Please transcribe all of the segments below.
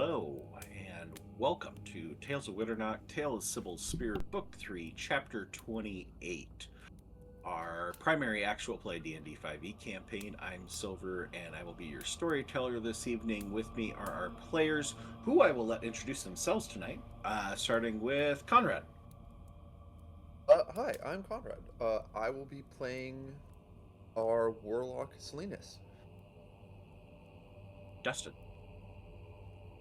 Hello, and welcome to Tales of Winternock, Tale of Cybil's Spear, Book 3, Chapter 28. Our primary actual play D&D 5e campaign. I'm Silver, and I will be your storyteller this evening. With me are our players, who I will let introduce themselves tonight, starting with Conrad. Hi, I'm Conrad. I will be playing our warlock Salinas. Dustin.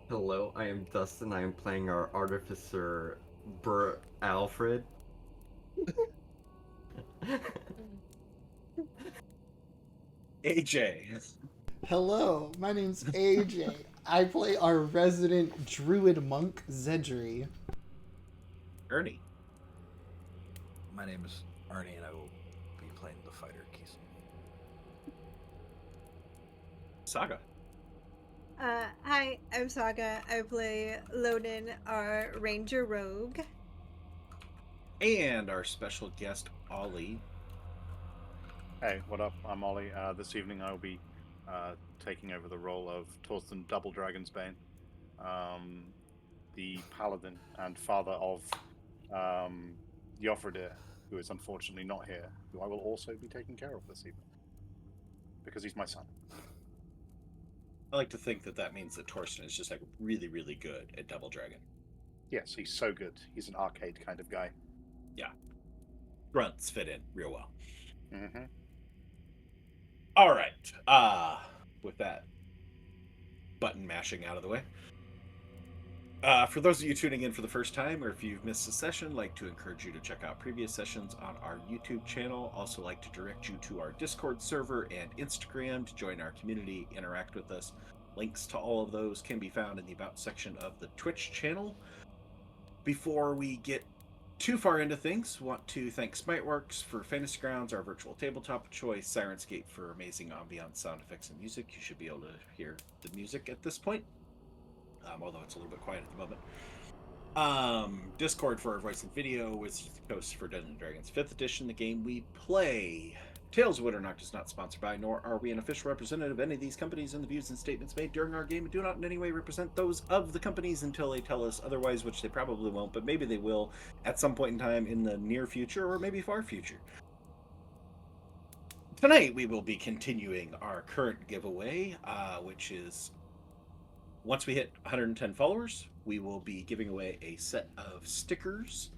Hello, I am Dustin. I am playing our artificer, Alfred. AJ. Hello, my name's AJ. I play our resident druid monk, Zedri. Ernie. My name is Arnie, and I will be playing the fighter Keys. Saga. Hi, I'm Saga. I play Loden, our ranger rogue. And our special guest, Ollie. Hey, what up? I'm Ollie. This evening I'll be taking over the role of Torsland Double Dragon's Bane, the paladin and father of Ravir, who is unfortunately not here, who I will also be taking care of this evening, because he's my son. I like to think that means that Torsland is just like really, really good at Double Dragon. Yes, he's so good. He's an arcade kind of guy. Yeah. Grunts fit in real well. Mm-hmm. All right. With that button mashing out of the way. For those of you tuning in for the first time, or if you've missed a session, I'd like to encourage you to check out previous sessions on our YouTube channel. Also like to direct you to our Discord server and Instagram to join our community, interact with us. Links to all of those can be found in the About section of the Twitch channel. Before we get too far into things, want to thank Smiteworks for Fantasy Grounds, our virtual tabletop of choice, Sirenscape for amazing ambiance, sound effects, and music. You should be able to hear the music at this point. Although it's a little bit quiet at the moment. Discord for our voice and video, Wizards of the Coast for Dungeons & Dragons 5th edition, the game we play. Tales of Winternock is not sponsored by, nor are we an official representative of any of these companies, and the views and statements made during our game do not in any way represent those of the companies until they tell us otherwise, which they probably won't, but maybe they will at some point in time in the near future or maybe far future. Tonight we will be continuing our current giveaway, which is once we hit 110 followers, we will be giving away a set of stickers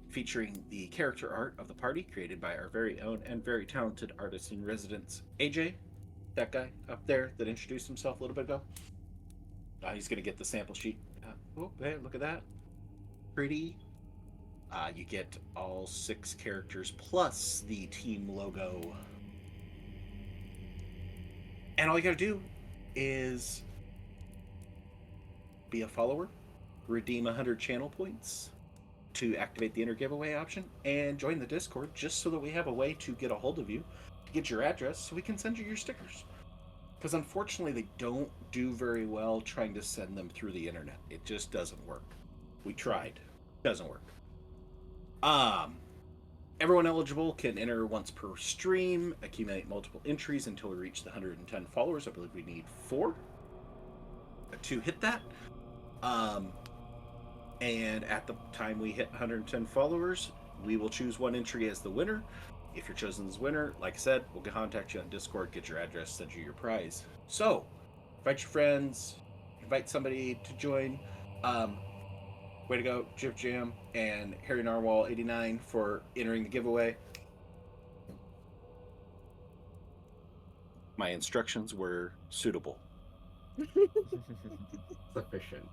featuring the character art of the party created by our very own and very talented artist in residence, AJ, that guy up there that introduced himself a little bit ago. He's going to get the sample sheet. Oh, hey, look at that. Pretty. You get all 6 characters plus the team logo. And all you got to do is be a follower, redeem 100 channel points to activate the inner giveaway option, and join the Discord just so that we have a way to get a hold of you, to get your address, so we can send you your stickers. Because unfortunately, they don't do very well trying to send them through the internet. It just doesn't work. We tried. Doesn't work. Everyone eligible can enter once per stream, accumulate multiple entries until we reach the 110 followers. I believe we need 4 to hit that. And at the time we hit 110 followers, we will choose one entry as the winner. If you're chosen as winner, like I said, we'll contact you on Discord, get your address, send you your prize. So, invite your friends, invite somebody to join. Way to go, Jif Jam and Harry Narwhal 89 for entering the giveaway. My instructions were suitable. Sufficient.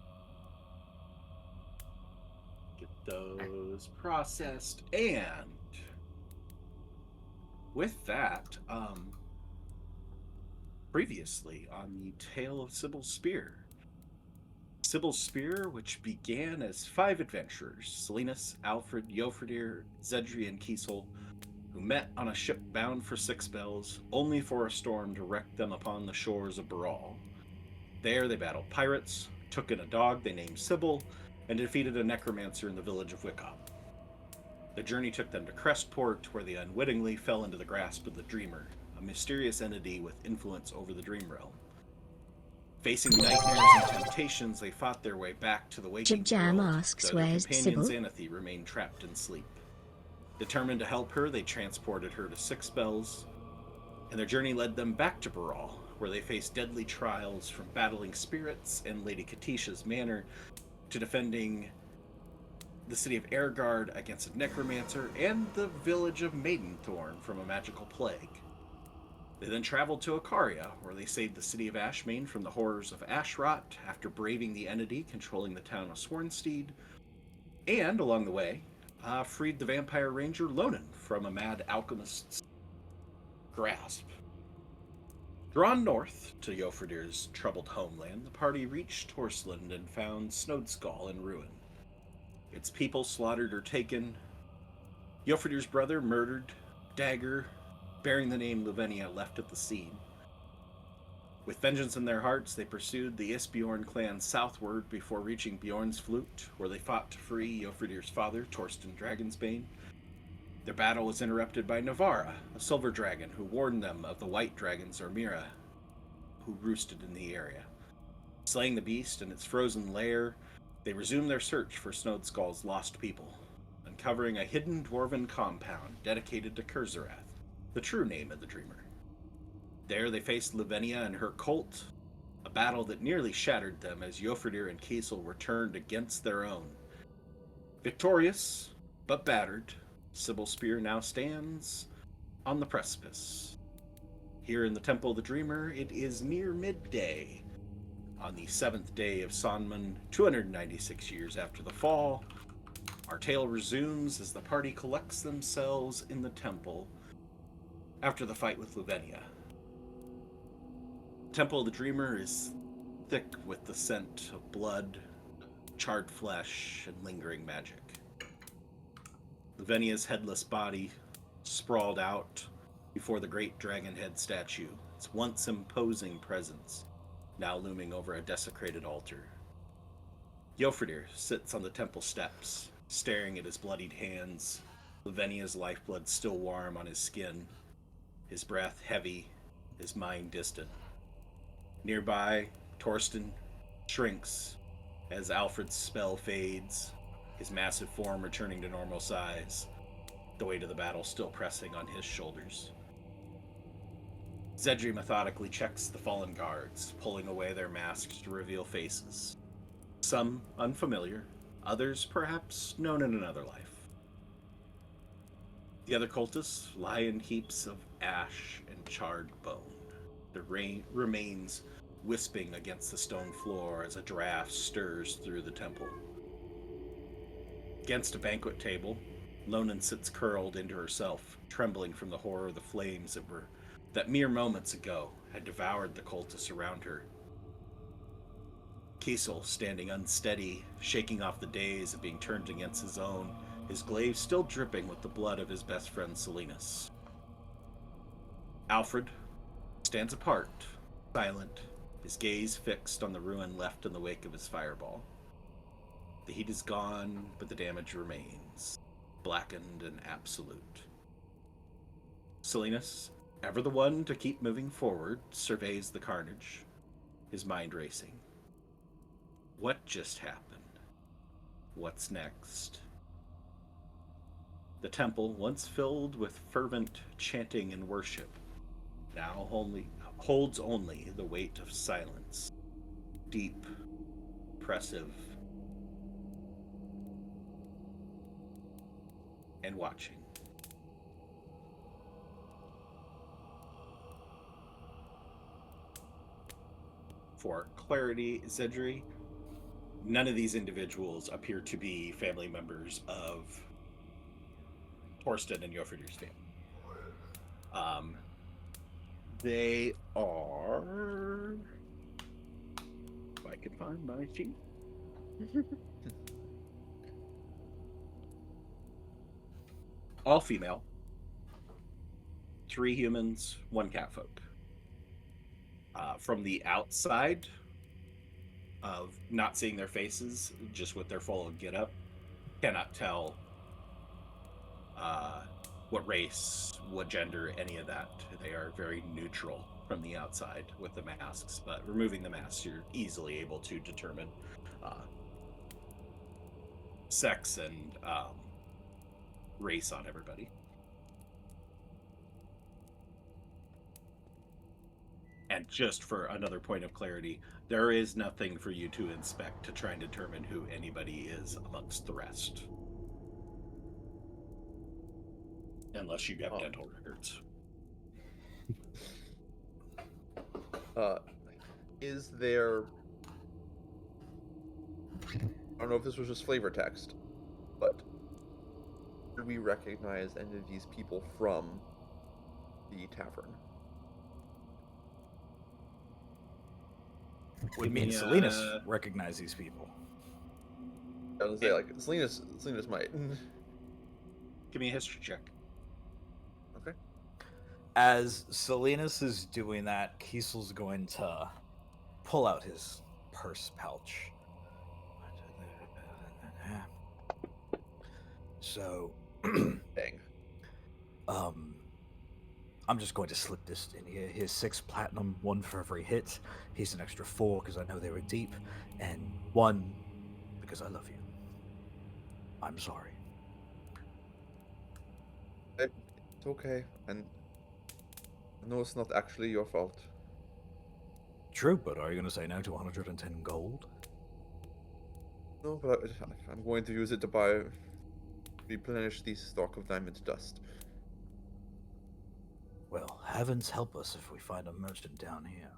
Get those processed, and with that, previously on the Tale of Cybil's Spear. Cybil's Spear, which began as 5 adventurers, Salinas, Alfred, Ravir, Zedri, and Kiesel, who met on a ship bound for 6 bells, only for a storm to wreck them upon the shores of Baral. There they battled pirates, took in a dog they named Cybil, and defeated a necromancer in the village of Wickham. The journey took them to Crestport, where they unwittingly fell into the grasp of the Dreamer, a mysterious entity with influence over the Dream Realm. Facing nightmares and temptations, they fought their way back to the waking Jam world, asks, though their where's companion Cybil? Xanathe remained trapped in sleep. Determined to help her, they transported her to Six Bells, and their journey led them back to Baral, where they faced deadly trials from battling spirits in Lady Katisha's manor to defending the city of Airguard against a necromancer and the village of Maidenthorn from a magical plague. They then traveled to Ikaria, where they saved the city of Ashmain from the horrors of Ashrot after braving the entity controlling the town of Swornsteed, and, along the way, freed the vampire ranger Lonan from a mad alchemist's grasp. Drawn north to Jofridir's troubled homeland, the party reached Torsland and found Snodeskull in ruin. Its people slaughtered or taken, Jofridir's brother murdered, dagger, bearing the name Luvenia left at the scene. With vengeance in their hearts, they pursued the Isbjorn clan southward before reaching Bjorn's Flute, where they fought to free Jofridir's father, Torsten Dragonsbane. Their battle was interrupted by Navara, a silver dragon who warned them of the white dragon Zormira, who roosted in the area. Slaying the beast in its frozen lair, they resumed their search for Snodeskull's lost people, uncovering a hidden dwarven compound dedicated to Kurzarath, the true name of the Dreamer. There they faced Luvenia and her cult, a battle that nearly shattered them as Jofridir and Kiesel were turned against their own. Victorious, but battered, Cybil's spear now stands on the precipice. Here in the Temple of the Dreamer, it is near midday. On the 7th day of Sonman, 296 years after the fall, our tale resumes as the party collects themselves in the temple after the fight with Luvenia. The Temple of the Dreamer is thick with the scent of blood, charred flesh, and lingering magic. Luvenia's headless body sprawled out before the great dragon head statue, its once imposing presence now looming over a desecrated altar. Jofridir sits on the temple steps, staring at his bloodied hands, Luvenia's lifeblood still warm on his skin, his breath heavy, his mind distant. Nearby, Torsten shrinks as Alfred's spell fades, his massive form returning to normal size, the weight of the battle still pressing on his shoulders. Zedri methodically checks the fallen guards, pulling away their masks to reveal faces. Some unfamiliar, others perhaps known in another life. The other cultists lie in heaps of ash and charred bone, their remains wisping against the stone floor as a draft stirs through the temple. Against a banquet table, Lonan sits curled into herself, trembling from the horror of the flames that mere moments ago had devoured the cultists around her. Kiesel, standing unsteady, shaking off the daze of being turned against his own, his glaive still dripping with the blood of his best friend Salinas. Alfred stands apart, silent, his gaze fixed on the ruin left in the wake of his fireball. The heat is gone, but the damage remains, blackened and absolute. Salinas, ever the one to keep moving forward, surveys the carnage, his mind racing. What just happened? What's next? The temple, once filled with fervent chanting and worship, now holds only the weight of silence, deep, oppressive, and watching. For clarity, Zedri, none of these individuals appear to be family members of Torsten and Jofridir's family. They are... If I can find my sheet. All female. 3 humans, 1 catfolk. From the outside of not seeing their faces, just with their full get-up, cannot tell what race, what gender, any of that. They are very neutral. from the outside with the masks, but removing the masks, you're easily able to determine sex and race on everybody. And just for another point of clarity, there is nothing for you to inspect to try and determine who anybody is amongst the rest. Unless you have dental records. Is there... I don't know if this was just flavor text, but do we recognize any of these people from the tavern? Would mean me, Salinas recognize these people. I was gonna say, like, Salinas might. Give me a history check. Okay. As Salinas is doing that, Kiesel's going to pull out his purse pouch. So, Dang. I'm just going to slip this in here. Here's 6 platinum, 1 for every hit. Here's an extra 4 because I know they were deep, and 1 because I love you. I'm sorry. It's okay, and I know it's not actually your fault. True, but are you going to say no to 110 gold? No, but I'm going to use it to replenish the stock of diamond dust. Well, heavens help us if we find a merchant down here.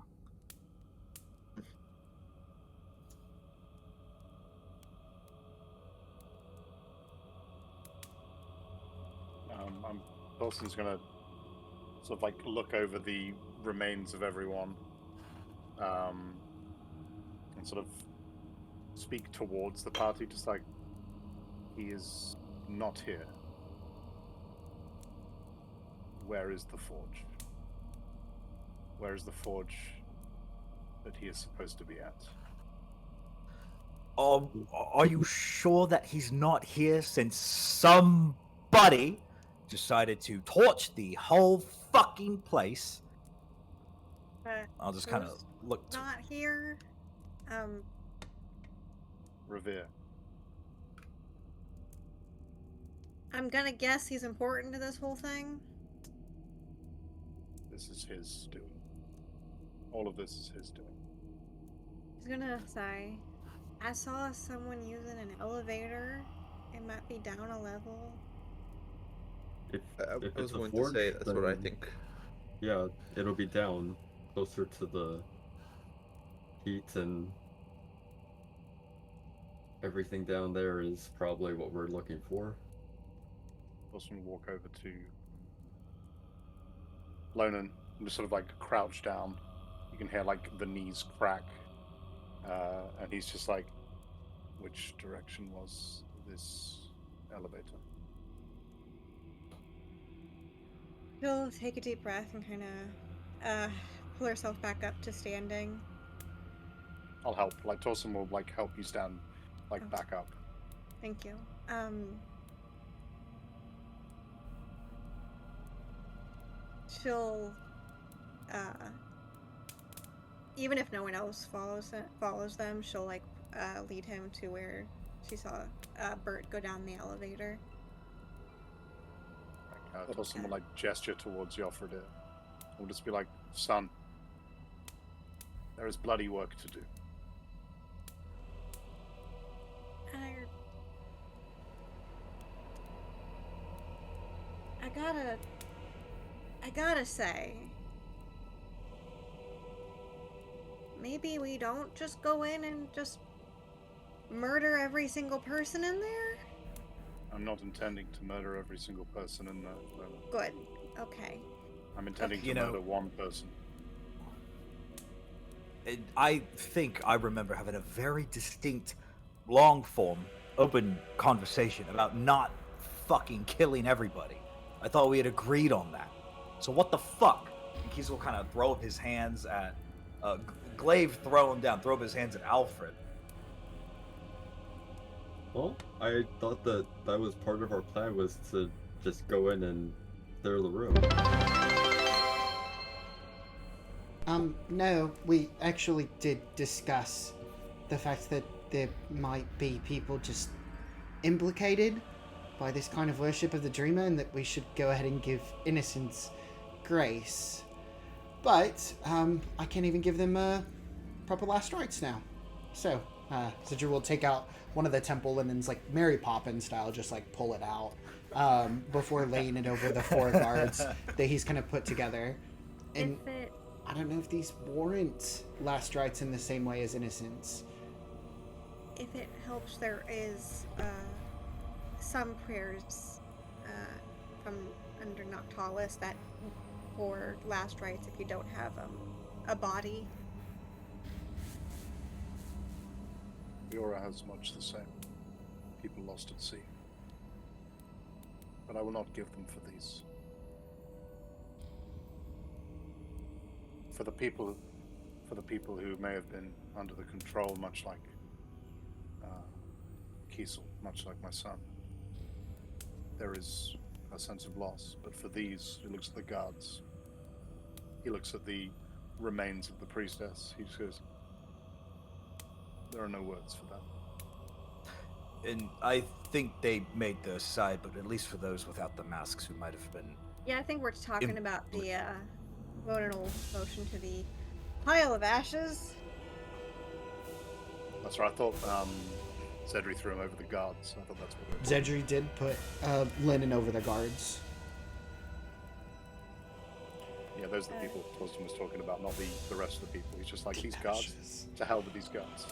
Wilson's gonna sort of like look over the remains of everyone, and sort of speak towards the party, just like, he is not here. Where is the forge? Where is the forge that he is supposed to be at? Are you sure that he's not here, since somebody decided to torch the whole fucking place? I'll just kind of look. Not here. Ravir. I'm gonna guess he's important to this whole thing. This is his doing. All of this is his doing. He's gonna say, I saw someone using an elevator. It might be down a level. If I was it's a going forge, to say that's what I then, think. Yeah, it'll be down closer to the heat, and everything down there is probably what we're looking for. Wilson will walk over to Lonan and just sort of like crouch down. You can hear like the knees crack, and he's just like, which direction was this elevator? She'll take a deep breath and kind of pull herself back up to standing. I'll help. Like Torsten will like help you stand like back up. Thank you. She'll even if no one else follows them, she'll like lead him to where she saw Bert go down the elevator. Torsten will like gesture towards Joffrey. We'll just be like, son, there is bloody work to do. I gotta say, maybe we don't just go in and just murder every single person in there? I'm not intending to murder every single person in there. Good. Okay. I'm intending to murder one person. I think I remember having a very distinct, long-form, open conversation about not fucking killing everybody. I thought we had agreed on that. So what the fuck? And Keys will kind of throw up his hands at... Glaive throw up his hands at Alfred. Well, I thought that was part of our plan, was to just go in and clear the room. No, we actually did discuss the fact that there might be people just implicated by this kind of worship of the dreamer, and that we should go ahead and give innocence grace. But I can't even give them proper last rites now. So Zidra will take out one of the temple linens, like Mary Poppins style, just like pull it out before laying it over the 4 guards that he's kind of put together. And If it I don't know if these warrant last rites in the same way as innocence. if it helps, there is some prayers from under Noctalis that for last rites if you don't have a body. Fiora has much the same. People lost at sea. But I will not give them for these. For the people who may have been under the control, much like Kiesel, much like my son, there is a sense of loss. But for these, he looks at the guards. He looks at the remains of the priestess. He says, there are no words for that. And I think they made the aside, but at least for those without the masks who might have been. Yeah, I think we're talking about the votinal motion to the pile of ashes. That's right. I thought Zedri threw him over the guards. I thought that's what they were. Zedri did put linen over the guards. Yeah, those are the people Torsland was talking about, not the rest of the people. He's just like, these guards, Ashes. to hell with these guards.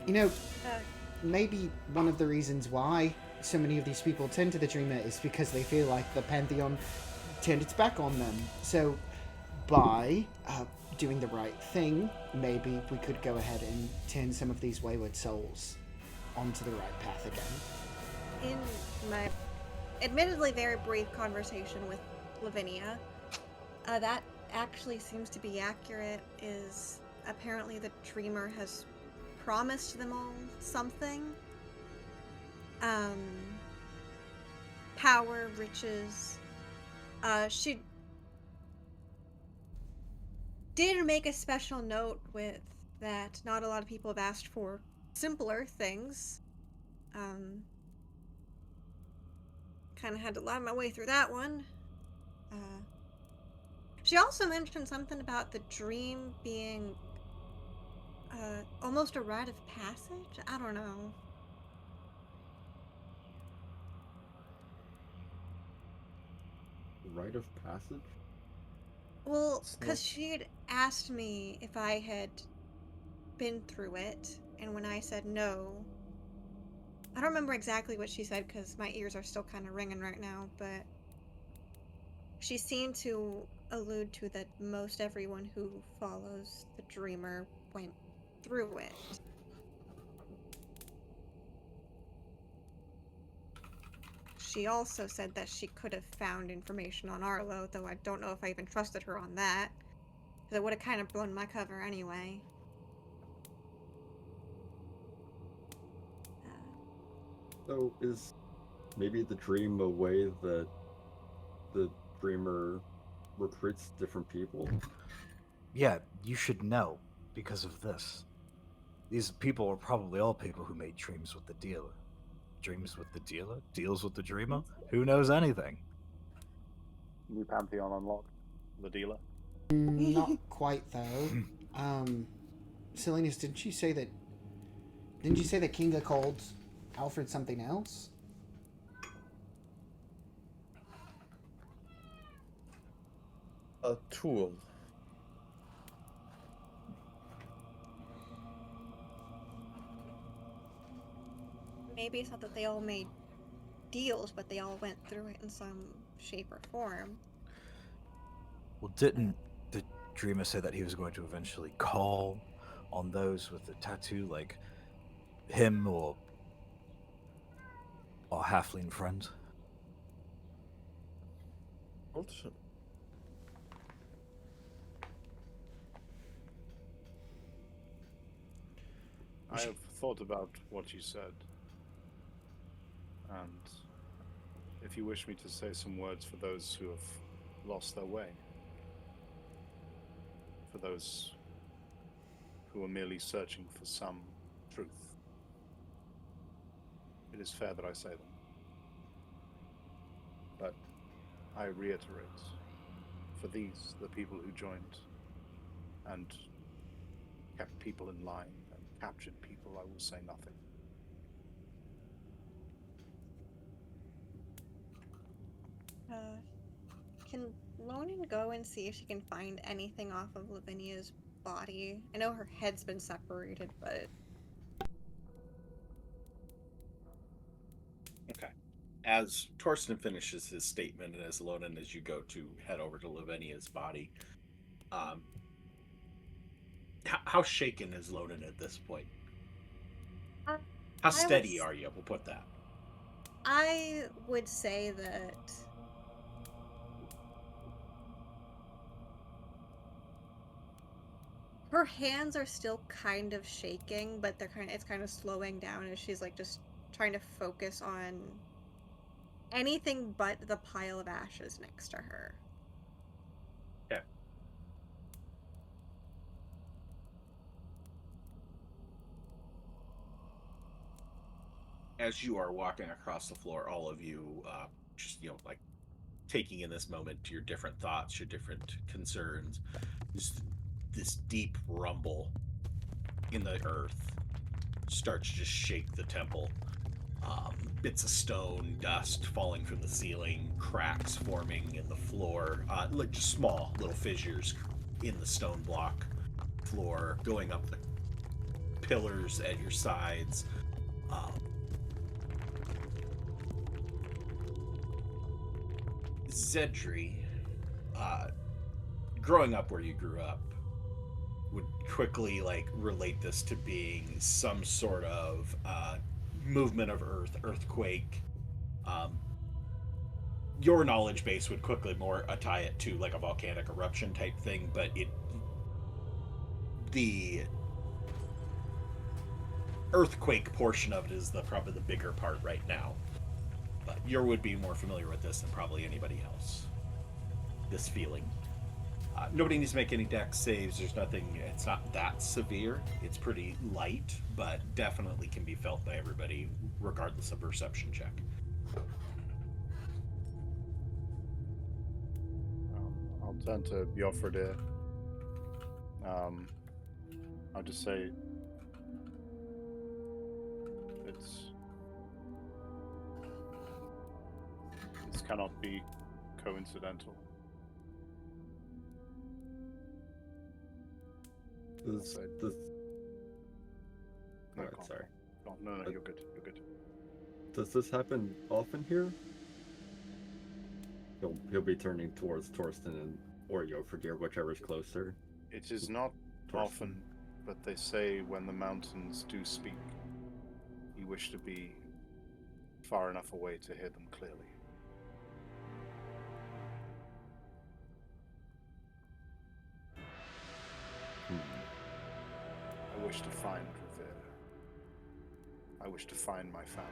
You know, Uh, maybe one of the reasons why so many of these people turn to the Dreamer is because they feel like the Pantheon turned its back on them. So, by doing the right thing, maybe we could go ahead and turn some of these wayward souls onto the right path again. in my admittedly very brief conversation with Luvenia, that actually seems to be accurate. Is apparently the Dreamer has promised them all something. Power, riches. She did make a special note with that not a lot of people have asked for simpler things. Kind of had to lie my way through that one. She also mentioned something about the dream being almost a rite of passage? I don't know. Rite of passage? Well, It's because not- she'd asked me if I had been through it, and when I said no, I don't remember exactly what she said because my ears are still kind of ringing right now, but she seemed to allude to that most everyone who follows the Dreamer went through it. She also said that she could have found information on Arlo, though I don't know if I even trusted her on that, because it would have kind of blown my cover anyway. So is maybe the dream a way that the dreamer recruits different people? Yeah, you should know because of this. These people are probably all people who made dreams with the dealer. Dreams with the dealer? Deals with the dreamer? Who knows anything? New Pantheon unlocked. The dealer. Not quite though. Selenas, didn't you say that Kinga called Alfred something else? A tool. Maybe it's not that they all made deals, but they all went through it in some shape or form. Well, didn't the dreamer say that he was going to eventually call on those with the tattoo, like him or our halfling friend? I have thought about what you said. And if you wish me to say some words for those who have lost their way, for those who are merely searching for some truth. It is fair that I say them. But I reiterate, for these, the people who joined and kept people in line and captured people, I will say nothing. Can Lonan go and see if she can find anything off of Lavinia's body? I know her head's been separated, but... Okay. As Torsland finishes his statement, and as Lonan, as you go to head over to Lavinia's body, how shaken is Lonan at this point? How steady are you? We'll put that. I would say that her hands are still kind of shaking, but it's kind of slowing down as she's like just trying to focus on anything but the pile of ashes next to her. Okay. As you are walking across the floor, all of you, just, like taking in this moment your different thoughts, your different concerns, just this deep rumble in the earth starts to just shake the temple. Bits of stone, dust falling from the ceiling, cracks forming in the floor, like just small little fissures in the stone block floor, going up the pillars at your sides. Zedri, growing up where you grew up, would quickly relate this to being some sort of movement of earth, earthquake. Your knowledge base would quickly more tie it to like a volcanic eruption type thing, but the earthquake portion of it is probably the bigger part right now. But you would be more familiar with this than probably anybody else. This feeling. Nobody needs to make any dex saves. There's nothing. It's not that severe. It's pretty light, but definitely can be felt by everybody, regardless of perception check. I'll turn to Bjofredir. I'll just say this cannot be coincidental. Sorry. Oh, no, you're good. You're good. Does this happen often here? He'll be turning towards Torsland or Jofredir, whichever's closer. It is not often, but they say when the mountains do speak, you wish to be far enough away to hear them clearly. I wish to find Ravir. I wish to find my family.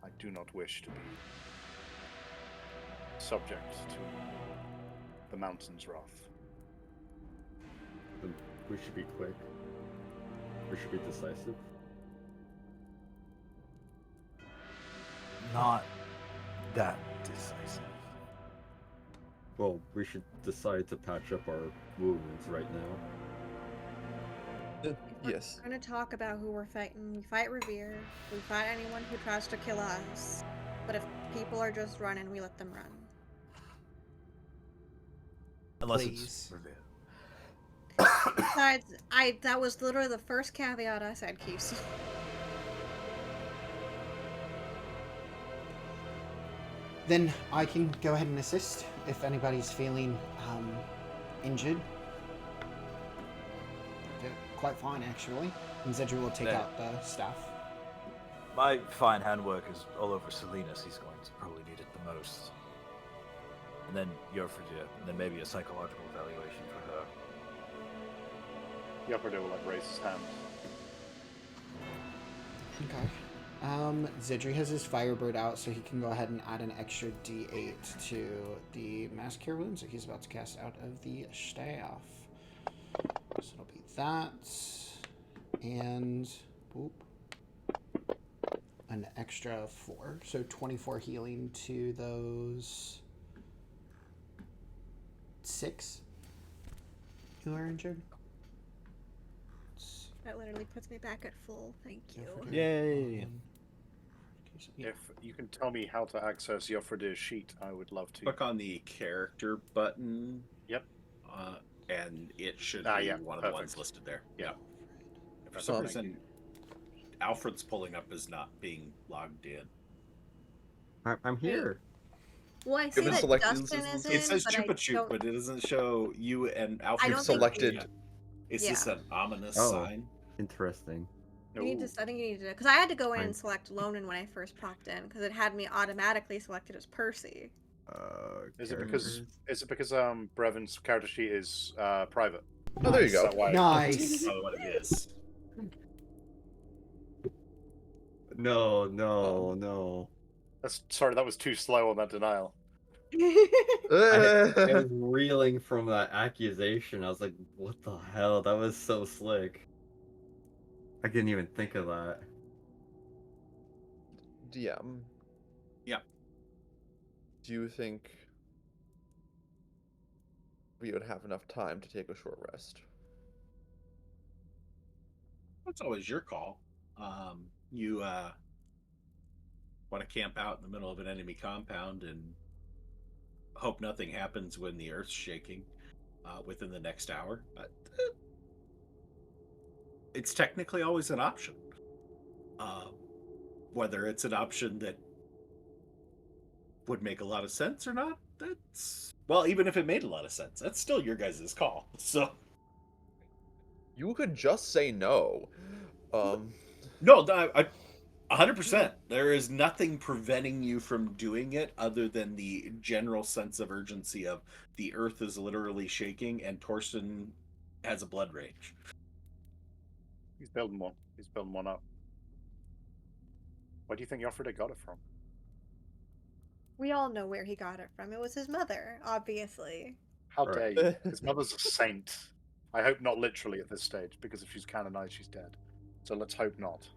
I do not wish to be subject to the mountain's wrath. Then we should be quick. We should be decisive. Not that decisive. Well, we should decide to patch up our wounds right now. Yes. We're gonna talk about who we're fighting. We fight Ravir. We fight anyone who tries to kill us. But if people are just running, we let them run. Unless Please. it's Ravir. Besides, that was literally the first caveat I said, Keith. Then I can go ahead and assist if anybody's feeling injured. They're quite fine, actually. And Zedri will take There. out the staff. My fine handwork is all over Salinas. He's going to probably need it the most. And then Jofredir, and then maybe a psychological evaluation for her. Jofredir will raise his hand. Okay. Zidri has his Firebird out, so he can go ahead and add an extra D8 to the Mass Cure wounds that he's about to cast out of the staff. So it'll be that, and whoop, an extra 4. So 24 healing to those 6 who are injured. That literally puts me back at full. Thank you. Yay. Yeah. If you can tell me how to access Joffredir's sheet, I would love to. Click on the character button. Yep. And it should Ah, be yeah, one of the ones perfect. listed there. Yeah. If for some Thank reason Alfred's pulling up is not being logged in. I'm here. Well, I You see haven't that selected- Dustin is in, It says but Chupa I Chup, don't. but it doesn't show you and Alfred. don't think selected- Yeah. Is Yeah. this an ominous Oh. sign? Interesting. You need Ooh. to. I think you need to, because I had to go in Fine. and select Lonan when I first popped in, because it had me automatically selected as Percy. Is it because characters. Brevon's character sheet is private? Oh, there you Is go. that why? Nice. That's probably what it is. No, no. Sorry, that was too slow on that denial. I was reeling from that accusation. I was like, what the hell? That was so slick. I didn't even think of that. DM. Yeah. Do you think we would have enough time to take a short rest? That's always your call. You want to camp out in the middle of an enemy compound and hope nothing happens when the Earth's shaking within the next hour. It's technically always an option. Whether it's an option that would make a lot of sense or not, that's... Well, even if it made a lot of sense, that's still your guys' call. So... You could just say no. No, I 100%. There is nothing preventing you from doing it other than the general sense of urgency of the Earth is literally shaking and Torsland has a blood rage. He's building one. He's building one up. Where do you think Joffrey got it from? We all know where he got it from. It was his mother, obviously. How Right. dare you? His mother's a saint. I hope not literally at this stage, because if she's canonized, she's dead. So let's hope not.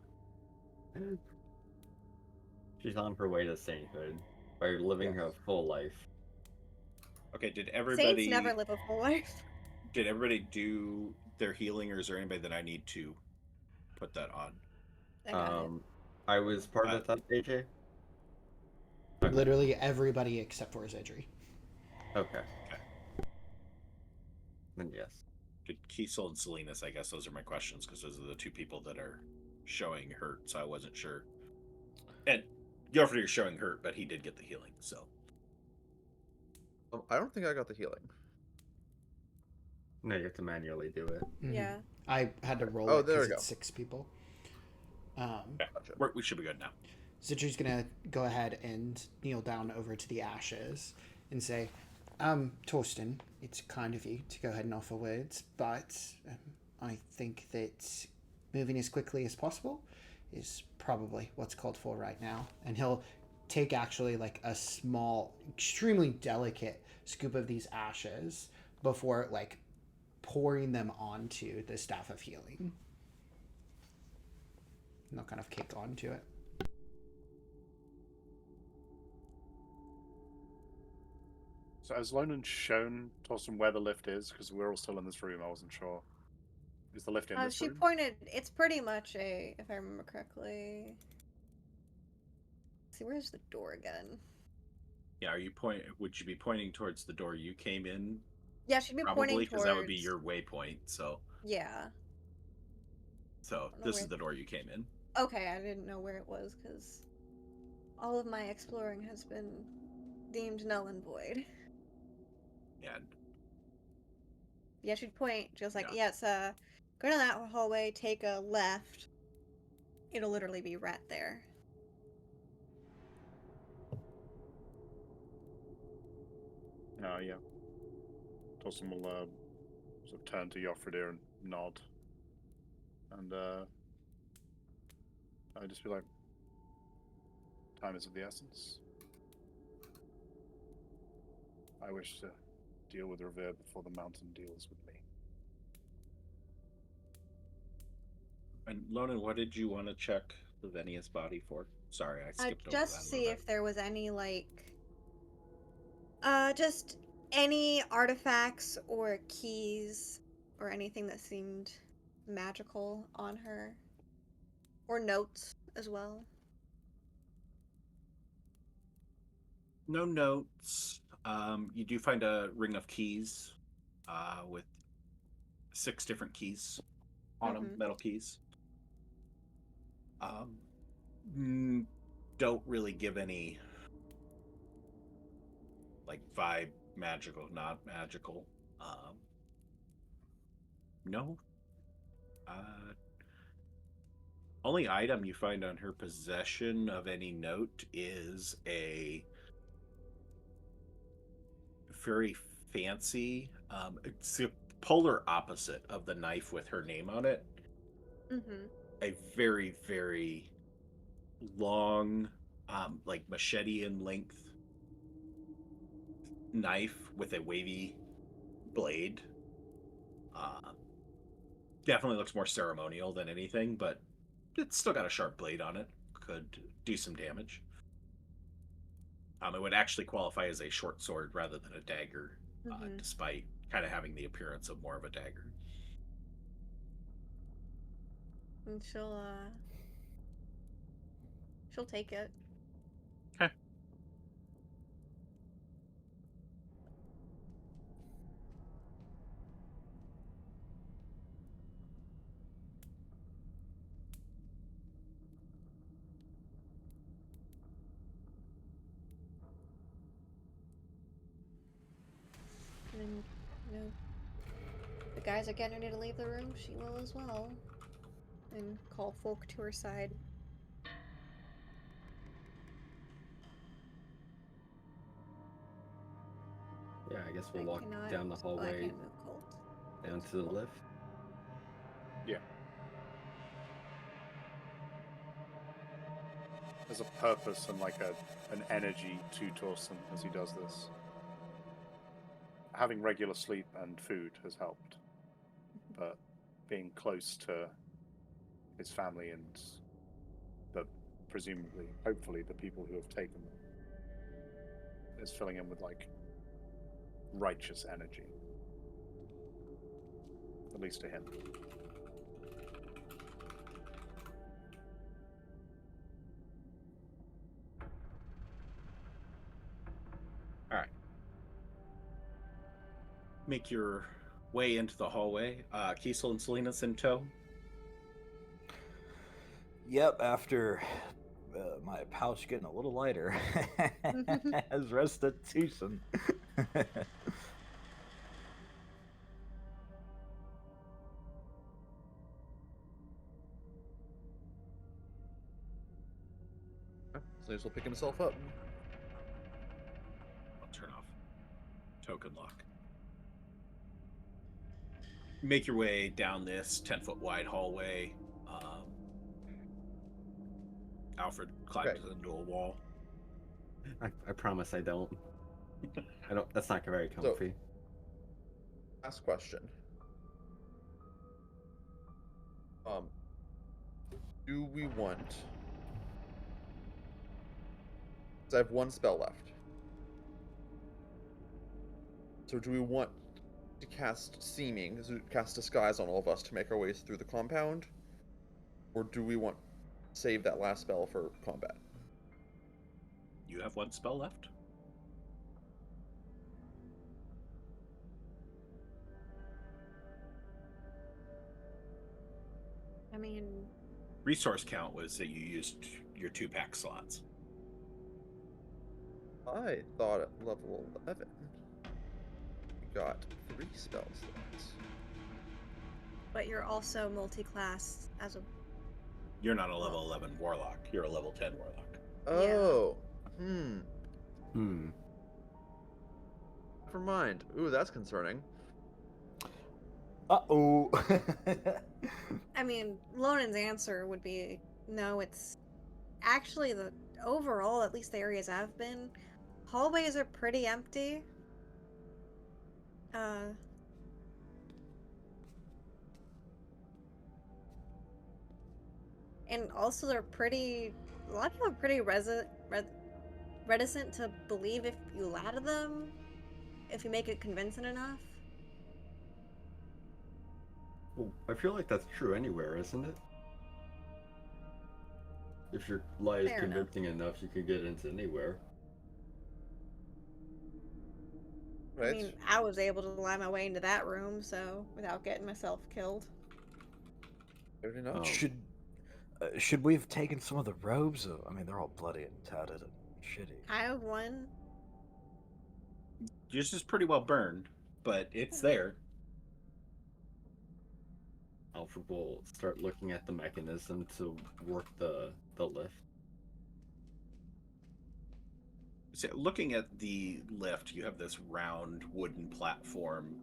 She's on her way to sainthood by living her full life. Okay, did everybody... Saints never live a full life. Did everybody do their healing, or is there anybody that I need to put that on? I got it. I was part of that, AJ? Literally everybody except for Zidri. Okay. Then yes. Did Kiesel and Salinas? I guess those are my questions, because those are the two people that are showing hurt, so I wasn't sure. And Joffrey is showing hurt, but he did get the healing, so... I don't think I got the healing. No, you have to manually do it. Mhm. Yeah. I had to roll Oh, it there because we it's 6 people. Gotcha. We should be good now. Zidri's gonna go ahead and kneel down over to the ashes and say, Torsten, it's kind of you to go ahead and offer words, but I think that moving as quickly as possible is probably what's called for right now. And he'll take actually like a small, extremely delicate scoop of these ashes before like pouring them onto the Staff of Healing. And they'll kind of kick onto it. So has Lonan shown Torsten where the lift is? Because we're all still in this room, I wasn't sure. Is the lift in this She room? pointed. It's pretty much a, if I remember correctly. Let's see, where's the door again? Yeah, would you be pointing towards the door you came in? Yeah, she'd be Probably, pointing because towards. that would be your waypoint, so... Yeah. So, know this where- is the door you came in. Okay, I didn't know where it was because all of my exploring has been deemed null and void. Yeah. Yeah, she'd point. She was like, Yeah. "Yes, go down that hallway, take a left. It'll literally be right there." Oh, yeah. Torsten will sort of turn to Joffrey and nod. And I'd just be like, Time is of the essence. I wish to deal with Ravir before the mountain deals with me. And Lonan, what did you want to check Luvenia's body for? Sorry, I skipped over that Just a see little if bit. there was any, like, just any artifacts or keys or anything that seemed magical on her. Or notes as well. No notes. You do find a ring of keys with 6 different keys on them, metal keys. Don't really give any like vibe, magical, not magical. No. Only item you find on her possession of any note is a very fancy, it's the polar opposite of the knife with her name on it. A very, very long, like machete in length knife with a wavy blade. Definitely looks more ceremonial than anything, but it's still got a sharp blade on it. Could do some damage. It would actually qualify as a short sword rather than a dagger, despite kind of having the appearance of more of a dagger. And she'll take it. Okay. And, the guys are getting ready to leave the room. She will as well. And call folk to her side. Yeah, I guess we'll walk down the hallway down to the lift. Yeah. There's a purpose and like an energy to Torsland as he does this. Having regular sleep and food has helped, but being close to his family and the presumably, hopefully, the people who have taken them is filling him with like righteous energy, at least to him. All right. Make your way into the hallway. Kiesel and Selena's in tow. Yep, after my pouch getting a little lighter as restitution. So he'll pick himself up. I'll turn off token lock. Make your way down this 10-foot wide hallway. Alfred climbs into a wall. I promise I don't. I don't. That's not very comfy. So, last question. Do we want? Because I have 1 spell left. So do we want to cast Seeming, cast Disguise on all of us to make our ways through the compound? Or do we want to save that last spell for combat? You have 1 spell left. I mean, Resource count was that you used your 2 pack slots. I thought at level 11 we got 3 spell slots. but you're also multi-class as a. You're not a level 11 warlock. You're a level 10 warlock. Oh. Yeah. Never mind. Ooh, that's concerning. Uh-oh. I mean, Lonan's answer would be no, it's actually overall, at least the areas I've been, hallways are pretty empty. And also they're pretty, a lot of people are pretty reticent to believe if you lie to them, if you make it convincing enough. Well, I feel like that's true anywhere, isn't it? If your lie is Fair enough. convincing enough, you can get into anywhere. Right? I mean, I was able to lie my way into that room, so without getting myself killed. Fair enough. Oh. Should we have taken some of the robes? I mean, they're all bloody and tattered and shitty. I have one. Yours is pretty well burned, but it's there. Alfred will start looking at the mechanism to work the lift. So looking at the lift, you have this round wooden platform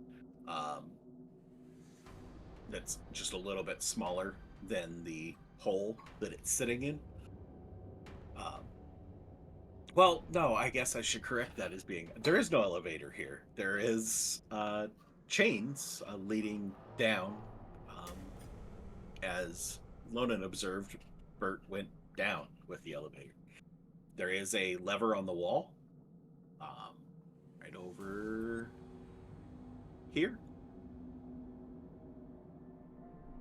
that's just a little bit smaller than the hole that it's sitting in. Well, no, I guess I should correct that as being... There is no elevator here. There is chains leading down. As Lonan observed, Bert went down with the elevator. There is a lever on the wall. Right over here.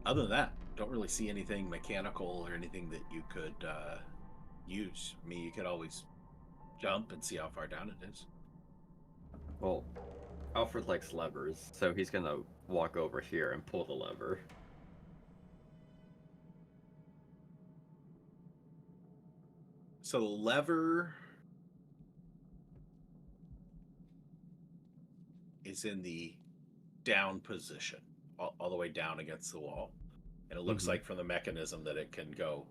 Other than that, don't really see anything mechanical or anything that you could use. I mean, you could always jump and see how far down it is. Well, Alfred likes levers, so he's gonna walk over here and pull the lever. So the lever is in the down position, all the way down against the wall. And it looks like from the mechanism that it can go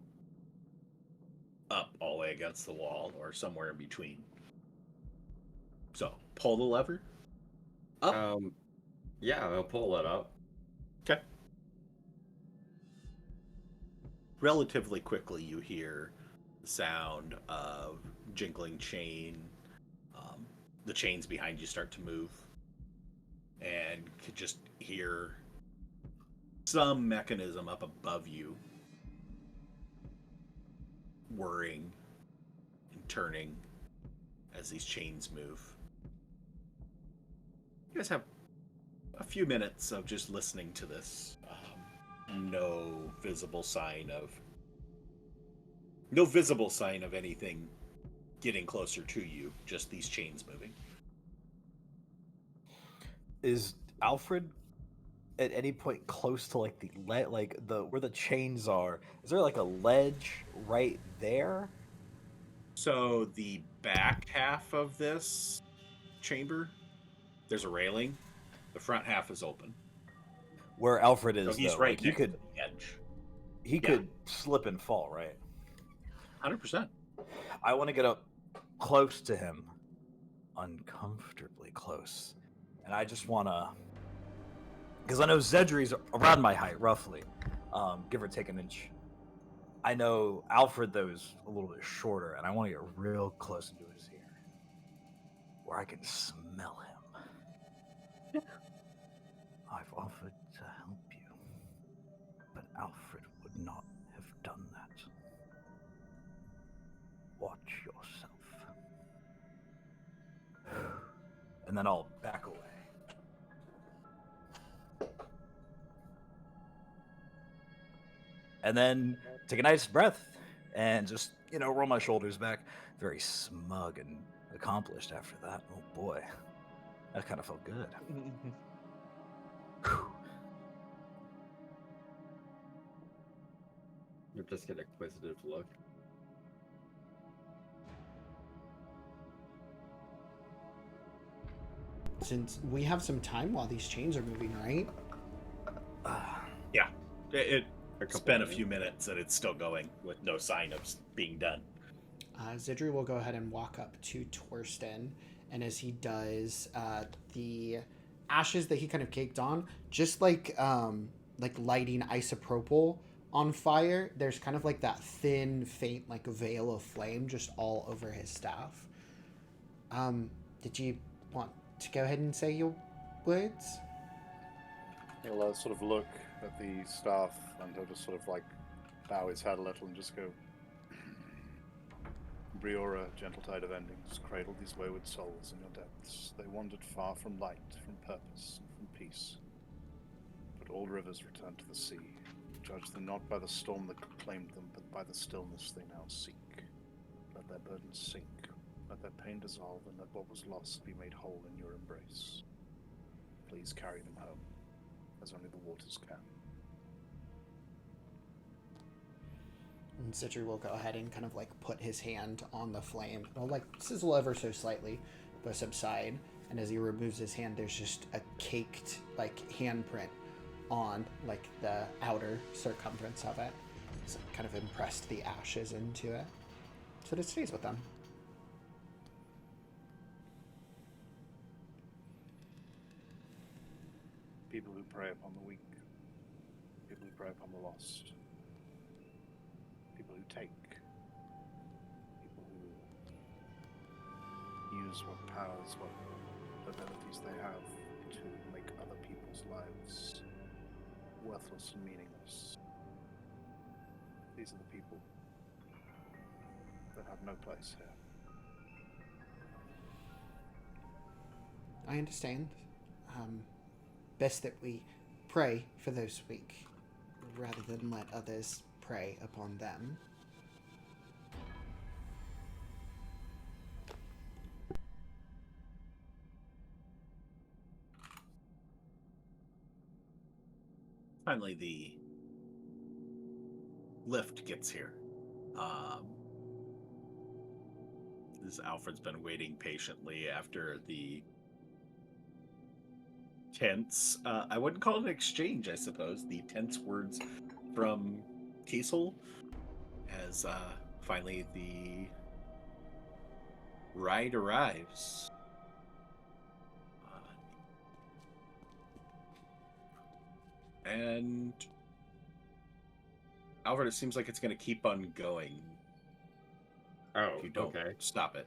up all the way against the wall or somewhere in between. So pull the lever up. Yeah, I'll pull it up. Okay. Relatively quickly, you hear the sound of jingling chain. The chains behind you start to move, and could just hear some mechanism up above you whirring and turning as these chains move. You guys have a few minutes of just listening to this. No visible sign of anything getting closer to you, just these chains moving. Is Alfred at any point close to like the where the chains are? Is there like a ledge right there? So the back half of this chamber, there's a railing. The front half is open. Where Alfred is, So he's though, right like, he next could to the edge. he could slip and fall, right? 100%. I want to get up close to him, uncomfortably close, and I just want to, because I know Zedri's around my height, roughly, give or take an inch. I know Alfred, though, is a little bit shorter, and I want to get real close into his ear, where I can smell him. I've offered to help you, but Alfred would not have done that. Watch yourself. And then I'll back away. And then take a nice breath and just, roll my shoulders back. Very smug and accomplished after that. Oh boy. That kind of felt good. You just get an inquisitive look. Since we have some time while these chains are moving, right? Yeah. It's been a few minutes and it's still going with no sign of being done. Zidri will go ahead and walk up to Torsland, and as he does, the ashes that he kind of caked on, just like lighting isopropyl on fire. There's kind of like that thin, faint, like veil of flame just all over his staff. Did you want to go ahead and say your words? He'll sort of look at the staff and he'll just sort of like bow his head a little and just go, Briora, gentle tide of endings, cradled these wayward souls in your depths. They wandered far from light, from purpose, and from peace. But all rivers return to the sea. Judge them not by the storm that claimed them, but by the stillness they now seek. Let their burdens sink, let their pain dissolve, and let what was lost be made whole in your embrace. Please carry them home, as only the waters can. And Citri will go ahead and kind of like put his hand on the flame. It'll like sizzle ever so slightly, but subside. And as he removes his hand, there's just a caked like handprint on like the outer circumference of it. So it kind of impressed the ashes into it. So it stays with them. People who prey upon the weak, people who prey upon the lost, people who take, people who use what powers, what abilities they have to make other people's lives worthless and meaningless. These are the people that have no place here. I understand. Best that we pray for those weak, rather than let others prey upon them. Finally, the lift gets here. This Alfred's been waiting patiently after the tense, I wouldn't call it an exchange, I suppose, the tense words from Kiesel, as finally the ride arrives. And Alfred, it seems like it's going to keep on going. Oh, if you don't stop it.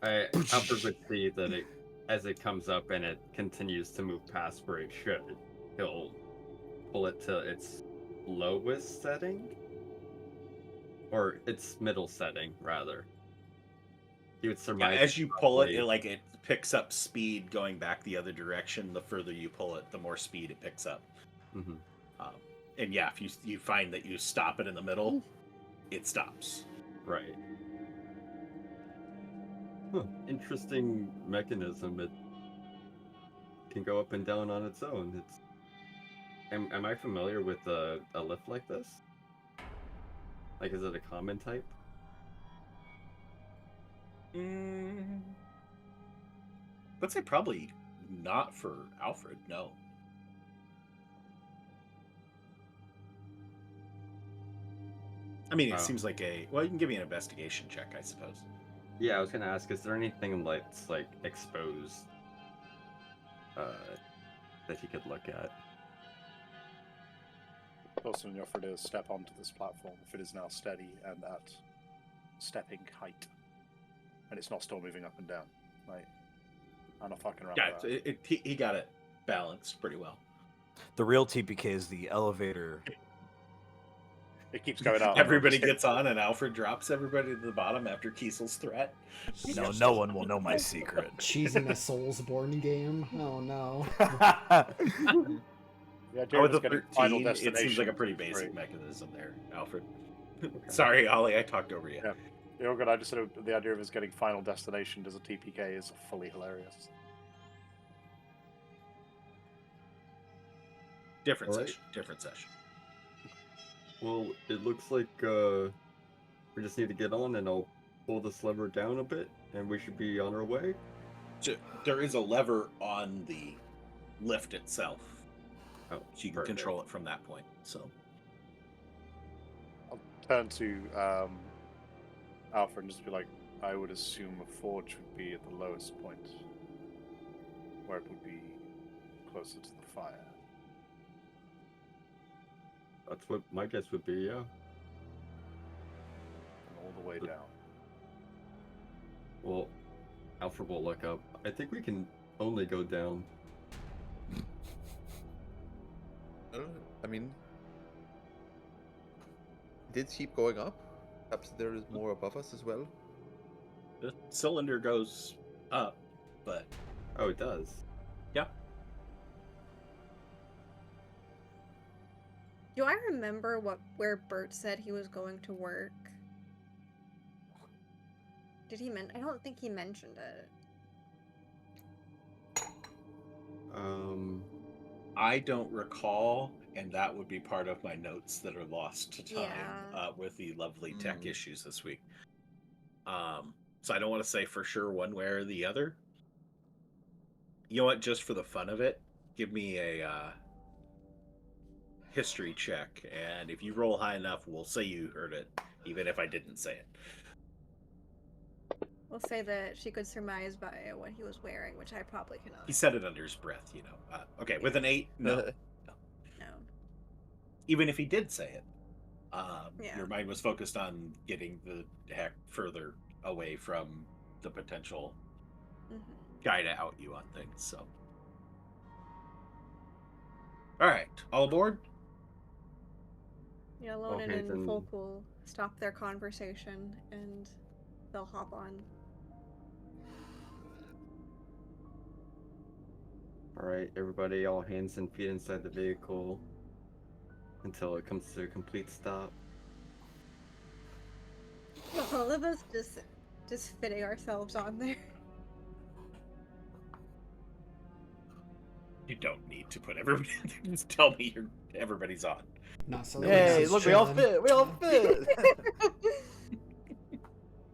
Alfred would see that as it comes up and it continues to move past where it should, he'll pull it to its lowest setting, or its middle setting, rather. He would surmise. Yeah, as you pull it, it picks up speed going back the other direction. The further you pull it, the more speed it picks up. Mm-hmm. And yeah, if you find that you stop it in the middle, it stops. Right. Huh. Interesting mechanism. It can go up and down on its own. Am I familiar with a lift like this? Like, is it a common type? Let's say probably not for Alfred, no. I mean, it seems like well, you can give me an investigation check, I suppose. Yeah, I was gonna ask, is there anything that's like exposed that you could look at? Also, when you offer to step onto this platform, if it is now steady and at stepping height, and it's not still moving up and down, right? I'm not fucking around with that. He got it balanced pretty well. The real TPK is the elevator. It keeps going up. Everybody gets on, and Alfred drops everybody to the bottom after Kiesel's threat. No one will know my secret. Cheesing a Soulsborne game? Oh no. With the 13, it seems like a pretty basic mechanism there, Alfred. Okay. Sorry, Ollie, I talked over you. Yeah. You're good. I just said the idea of us getting final destination as a TPK is fully hilarious. Different session. Well, it looks like we just need to get on, and I'll pull this lever down a bit, and we should be on our way. So there is a lever on the lift itself. Oh, so you can control it from that point. So I'll turn to Alfred and just be like, I would assume a forge would be at the lowest point, where it would be closer to the fire. That's what my guess would be, yeah. And all the way down. Well, Alfred will look up. I think we can only go down. I mean, did keep going up. Perhaps there is more above us as well. The cylinder goes up, but Oh, it does. yeah. Do I remember where Bert said he was going to work? Did he I don't think he mentioned it. I don't recall, and that would be part of my notes that are lost to time Yeah. with the lovely tech issues this week. So I don't want to say for sure one way or the other. You know what? Just for the fun of it, give me a history check, and if you roll high enough, we'll say you heard it, even if I didn't say it. We'll say that she could surmise by what he was wearing, which I probably cannot. He said it under his breath, you know. Okay, with an 8, no. No. Even if he did say it, Yeah. your mind was focused on getting the heck further away from the potential guy to out you on things. So, all right, all aboard. Yeah, Lonan Okay, and then- Folk will stop their conversation and they'll hop on. Alright, everybody, all hands and feet inside the vehicle until it comes to a complete stop. All of us just fitting ourselves on there. You don't need to put everybody. Just tell me everybody's on. Not so. Hey, look, we all fit. We all fit.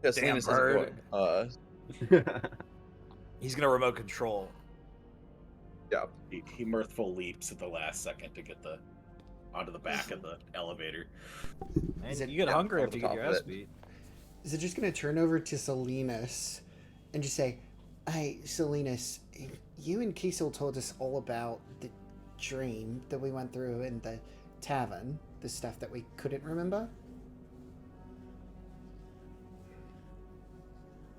Yeah, Damn Salinas isn't bird. going. He's gonna remote control. Yeah. He mirthful leaps at the last second to get onto the back of the elevator. Man, Is it- you get yeah, hungry on after you top get your of ass it. beat. Is it just going to turn over to Salinas and just say, "Hey, Salinas, you and Kiesel told us all about the dream that we went through in the tavern, the stuff that we couldn't remember?"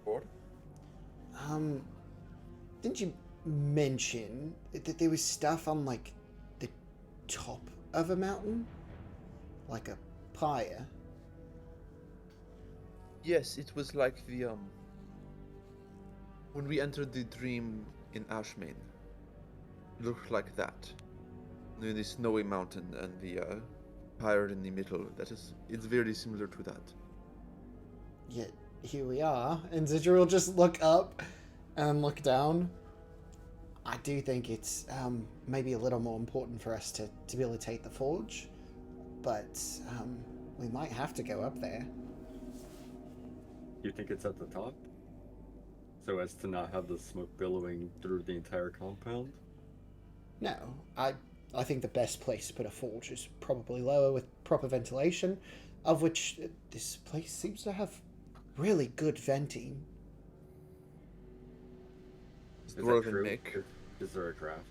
Bored? Didn't you mention that there was stuff on, like, the top of a mountain? Like a pyre? Yes, it was like the when we entered the dream in Ashmain. It looked like that. Near the snowy mountain and the pyre in the middle. It's very similar to that. Yet here we are, and Zidra will just look up and look down. I do think it's maybe a little more important for us to be able to take the forge, but we might have to go up there. You think it's at the top? So as to not have the smoke billowing through the entire compound? No, I think the best place to put a forge is probably lower with proper ventilation, of which this place seems to have really good venting. It's Is more that than true? Nick. Is there a draft?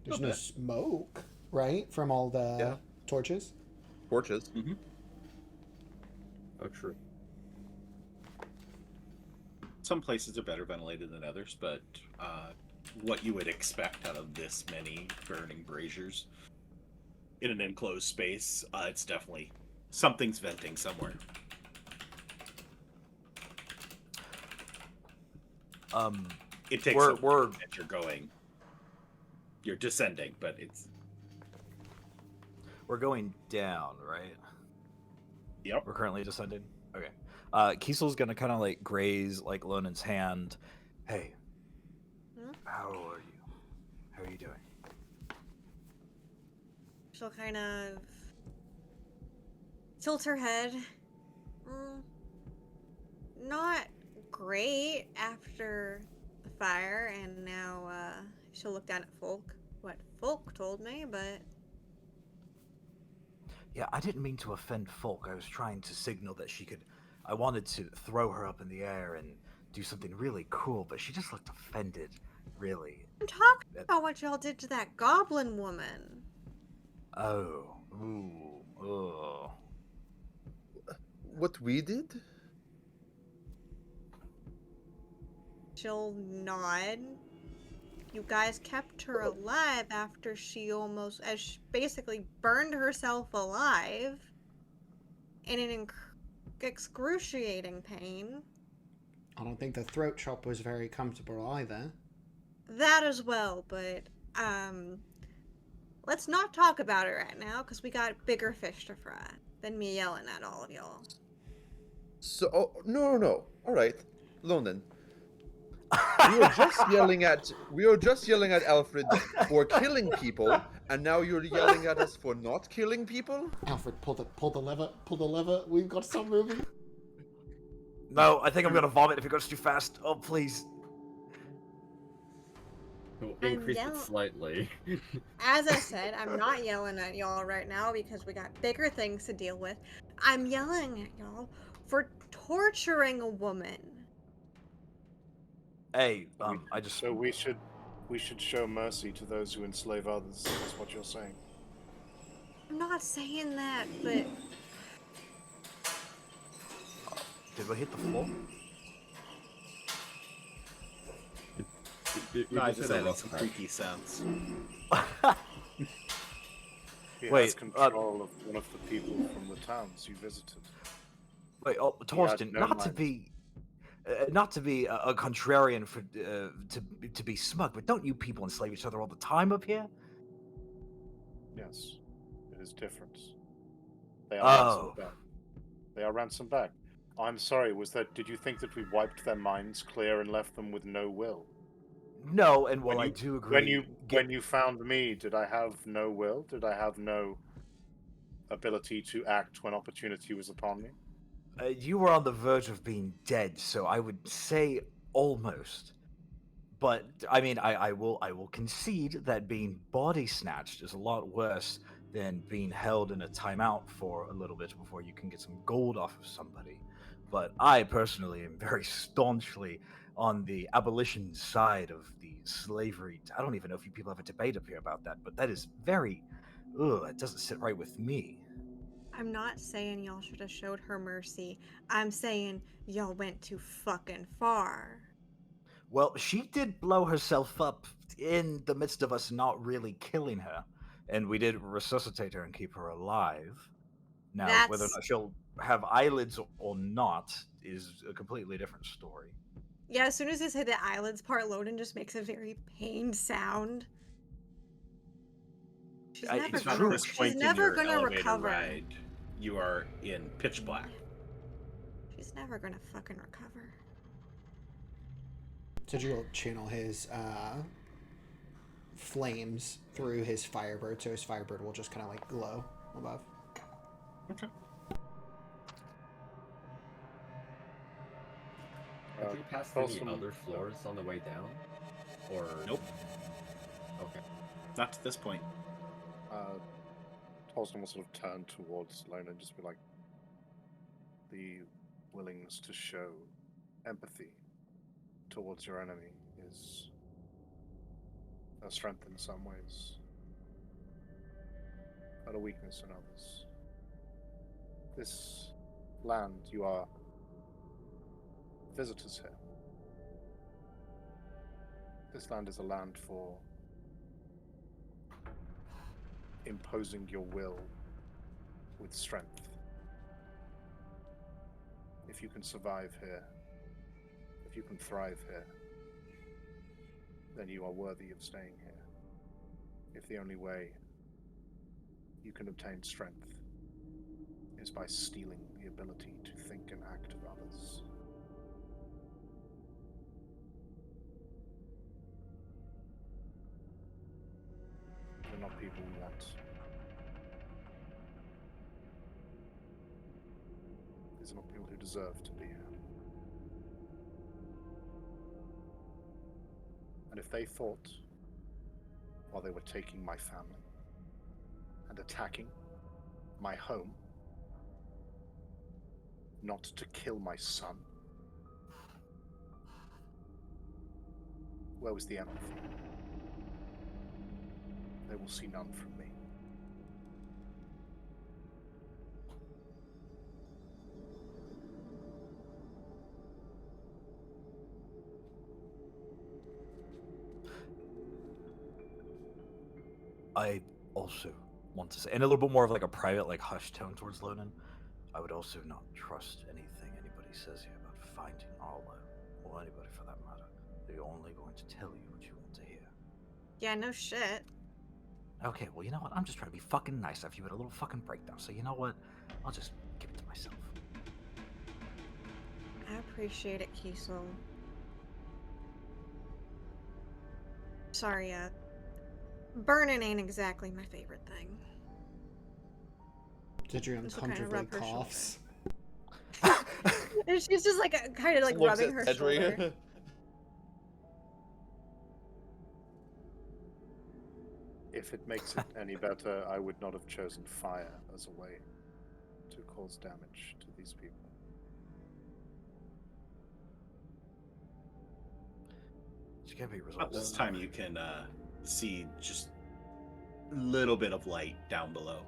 There's no Okay. smoke, right, from all the Yeah. torches? Torches. Oh, true. Some places are better ventilated than others, but what you would expect out of this many burning braziers in an enclosed space, it's definitely something's venting somewhere. It takes We're that you're going. You're descending, but we're going down, right? Yep. We're currently descending. Okay. Kiesel's gonna kind of like graze like Lonan's hand. Hey, how are you? How are you doing? She'll kind of tilt her head. Not great after the fire, and now she'll look down at Folk. What Folk told me, but Yeah, I didn't mean to offend Folk. I was trying to signal that she could. I wanted to throw her up in the air and do something really cool, but she just looked offended, really. I'm talking about what y'all did to that goblin woman. Oh. Ooh. Oh. What we did? She'll nod. You guys kept her alive after she basically burned herself alive in an excruciating pain. I don't think the throat chop was very comfortable either. That as well, but let's not talk about it right now because we got bigger fish to fry than me yelling at all of y'all. So, no. All right, Lonan. We were just yelling at Alfred for killing people, and now you're yelling at us for not killing people. Alfred, pull the lever. We've got some moving. No, I think I'm gonna vomit if it goes too fast. Oh, please. We'll I'm increase it yell- slightly. As I said, I'm not yelling at y'all right now because we got bigger things to deal with. I'm yelling at y'all for torturing a woman. Hey, I just. So we should show mercy to those who enslave others. That's what you're saying. I'm not saying that, but Did we hit the floor? No, I just hit a added rough some patch. creaky sounds. He Wait, has control of one of the people from the towns you visited. Wait, oh, He had Torsten, no not to mind. be, not to be a contrarian for to be smug, but don't you people enslave each other all the time up here? Yes, it is different. They are Oh. ransomed back. They are ransomed back. I'm sorry. Did you think that we wiped their minds clear and left them with no will? No, and while When I you- do agree, When you found me, did I have no will? Did I have no ability to act when opportunity was upon me? you were on the verge of being dead, so I would say almost. But I mean, I will concede that being body snatched is a lot worse than being held in a timeout for a little bit before you can get some gold off of somebody. But I personally am very staunchly on the abolition side of the slavery. I don't even know if you people have a debate up here about that, but that is very, it doesn't sit right with me. I'm not saying y'all should have showed her mercy. I'm saying y'all went too fucking far. Well, she did blow herself up in the midst of us not really killing her, and we did resuscitate her and keep her alive. Now, whether or That's not she'll have eyelids or not is a completely different story. yeah. As soon as they say the eyelids part, Loden just makes a very pained sound. She's never It's At true. this she's point in never your gonna elevator recover. ride, you are in pitch black. She's never gonna fucking recover. So you'll channel his flames through his Firebird, so his Firebird will just kind of like glow above. Okay. Have we passed tell any some- other floors on the way down? Or Nope. Okay. Not to this point. Torsland will sort of turn towards Lona and just be like, the willingness to show empathy towards your enemy is a strength in some ways, but a weakness in others. This land, you are visitors here. This land is a land for imposing your will with strength. If you can survive here, if you can thrive here, then you are worthy of staying here. If the only way you can obtain strength is by stealing the ability to think and act of others. They're not people we want. These are not people who deserve to be here. And if they thought, while they were taking my family and attacking my home, not to kill my son, where was the empathy? They will see none from me. I also want to say, in a little bit more of like a private, like hushed tone towards Lonan, I would also not trust anything anybody says here about finding Arlo, or anybody for that matter. They're only going to tell you what you want to hear. Yeah, no shit. Okay, well, you know what? I'm just trying to be fucking nice after you had a little fucking breakdown, so you know what? I'll just give it to myself. I appreciate it, Kiesel. Sorry, burning ain't exactly my favorite thing. Cedric Just kinda uncomfortably rub her shoulder. coughs. And she's just like kind of like Looks rubbing at her Cedric. shoulder. If it makes it any better, I would not have chosen fire as a way to cause damage to these people. It's gonna be About resolved. this time, you can see just a little bit of light down below.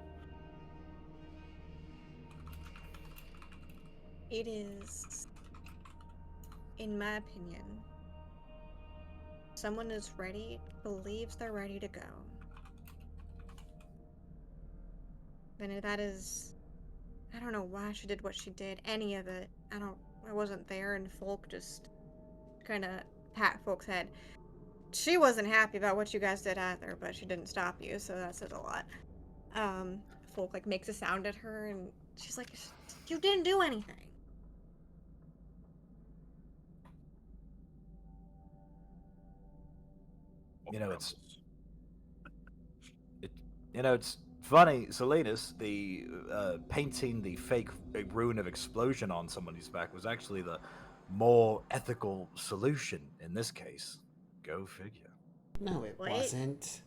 It is, in my opinion, someone is ready, believes they're ready to go. Then that is, I don't know why she did what she did, any of it. I wasn't there, and Folk just kind of pat Folk's head. She wasn't happy about what you guys did either, but she didn't stop you, so that says a lot. Folk like makes a sound at her, and she's like, "You didn't do anything." You know, it's funny, Salinas, the painting the fake rune of explosion on somebody's back was actually the more ethical solution in this case. Go figure. No, it What? wasn't.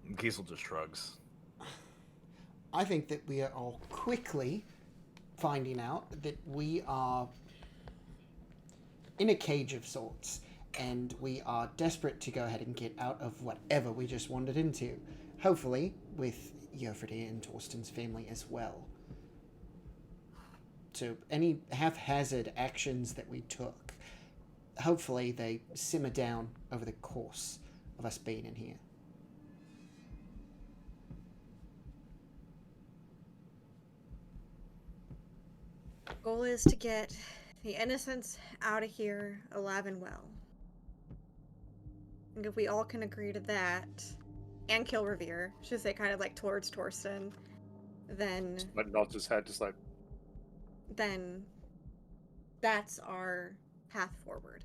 And Kiesel just shrugs. I think that we are all quickly finding out that we are in a cage of sorts, and we are desperate to go ahead and get out of whatever we just wandered into. Hopefully, with Yofridi and Torsten's family as well. So, any haphazard actions that we took, hopefully they simmer down over the course of us being in here. Goal is to get the innocents out of here alive and well. And if we all can agree to that, and kill Ravir, should say kind of like towards Torsten, then But nods his head, just like, that's our path forward.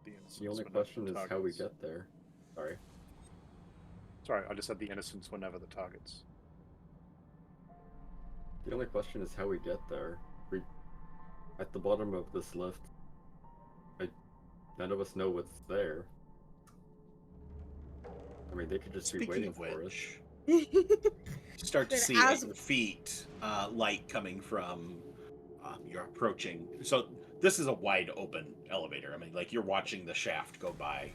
the innocents The only were never question the is how we targets. get there. Sorry. Sorry, I just said the innocents were never the targets. The only question is how we get there. We, at the bottom of this lift, none of us know what's there. I mean, they could just be Speaking waiting of for us. which, you start to Then see as- at your feet light coming from you're approaching. So this is a wide open elevator. I mean, like you're watching the shaft go by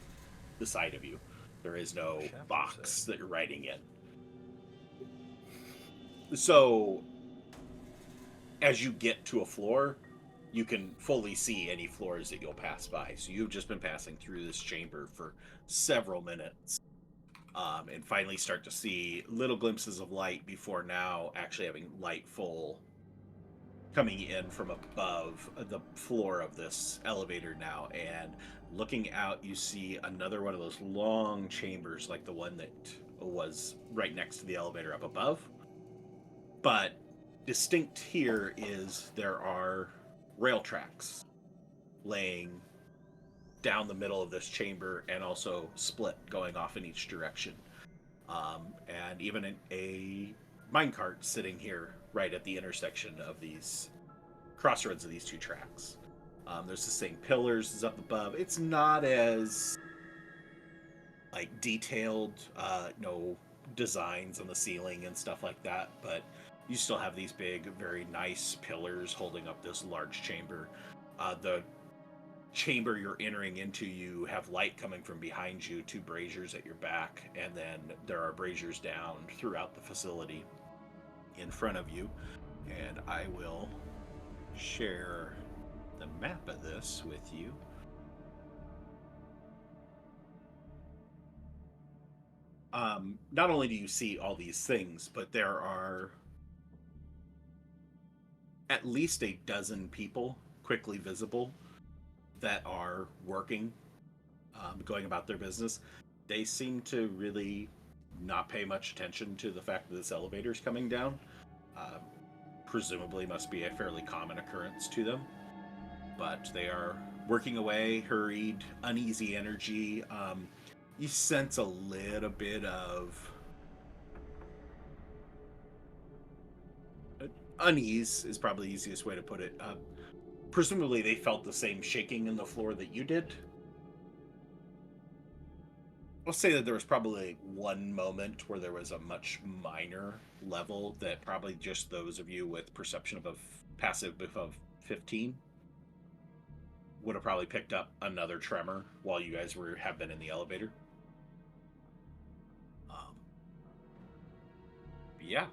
the side of you. There is no Shaft, box that you're riding in. So as you get to a floor, you can fully see any floors that you'll pass by. So you've just been passing through this chamber for several minutes. And finally start to see little glimpses of light before now actually having light full coming in from above the floor of this elevator now. And looking out, you see another one of those long chambers like the one that was right next to the elevator up above. But distinct here is there are rail tracks laying down the middle of this chamber and also split going off in each direction. And even a minecart sitting here right at the intersection of these crossroads of these two tracks. There's the same pillars as up above. It's not as like detailed, no designs on the ceiling and stuff like that, but you still have these big, very nice pillars holding up this large chamber. The chamber you're entering into, you have light coming from behind you, 2 braziers at your back, and then there are braziers down throughout the facility in front of you. And I will share the map of this with you. Not only do you see all these things, but there are at least a dozen people quickly visible that are working, going about their business. They seem to really not pay much attention to the fact that this elevator is coming down. Presumably must be a fairly common occurrence to them. But they are working away, hurried, uneasy energy. You sense a little bit of unease is probably the easiest way to put it. Presumably they felt the same shaking in the floor that you did. I'll say that there was probably one moment where there was a much minor level that probably just those of you with perception above passive above 15 would have probably picked up another tremor while you guys have been in the elevator. Yeah.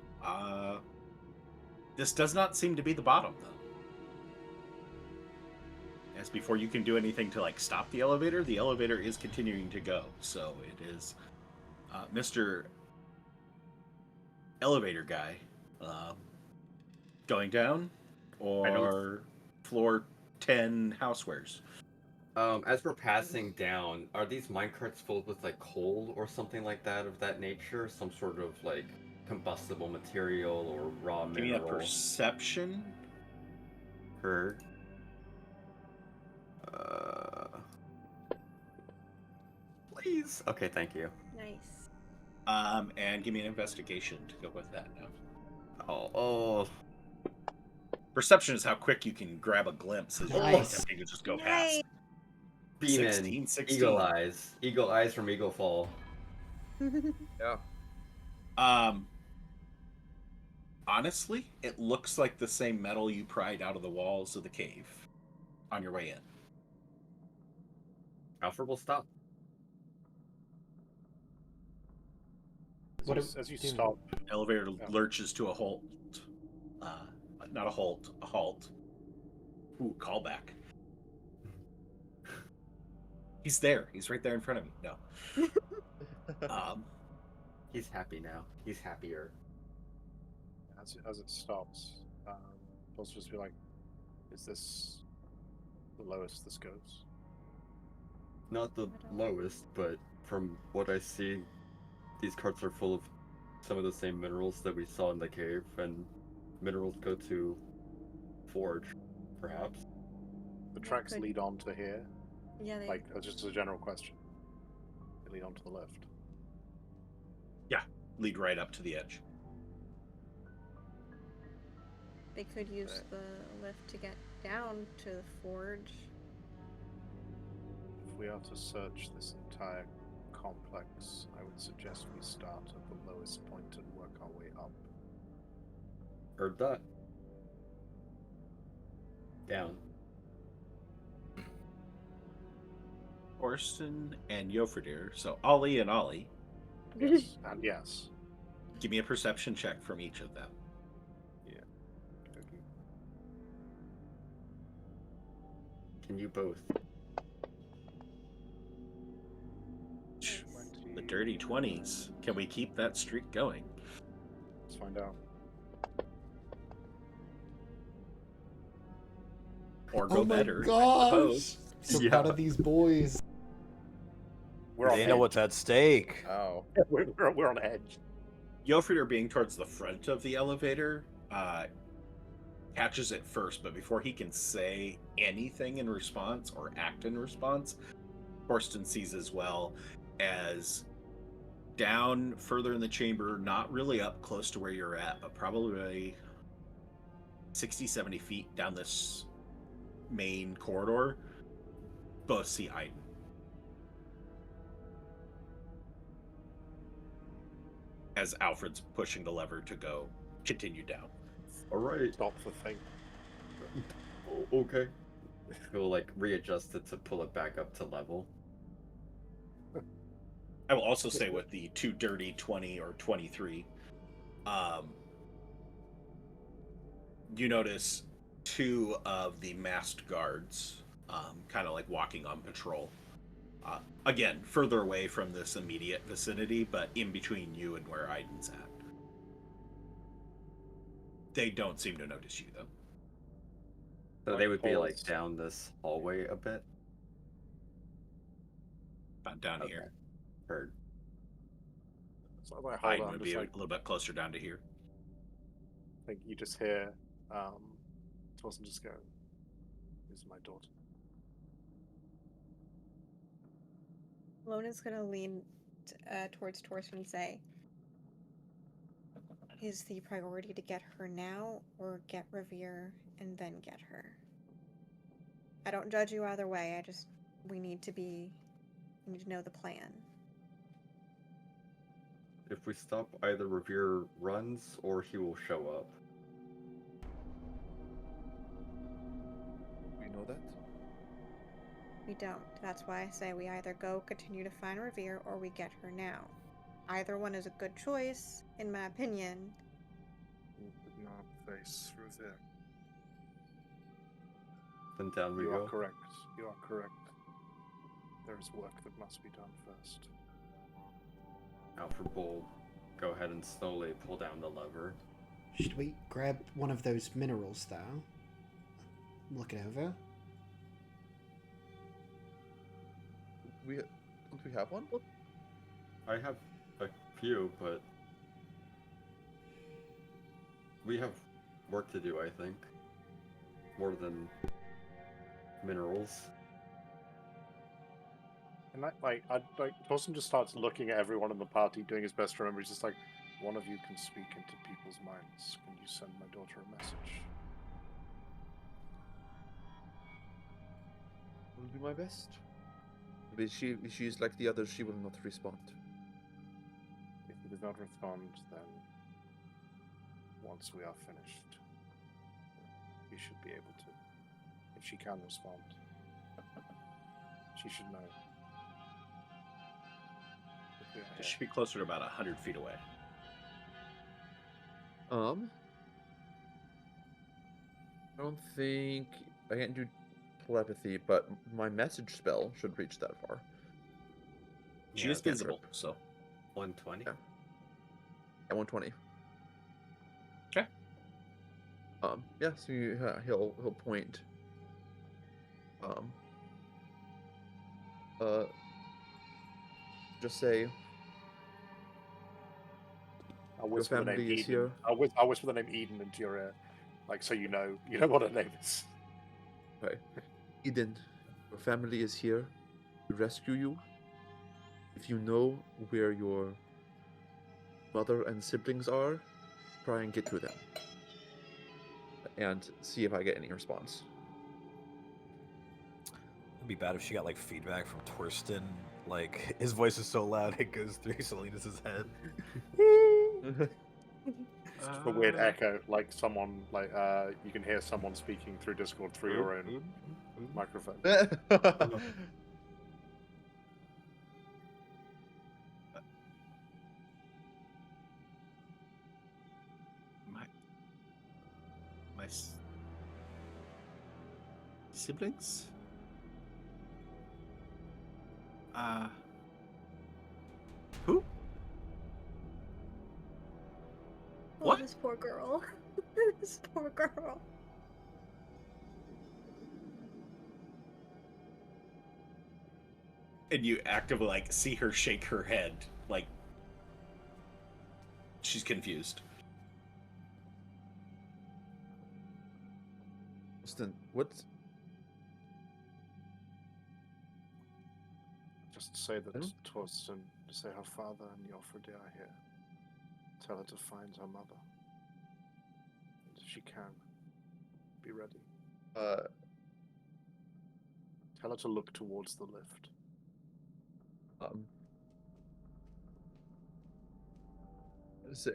This does not seem to be the bottom, though. As before you can do anything to stop the elevator is continuing to go. So it is Mr. Elevator Guy going down, or floor 10 housewares. As we're passing down, are these minecarts filled with coal or something like that of that nature? Some sort of combustible material or raw mineral? Give me a perception. Heard. Please. Okay, thank you. Nice. And give me an investigation to go with that now. Oh. Perception is how quick you can grab a glimpse as you're attempting to just go past. Beaming. 16. Eagle eyes. Eagle eyes from Eagle Fall. Yeah. Honestly, it looks like the same metal you pried out of the walls of the cave on your way in. Alfred will stop. As you stop, Elevator lurches to a halt. Not a halt, a halt. Ooh, callback. He's there. He's right there in front of me. No. He's happy now. He's happier. as it stops, it'll just be like, is this the lowest this goes? Not the lowest, but from what I see, these carts are full of some of the same minerals that we saw in the cave, and minerals go to forge, perhaps. The tracks lead on to here. Yeah, they... Just a general question. They lead on to the left. Yeah, lead right up to the edge. They could use the lift to get down to the forge. If we are to search this entire complex, I would suggest we start at the lowest point and work our way up. Heard that. Down. Orson and Yofredir. So Ollie and Ollie. Yes, and yes. Give me a perception check from each of them. Okay. Can you both? The dirty 20s. Can we keep that streak going? Let's find out. Or go better. Gosh! So proud of these boys. They know what's at stake. Oh. We're on edge. Yofredir, being towards the front of the elevator, catches it first, but before he can say anything in response or act in response, Torsten sees as well as down further in the chamber, not really up close to where you're at, but probably 60, 70 feet down this main corridor, both see Iden. As Alfred's pushing the lever to go continue down. All right. Stop the thing. Okay. He'll like readjust it to pull it back up to level. I will also say with the two dirty 20 or 23, you notice two of the masked guards kind of like walking on patrol. Again, further away from this immediate vicinity, but in between you and where Aiden's at. They don't seem to notice you, though. So Like they would be like pause. down this hallway a bit. About down Okay. here. Heard. So I hold Aiden on, would just be like a little bit closer down to here. I think you just hear Torsland just go, "This is my daughter." Lona's gonna lean towards Torsten and say, "Is the priority to get her now, or get Ravir and then get her? I don't judge you either way. We need to know the plan." If we stop, either Ravir runs or he will show up. We know that. We don't. That's why I say we either go continue to find Ravir or we get her now. Either one is a good choice, in my opinion. You did not face Ravir. Then down we You go. are correct. You are correct. There is work that must be done first. Alfred will go ahead and slowly pull down the lever. Should we grab one of those minerals, though? Look it over. Don't we have one? I have a few, but we have work to do, I think. More than minerals. And Torsland just starts looking at everyone in the party, doing his best to remember. He's just like, "One of you can speak into people's minds. Can you send my daughter a message?" Will do my best. But she's like the others. She will not respond. If he does not respond, then once we are finished, you should be able to. If she can respond, she should know. If we are It here. should be closer to about 100 feet away. I don't think I can't do telepathy, but my message spell should reach that far. She Yeah, is visible, so 120. Yeah. At 120. okay. Yeah. So he'll point. Just say I'll whisper the name family is Eden. here. I'll whisper the name Eden into your ear, like so you know what her name is. Okay. Eden, your family is here to rescue you. If you know where your mother and siblings are, try and get to them. And see if I get any response. It'd be bad if she got like feedback from Torsten. Like his voice is so loud it goes through Selena's head. A weird echo, like someone, you can hear someone speaking through Discord through your own microphone. My siblings? Who? Oh, What? this poor girl. This poor girl. And you actively like see her shake her head, like she's confused. Austin, what? Just say that Hmm? Torsland, say her father and Jofrede are here. Tell her to find her mother. And if she can, be ready. Tell her to look towards the lift. I'm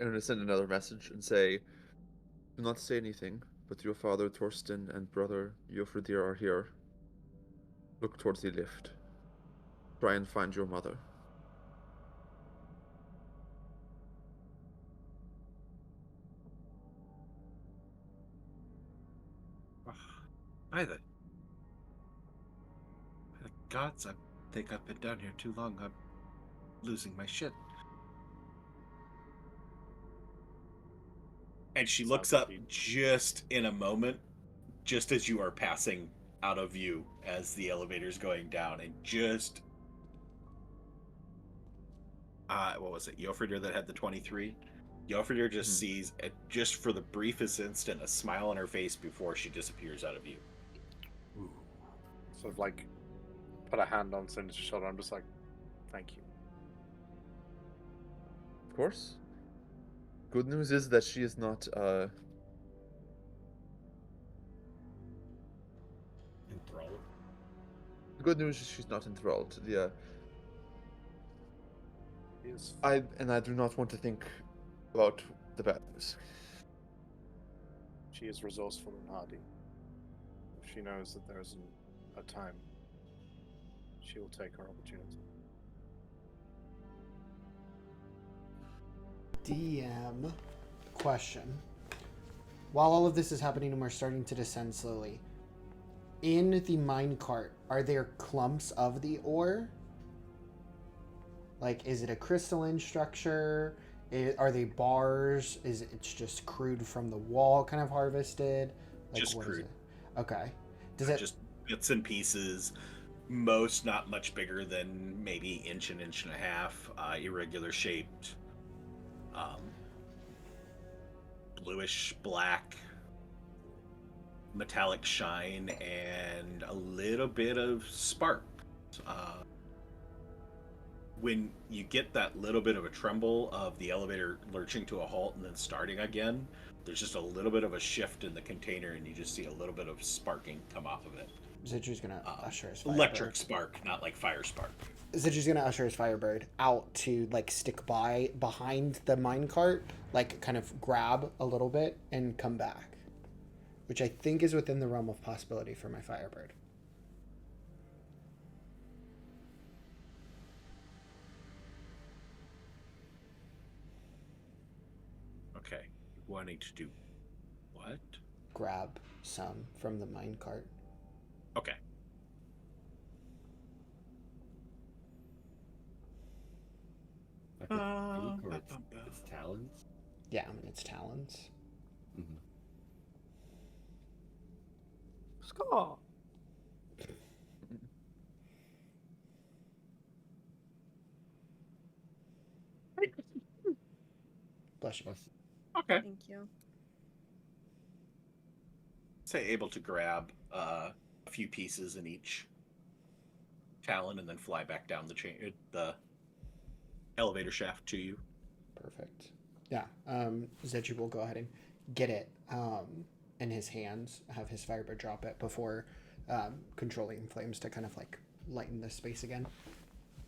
gonna send another message and say, do not say anything, but your father Torsten and brother Jofredir are here. Look towards the lift. Try and find your mother. By the gods, I think I've been down here too long. I'm losing my shit. And she looks Sounds up like you- just in a moment, just as you are passing out of view as the elevator's going down, and just what was it, Jofridir that had the 23? Jofridir just sees, just for the briefest instant, a smile on her face before she disappears out of view. Sort of like put a hand on Cinder's shoulder. I'm just like, thank you. Of course. Good news is that she is not Enthralled. good news is she's not enthralled. Yeah. Yes. I do not want to think about the bad news. She is resourceful and hardy. If she knows that there isn't a time, she will take her opportunity. DM question. While all of this is happening and we're starting to descend slowly, in the minecart, are there clumps of the ore? Like, is it a crystalline structure? Are they bars? Is it's just crude from the wall, kind of harvested? Like, Just what is crude. it? Okay. Does it? Just bits and pieces. Most not much bigger than maybe inch and a half. Irregular shaped. Bluish black. Metallic shine and a little bit of spark. When you get that little bit of a tremble of the elevator lurching to a halt and then starting again, there's just a little bit of a shift in the container and you just see a little bit of sparking come off of it. Zidru's gonna usher his Firebird. Electric spark, not like fire spark. Zidru's gonna usher his Firebird out to like stick behind the minecart, like kind of grab a little bit and come back, which I think is within the realm of possibility for my Firebird. Okay, wanting to do what? Grab some from the minecart. Okay. Like a beak or its talons? Yeah, I mean its talons. Mm-hmm. Scar. Bless you. Okay. Thank you. Say able to grab a few pieces in each talon and then fly back down the elevator shaft to you. Perfect. Yeah. Zedru will go ahead and get it in his hands, have his Firebird drop it before controlling flames to kind of like lighten the space again.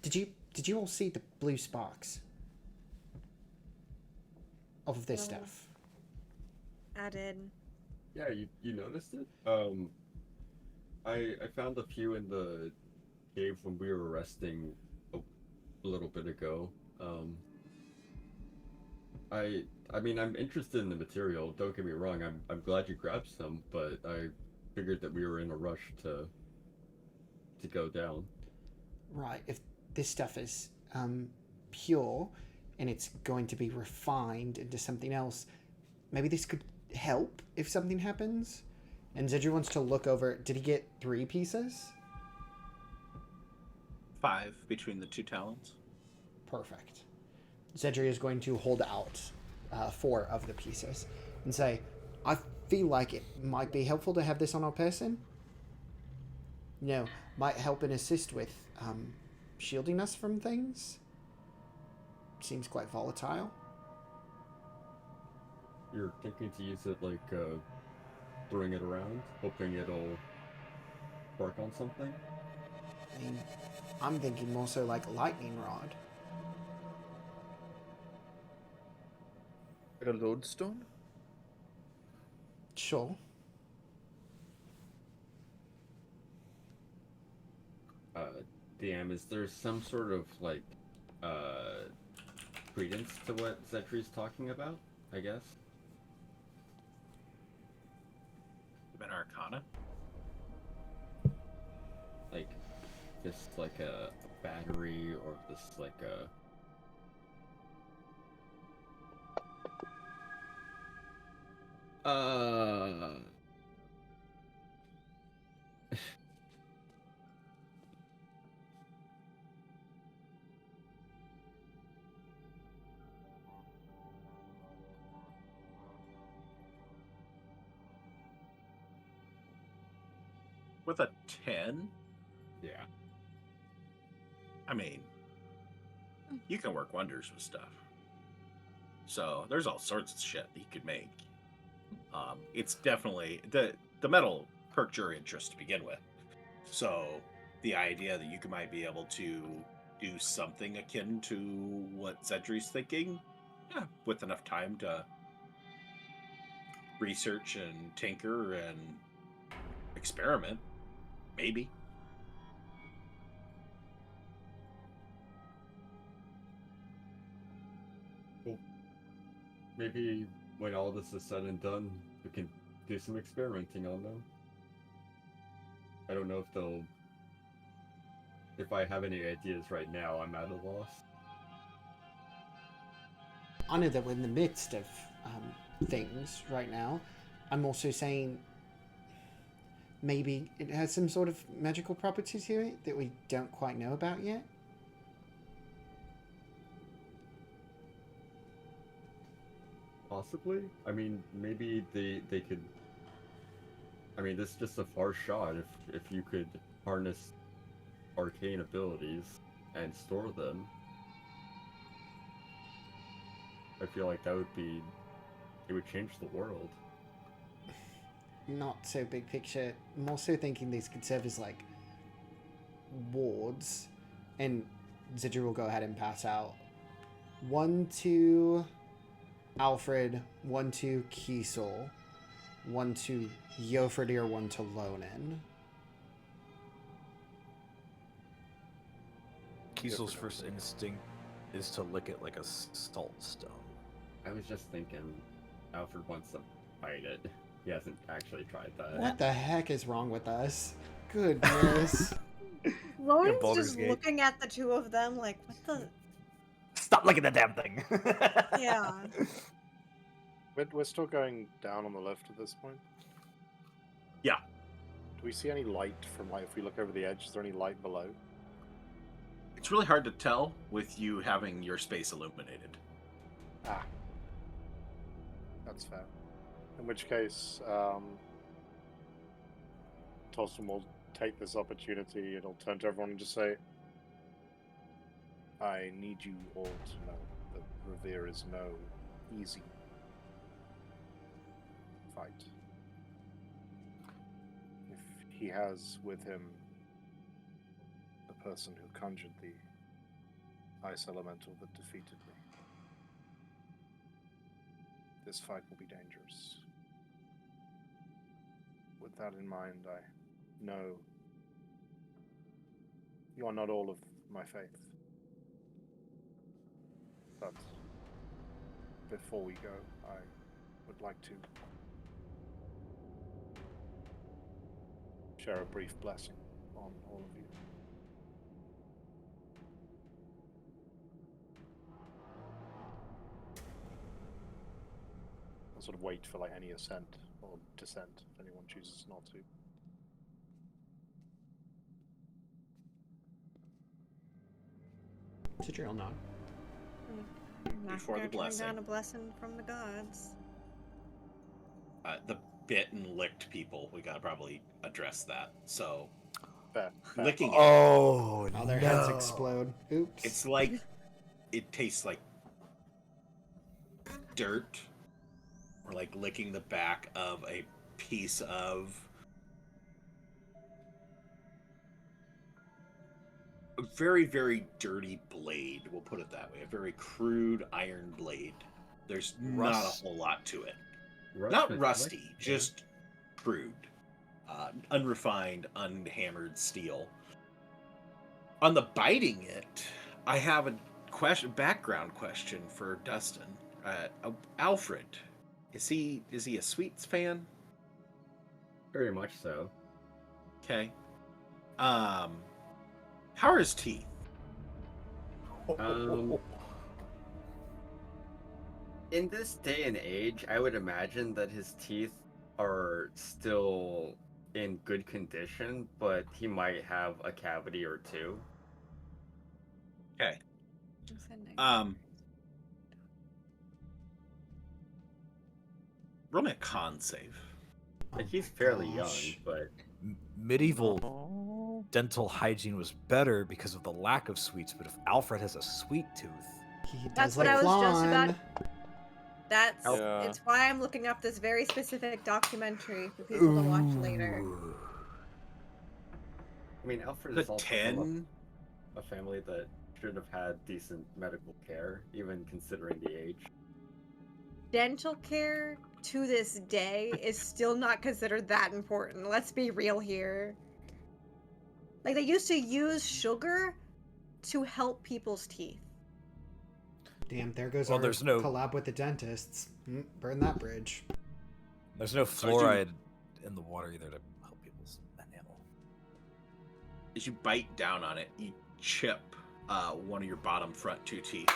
Did you all see the blue sparks of this stuff? I did. Yeah, you noticed it? I found a few in the cave when we were resting a little bit ago. I mean, I'm interested in the material. Don't get me wrong. I'm glad you grabbed some, but I figured that we were in a rush to go down. Right. If this stuff is pure and it's going to be refined into something else, maybe this could help if something happens. And Zedru wants to look over. Did he get 3 pieces? 5 between the 2 talons. Perfect. Zedru is going to hold out 4 of the pieces and say, I feel like it might be helpful to have this on our person. You know, might help and assist with shielding us from things. Seems quite volatile. You're thinking to use it like throwing it around, hoping it'll work on something? I mean, I'm thinking more so like a lightning rod. Like a lodestone? Sure. DM, is there some sort of like credence to what Zetri's talking about? I guess. An Arcana. Like this, like a battery, or this like a. With a 10, Yeah. I mean, you can work wonders with stuff. So there's all sorts of shit that you could make. It's definitely the metal perked your interest to begin with. So the idea that you might be able to do something akin to what Zedri's thinking, yeah, with enough time to research and tinker and experiment, maybe. Well, maybe when all this is said and done, we can do some experimenting on them. I don't know if they'll. If I have any ideas right now, I'm at a loss. I know that we're in the midst of things right now. I'm also saying maybe it has some sort of magical property to it that we don't quite know about yet. Possibly. I mean, maybe they could. I mean, this is just a far shot. If you could harness arcane abilities and store them, I feel like that would be. It would change the world. Not so big picture. I'm also thinking these could serve as like wards, and Zidra will go ahead and pass out 1 to Alfred, 1 to Kiesel, 1 to Yofredir, 1 to Lonan. Kiesel's first instinct is to lick it like a salt stone. I was just thinking, Alfred wants to fight it. He hasn't actually tried that. What the heck is wrong with us? Goodness. Lauren's Baldur's just Gate. looking at the two of them like, what the? Stop licking the damn thing! Yeah. We're still going down on the left at this point. Yeah. Do we see any light from, like, if we look over the edge? Is there any light below? It's really hard to tell with you having your space illuminated. Ah, that's fair. In which case, Torsland will take this opportunity and he'll turn to everyone and just say, I need you all to know that Ravir is no easy fight. If he has with him the person who conjured the ice elemental that defeated me, this fight will be dangerous. With that in mind, I know you are not all of my faith. But before we go, I would like to share a brief blessing on all of you. I'll sort of wait for like any assent or dissent if anyone chooses not to. Zidra will nod. I'm not Before the gonna turn blessing. down a blessing from the gods. The bit and licked people, we gotta probably address that. So, Fair. licking it, Oh, Oh, their heads explode. Oops. it's like it tastes like dirt, or like licking the back of a piece of a very, very dirty blade. We'll put it that way. A very crude iron blade. There's not a Rust. whole lot to it. Rust Not is rusty, like- just crude, unrefined, unhammered steel. On the biting it, I have a background question for Dustin. Alfred, is he a sweets fan? Very much so. Okay. How are his teeth? In this day and age, I would imagine that his teeth are still in good condition, but he might have a cavity or two. Okay. I'm sending. Roll me a con save. Like, Oh he's my fairly gosh. young, but Medieval Oh. dental hygiene was better because of the lack of sweets, but if Alfred has a sweet tooth, He does That's like what I was just flan. about. That's Yeah. it's why I'm looking up this very specific documentary for people to watch later. Ooh. I mean, Alfred The is also from 10. a family that should have had decent medical care, even considering the age. Dental care to this day is still not considered that important. Let's be real here. Like, they used to use sugar to help people's teeth. Damn, there goes Well, our there's no- collab with the dentists. Burn that bridge. There's no So as you- fluoride in the water either to help people's enamel. As you bite down on it, you chip one of your bottom front two teeth.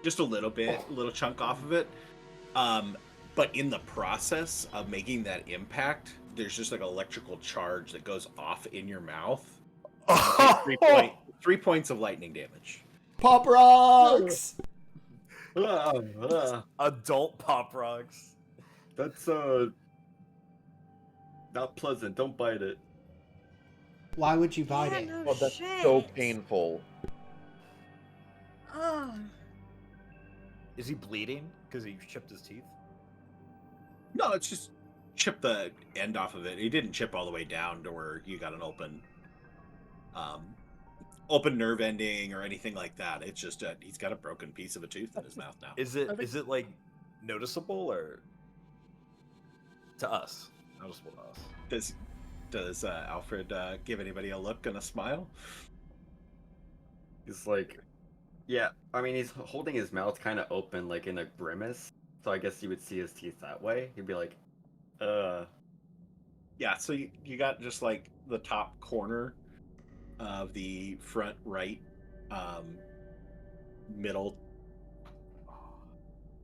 Just a little bit, a little chunk off of it. But in the process of making that impact, there's just like electrical charge that goes off in your mouth. And 3 points of lightning damage. Pop rocks! Adult pop rocks. That's not pleasant. Don't bite it. Why would you bite Yeah, it? no Oh, that's shit. so painful. Ugh. Is he bleeding because he chipped his teeth? No, it's just chip the end off of it. He didn't chip all the way down to where you got an open nerve ending or anything like that. It's just he's got a broken piece of a tooth in his mouth now. Is it like noticeable or to us? Noticeable to us. Does Alfred give anybody a look and a smile? He's like, yeah. I mean, he's holding his mouth kind of open, like in a grimace. So I guess you would see his teeth that way. He'd be like, Yeah, so you got just like the top corner of the front right middle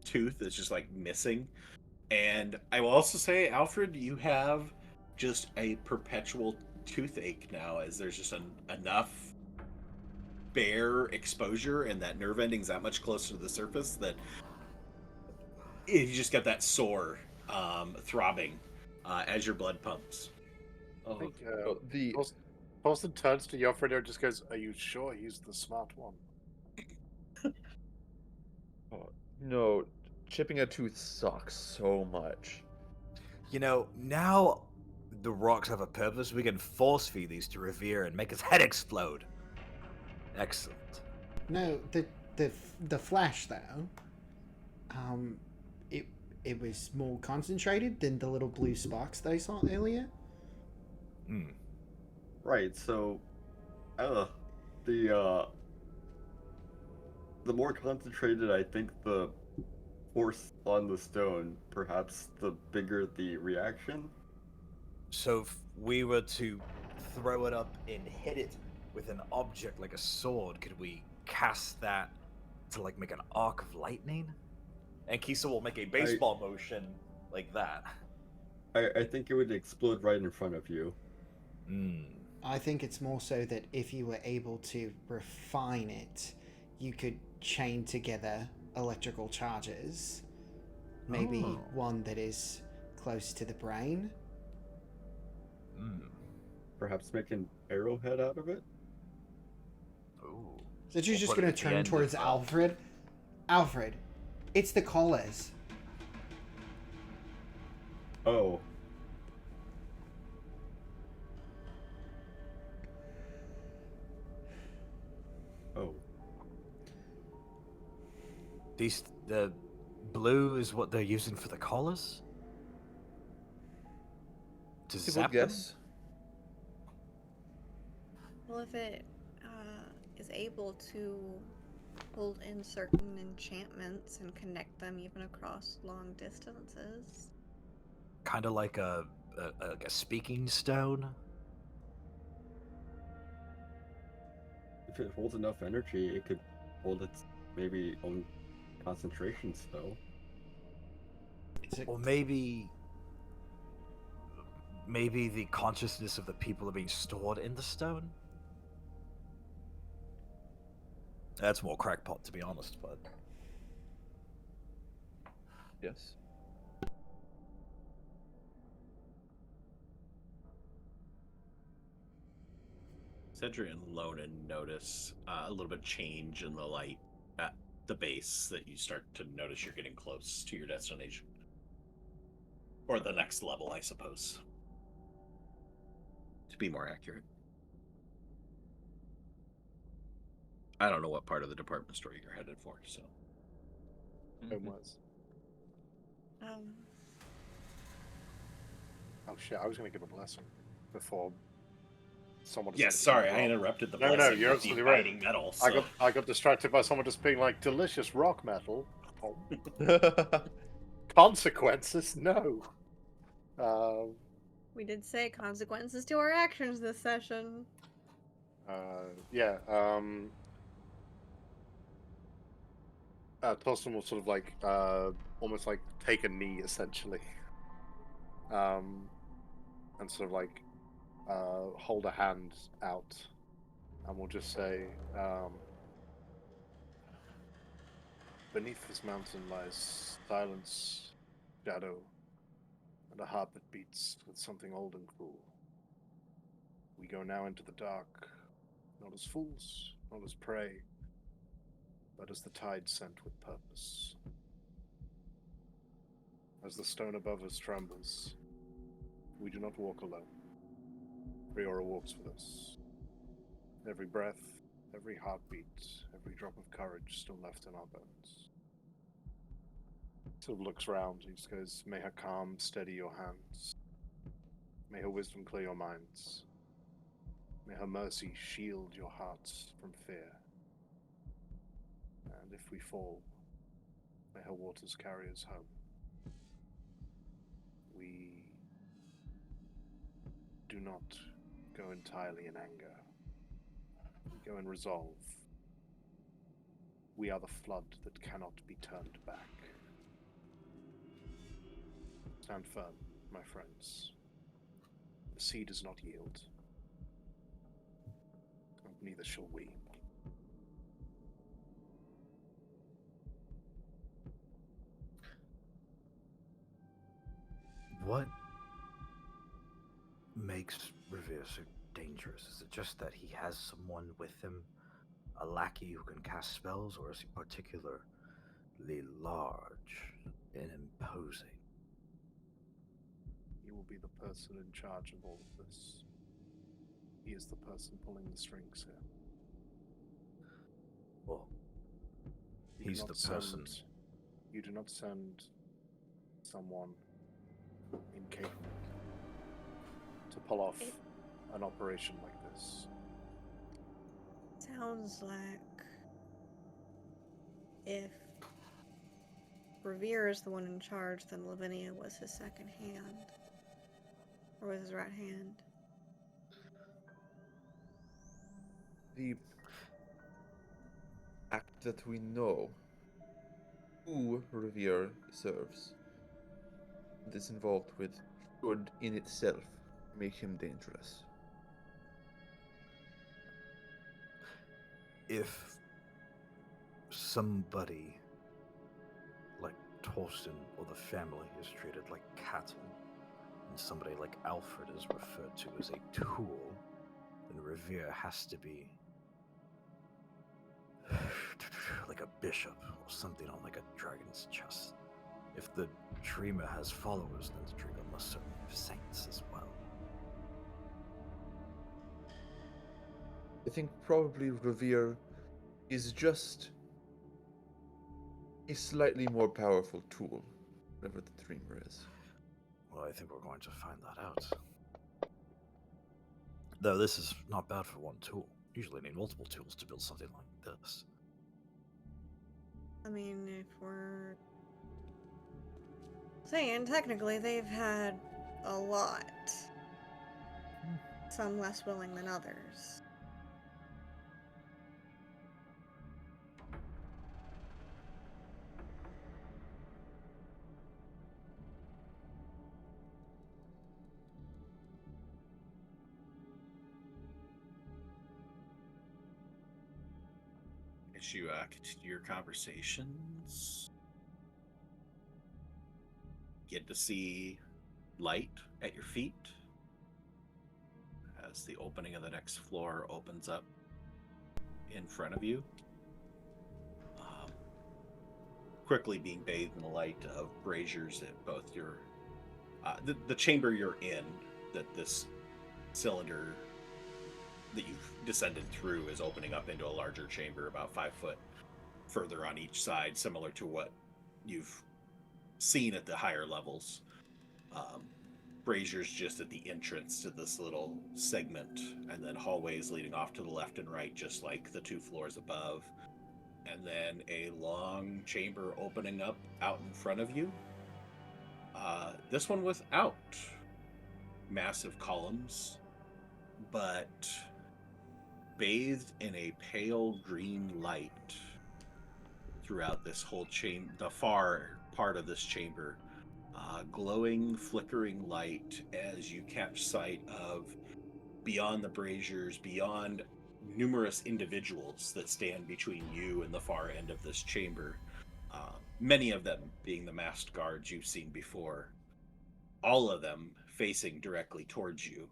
tooth is just like missing. And I will also say, Alfred, you have just a perpetual toothache now, as there's just enough bare exposure and that nerve ending's that much closer to the surface that you just got that sore throbbing as your blood pumps. I think The Torsland turns to Joffrey and just goes, "Are you sure he's the smart one?" no, chipping a tooth sucks so much. You know, now the rocks have a purpose. We can force feed these to Ravir and make his head explode. Excellent. No, the flash though. It was more concentrated than the little blue sparks they saw earlier. Hmm. right. So, the more concentrated I think the force on the stone, perhaps the bigger the reaction. So if we were to throw it up and hit it with an object like a sword, could we cast that to like make an arc of lightning? And Kisa will make a baseball motion like that. I think it would explode right in front of you. Hmm. I think it's more so that if you were able to refine it, you could chain together electrical charges. Maybe Oh. one that is close to the brain. Hmm. Perhaps make an arrowhead out of it. Ooh. So you're We'll just put it gonna at the turn end towards of, Alfred? Alfred, it's the collars. Oh. Oh. The blue is what they're using for the collars? To People zap them? guess. Well, if it is able to hold in certain enchantments and connect them even across long distances. Kind of like a speaking stone. If it holds enough energy, it could hold its maybe own concentration spell. Or maybe the consciousness of the people are being stored in the stone. That's more crackpot, to be honest, but Yes. Cedric and Lonan notice a little bit of change in the light at the base that you start to notice you're getting close to your destination. Or the next level, I suppose. To be more accurate. I don't know what part of the department store you're headed for, so. Homewards. Oh shit! I was going to give a blessing before someone. Yes, decided to sorry, give I a rock. interrupted the No, blessing no, you're with the absolutely right. inviting metal. So. I got distracted by someone just being like delicious rock metal. Consequences? No. We did say consequences to our actions this session. Yeah. Torsland will sort of like almost like take a knee essentially, and sort of like hold a hand out, and we'll just say, beneath this mountain lies silence, shadow, and a heart that beats with something old and cruel. We go now into the dark, not as fools, not as prey, but as the tide sent with purpose. As the stone above us trembles, we do not walk alone. Riora walks with us. Every breath, every heartbeat, every drop of courage still left in our bones. Sort of looks round, he just goes, may her calm steady your hands. May her wisdom clear your minds. May her mercy shield your hearts from fear. And if we fall, may her waters carry us home. We do not go entirely in anger. We go in resolve. We are the flood that cannot be turned back. Stand firm, my friends. The sea does not yield. And neither shall we. what makes Ravir so dangerous? Is it just that he has someone with him, a lackey who can cast spells, or is he particularly large and imposing? He will be the person in charge of all of this. He is the person pulling the strings here. Well, You he's do the not person. You do not send someone incapable to pull off an operation like this. Sounds like if Ravir is the one in charge, then Luvenia was his second hand. Or was his right hand. The fact that we know who Ravir serves and is involved with should in itself make him dangerous. If somebody like Torsland or the family is treated like cattle, and somebody like Alfred is referred to as a tool, then Ravir has to be like a bishop or something on like a dragon's chest. If the dreamer has followers, then the dreamer must certainly have saints as well. I think probably Ravir is just a slightly more powerful tool, whatever the dreamer is. Well, I think we're going to find that out. Though this is not bad for one tool. usually need multiple tools to build something like this. I mean, if we're saying technically they've had a lot. Some less willing than others. As you continue your conversations, get to see light at your feet as the opening of the next floor opens up in front of you. Quickly being bathed in the light of braziers at both your the chamber you're in, that this cylinder that you've descended through is opening up into a larger chamber about 5 foot further on each side, similar to what you've seen at the higher levels. Braziers just at the entrance to this little segment, and then hallways leading off to the left and right, just like the 2 floors above. And then a long chamber opening up out in front of you. This one without massive columns, but bathed in a pale green light throughout this whole chamber, the far part of this chamber. Glowing, flickering light as you catch sight of, beyond the braziers, beyond numerous individuals that stand between you and the far end of this chamber, many of them being the masked guards you've seen before, all of them facing directly towards you.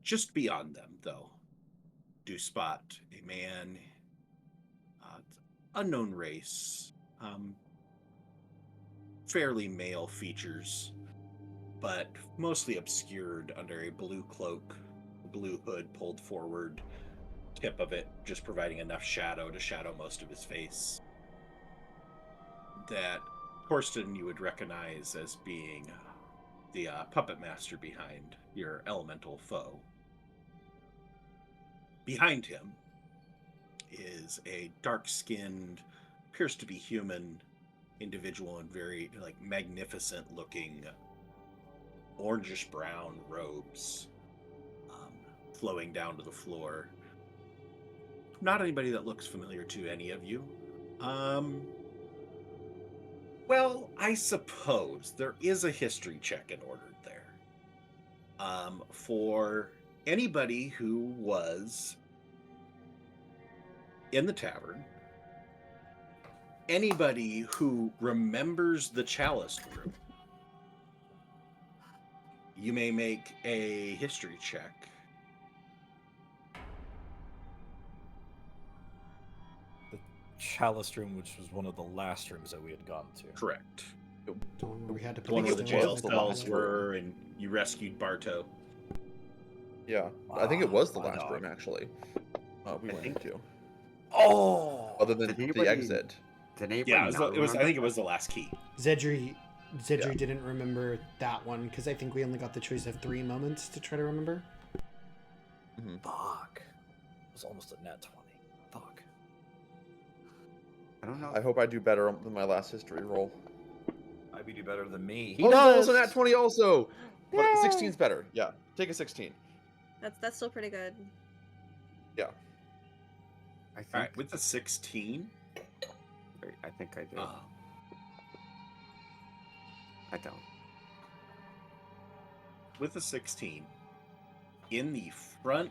Just beyond them, though, do spot a man, unknown race, fairly male features, but mostly obscured under a blue cloak, blue hood pulled forward, tip of it just providing enough shadow to shadow most of his face. That Torsland you would recognize as being the puppet master behind your elemental foe. Behind him is a dark-skinned, appears to be human individual in very magnificent looking orangish brown robes, flowing down to the floor. Not anybody that looks familiar to any of you. Well, I suppose there is a history check in order there. For anybody who was in the tavern, anybody who remembers the chalice room, you may make a history check. The chalice room, which was one of the last rooms that we had gone to. Correct. The one where we had to The one where the police jail doors. cells were, and you rescued Barto. Yeah, I think it was the my last dog. room actually. We went into. Oh! Other than Did the anybody- exit. Did anybody Yeah, not it was. I remember think it was the last key. Zedri Yeah. didn't remember that one because I think we only got the choice of 3 moments to try to remember. Fuck. It was almost a nat 20. Fuck. I don't know. I hope I do better than my last history roll. Maybe do better than me. He does. Also nat 20 also. But 16's better. Yeah, take a 16. That's still pretty good. Yeah. I think, All right, with the 16, wait, I think I do. uh, I don't. with the 16, in the front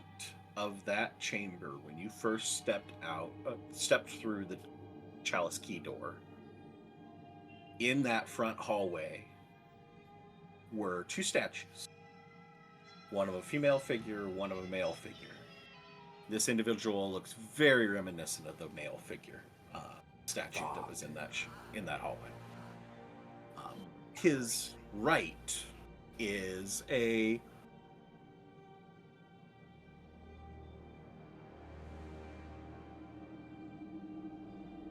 of that chamber, when you first stepped through the chalice key door, in that front hallway were 2 statues. One of a female figure, one of a male figure. This individual looks very reminiscent of the male figure statue that was in that hallway. His right is a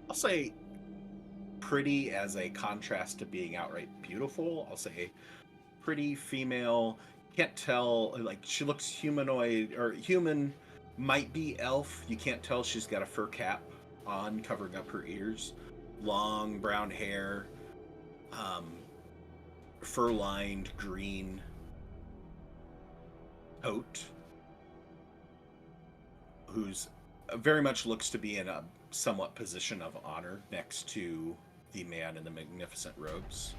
I'll say pretty as a contrast to being outright beautiful. I'll say pretty female, can't tell. Like, she looks humanoid or human, might be elf. You can't tell. She's got a fur cap on, covering up her ears. Long brown hair, fur-lined green coat. Who's very much looks to be in a somewhat position of honor next to the man in the magnificent robes.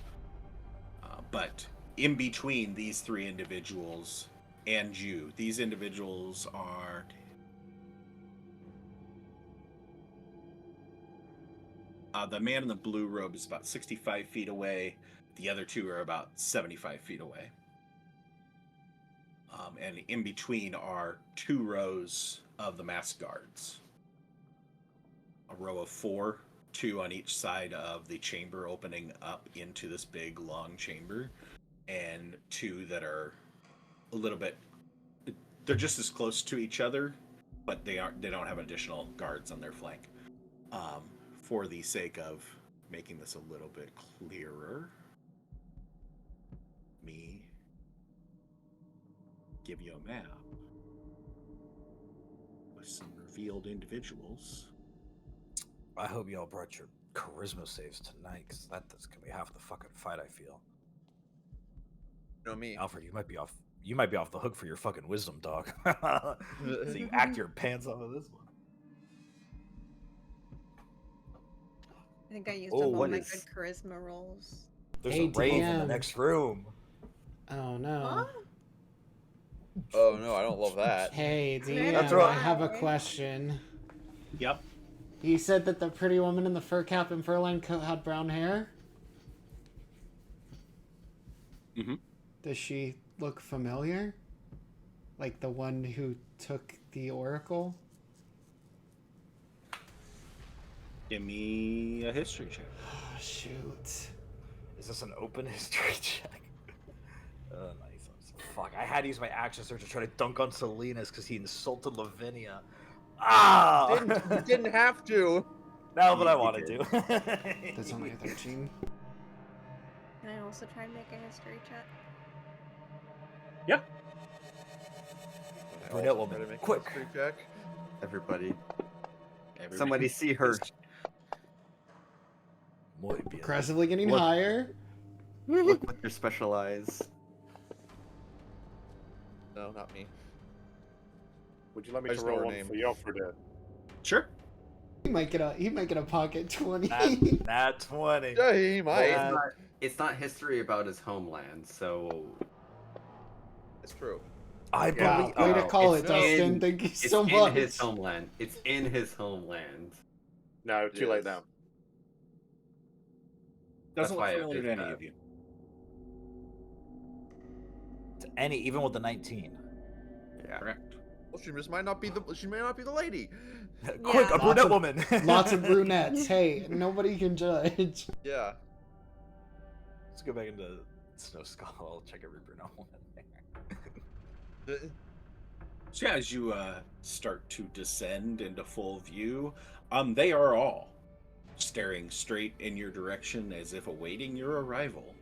But in between these three individuals and you, these individuals are the man in the blue robe is about 65 feet away. The other two are about 75 feet away. And in between are 2 rows of the masked guards. A row of 4, 2 on each side of the chamber opening up into this big long chamber, and 2 that are a little bit, they're just as close to each other, but they don't have additional guards on their flank. For the sake of making this a little bit clearer, me give you a map with some revealed individuals. I hope y'all brought your charisma saves tonight, because that's gonna be half the fucking fight. I feel. You know me. Alfred, you might be off. You might be off the hook for your fucking wisdom, dog. So you act your pants off of this one. I think I used Oh, up all what my is- good charisma rolls. There's Hey, a rave in the DM. next room. Oh no. Oh no, I don't love that. Hey, DM, That's I right. have a question. Yep. You said that the pretty woman in the fur cap and fur-lined coat had brown hair? Mm-hmm. Does she look familiar? Like the one who took the oracle? Give me a history check. Oh, shoot. Is this an open history check? Nice. Fuck, I had to use my action search to try to dunk on Salinas because he insulted Luvenia. Ah! You didn't have to. No, but I You wanted did. to. That's only a 13. Can I also try and make a history check? Yeah. I Brunette also woman, try to make a quick. history check. Everybody. Everybody- Somebody see her. Muy bien. Progressively getting Look. higher. Look with your special eyes. No, not me. Would you like me I to just know roll her one name. for Joffrida? Sure. He might get a pocket 20. Nat 20. Yeah, he might. It's not history about his homeland, so It's true. I Yeah. believe. Way to Oh, call it, it's Dustin. in- Thank you it's so in much. his homeland. It's in his homeland. No, too late now. That's Doesn't why look I familiar to did any that. of you. To any, even with the 19. Yeah. Correct. Well, she may not be the lady. Quick, a Yeah. brunette woman. Lots of brunettes. Hey, nobody can judge. Yeah. Let's go back into Snow Skull. I'll check every brunette woman there. So yeah, as you start to descend into full view, they are all staring straight in your direction as if awaiting your arrival.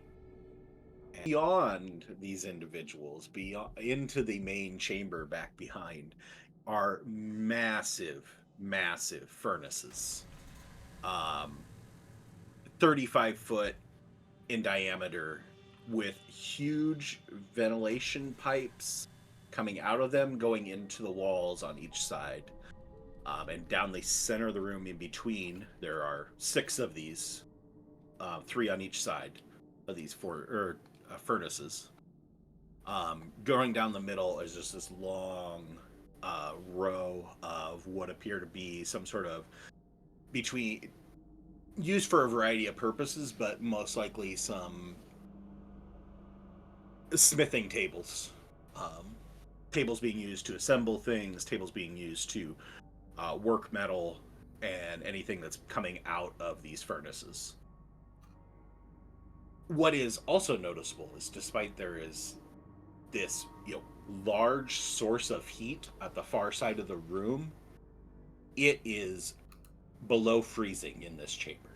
And beyond these individuals, beyond into the main chamber back behind, are massive, massive furnaces. 35-foot in diameter with huge ventilation pipes coming out of them, going into the walls on each side. And down the center of the room in between, there are 6 of these, 3 on each side of these furnaces. Going down the middle is just this long row of what appear to be some sort of used for a variety of purposes, but most likely some smithing tables. Tables being used to assemble things, tables being used to work metal, and anything that's coming out of these furnaces. What is also noticeable is, despite there is this, large source of heat at the far side of the room, it is below freezing in this chamber.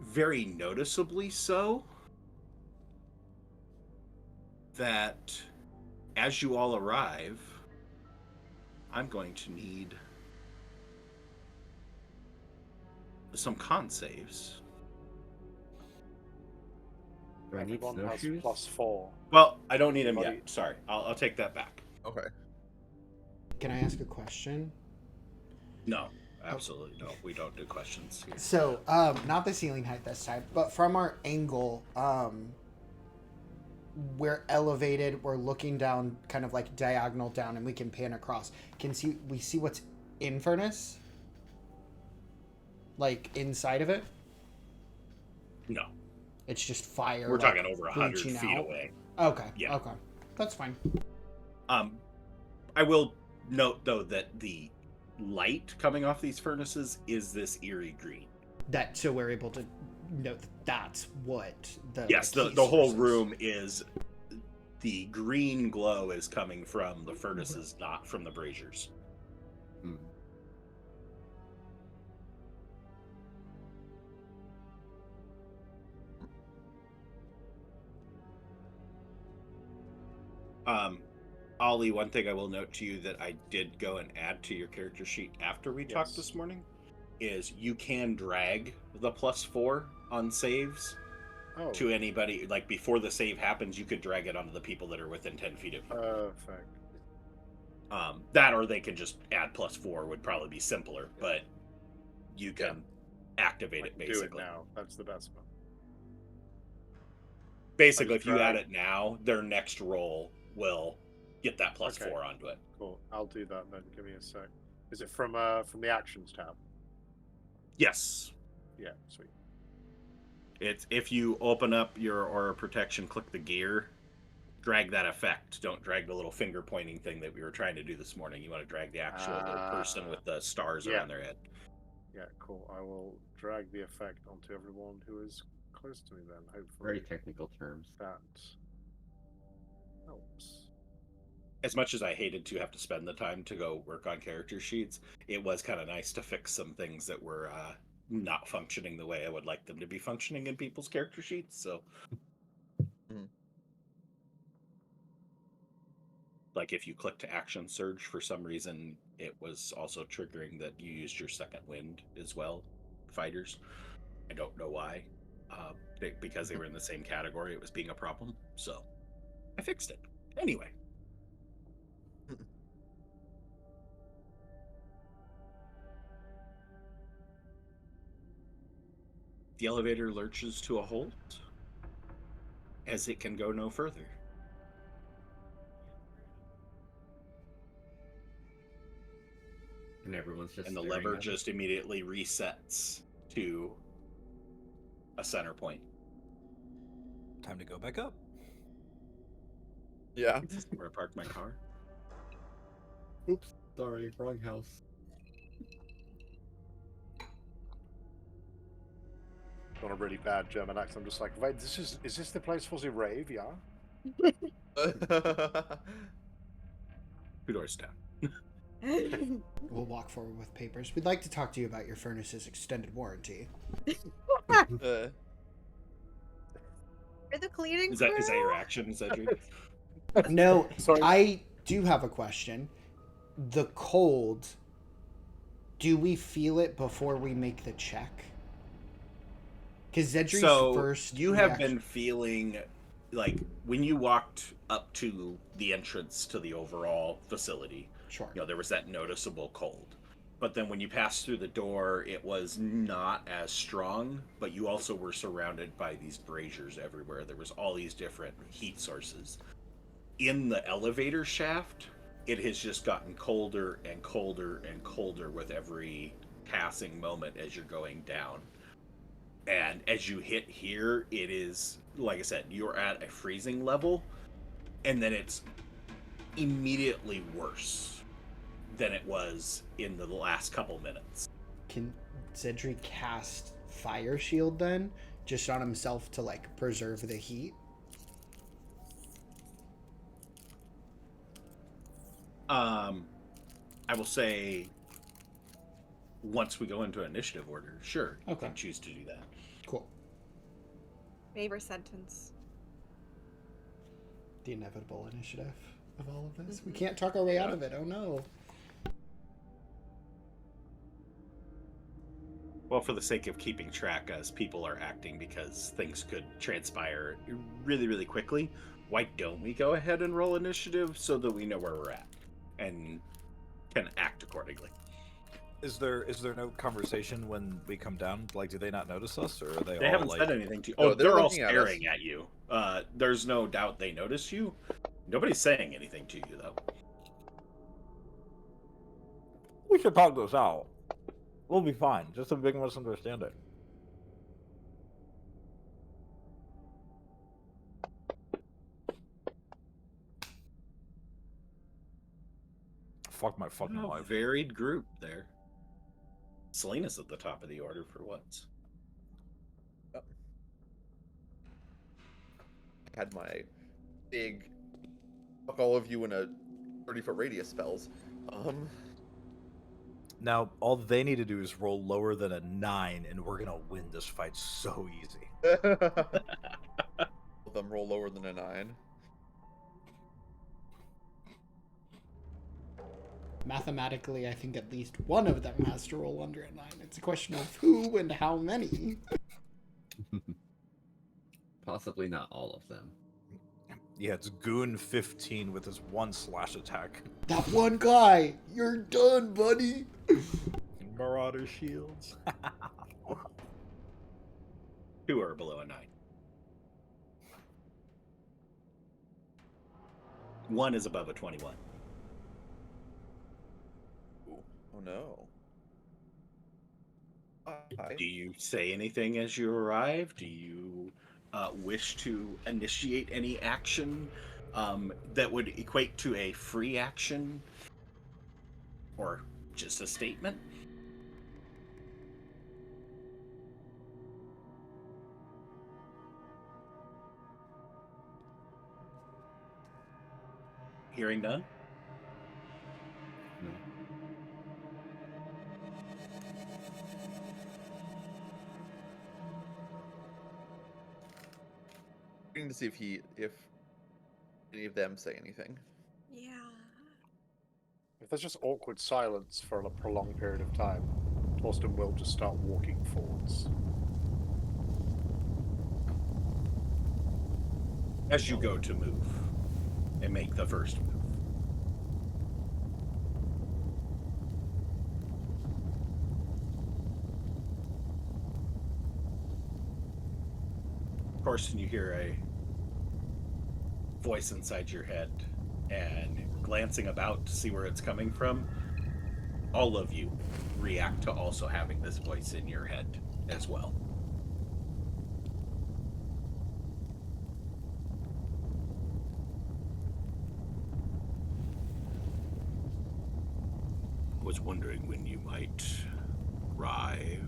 Very noticeably so. that as you all arrive, I'm going to need some con saves. Do I need Everyone has snowshoes? +4. Well, I don't need them Anybody- yet. Sorry, I'll take that back. Okay. Can I ask a question? No, absolutely no. We don't do questions here. So, not the ceiling height this time, but from our angle, we're elevated, we're looking down, kind of like diagonal down, and we can pan across. We see what's in furnace? Like, inside of it? No, It's just fire. we're like, talking over 100 reaching feet out? away. Okay, Yeah. okay. That's fine. I will note though that the light coming off these furnaces is this eerie green. So we're able to note that's what the Yes, like, heat the whole source is. room is the green glow is coming from the furnaces, not from the braziers. Hmm. Ollie, one thing I will note to you that I did go and add to your character sheet after we talked Yes. this morning is you can drag the +4 on saves Oh, to anybody. Like before the save happens, you could drag it onto the people that are within 10 feet of you. perfect. That or they can just add +4 would probably be simpler, but you can activate I it can do it basically. now. That's the best one. Basically, I if just you add drag- it now, their next roll will get that +4 Okay. onto it. Cool. I'll do that then. Give me a sec. Is it from the actions tab? Yes. Yeah, sweet. It's if you open up your aura protection, click the gear, drag that effect. Don't drag the little finger pointing thing that we were trying to do this morning. You want to drag the actual little person with the stars yeah. around their head. Yeah, cool. I will drag the effect onto everyone who is close to me then, Very hopefully. technical terms. That helps. As much as I hated to have to spend the time to go work on character sheets, it was kind of nice to fix some things that were not functioning the way I would like them to be functioning in people's character sheets. So, like if you click to action surge for some reason, it was also triggering that you used your second wind as well, fighters. I don't know why. Because they were in the same category, it was being a problem. So I fixed it. Anyway. The elevator lurches to a halt as it can go no further. And everyone's just And the staring lever at it. just immediately resets to a center point. Time to go back up. Yeah. Where I parked my car. Oops, sorry, wrong house. Got a really bad German accent. I'm just like, wait, is this the place for the rave? Yeah. 2 doors down. We'll walk forward with papers. We'd like to talk to you about your furnace's extended warranty. For the cleaning Is that crew? your action, Cedric? No, Sorry. I do have a question. The cold, do we feel it before we make the check? Because Zedri's So first you have reaction- been feeling like when you walked up to the entrance to the overall facility, Sure. there was that noticeable cold. But then when you passed through the door, it was not as strong, but you also were surrounded by these braziers everywhere. There was all these different heat sources. In the elevator shaft, it has just gotten colder and colder and colder with every passing moment as you're going down. And as you hit here, it is, like I said, you're at a freezing level, and then it's immediately worse than it was in the last couple minutes. Can Zedri cast Fire Shield then? Just on himself to, like, preserve the heat? I will say, once we go into initiative order, sure, you Okay. can choose to do that. Cool. Favorite sentence. the inevitable initiative of all of this. We can't talk our way out of it. Oh no. Well, for the sake of keeping track as people are acting, because things could transpire really, really quickly, why don't we go ahead and roll initiative so that we know where we're at and can act accordingly? Is there no conversation when we come down? Like, do they not notice us, or are they They all haven't like? said anything to you. No, Oh, they're they're all looking at us. staring at you. There's no doubt they notice you. Nobody's saying anything to you, though. We should talk this out. We'll be fine. Just a big misunderstanding. Fuck my fucking A life. varied group there. Selena's at the top of the order for once. I had my big fuck all of you in a 30-foot radius spells. Now, all they need to do is roll lower than a 9, and we're gonna win this fight so easy. All of them roll lower than a 9. Mathematically, I think at least one of them has to roll under a 9. It's a question of who and how many. Possibly not all of them. Yeah, it's Goon 15 with his 1 slash attack. That one guy! You're done, buddy! Marauder shields. 2 are below a 9. 1 is above a 21. Oh no. Hi. Do you say anything as you arrive? Do you wish to initiate any action that would equate to a free action? Or just a statement? Hearing none? No. Waiting to see if any of them say anything. Yeah. If there's just awkward silence for a prolonged period of time, Torsland will just start walking forwards. As you go to move and make the first move. Of course, you hear a voice inside your head, and glancing about to see where it's coming from, all of you react to also having this voice in your head as well. Was wondering when you might arrive.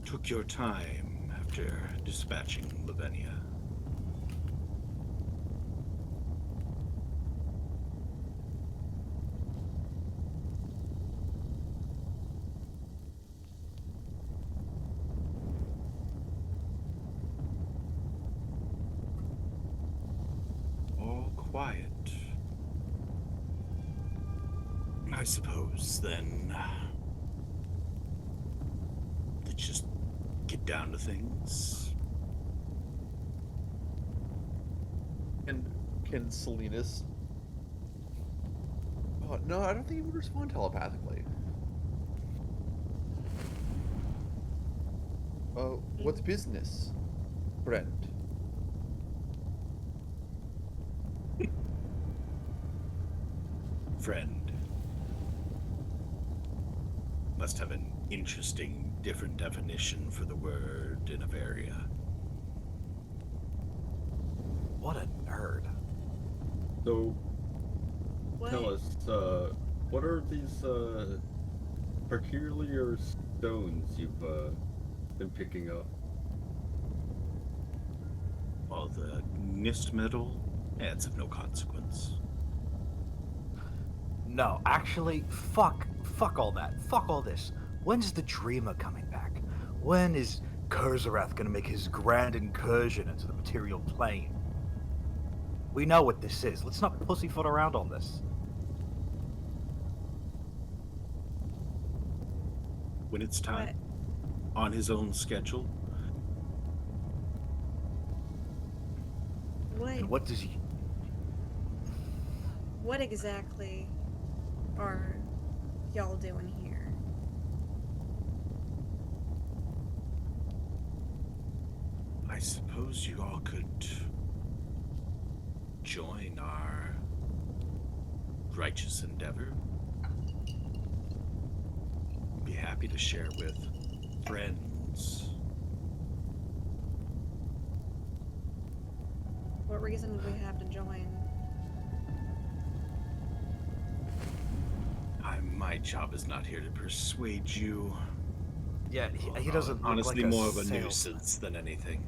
Took your time after dispatching Luvenia. All quiet. I suppose, then, let's just get down to things. Can Selena's... Oh, no, I don't think he would respond telepathically. What's business, friend? Friend. Must have an interesting, different definition for the word in Avaria. What a nerd. So, What? tell us, what are these peculiar stones you've been picking up? All the Nist metal, it's of no consequence. No, actually, fuck all that. Fuck all this. When's the Dreamer coming back? When is Kurzarath gonna make his grand incursion into the material plane? We know what this is. Let's not pussyfoot around on this. When it's time, on his own schedule. And what does he... What exactly are y'all doing here? I suppose you all could join our righteous endeavor. Be happy to share with friends. What reason would we have to join? My job is not here to persuade you. Yeah, he doesn't look honestly like more of a salesman. nuisance than anything.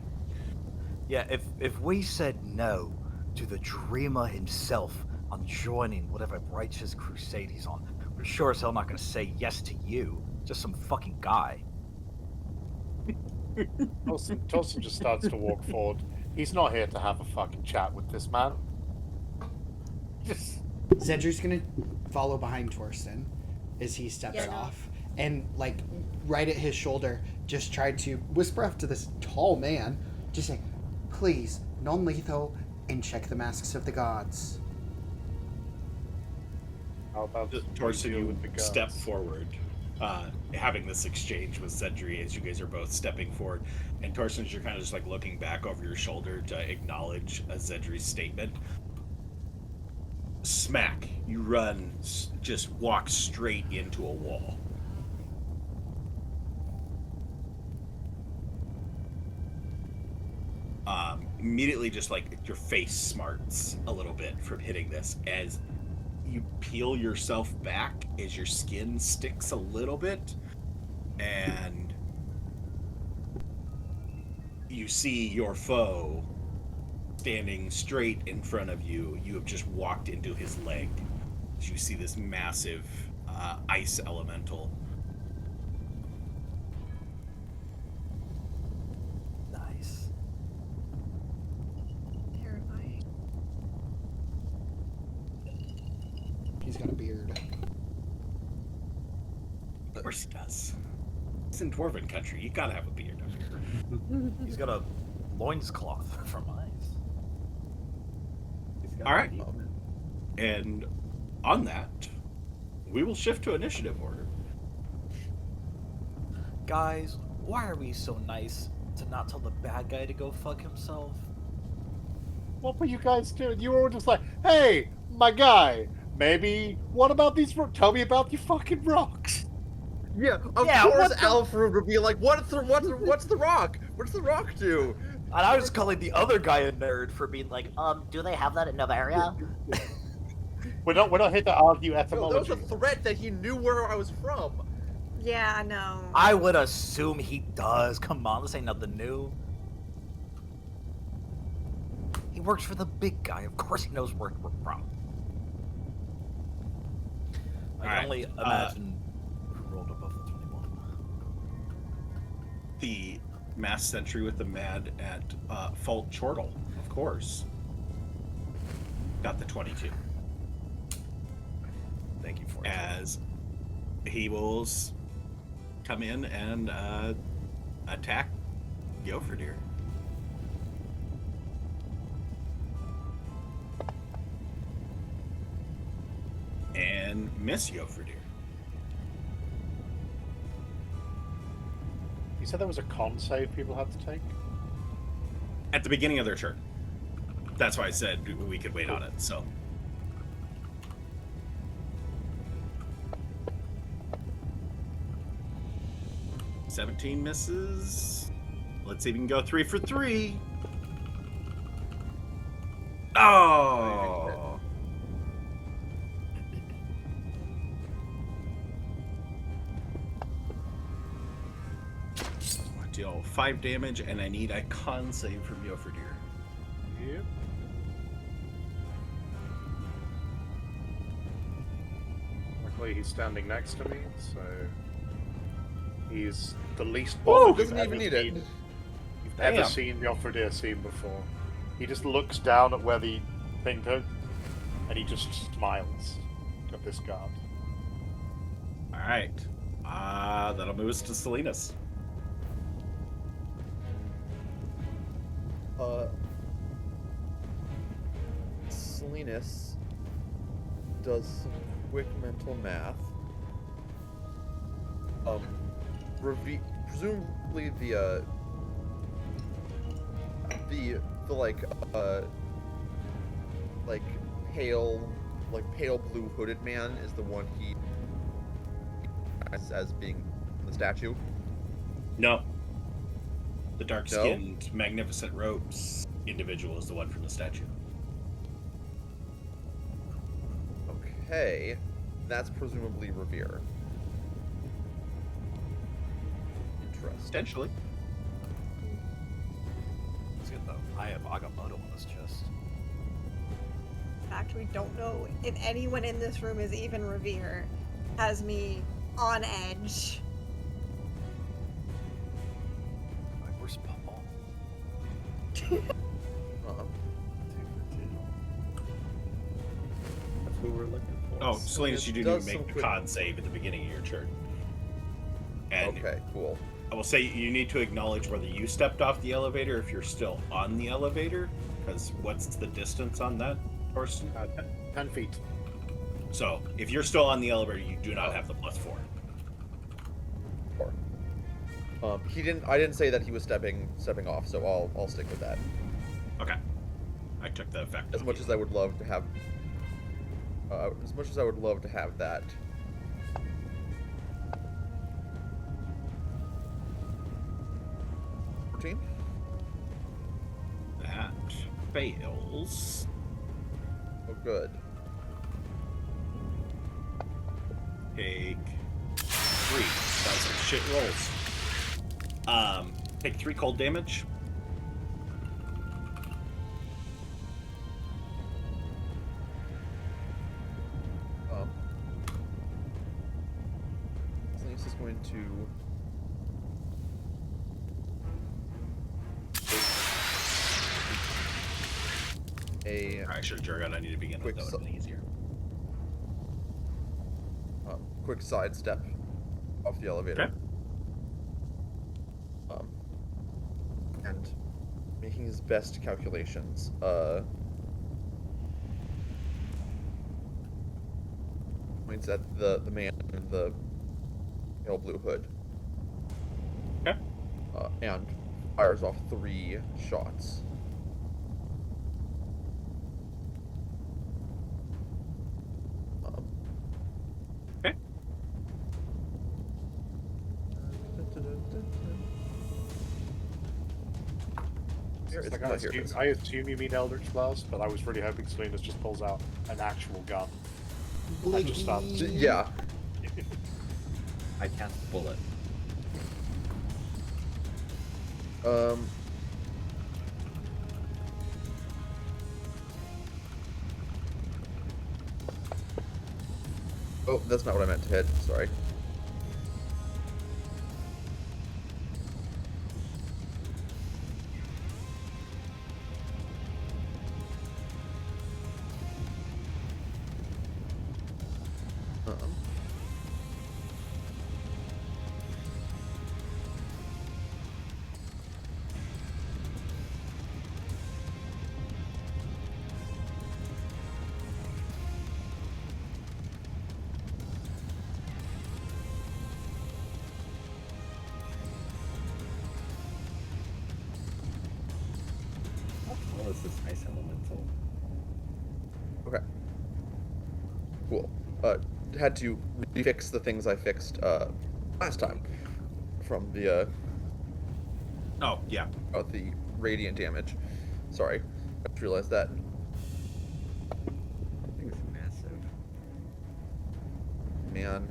Yeah, if we said no to the dreamer himself on joining whatever righteous crusade he's on, we're sure as hell not gonna say yes to you. Just some fucking guy. Torsland just starts to walk forward. He's not here to have a fucking chat with this man. Just... Zedru's gonna follow behind Torsland as he steps off, and like right at his shoulder, just try to whisper up to this tall man, just say, "Please, non-lethal, and check the masks of the gods." How about Torsland, you you with the guns? step forward, having this exchange with Zedri as you guys are both stepping forward, and Torsland, you're kind of just like looking back over your shoulder to acknowledge Zedri's statement. Smack, you run, just walk straight into a wall. Immediately just like your face smarts a little bit from hitting this as you peel yourself back as your skin sticks a little bit, and you see your foe standing straight in front of you. You have just walked into his leg. You see this massive ice elemental. Nice. Terrifying. He's got a beard. Of course he does. It's in Dwarven country. You gotta have a beard up here. He's got a loincloth from ice. All right. And on that, we will shift to initiative order. Guys, why are we so nice to not tell the bad guy to go fuck himself? What were you guys doing? You were just like, "Hey, my guy, maybe what about these tell me about your fucking rocks." Yeah, of course Alfred would be like, what's the rock? What's the rock do? And I was calling the other guy a nerd for being like, Do they have that in Novaria? We're not here to argue No, etymology. that was a threat that he knew where I was from. Yeah, I know. I would assume he does. Come on, this ain't nothing new. He works for the big guy. Of course he knows where we're from. I can Alright, only imagine who rolled above the 21. The mass sentry with the mad at Fault Chortle, of course. Got the 22. Thank you for it. As he will come in and attack Gilfredir. And miss Gilfredir. You said there was a con save people had to take? At the beginning of their turn. That's why I said we could wait on it, so. $17 misses. Let's see if we can go 3 for 3. Oh! Deal 5 damage, and I need a con save from Gilfredir. Yep. Luckily he's standing next to me, so he's the least Whoa, bothered doesn't even need it. you've ever Damn. seen Gilfredir seen before. He just looks down at where the Pinko, and he just smiles at this guard. All right. That'll move us to Salinas. Salinas does some quick mental math. Presumably the pale blue hooded man is the one he as being the statue. No. The dark-skinned, magnificent robes individual is the one from the statue. Okay, that's presumably Ravir. Interesting. Potentially. Let's get the Eye of Agamotto on his chest. In fact, we don't know if anyone in this room is even Ravir. Has me on edge. Like, where's Paul? That's who we're looking for. Oh, Salinas, you do need does to some make a quick- con save at the beginning of your turn. And Okay, cool. I will say you need to acknowledge whether you stepped off the elevator if you're still on the elevator, because what's the distance on that, Torsland? 10 feet. So if you're still on the elevator, you do not have the +4. He didn't. I didn't say that he was stepping off, so I'll stick with that. Okay. I took the effect. As much as I would love to have. As much as I would love to have that. That fails. Oh, good. Take 3. Sounds like shit rolls. Take 3 cold damage. Salinas is going to. I should have Jurgen. I need to begin with Quick that would have been easier. Quick sidestep off the elevator. Okay. And making his best calculations. Points at the man in the pale blue hood. Okay. And fires off 3 shots. Okay. It's Like, not here, it is. I assume you mean Eldritch Blast, but I was really hoping Salinas just pulls out an actual gun. And just starts. Yeah. I cast Bullet. Oh, that's not what I meant to hit. Sorry. Well, this is nice elemental. Okay. Cool. Had to refix the things I fixed last time from the Oh, yeah. about the radiant damage. Sorry, I just realized that. Thing's massive. Man,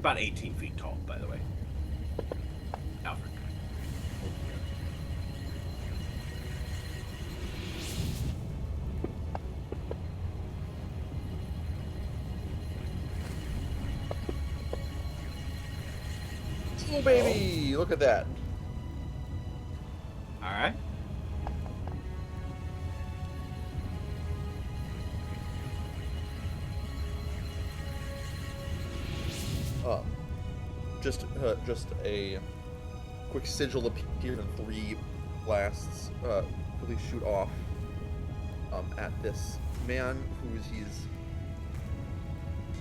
About 18 feet tall, by the way. Alfred. oh baby, look at that. All right. Just a quick sigil appears and 3 blasts quickly shoot off at this man who he's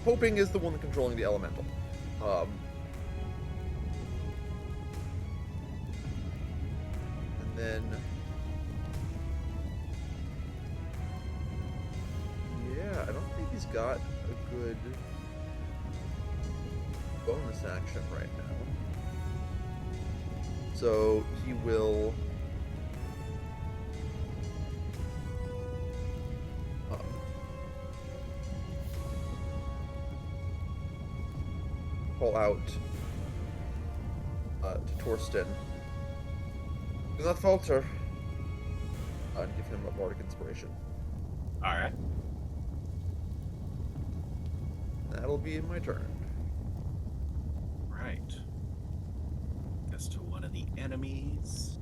hoping is the one controlling the elemental. And then yeah, I don't think he's got a good bonus action right now. So he will call out to Torsland. Do not falter. And give him a bardic inspiration. All right. That'll be my turn. Right. As to one of the enemies.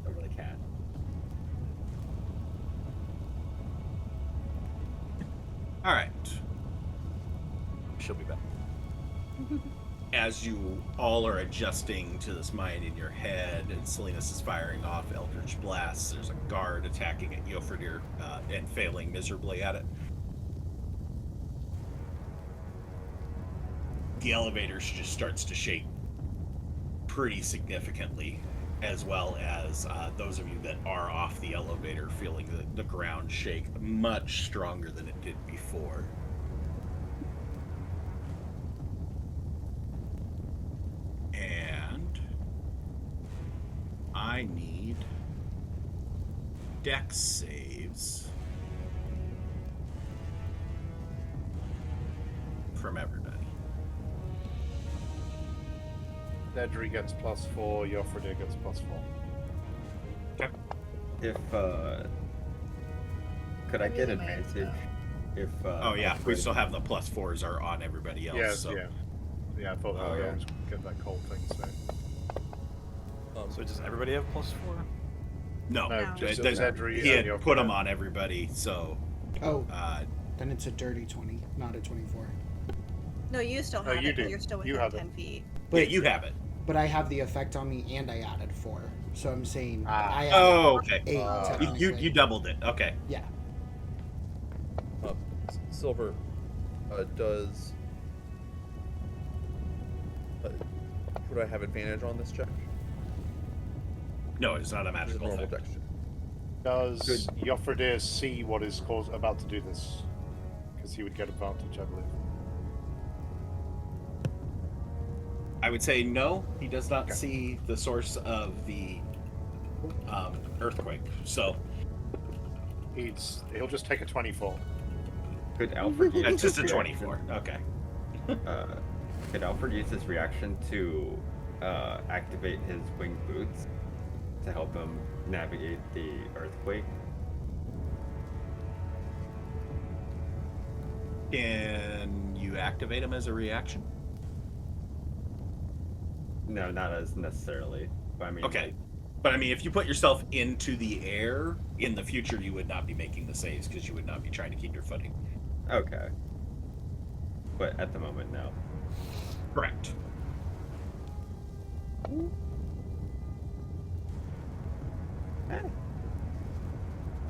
Over the cat. All right. She'll be back. As you all are adjusting to this mind in your head, and Salinas is firing off Eldritch Blasts, there's a guard attacking at Ravir and failing miserably at it. The elevator just starts to shake pretty significantly, as well as those of you that are off the elevator feeling the ground shake much stronger than it did before. And I need dex saves from everybody. Nedry gets +4, Yofradir gets +4. If could I get advantage? If Oh yeah, we still have the +4s are on everybody else. Yes, so. yeah, I thought that would yeah. always get that cold thing. So So does everybody have +4? No, No, just Zedri he and had Yofradir. put them on everybody. So Oh, then it's a dirty 20, not a 24. No, you still No, have you it, but do. you're still You within have it. 10 feet. yeah, you have it. But I have the effect on me, and I added 4. So I'm saying Ah. I added Oh, okay. 8. Ah. You doubled it. Okay. Yeah. Silver does. Would I have advantage on this check? No, it's not a This is a magical normal effect. dex check. Does Yofradir see what is about to do this? Because he would get advantage, I believe. I would say no. He does not see the source of the earthquake. So He'll just take a 24. could Alfred use that's just his a reaction? 24. Okay. Could Alfred use his reaction to activate his winged boots to help him navigate the earthquake? Can you activate him as a reaction? No, not as necessarily. But I mean, Okay. But I mean, if you put yourself into the air, in the future you would not be making the saves because you would not be trying to keep your footing. Okay. But at the moment, no. Correct.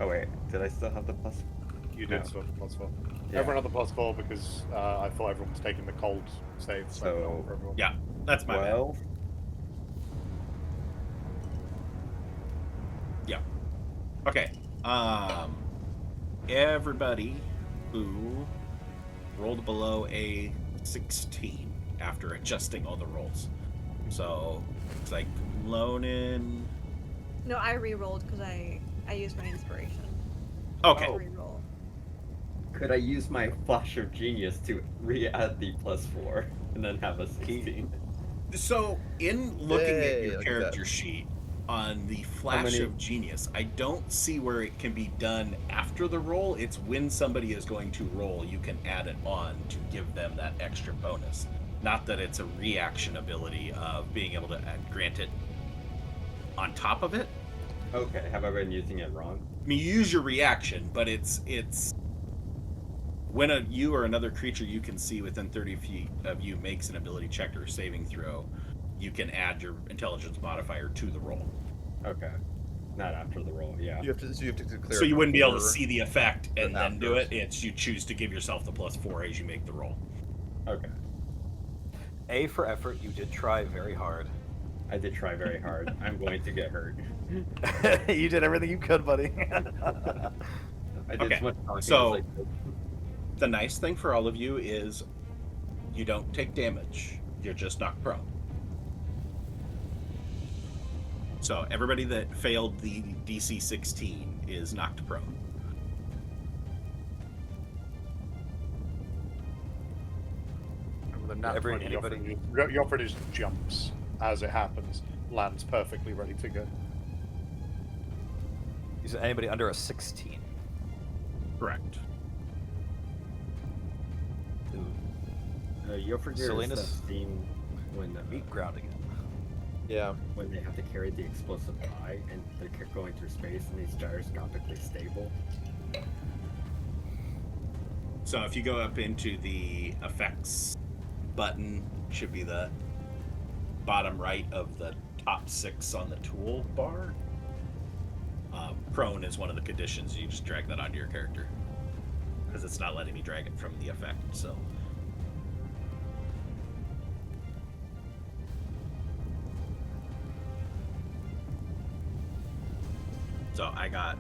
Oh wait, did I still have the plus? You did No. sort of +4. Yeah. Everyone had the +4 because I thought everyone was taking the cold save. So- for everyone. Yeah, that's my bad. 12. Yeah. Okay. Everybody who rolled below a 16 after adjusting all the rolls. So it's like Lonin. No, I re-rolled because I used my inspiration. Okay. Oh. Re-roll. Could I use my flash of genius to re-add the +4 and then have a 16? So in looking at Yay, your look at character that. sheet, on the flash many- of genius, I don't see where it can be done after the roll. It's when somebody is going to roll, you can add it on to give them that extra bonus. Not that it's a reaction ability of being able to grant it on top of it. Okay, have I been using it wrong? I mean, you use your reaction, but it's when you or another creature you can see within 30 feet of you makes an ability check or saving throw, you can add your intelligence modifier to the roll. Okay. Not after the roll, yeah. You have to declare. So you wouldn't be able to before see the effect or and then do after. it. It's you choose to give yourself the +4 as you make the roll. Okay. A for effort. You did try very hard. I did try very hard. I'm going to get hurt. You did everything you could, buddy. I did Okay, as much talking so- as I could. The nice thing for all of you is you don't take damage. You're just knocked prone. So everybody that failed the DC 16 is knocked prone. And with a nat Every- 20, anybody- Joffrey just jumps as it happens, lands perfectly ready to go. You said anybody under a 16. Correct. You'll forget Salinas? that scene when Meat ground again. Yeah. when they have to carry the explosive eye and they're going through space and he's gyroscopically stable. So if you go up into the effects button, should be the bottom right of the top 6 on the toolbar. Prone is one of the conditions. You just drag that onto your character because it's not letting me drag it from the effect. So I got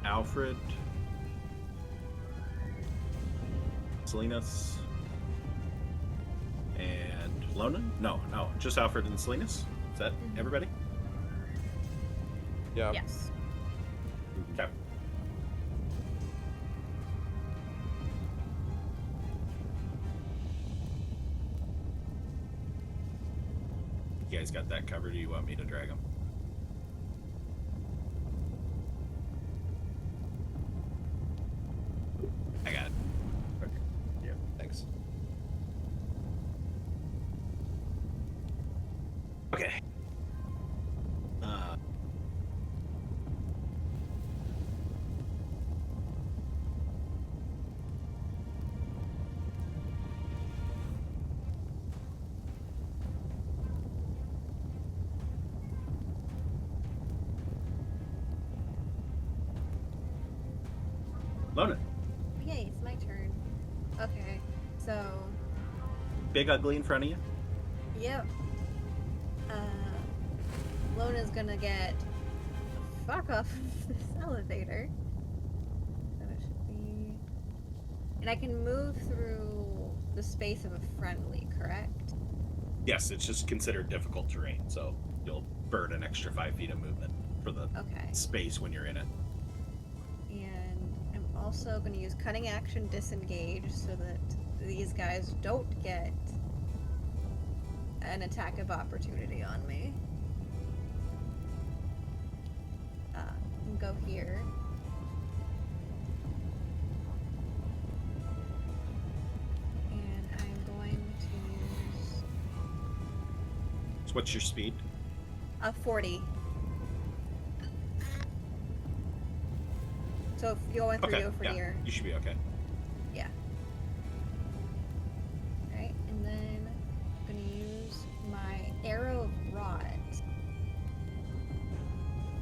Alfred, Salinas, and Lonan? No, just Alfred and Salinas. Is that everybody? Yeah. Yes. Okay. You guys got that covered, or you want me to drag them? I got it. Thanks. Okay. Lona, Yay, it's my turn. Okay, so, big ugly in front of you. yep. Lona's gonna get the fuck off of this elevator. So it should be. And I can move through the space of a friendly, correct? Yes, it's just considered difficult terrain, so you'll burn an extra 5 feet of movement for the Okay. space when you're in it. And I'm also going to use cunning action disengage so that these guys don't get an attack of opportunity on me. And go here. And I'm going to use So what's your speed? a 40. So if you're going through Okay, you for yeah, your you should be okay. yeah. Alright, and then I'm gonna use my arrow of rot.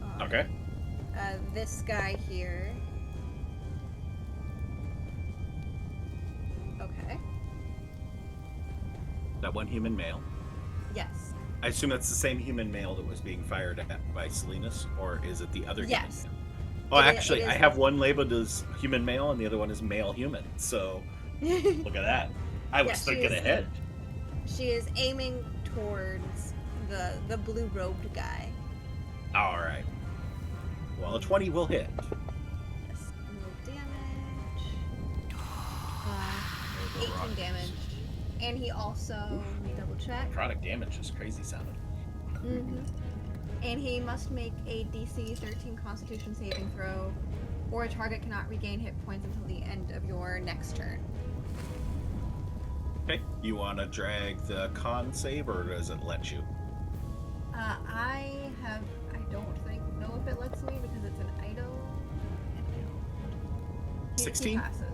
on, Okay. This guy here. Okay. That one human male. Yes. I assume that's the same human male that was being fired at by Salinas, or is it the other Yes. human male? Oh, It is- actually, it I is- have one labeled as human male, and the other one is male human. So look at that. I was Yeah, she thinking is- ahead. She is aiming towards the blue robed guy. All right. Well, a 20 will hit. Yes. Roll damage. 18 damage. And he also, let me double check. Product damage is crazy sounding. And he must make a DC 13 Constitution saving throw, or a target cannot regain hit points until the end of your next turn. Okay. You want to drag the con save, or does it let you? I don't know if it lets me because it's an item. 16? He passes.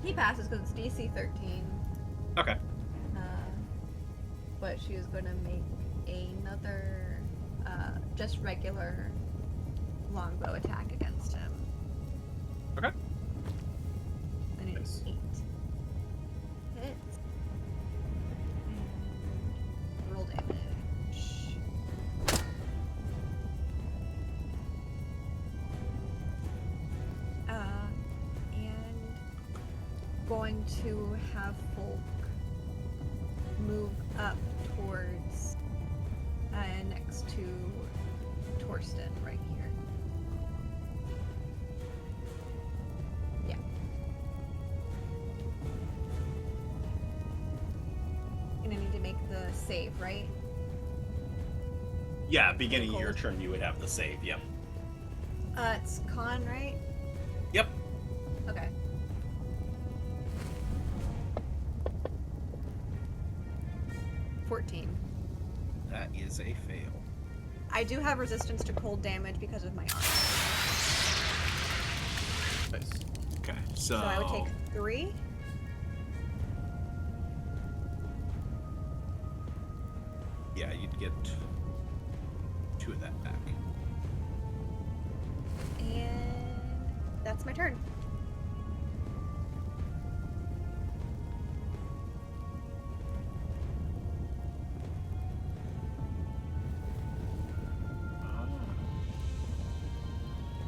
He passes because it's DC 13. Okay. But she is going to make another, just regular longbow attack against him. Okay. And it's 8 hits. And roll damage. And going to have Folk move up towards next to Torsland right here. Yeah. And I need to make the save, right? Yeah, beginning of your turn, you would have the save. Yep. It's con, right? Yep. Okay. That is a fail. I do have resistance to cold damage because of my armor. Nice. Okay, So I would take 3. Yeah, you'd get 2 of that back. And that's my turn.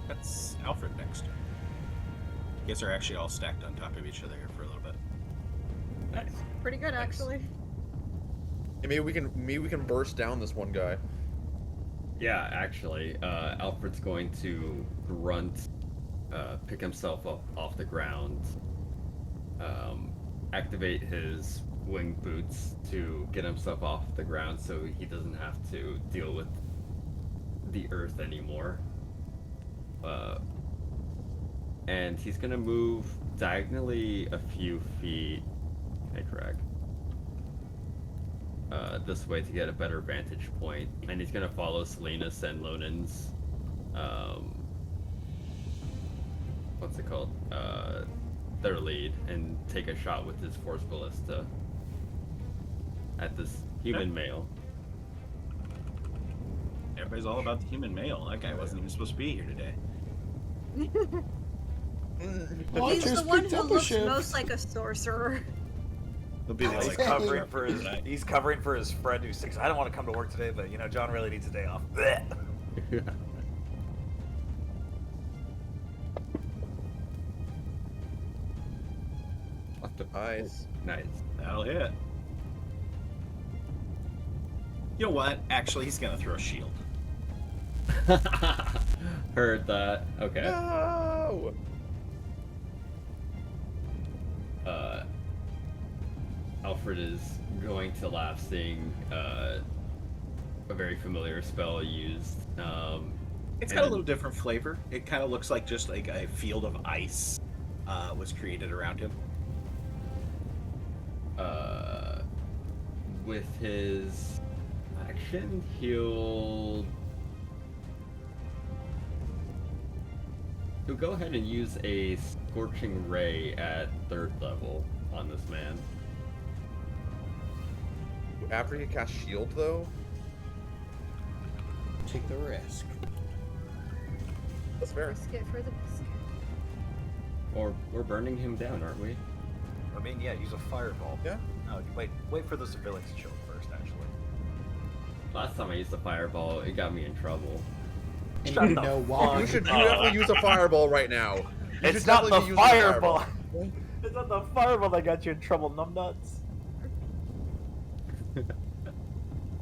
That's Alfred next. You guys are actually all stacked on top of each other here for a little bit. That's pretty good, actually. Hey, maybe we can burst down this one guy. Yeah, actually, Alfred's going to grunt, pick himself up off the ground, activate his wing boots to get himself off the ground so he doesn't have to deal with the earth anymore. And he's gonna move diagonally a few feet. Hey, Craig. This way to get a better vantage point, and he's gonna follow Selena's and Lonen's, what's it called? Their lead, and take a shot with his Force Ballista at this human male. Everybody's all about the human male. That guy wasn't even supposed to be here today. He's the one who looks most like a sorcerer. They'll be He's like, covering for his. He's covering for his friend who's sick. I don't want to come to work today, but John really needs a day off. Nice. Nice. That'll hit. You know what? Actually, he's gonna throw a shield. Heard that. Okay. No! Alfred is going to laugh, seeing a very familiar spell used. It's got a little different flavor. It kind of looks like just like a field of ice was created around him. With his action, he'll go ahead and use a Scorching Ray at 3rd level on this man. After you cast shield, though? Take the risk. That's fair. Risk it for the biscuit. Or we're burning him down, aren't we? I mean, yeah, use a fireball. Yeah. No, wait for the civilians to show up first, actually. Last time I used the fireball, it got me in trouble. And Shut you the know fuck why. You should definitely use a fireball right now. You It's should not the definitely be using a fireball. It's not the fireball that got you in trouble, numbnuts.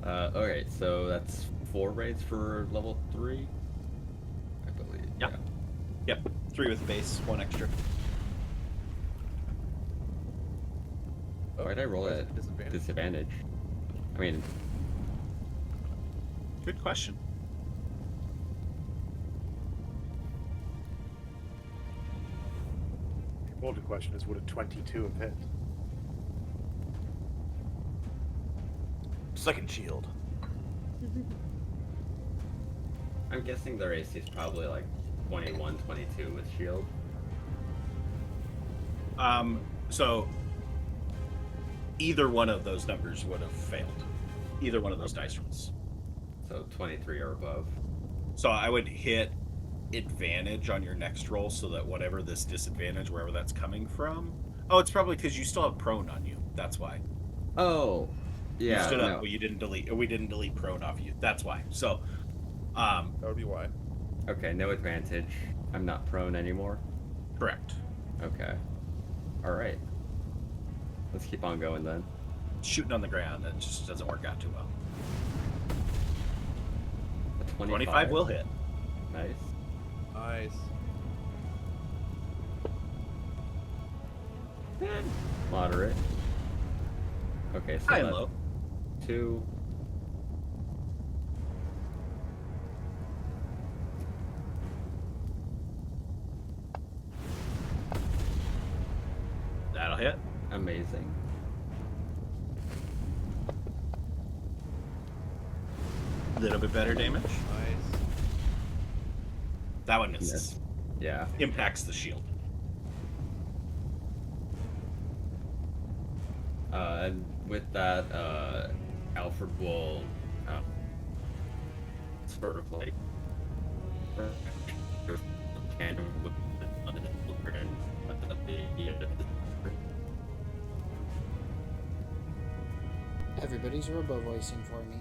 Okay, so that's 4 raids for level 3, I believe. Yep. Yep. 3 with the base, 1 extra. Why'd I roll Why is at it disadvantage? disadvantage? I mean, Good question. The important question is, would a 22 have hit? Second shield. I'm guessing their AC is probably like 21, 22 with shield. So either one of those numbers would have failed. Either one of those dice rolls. So 23 or above. So I would hit advantage on your next roll so that whatever this disadvantage, wherever that's coming from. Oh, it's probably because you still have prone on you. That's why. Oh, You yeah. stood No. up, but you didn't delete, or we didn't delete prone off you. That's why. So, That would be why. Okay, no advantage. I'm not prone anymore. correct. Okay. All right. Let's keep on going then. Shooting on the ground, that just doesn't work out too well. A 25 will hit. Nice. Nice. Moderate. Okay, so High and that's low. 2. That'll hit. Amazing. A little bit better damage. Nice. That one misses. Yeah. Impacts the shield. And with that, Alfred will sort of like tandem with Everybody's robo voicing for me.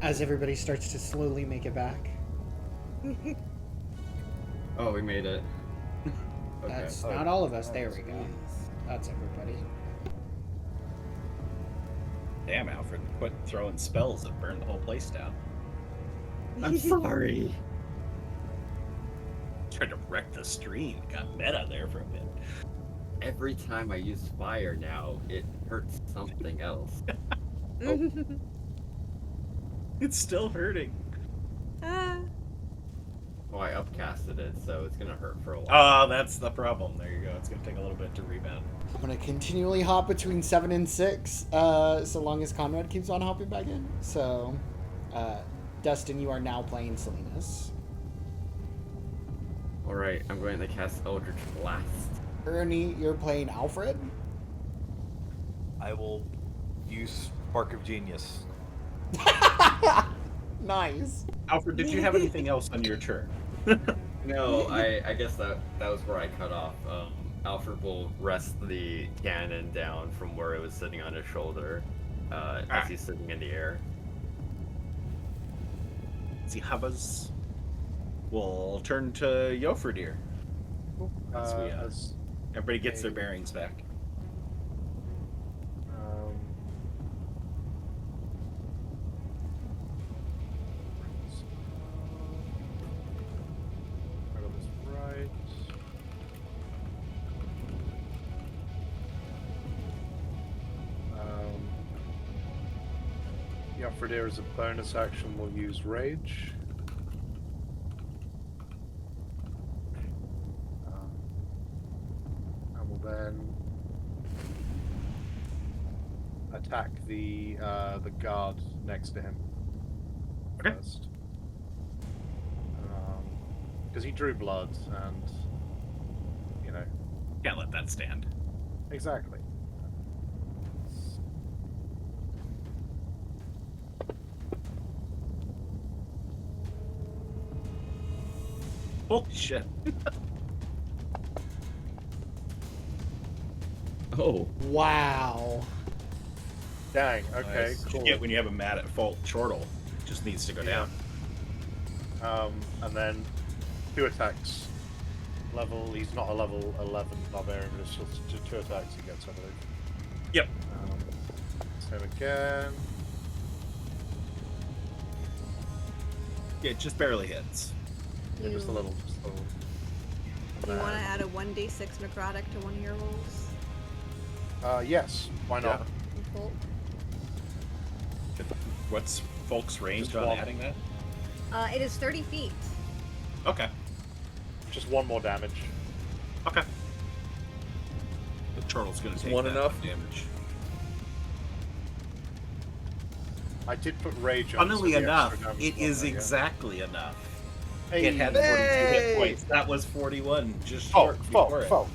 As everybody starts to slowly make it back. Oh, we made it. Okay. That's not all of us. There we go. That's everybody. Damn, Alfred. Quit throwing spells that burn the whole place down. I'm sorry. Tried to wreck the stream. Got meta there for a bit. Every time I use fire now, it hurts something else. It's still hurting. Ah. Well, I upcasted it, so it's gonna hurt for a while. Oh, that's the problem. There you go. It's going to take a little bit to rebound. I'm gonna continually hop between 7 and 6, so long as Conrad keeps on hopping back in. So, Dustin, you are now playing Salinas. Alright, I'm going to cast Eldritch Blast. Ernie, you're playing Alfred. I will use Spark of Genius. Nice. Alfred, did you have anything else on your turn? No, I guess that was where I cut off. Alfred will rest the cannon down from where it was sitting on his shoulder as he's sitting in the air. As he hovers, we'll turn to Yofredir. As we, As everybody gets their bearings back. I got this right. Yeah, for there as a bonus action, we'll use Rage. And we'll then attack the guard next to him Okay. first. because he drew blood, and you know, Can't let that stand. exactly. Holy shit. Oh, Wow. Dang. Okay. Nice. Cool. You get when you have a mat at fault chortle. It just needs to go Yeah. down. And then 2 attacks. He's not a level 11 barbarian, but it's just 2 attacks he gets, I believe. Yep. Same again. Yeah, it just barely hits. Yeah, just a little. Do you want to add a 1d6 necrotic to one of your rolls? Yes. Why not? Cool. What's Folk's range Just on one. adding that? It is 30 feet. Okay. Just 1 more damage. Okay. The turtle's gonna Is take one that enough? damage. I did put rage on. Funnily so the enough, extra damage it was is on there, yeah. exactly enough. Hey, It had 42 Hey! hit points. That was 41, just short before it. Folk.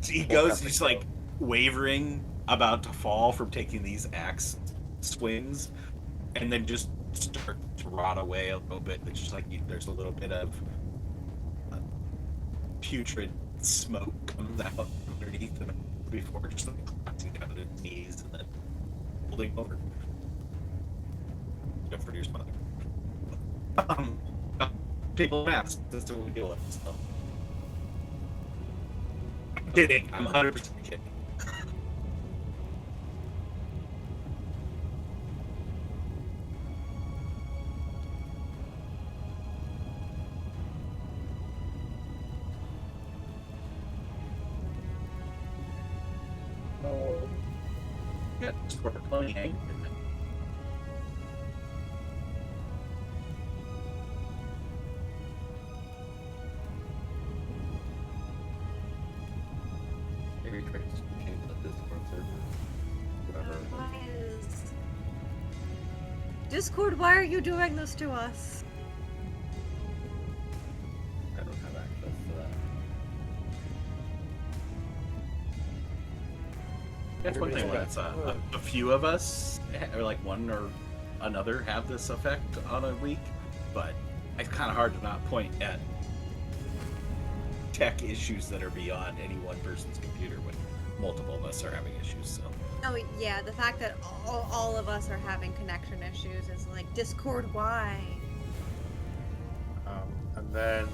He goes, he's like wavering, about to fall from taking these axe swings, and then just start to rot away a little bit. It's just like there's a little bit of putrid smoke comes out underneath him before just like collapsing down to his knees and then holding over. Go for your mother. People mask. That's what we deal with. So. Kidding. I'm 100% kidding. Yeah, just for plenty hanging in there. Maybe try to change the Discord server. Whatever. Why is... Discord, why are you doing this to us? I don't have access to that. That's one thing when it's a few of us, or like one or another, have this effect on a week, but it's kind of hard to not point at tech issues that are beyond any one person's computer when multiple of us are having issues. So Oh yeah, the fact that all of us are having connection issues is like, Discord, why? And then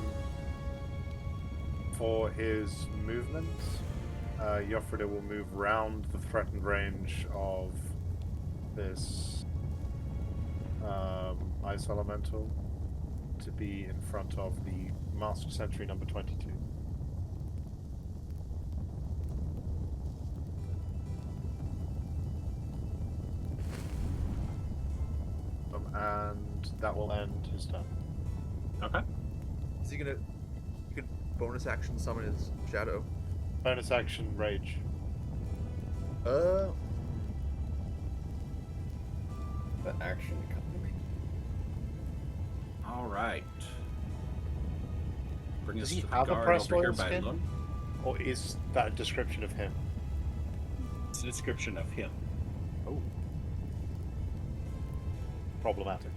for his movement, Joffrida will move round the threatened range of this ice elemental to be in front of the Masked Sentry number 22. And that will end his turn. okay, Is he gonna? You could bonus action summon his shadow. Bonus action, rage. The action economy. all right. Bring Does us he to the have a guard press over here royal by skin? Lund. Or is that a description of him? It's a description of him. Oh. Problematic.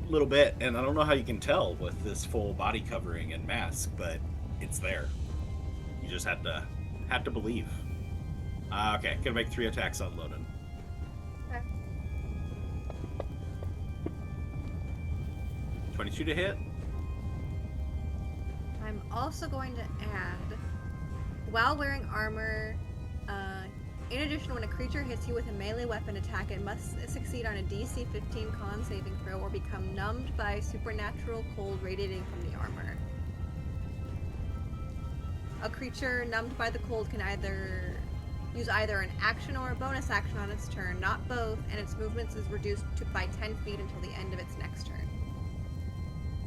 A little bit, and I don't know how you can tell with this full body covering and mask, but it's there. You just had to believe. Okay, gonna make 3 attacks on Loden. Okay. 22 to hit. I'm also going to add, while wearing armor, in addition, when a creature hits you with a melee weapon attack, it must succeed on a DC 15 con saving throw or become numbed by supernatural cold radiating from the armor. A creature numbed by the cold can use either an action or a bonus action on its turn, not both, and its movement is reduced by 10 feet until the end of its next turn.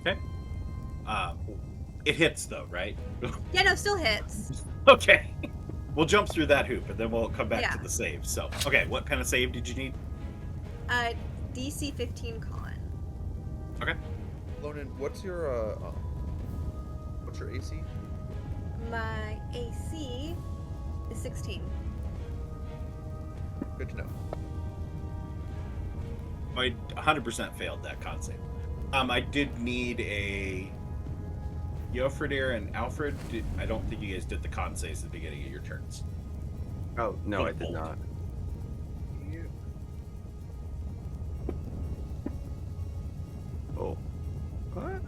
Okay. It hits though, right? Yeah, no, still hits. Okay. We'll jump through that hoop, and then we'll come back Yeah. to the save. So, okay, what kind of save did you need? DC 15 con. Okay. Lonan, what's your AC? My AC is 16. Good to know. I 100% failed that con save. I did need a Jofridir and Alfred. I don't think you guys did the con saves at the beginning of your turns. Oh no, I did Bold. not. Oh. What?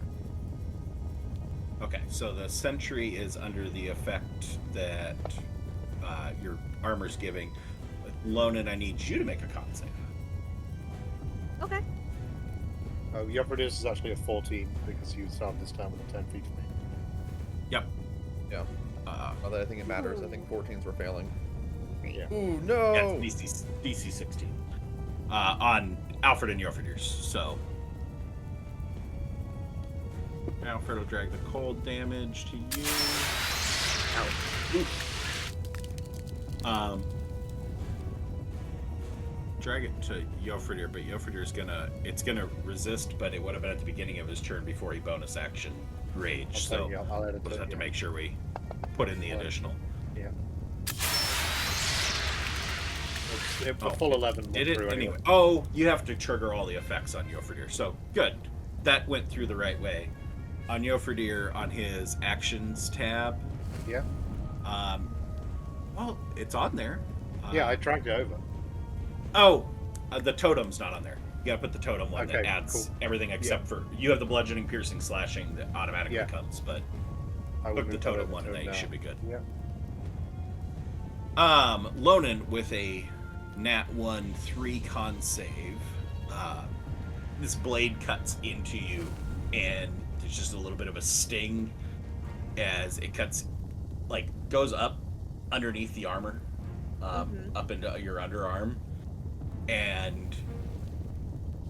Okay, so the sentry is under the effect that your armor's giving. Lonan, I need you to make a con save. Okay. Oh, Yopridis is actually a 14 because you started this time within 10 feet of me. Yep. Yeah. Although I think it matters. I think 14s were failing. Yeah. Ooh, no! Yeah, it's DC 16 on Alfred and Jofridir's. So Alfred will drag the cold damage to you. Ouch. Drag it to Jofridir, but Jofridir's gonna resist, but it would have been at the beginning of his turn before he bonus action rage. So I'll edit we'll just it, have to yeah. make sure we put in the additional. Yeah. It's a full 11 went Did it through anyway? Oh, you have to trigger all the effects on Jofridir. So good, that went through the right way. On Jofridir, on his actions tab. Yeah. Well, it's on there. Yeah, I dragged it over. Oh, the totem's not on there. You gotta put the totem one that Okay, adds cool. everything except for you have the bludgeoning, piercing, slashing that automatically Yeah. comes, but I will put the move totem over one to and it then you now. should be good. Yeah. Lonan with a nat 1 3 con save. This blade cuts into you, and there's just a little bit of a sting as it cuts, like goes up underneath the armor, up into your underarm, and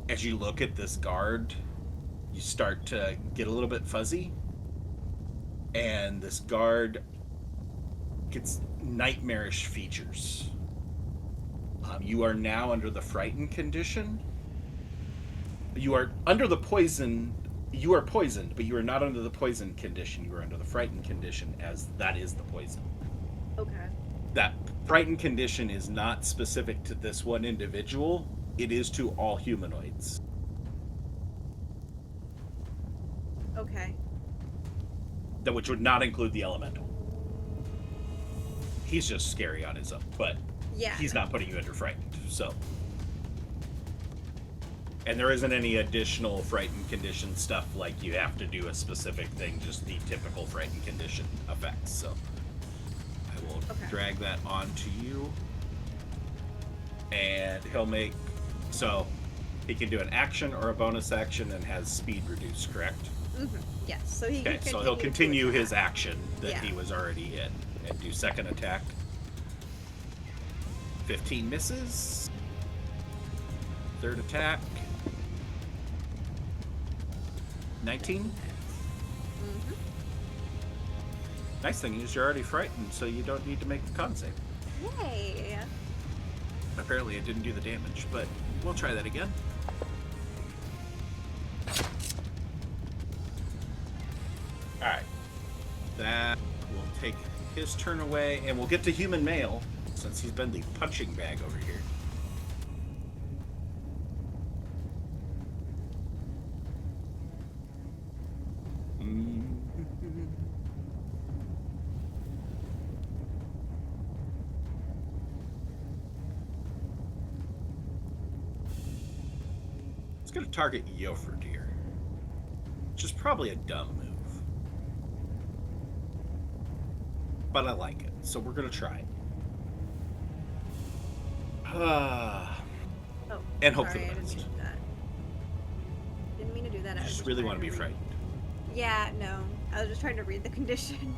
as you look at this guard, you start to get a little bit fuzzy, and this guard gets nightmarish features. You are now under the frightened condition. You are under the poison. You are poisoned, but you are not under the poison condition. You are under the frightened condition, as that is the poison. Okay. That frightened condition is not specific to this one individual. It is to all humanoids. Okay. That which would not include the elemental. He's just scary on his own, but Yeah. he's not putting you under frightened, so. And there isn't any additional frightened condition stuff like you have to do a specific thing, just the typical frightened condition effects, so. I will drag that onto you. And he'll make, so he can do an action or a bonus action and has speed reduced, correct? Yes. So he Okay, can so he'll continue to his attack. action that Yeah. he was already in and do second attack. 15 misses. Third attack. 19. Nice thing is you're already frightened, so you don't need to make the con save. Yay. Apparently it didn't do the damage, but we'll try that again. Alright. That will take his turn away, and we'll get to human male, since he's been the punching bag over here. It's going to target Jofridir, which is probably a dumb move. But I like it, so we're going to try it. And hope for the Sorry, I didn't best. mean to do that. Didn't mean to do that. I just really want to be frightened. Yeah, no. I was just trying to read the condition.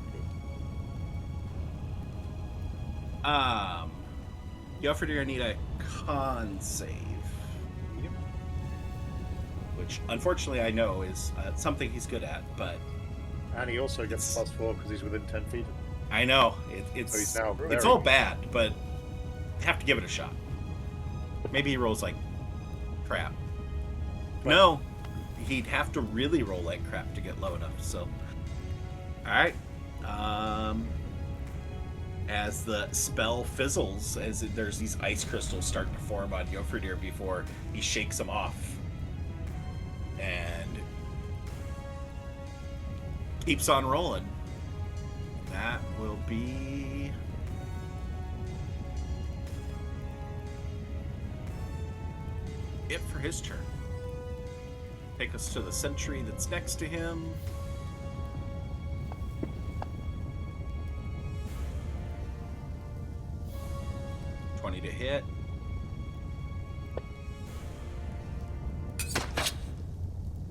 Jofridir, I need a con save. Which, unfortunately, I know is something he's good at, but... And he also gets +4 because he's within 10 feet. I know. So he's It's now it's all bad, but have to give it a shot. Maybe he rolls like crap. No. he'd have to really roll like crap to get low enough. So, all right. As the spell fizzles, there's these ice crystals starting to form on Jofridir before he shakes them off, and keeps on rolling. That will be it for his turn. Take us to the sentry that's next to him. To hit.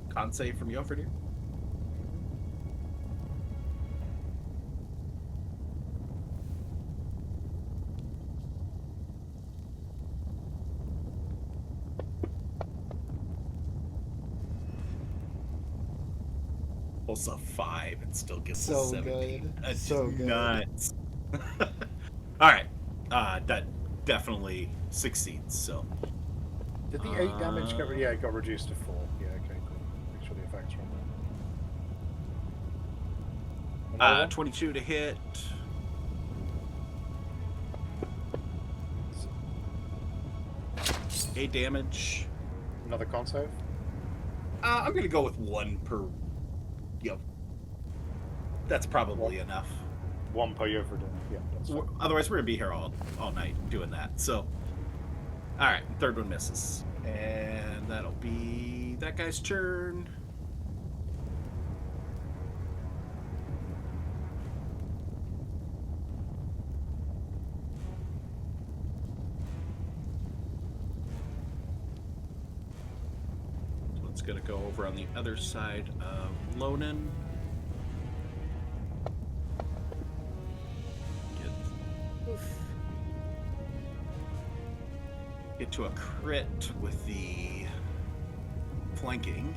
Con save from Jofridir. Pulls a 5 and still gets So a 17. good. That's So good. nuts. Alright. That definitely succeeds, so. Did the 8 damage get? Yeah, it got reduced to 4. Yeah, okay, cool. Make sure the effects are on there. 22 to hit. Eight damage. Another con save? I'm gonna go with 1 per. Yep. That's probably enough. 1 per year for dinner. Yeah, that's fine. Otherwise, we're gonna be here all night doing that. So, all right, third one misses, and that'll be that guy's turn. So it's gonna go over on the other side of Lonan. Get to a crit with the flanking.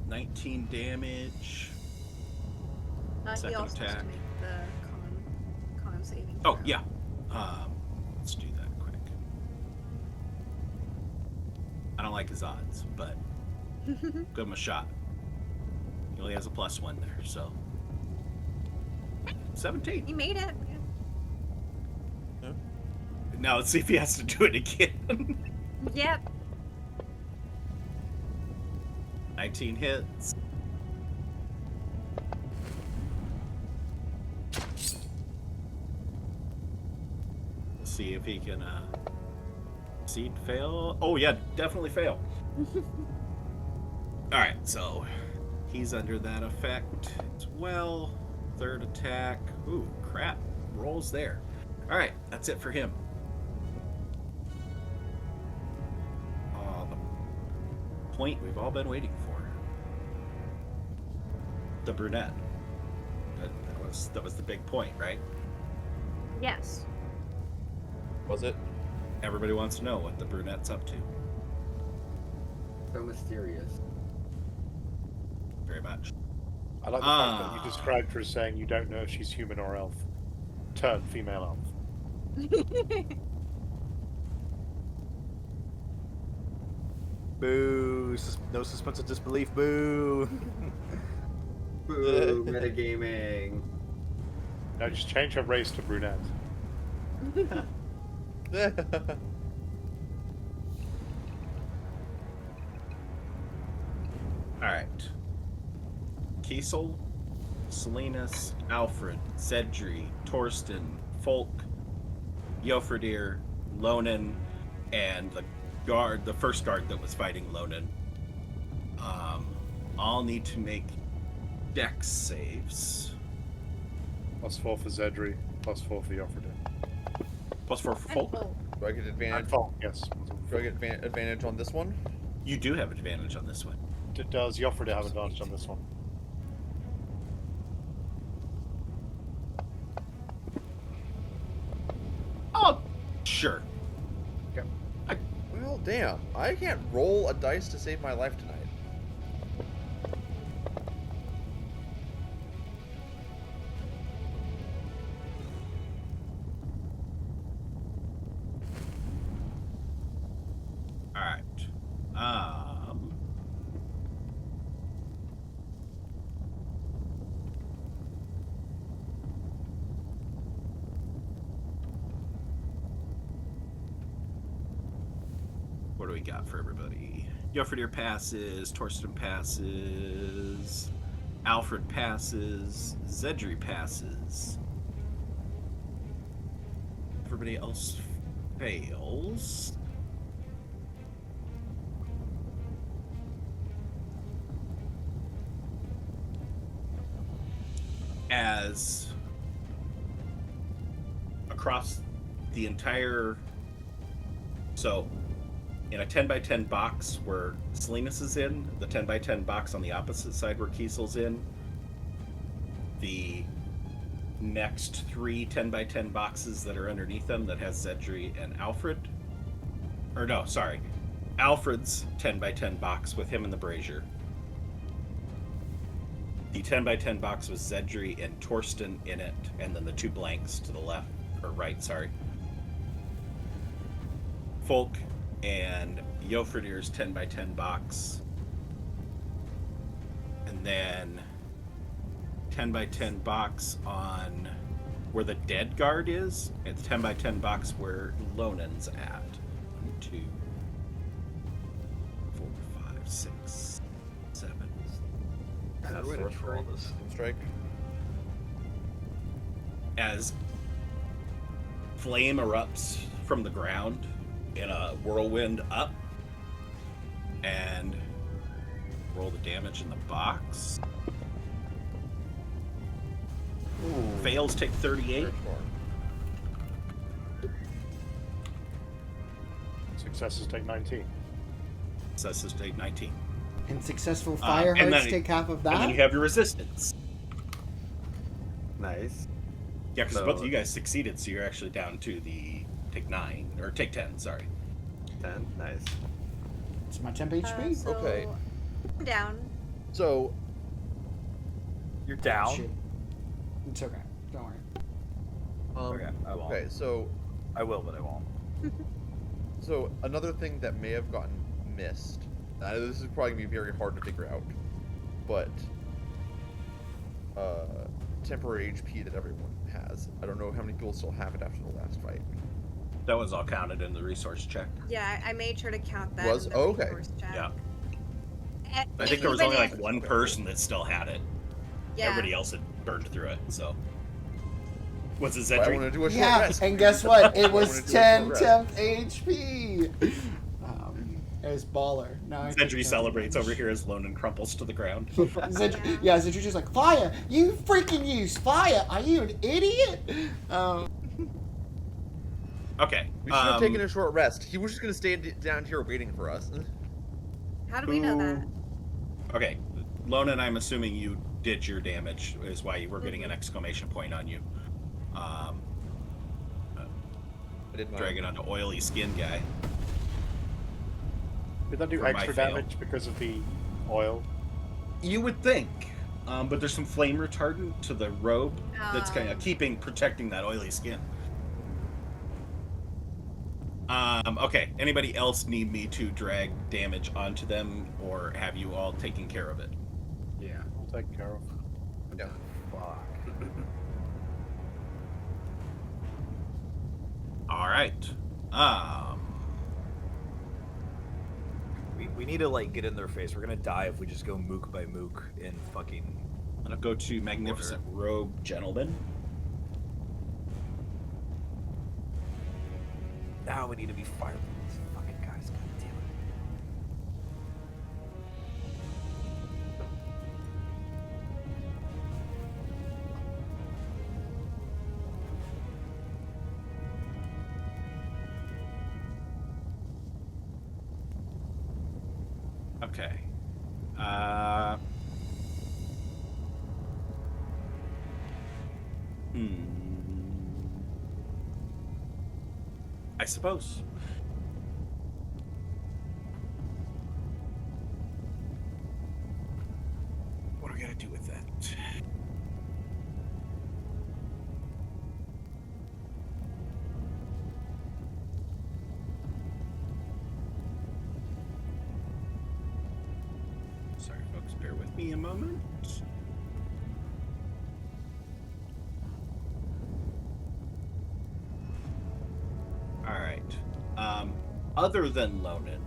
$19 damage. He Second also has attack. to make the con saving. Oh throw. yeah. Let's do that quick. I don't like his odds, but give him a shot. He only has a +1 there, so 17. He made it. Yeah. Now let's see if he has to do it again. Yep. 19 hits. Let's see if he can succeed, fail. Oh yeah, definitely fail. Alright, so he's under that effect as well. Third attack. Ooh, crap. Rolls there. Alright, that's it for him. The point we've all been waiting for. The brunette. That was the big point, right? Yes. Was it? Everybody wants to know what the brunette's up to. So mysterious. Very much. I like the fact that you described her as saying you don't know if she's human or elf. Turn female elf. Boo! No suspense of disbelief. Boo! Boo, metagaming. No, just change her race to brunette. Alright. Kiesel, Salinas, Alfred, Zedri, Torsten, Folk, Jofridir, Lonan, and the first guard that was fighting Lonan, all need to make dex saves. +4 for Zedri, +4 for Jofridir. +4 for Folk. Do I get And advantage? Falk, yes. Do I get advantage on this one? You do have advantage on this one. Does Jofridir have advantage on this one? Oh, sure. Well, damn. I can't roll a dice to save my life tonight. we got for everybody? Jofredir passes, Torsland passes, Alfred passes, Zedri passes. Everybody else fails. As across the entire, so in a 10 by 10 box where Salinas is in, the 10 by 10 box on the opposite side where Kiesel's in, the next 3 10 by 10 boxes that are underneath them that has Zedri and Alfred, or no, sorry, Alfred's 10 by 10 box with him and the brazier. The 10 by 10 box with Zedri and Torsland in it, and then the 2 blanks to the left, or right, sorry. Folk and Jofredir's 10 by 10 box. And then 10 by 10 box on where the dead guard is. It's 10 by 10 box where Lonen's at. 1, 2, 4, 5, 6, 7. How do I control this? Strike. As flame erupts from the ground in a whirlwind up, and roll the damage in the box. Ooh. Fails take 38. Very far. Successes take 19. Successes take 19. And successful fire and hearts then- take half of And then that. you have your resistance. Nice. Yeah, because So- both of you guys succeeded, so you're actually down to the take 9, or take 10, sorry. 10. Nice. It's my temp HP. So Okay. I'm down. So, You're down. Shit. It's okay. Don't worry. Okay, I won't. okay, so I will, but I won't. So another thing that may have gotten missed, this is probably gonna be very hard to figure out, but temporary HP that everyone has. I don't know how many people still have it after the last fight. That was all counted in the resource check. Yeah, I made sure to count that. Was? in the Oh, okay. resource check. Yeah. Eh, I think there was even only if- like one person that still had it. Yeah. Everybody else had burned through it, so. Was it But I want Zedri? to do a short Yeah, rest. and guess what? It I was wanna do a 10 short rest. temp HP. It was baller. Now I take Zedri 10 celebrates damage. over here as Lone and crumples to the ground. Zedri, yeah, Zedri's just like, fire! You freaking use fire! Are you an idiot? Okay. We should have taken a short rest. He was just gonna stay down here waiting for us. How do we know that? Okay. Lone, and I'm assuming you did your damage, is why you were getting an exclamation point on you. I did mine. Dragging on the oily skin guy. Did that do For my extra fail. damage because of the oil? You would think, but there's some flame retardant to the robe that's kind of protecting that oily skin. Okay. Anybody else need me to drag damage onto them, or have you all taken care of it? Yeah. I'll take care of. Yeah. Fuck. All right. We need to like get in their face. We're gonna die if we just go mook by mook in fucking. I'm gonna go to Magnificent Robe Gentleman. Now we need to be fired by these fucking guys. God damn it. Okay. I suppose. What do we gotta do with that? Sorry, folks, bear with me a moment. All right. Other than Lonan,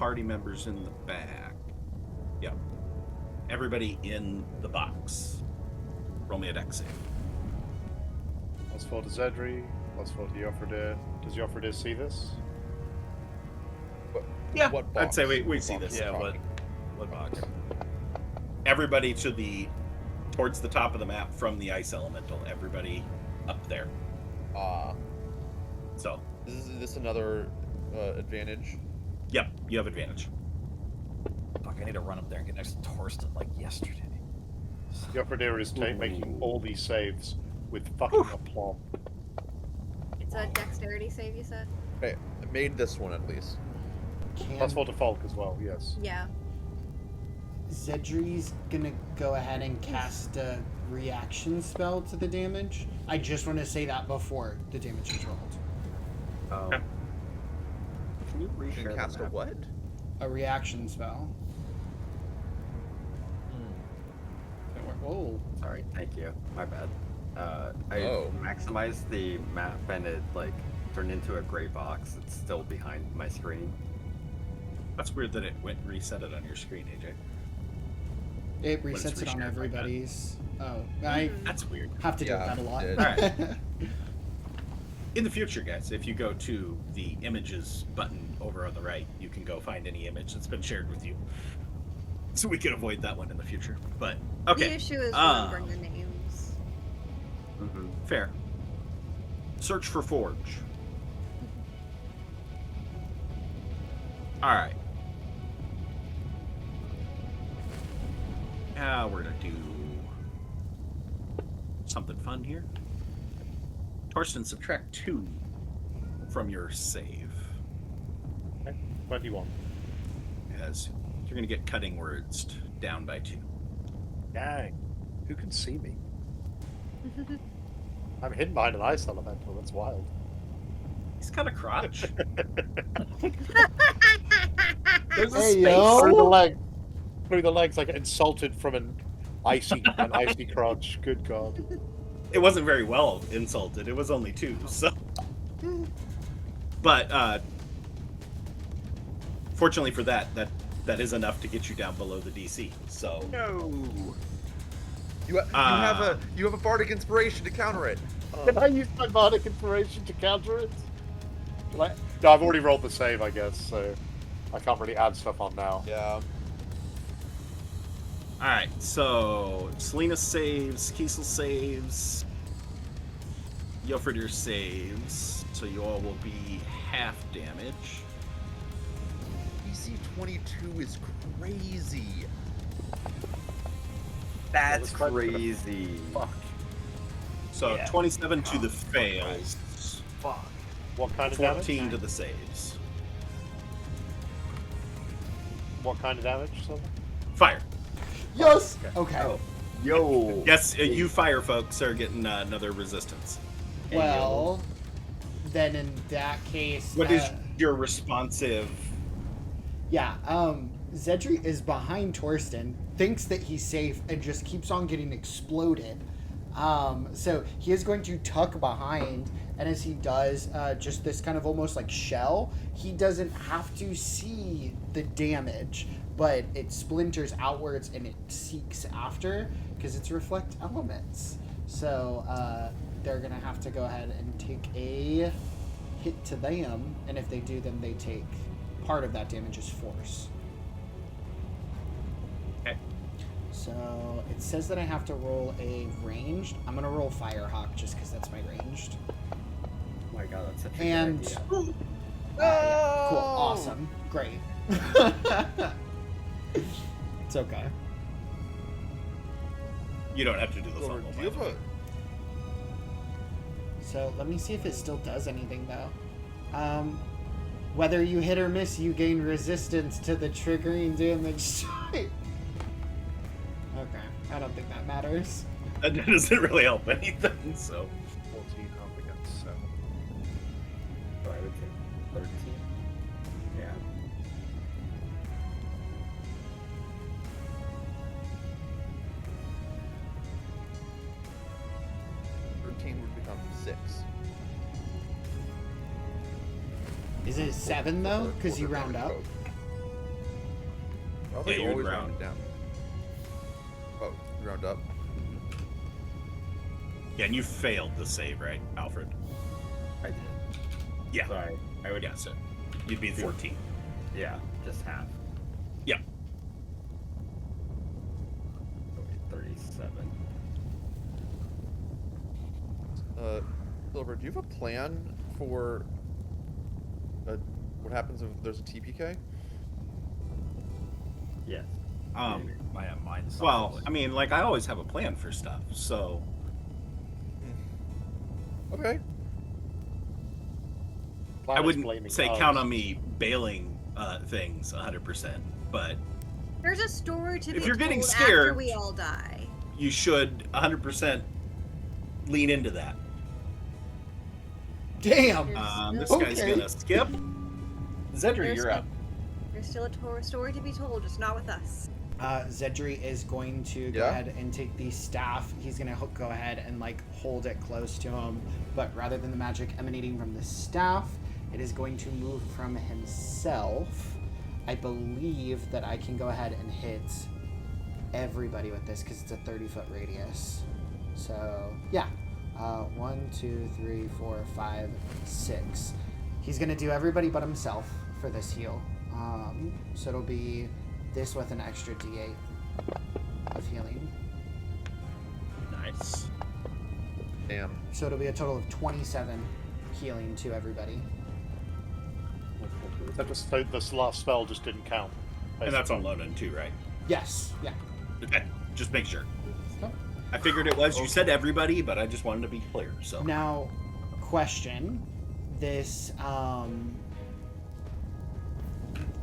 party members in the back. Yep. Everybody in the box. Roll me a dex save. +4 to Zedri, +4 to Yofradir. Does Yofradir see this? Yeah, What I'd box? say we What see box this. are you Yeah, talking? what box? Everybody towards the top of the map from the ice elemental. Everybody up there. So, Is this another advantage? yep, you have advantage. Fuck, I need to run up there and get next to Torsland like yesterday. Yofradir is making all these saves with fucking aplomb. It's a dexterity save, you said? Hey, I made this one at least. +4 to Falk as well, yes. Yeah. Zedri's gonna go ahead and cast a reaction spell to the damage. I just want to say that before the damage is rolled. Oh. Okay. Can you You can reshare cast the a map? what? A reaction spell. Oh, Sorry, thank you. My bad. I Oh. maximized the map and it like turned into a gray box. It's still behind my screen. That's weird that it went and reset it on your screen, AJ. it When it's resets it on reshared like that. everybody's. Oh, I That's weird. have to do Yeah, that a lot. it Alright. In the future, guys, if you go to the images button over on the right, you can go find any image that's been shared with you. So we can avoid that one in the future. But, okay. The issue is remembering the names. Mm-hmm. Fair. Search for Forge. Alright. Now we're gonna do something fun here. Torsland, subtract 2 from your save. 21. As you're gonna get cutting words down by 2. Dang. Who can see me? I'm hidden behind an ice elemental, that's wild. He's got a crotch. There's a Hey, space. yo. Through the legs like insulted from an icy crotch. Good God. It wasn't very well insulted. It was only 2, so. But fortunately for that is enough to get you down below the DC. So No. You have a bardic inspiration to counter it. Can I use my bardic inspiration to counter it? No, I've already rolled the save, I guess, so I can't really add stuff on now. Yeah. all right, so Selena saves, Kiesel saves, Yofradir saves, so you all will be half damage. DC 22 is crazy. That's Well, it's quite- crazy. Fuck. So Yeah. 27 to the fails, Fuck. What kind of 14 damage? to the saves. What kind of damage, Silver? Fire. Yes. Okay. Oh, yo. Yes, you fire folks are getting another resistance. Well, then in that case, What is your responsive? Yeah, Zedri is behind Torsland, thinks that he's safe, and just keeps on getting exploded. So he is going to tuck behind, and as he does, just this kind of almost like shell, he doesn't have to see the damage, but it splinters outwards and it seeks after, because it's reflect elements. So they're going to have to go ahead and take a hit to them, and if they do, then they take part of that damage as force. Okay. So it says that I have to roll a ranged. I'm gonna roll Firehawk just because that's my ranged. Oh my god, that's such a And good idea. yeah, cool, awesome, great. It's okay. You don't have to do the Silver, fumble. do you by have the a way. So let me see if it still does anything though. Whether you hit or miss, you gain resistance to the triggering damage type. Okay, I don't think that matters. That doesn't really help anything. So 14 up against 7. So I would take 13. Yeah. would become 6. Is it 7 though? Because you round up. thought Yeah, you you would always round. rounded down. Oh, you round up. Yeah, and you failed the save, right, Alfred? I did. Yeah. So I would. Yeah, so you'd be 14. Yeah, just half. Yeah. So 37. Silver, do you have a plan for what happens if there's a TPK? Yes. Mine's Well, I mean, like, I always have a plan for stuff, so Okay. I Plan is wouldn't blaming say us. count on me bailing things 100%, but There's a story to be If you're getting told after scared- we all die. you should 100% lean into that. Damn. This There's guy's Okay. gonna skip. Zedri, There's you're still- up. There's still a story to be told, just not with us. Zedri is going to go Yeah? ahead and take the staff. He's going to go ahead and like hold it close to him, but rather than the magic emanating from the staff, it is going to move from himself. I believe that I can go ahead and hit everybody with this because it's a 30-foot radius. So yeah, 1, 2, 3, 4, 5, 6. He's going to do everybody but himself for this heal. So it'll be this with an extra D8 of healing. Nice. Damn. So it'll be a total of 27 healing to everybody. That just, this last spell just didn't count. And that's on Lonan too, right? Yes, yeah. Okay, just make sure. Okay. I figured it was. You said everybody, but I just wanted to be clear. So Now, question. This,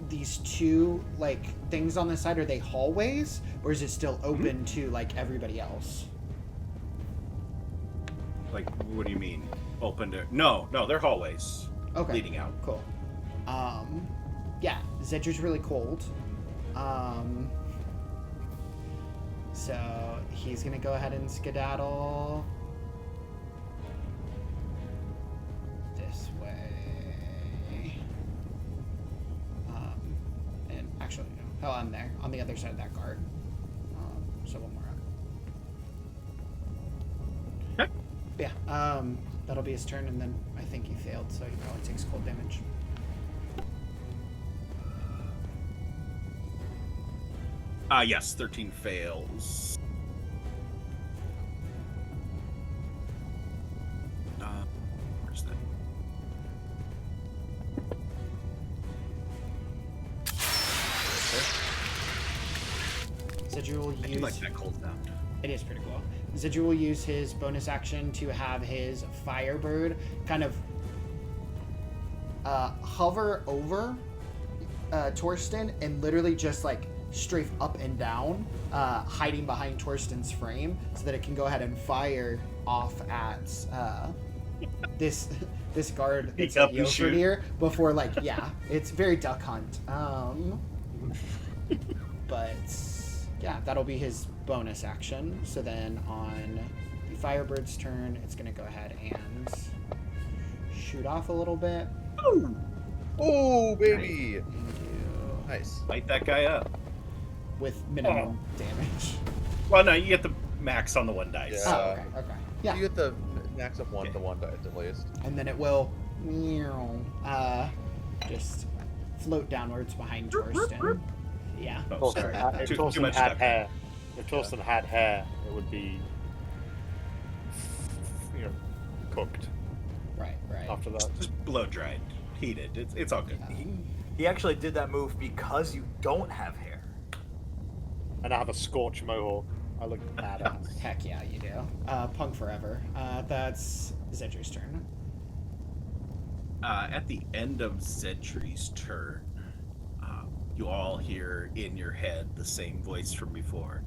these two, like, things on the side, are they hallways? Or is it still open to, like, everybody else? like, what do you mean? Open to? No, they're hallways Okay. leading out. Cool. Yeah, Zedri's really cold. So he's gonna go ahead and skedaddle this way. And actually, no. Oh, I'm there on the other side of that guard. So one more up. Okay. Yeah. That'll be his turn, and then I think he failed, so he probably takes cold damage. Yes, 13 fails. Where's that? Zedru will I do use. like that cold sound. It is pretty cool. Zedru will use his bonus action to have his Firebird kind of hover over Torsland and literally just like strafe up and down, hiding behind Torsten's frame so that it can go ahead and fire off at this guard that's Peek up at and shoot. Yofredir before, like, yeah, it's very Duck Hunt. But yeah, that'll be his bonus action. So then on the Firebird's turn, it's gonna go ahead and shoot off a little bit. Oh, baby! And do Nice. Light that guy up. with minimum damage. Well, no, you get the max on the one dice. Yeah. Oh, okay. Yeah. You get the max of one, the one dice at least. And then it will just float downwards behind Torsten. Yeah. Oh, sorry. If Too Torsland much had duck. hair, it would be, cooked Right. after that. Just blow dried, heated. It's all good. He actually did that move because you don't have hair. And I have a scorch mohawk. I look badass. Heck yeah, you do. Punk forever. That's Zedri's turn. At the end of Zedri's turn, you all hear in your head the same voice from before.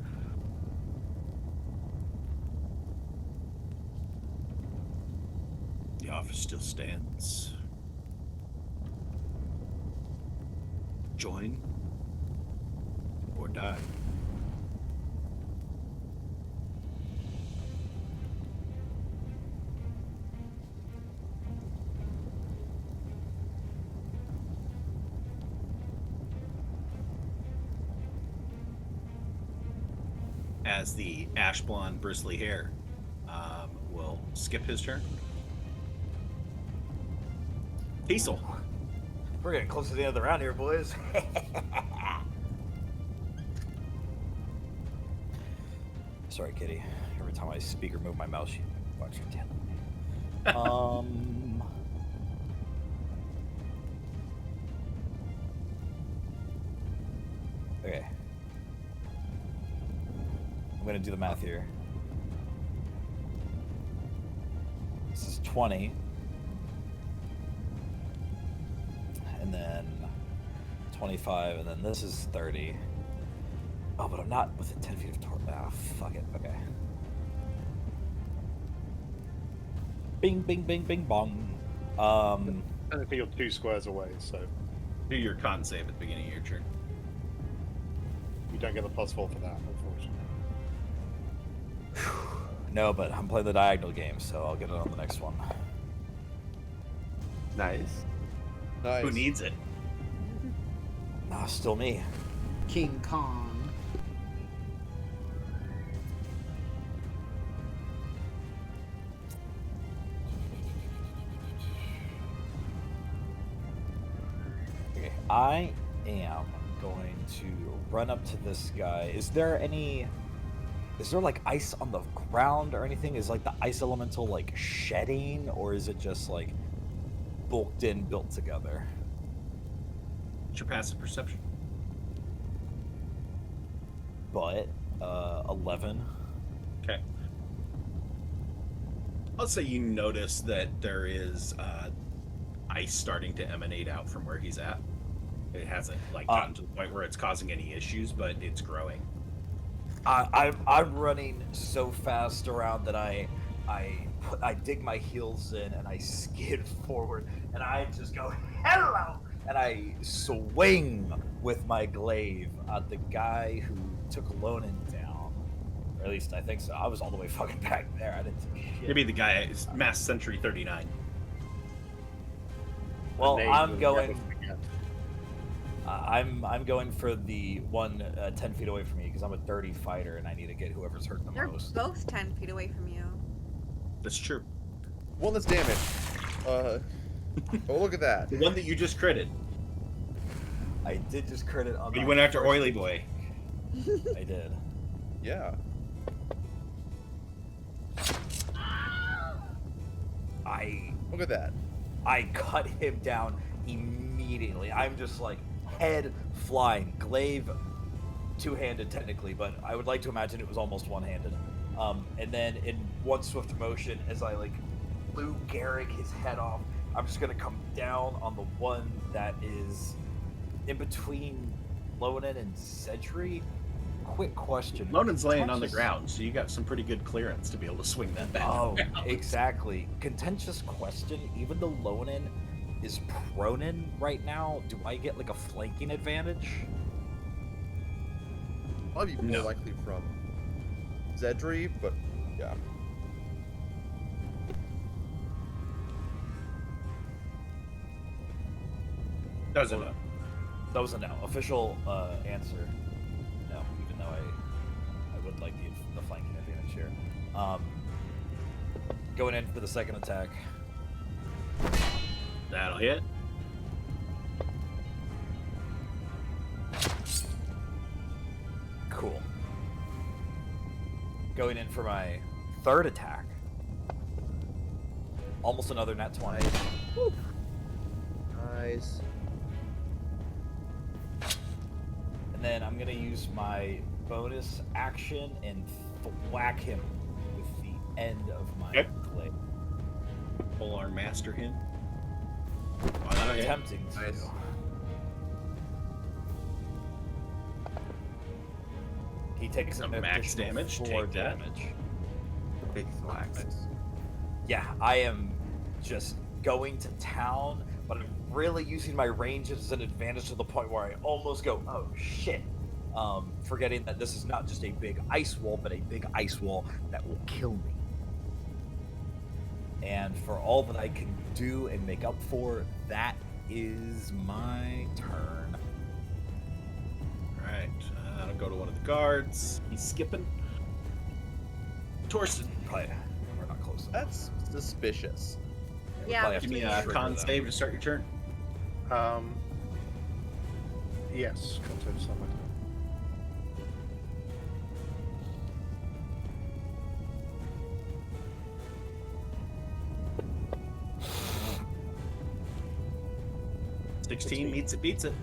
The office still stands. Join or die. has the ash blonde bristly hair, will skip his turn. Teasel. We're getting close to the end of the round here, boys. Sorry, Kitty. Every time I speak or move my mouse, she watch her tail. Okay. I'm gonna do the math here. This is 20. And then 25, and then this is 30. Oh, but I'm not within 10 feet of Ah, fuck it. Okay. Bing, bing, bing, bing, bong. Technically, you're 2 squares away, so Do your con save at the beginning of your turn. you don't get the +4 for that, unfortunately. No, but I'm playing the diagonal game, so I'll get it on the next one. Nice. Nice. Who needs it? Nah, still me. King Kong. Okay, I am going to run up to this guy. Is there like ice on the ground or anything? Is like the ice elemental like shedding, or is it just like bulked in, built together? What's your passive perception? But 11. Okay. I'll say you notice that there is ice starting to emanate out from where he's at. It hasn't like gotten to the point where it's causing any issues, but it's growing. I'm running so fast around that I dig my heels in and I skid forward and I just go hello and I swing with my glaive at the guy who took Lonan down. Or at least I think so. I was all the way fucking back there. I didn't see shit. Maybe the guy is Mass Sentry 39. Well, They I'm will going. never forget. I'm going for the one 10 feet away from me because I'm a dirty fighter and I need to get whoever's hurt the They're most. both 10 feet away from you. That's true. One that's damaged. Oh, look at that. The one that you just critted. I did just crit it on. You my went after first- Oily Boy. I did. Yeah. Look at that. I cut him down immediately. I'm just like head flying, glaive two-handed technically, but I would like to imagine it was almost one-handed. And then in one swift motion, as I like Lou Gehrig his head off, I'm just gonna come down on the one that is in between Lonan and Sedri. Quick question. Lonan's laying on the Contentious- ground, so you got some pretty good clearance to be able to swing that back. Oh, exactly. Contentious question. Even though Lonan is pronin right now, do I get like a flanking advantage? Probably more No. likely from Zedri, but yeah. Doesn't know. That was a no. Official answer. No, even though I would like the flanking advantage here. Going in for the second attack. That'll hit. Cool. Going in for my third attack. Almost another nat 20. Nice. And then I'm gonna use my bonus action and whack him with the end of my Okay. blade. Full arm master him. Oh, that'll hit. Attempting to. Nice. He takes Some an max additional damage, 4 take that. damage. Big thwacks. Yeah, I am just going to town, but I'm really using my range as an advantage to the point where I almost go, oh shit. Forgetting that this is not just a big ice wall, but a big ice wall that will kill me. And for all that I can do and make up for, that is my turn. Alright, I'll go to one of the guards. He's skipping. Torsland, Probably we're not close enough. That's suspicious. We Yeah, probably have give to me a trigger con them. save to start your turn. Yes, contact summit. $16 meets it, beats it.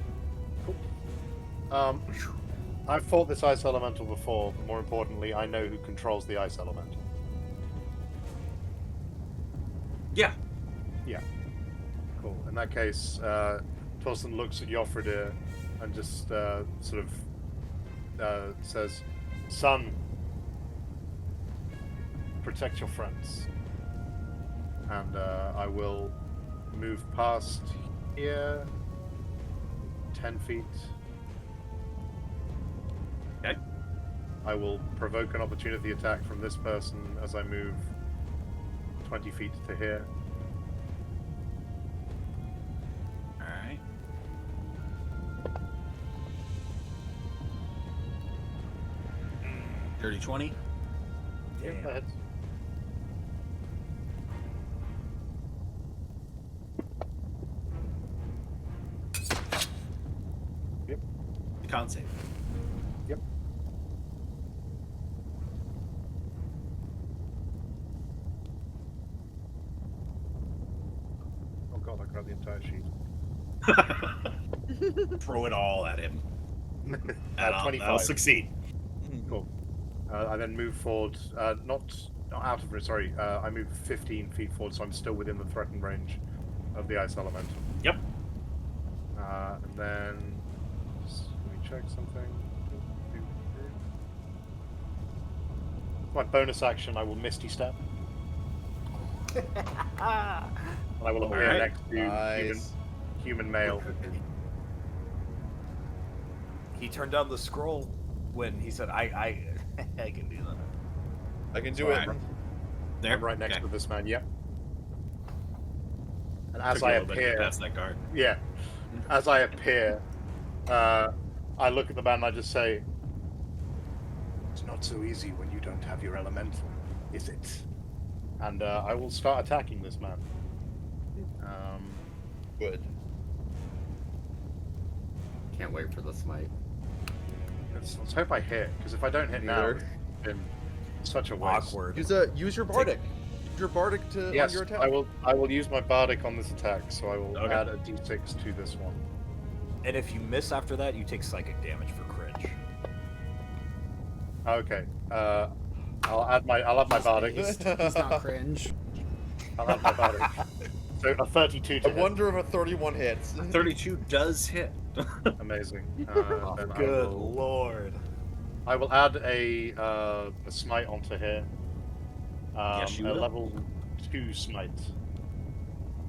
I've fought this ice elemental before, but more importantly, I know who controls the ice elemental. Yeah. Yeah. Cool. In that case, Torsland looks at Joffredir and just sort of says, "Son, protect your friends." And I will move past here 10 feet. Okay. I will provoke an opportunity attack from this person as I move 20 feet to here. All right. Dirty 20. Yeah, Damn. that hits. The con save. Yep. Oh god, I grabbed the entire sheet. Throw it all at him. And I'll 25. succeed. Cool. I then move forward, not out of it, sorry, I move 15 feet forward, so I'm still within the threatened range of the ice elemental. Yep. And then, just, let me check something. My bonus action, I will Misty Step. And I will appear Alright. next to Nice. human male. He turned down the scroll when he said, I can do that. I can do Alright. it. There. I'm right next Okay. to this man, yep. And as Took you I a little bit to get appear, past that guard. yeah, as I appear, I look at the man and I just say, "It's not so easy when you don't have your elemental, is it?" And I will start attacking this man. Good. Can't wait for the smite. Let's hope I hit, because if I don't hit now, Neither. it's been such a waste. Awkward. Use your bardic. Use your bardic to Yes, on your attack. I will use my bardic on this attack, so I will Okay. add a d6 to this one. And if you miss after that, you take psychic damage for cringe. Okay. I'll add my bardic. He's not cringe. I'll add my bardic. So a 32 I to hit. wonder if a 31 hits. 32 does hit. Amazing. Then Good lord. I will add a smite onto here. Yes, you a will. level 2 smite.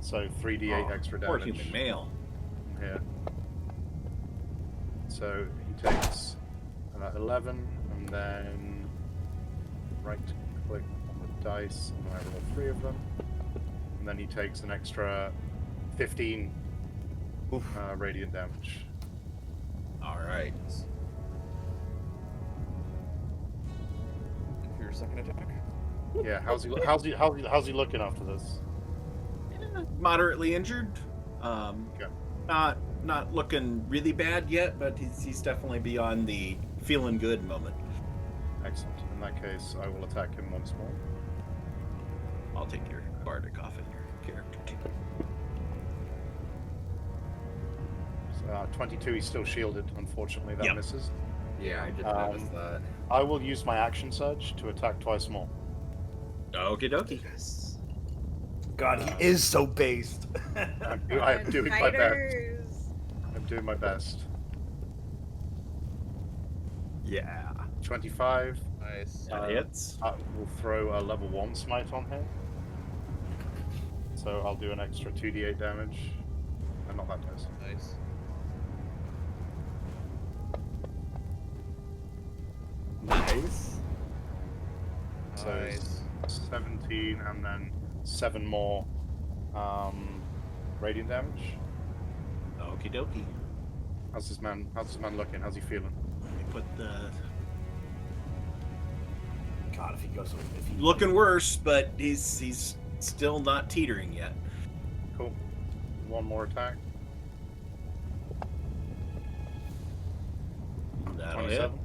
So 3d8 extra Poor damage. human male. Here. So he takes 11, and then right click on the dice, and I roll 3 of them. And then he takes an extra 15 radiant damage. All right. For your second attack. Yeah, how's he looking after this? Moderately injured. Okay. Not looking really bad yet, but he's definitely beyond the feeling good moment. Excellent. In that case, I will attack him once more. I'll take your bardic off in your character too. So, 22, he's still shielded. Unfortunately, that Yep. misses. Yeah, I did notice that. I will use my action surge to attack twice more. Okie dokie. God, he is so based. I am doing my best. Fighters. I'm doing my best. Yeah. 25. Nice. That hits. I will throw a level 1 smite on him. So I'll do an extra 2d8 damage. And not that close. Nice. Nice. So Nice. 17 and then 7 more radiant damage. Okie dokie. How's this man looking? How's he feeling? Let me put the God, if he goes. If he Looking worse, but he's still not teetering yet. Cool. One more attack. That'll hit. 27.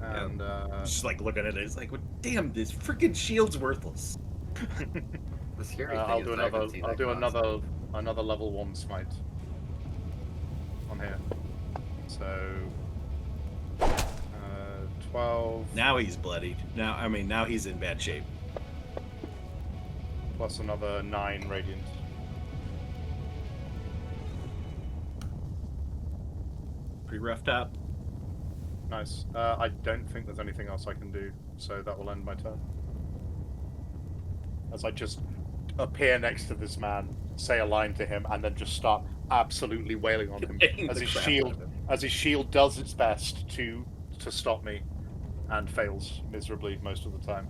And Just like looking at it, it's like, well, damn, this freaking shield's worthless. The scary I'll thing do is I another. haven't seen I'll that do concept. another level 1 smite on here. So 12 Now he's bloodied. Now he's in bad shape. plus another 9 radiant. Pretty roughed up. Nice. I don't think there's anything else I can do, so that will end my turn. As I just appear next to this man, say a line to him, and then just start absolutely wailing on him Hitting as the his crap shield, out of him. as his shield does its best to stop me, and fails miserably most of the time.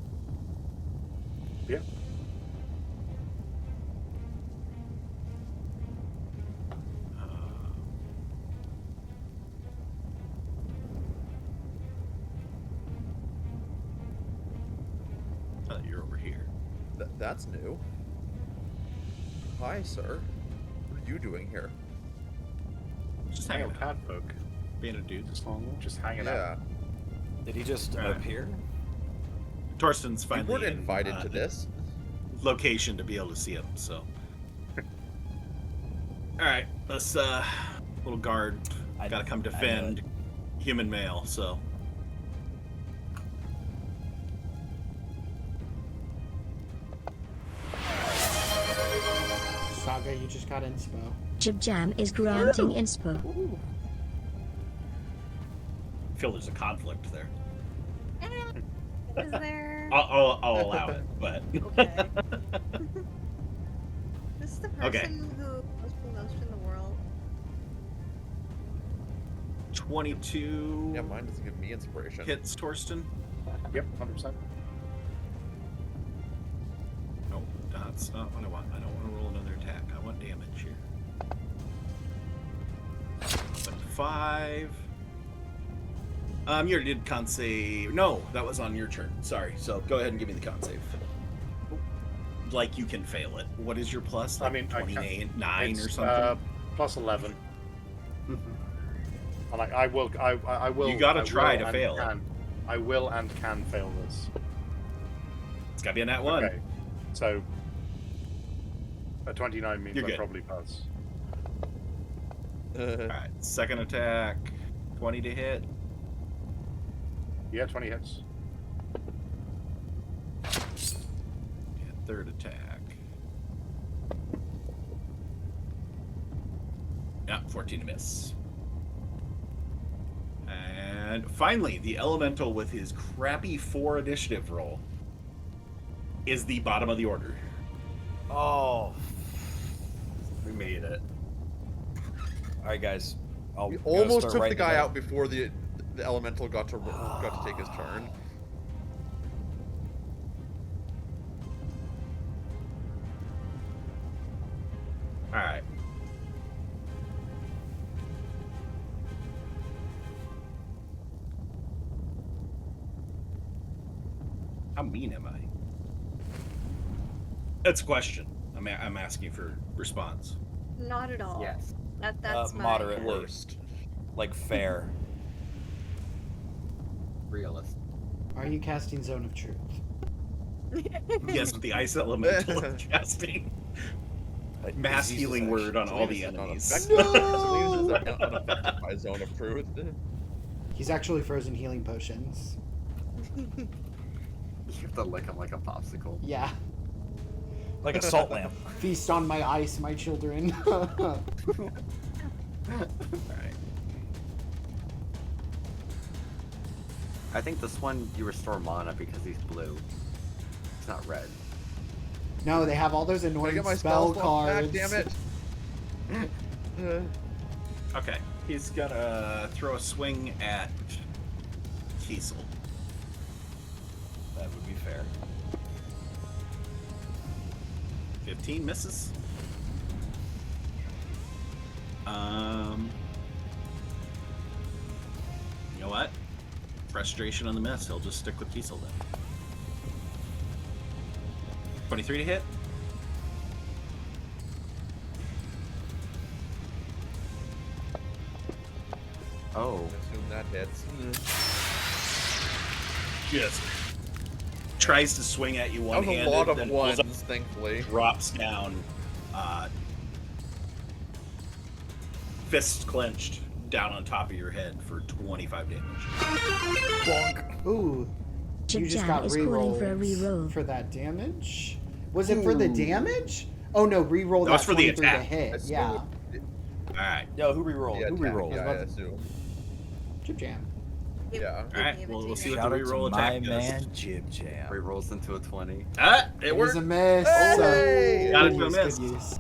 Yeah. Oh, you're over here. That's new. Hi, sir. What are you doing here? Just Hang hanging out, out. Cadfolk. Being a dude. Just hanging Yeah. out. Did he just Alright. appear? Torsten's You finally weren't in, invited to this. location to be able to see him, so. Alright, let's little guard gotta come defend human male, so. Saga, you just got inspo. Jib Jam is granting inspo. I feel there's a conflict there. Is there? I'll allow it, but. Okay. This is the person Okay. who knows the most in the world. 22 Yeah, mine doesn't give me inspiration. hits Torsten. Yep, 100%. No, that's not what I want. I don't want to roll another attack. I want damage here. 5. You already did con save. No, that was on your turn. Sorry. So go ahead and give me the con save. Like you can fail it. What is your plus? Like I mean, I can- 29 or It's, something. plus 11. And I will. You gotta I try will to and fail it. can. I will and can fail this. It's gotta be a nat 1. Okay. So a 29 means You're I good. probably pass. Alright, second attack. 20 to hit. Yeah, 20 hits. And third attack. Yeah, 14 to miss. And finally, the elemental with his crappy 4 initiative roll is the bottom of the order. Oh. We made it. All right, guys. I'll We go almost start took the writing guy it out before the elemental got to take his turn. Alright. How mean am I? That's a question. I'm asking for response. Not at all. Yes. That's my moderate. Worst. like fair. Realist. Are you casting Zone of Truth? Yes, with the ice elemental casting. Mass Diseases healing actually- word on all the Selena is enemies. not unaffected by Zone of Truth. He's actually frozen healing potions. You have to lick him like a popsicle. Yeah. Like a salt lamp. Feast on my ice, my children. Alright. I think this one you restore mana because he's blue. It's not red. No, they have all those Can I annoying get my spell spell cards. back, damn it! Okay. He's gonna throw a swing at Kiesel. That would be fair. 15 misses. You know what? frustration on the miss. He'll just stick with Kiesel then. 23 to hit. Oh, Assume that hits. Just tries to swing at you That was one-handed, a lot of then pulls up, ones, thankfully. drops down, fists clenched down on top of your head for 25 damage. Bonk. Ooh. You just Jam got is calling for a rerolled reroll. for that damage? Was it for the damage? Oh no, reroll That that was for the 23 to attack. hit. Assume Yeah. All right. Yo, who rerolled? the Who attack, rerolled? Yeah, I assume. Jib Jam. Yeah. All right. We'll see what Shout the out to reroll my attack does. man Jib Jam. re-rolls into a 20. It was worked. a miss. Hey! Got it Good for a use, miss. good use.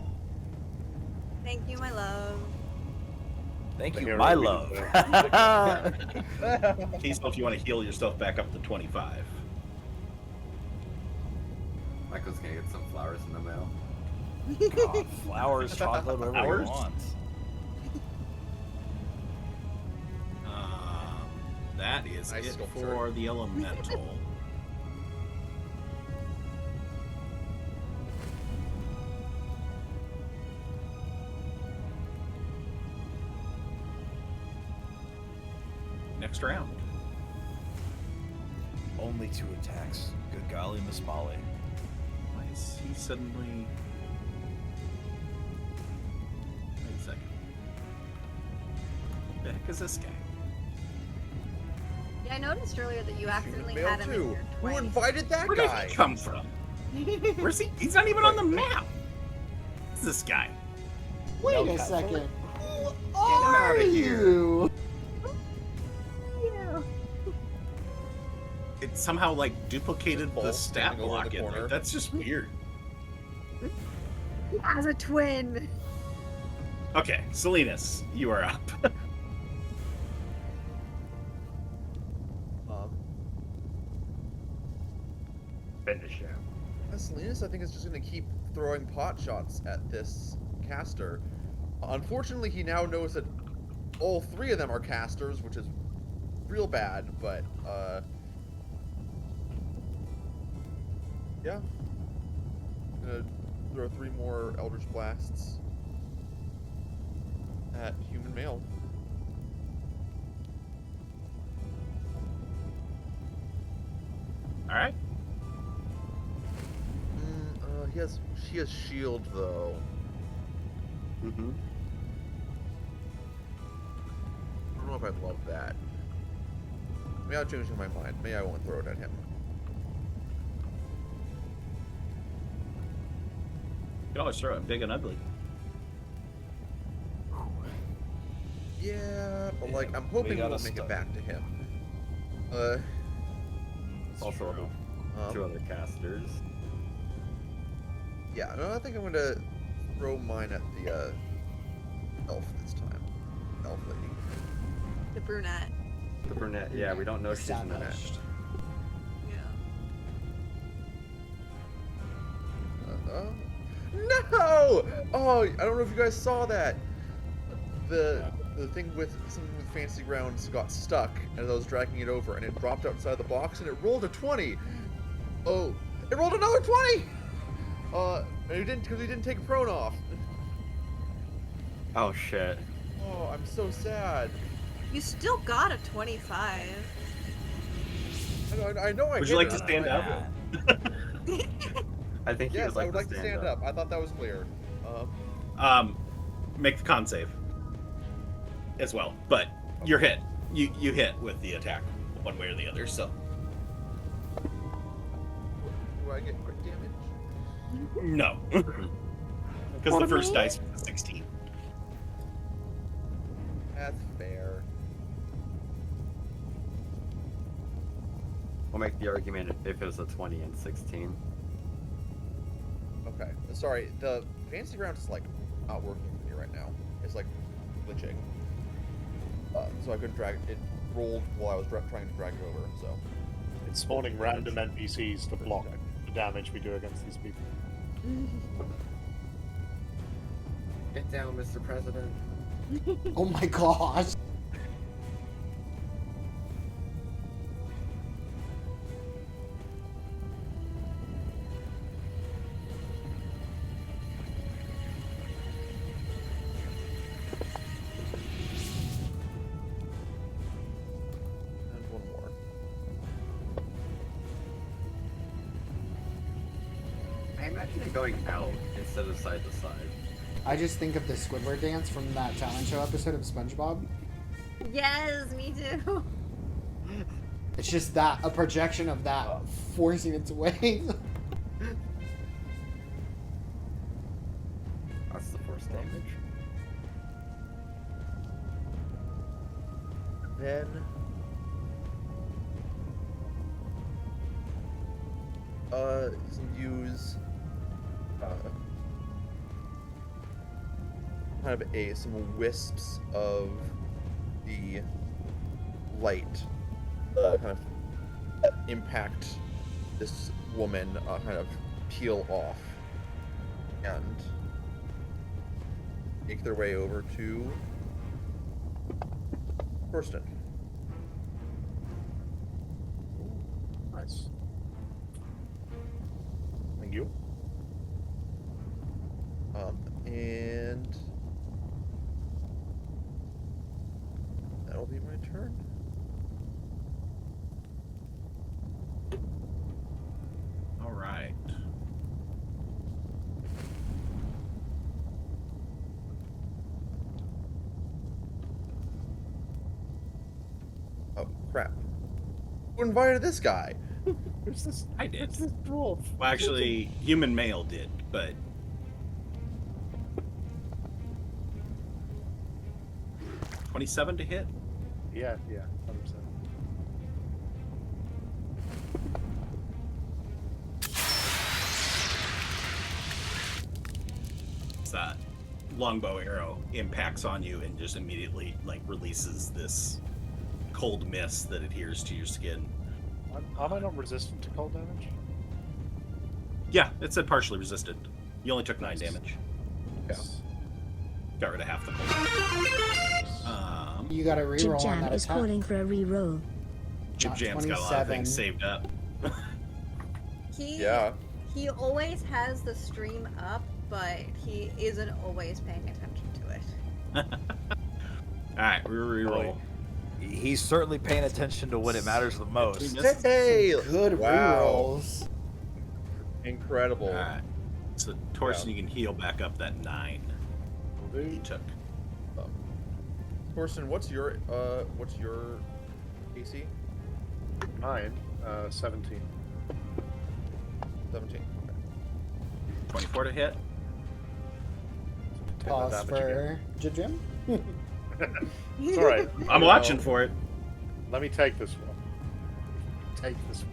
Thank you, my love. Thank The you, hero my we love. Kiesel, if you want to heal yourself back up to 25. Michael's gonna get some flowers in the mail. God, flowers, chocolate, whatever Flowers? he wants. That is Nice it sculpture. for the elemental. Next round. Only 2 attacks. Good golly, Miss Molly. Why is he suddenly... Wait a second. The heck is this guy? Yeah, I noticed earlier that you accidentally Male had him in too. your Who 20s. invited that Where did guy? he come from? Where's he? He's not even on the map. Who's this guy? Wait No a cut. second. Who him are outta here. you? It somehow like duplicated Paul the stat standing over block the in there. corner. That's just weird. As a twin. Okay, Salinas, you are up. Finish him. Salinas, I think, is just going to keep throwing pot shots at this caster. Unfortunately, he now knows that all 3 of them are casters, which is real bad, but, yeah. Gonna throw 3 more Eldritch Blasts at human male. All right. He has shield, though. Mm-hmm. I don't know if I love that. Maybe I'm changing my mind. Maybe I won't throw it at him. You can always throw it big and ugly. Yeah, but Yeah, like I'm hoping we we'll gotta make it start. back to him. Also, true. 2 other casters. Yeah, no, I think I'm gonna throw mine at the elf this time. Elf lady. The brunette. The brunette, yeah, we don't know if she's a brunette. Established. Yeah. No! Oh, I don't know if you guys saw that. The thing with something with fancy grounds got stuck as I was dragging it over, and it dropped outside the box, and it rolled a 20. Oh, it rolled another 20. And it didn't because he didn't take prone off. Oh shit. Oh, I'm so sad. You still got a 25. I know I Would hit you like her. to stand up? I think he Yes, would I like would like to stand stand up. I thought that was clear. Make the con save as well, but you're hit. You hit with the attack, one way or the other. So Do I get crit damage? no, because the first dice was a 16. That's fair. We'll make the argument if it was a 20 and 16. Okay. Sorry, the fancy ground is like not working for me right now. It's like glitching. So I couldn't drag it. It rolled while I was trying to drag it over. So It's spawning random NPCs to block the damage we do against these people. Get down, Mr. President. Oh my gosh. imagine it going out instead of side to side. I just think of the Squidward dance from that talent show episode of SpongeBob. Yes, me too. It's just that, a projection of that forcing its way. That's the force damage. Then use kind of some wisps of the light kind of impact this woman, kind of peel off and make their way over to Torsland. Nice. Thank you. And that'll be my turn. All right. Oh, crap. Who invited this guy? Who's this? I did. Who's this dwarf? Well, actually, human male did, but 27 to hit. Yeah, 100%. That longbow arrow impacts on you and just immediately releases this cold mist that adheres to your skin. Am I not resistant to cold damage? Yeah, it said partially resistant. You only took 9 damage. Yeah. Got rid of half the cold. You got to Jib reroll on Jam that is attack. calling for a reroll. Jib Not Jam's got a lot of 27. things saved up. He always has the stream up, but he isn't always paying attention to it. Alright, we reroll. He's certainly paying attention to when it matters the most. Hey! Good Wow. rerolls. Incredible. Alright. So Torsten, you can heal back up that 9 you took. Torsten, what's your AC? 9, 17. 17. Okay. 24 to hit. Take that Pause damage for Jib Jam. It's alright. I'm watching for it. Let me take this one. Take this one.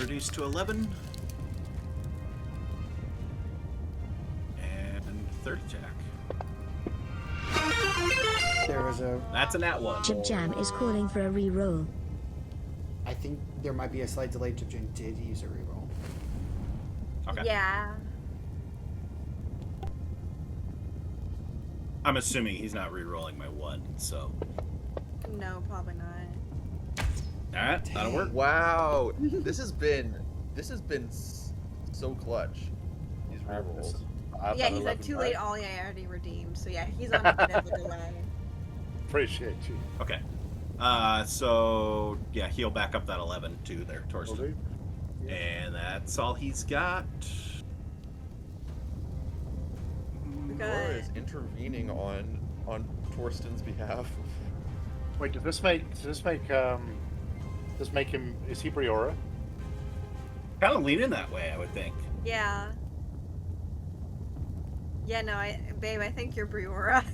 Reduced to 11. And third attack. There was a. That's a nat 1. Jib Jam is calling for a reroll. I think there might be a slight delay. Jib Jam did use a reroll. Okay. Yeah. I'm assuming he's not re-rolling my 1, so. No, probably not. Alright, that'll work. Wow, this has been so clutch. These I've rerolls. Yeah, got he's 11 like too back. late. All I already redeemed. So yeah, he's on a bit of a delay. Appreciate you. Okay. So, yeah, he'll back up that 11 too there, Will Torsten. do. And that's all he's got. Nora is intervening on Torsten's behalf. Wait, does this make him? Is he Briora? Kind of leaning that way, I would think. Yeah. Yeah, no, babe, I think you're Briora.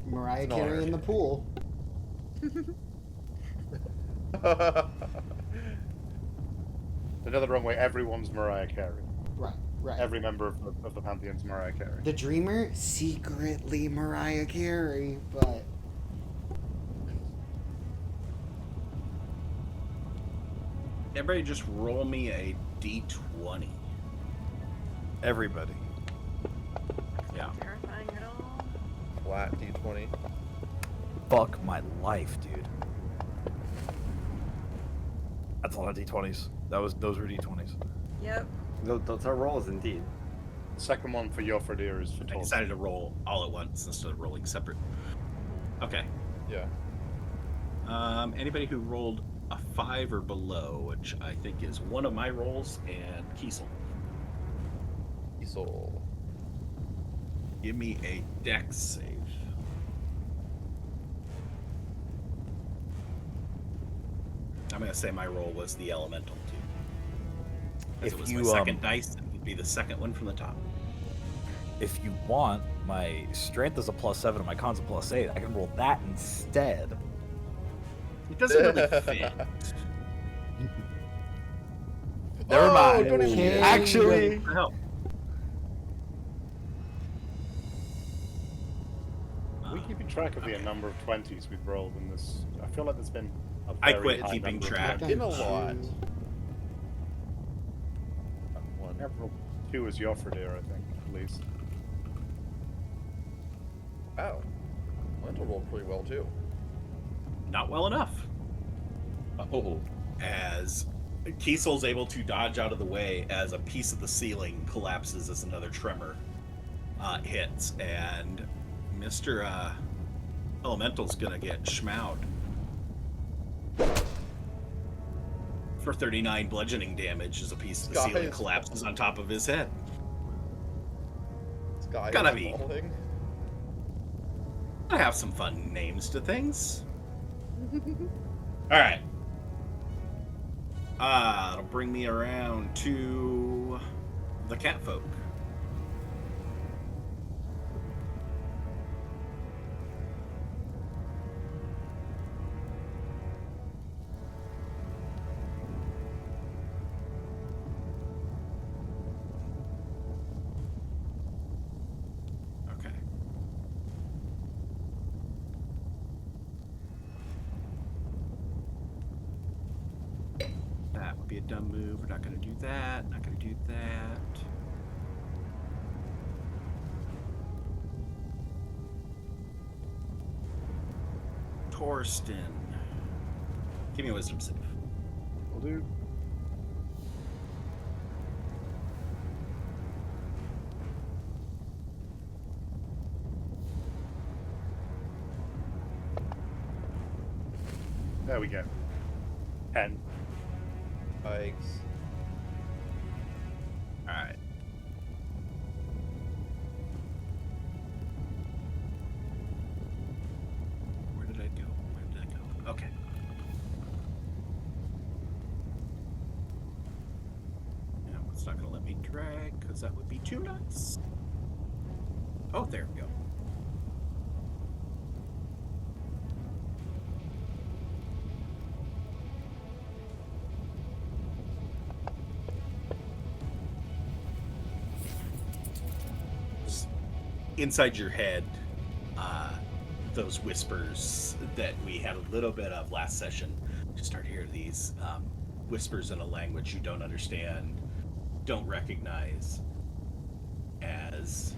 Mariah It's an Carey honor. in the pool. Another wrong way. Everyone's Mariah Carey. Right. Every member of the Pantheon's Mariah Carey. The Dreamer, secretly Mariah Carey, but Everybody just roll me a d20. Everybody. Yeah. Terrifying at all. Flat D20. Fuck my life, dude. That's a lot of D20s. Those were D20s. Yep. Those are rolls indeed. The second one for Yofradir is for I Torsland. decided to roll all at once instead of rolling separate. Okay. Yeah. Anybody who rolled a 5 or below, which I think is one of my rolls, and Kiesel. Kiesel. Give me a dex save. I'm going to say my roll was the elemental, too. As it was my second dice, it would be the second one from the top. If you want, my strength is a +7 and my con's a +8. I can roll that instead. It doesn't really fit. Never mind. Don't even Okay. Actually, Help. Are we keeping track of the number of 20s we've rolled in this? I feel like there's been a I very quit high keeping number of track. 20s. In a lot. I have rolled 2 as Yofradir, I think, at least. Wow. Lentil rolled pretty well too. Not well enough. As Kiesel's able to dodge out of the way as a piece of the ceiling collapses as another tremor hits, and Mr. Elemental's gonna get schmaud for 39 bludgeoning damage as a piece of the Sky ceiling is collapses on top of his head. Sky Gotta is be. falling. I have some fun names to things. All right. It'll bring me around to the catfolk. Okay. That would be a dumb move. We're not going to do that. Not going to do that. Torsland. Give me a wisdom save. Will do. There we go. 10. Yikes. All right. Where did I go? Where did I go? Okay. Now it's not going to let me drag because that would be too nuts. Oh, there we go. Inside your head, those whispers that we had a little bit of last session, you start to hear these whispers in a language you don't understand, don't recognize, as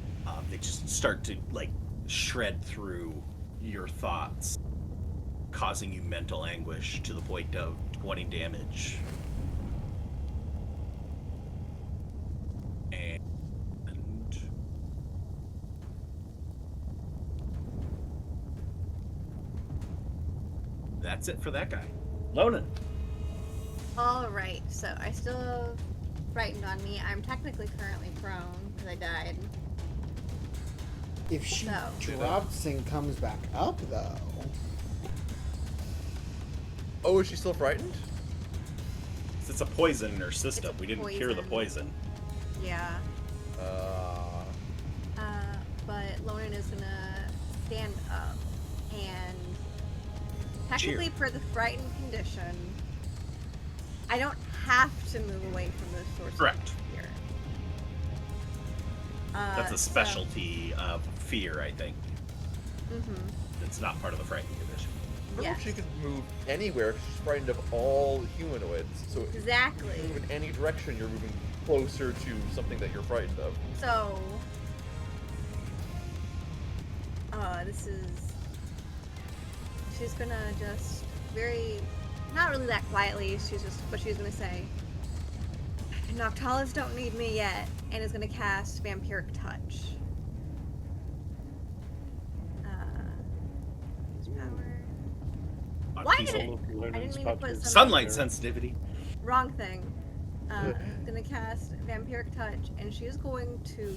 they just start to like shred through your thoughts, causing you mental anguish to the point of 20 damage. That's it for that guy. Lonan. Alright, so I still have frightened on me. I'm technically currently prone because I died. If she No. drops and comes back up, though. Oh, is she still frightened? It's a poison in her system. We didn't cure the poison. poison. Yeah. But Lonan is gonna stand up and technically Cheer. for the frightened condition, I don't have to move away from the source Correct. of fear. That's a specialty of fear, I think. Mm-hmm. It's not part of the frightening condition. I wonder if Yes. she could move anywhere. She's frightened of all humanoids. So if Exactly. you move in any direction, you're moving closer to something that you're frightened of. So, this is. She's gonna just not really that quietly. She's gonna say, Noctalis don't need me yet, and is gonna cast Vampiric Touch. Use power. On Why peaceful- did it? Lunan's I didn't mean to about put his some- Sunlight spirit. sensitivity. Wrong thing. Gonna cast Vampiric Touch, and she's going to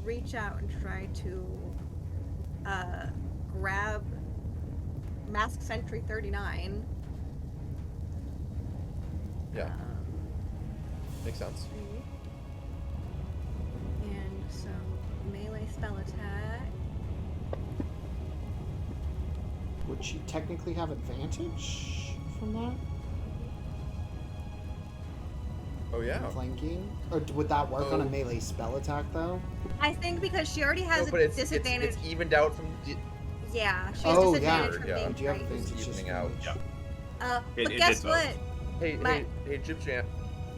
reach out and try to grab Mask Sentry 39. Yeah, makes sense. And so, melee spell attack. Would she technically have advantage from that? Oh yeah. Flanking? Or would that work on a melee spell attack, though? I think because she already has No, but a it's disadvantage. It's evened out from. Yeah, she has Oh, disadvantage yeah. from Yeah. being Do you have frightened. advantage It's just evening from out. each? Yeah. But It guess did both. what? Hey, My- hey, Gyp Champ.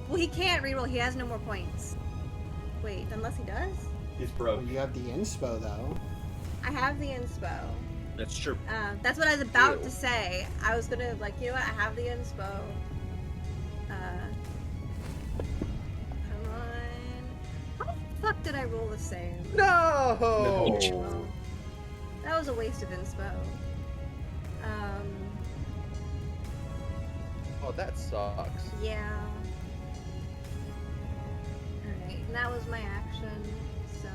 Well, he can't reroll. He has no more points. Wait, unless he does? He's Well, broke. you have the inspo, though. I have the inspo. That's true. That's what I was about Ew. to say. I was gonna, like, you know what? I have the inspo. Come on. How the fuck did I roll the same? No. Well, that was a waste of inspo. Oh, that sucks. Yeah. Alright, and that was my action, so...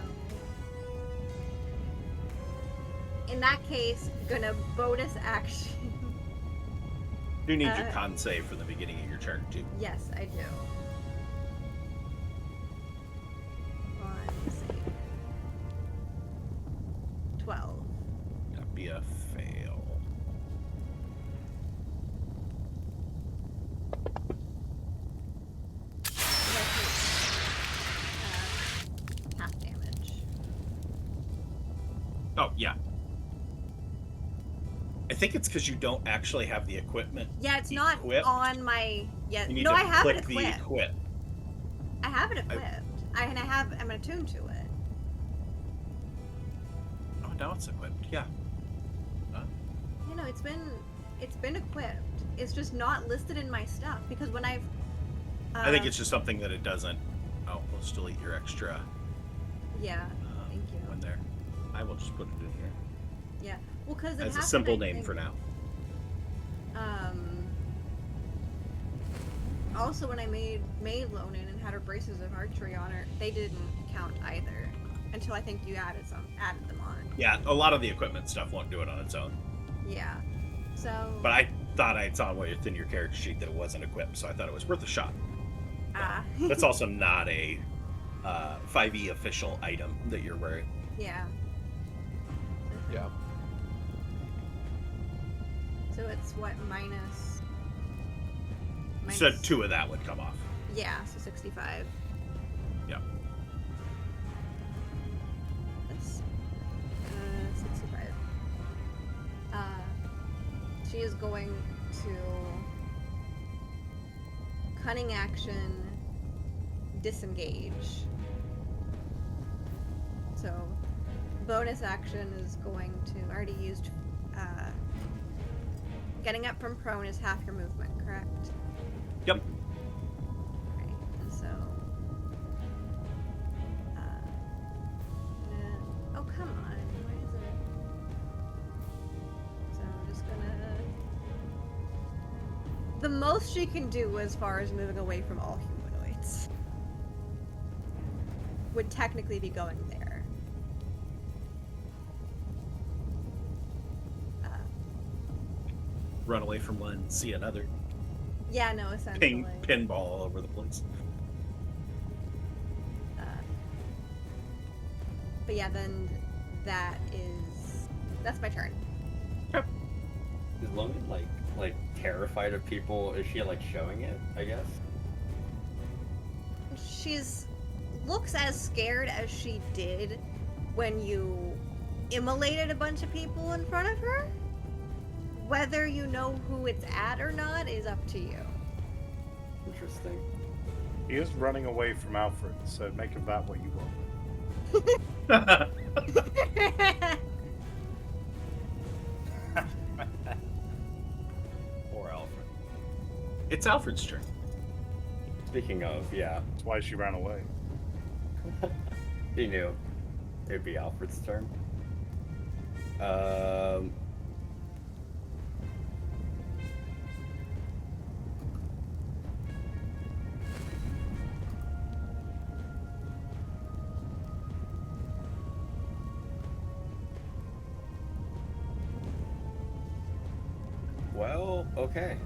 In that case, gonna bonus action. You need your con save from the beginning of your turn, too. Yes, I do. Con save. 12. That'd be a fail. Half damage. Oh, yeah. I think it's because you don't actually have the equipment. Yeah, it's not equipped. on my. Yeah, You need no, to I have it click the equipped. equip. I have it equipped. I'm attuned to it. Oh, now it's equipped. Yeah. You know, it's been equipped. It's just not listed in my stuff because when I've. I think it's just something that it doesn't. Oh, let's delete your extra Yeah. Thank you. one there. I will just put it in here. Yeah. Well, because As a simple name for now. Also, when I made Lonin and had her braces of archery on her, they didn't count either until I think you added them on. Yeah, a lot of the equipment stuff won't do it on its own. Yeah. So. But I thought I saw within your character sheet that it wasn't equipped, so I thought it was worth a shot. That's also not a 5e official item that you're wearing. Yeah. Yeah. So it's what minus. So 2 of that would come off. Yeah, so 65. Yep. That's 65. She is going to cunning action disengage. So bonus action is going to I already used getting up from prone is half your movement, correct? Yep. Right, and so oh come on, why is it? So I'm just gonna. The most she can do as far as moving away from all humanoids would technically be going there. Run away from one, see another. Yeah, no, essentially. Pinball all over the place. But yeah, then that's my turn. Is Logan like terrified of people? Is she like showing it? I guess. She's looks as scared as she did when you immolated a bunch of people in front of her. Whether you know who it's at or not is up to you. Interesting. He is running away from Alfred, so make of that what you will. Poor Alfred. It's Alfred's turn. Speaking of, yeah, That's why she ran away. he knew it'd be Alfred's turn. Well, okay.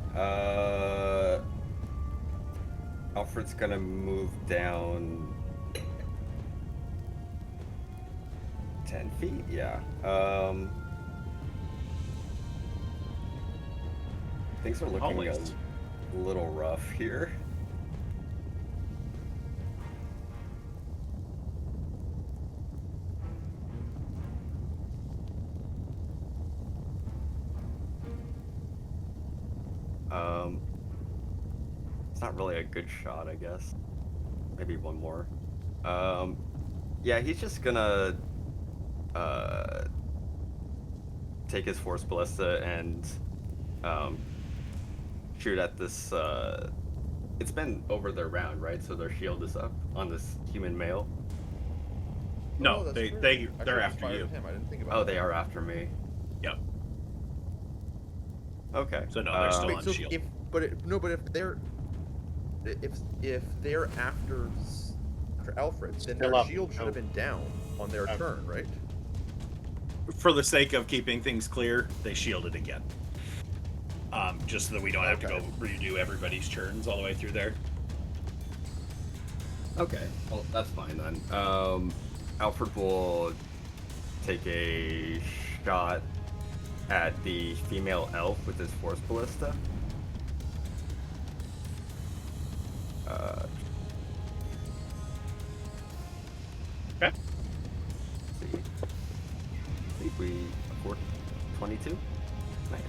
Alfred's gonna move down 10 feet, yeah. Things are looking Almost. a little rough here. It's not really a good shot, I guess. Maybe one more. Yeah, he's just gonna take his force ballista and shoot at this. It's been over their round, right? So their shield is up on this human male. No, that's true. they're I should've after fired you. at him. I didn't think about Oh, that. they are after me. Yep. Okay. So no, they're still Wait, on so shield. but if they're after Alfred, then Still their up. shield should have been down on their Okay. turn, right? For the sake of keeping things clear, they shielded again. Just so that we don't have to go redo everybody's turns all the way through there. Okay. Well, that's fine then. Alfred will take a shot at the female elf with his force ballista. Okay. See. I think we afford 22. Nice.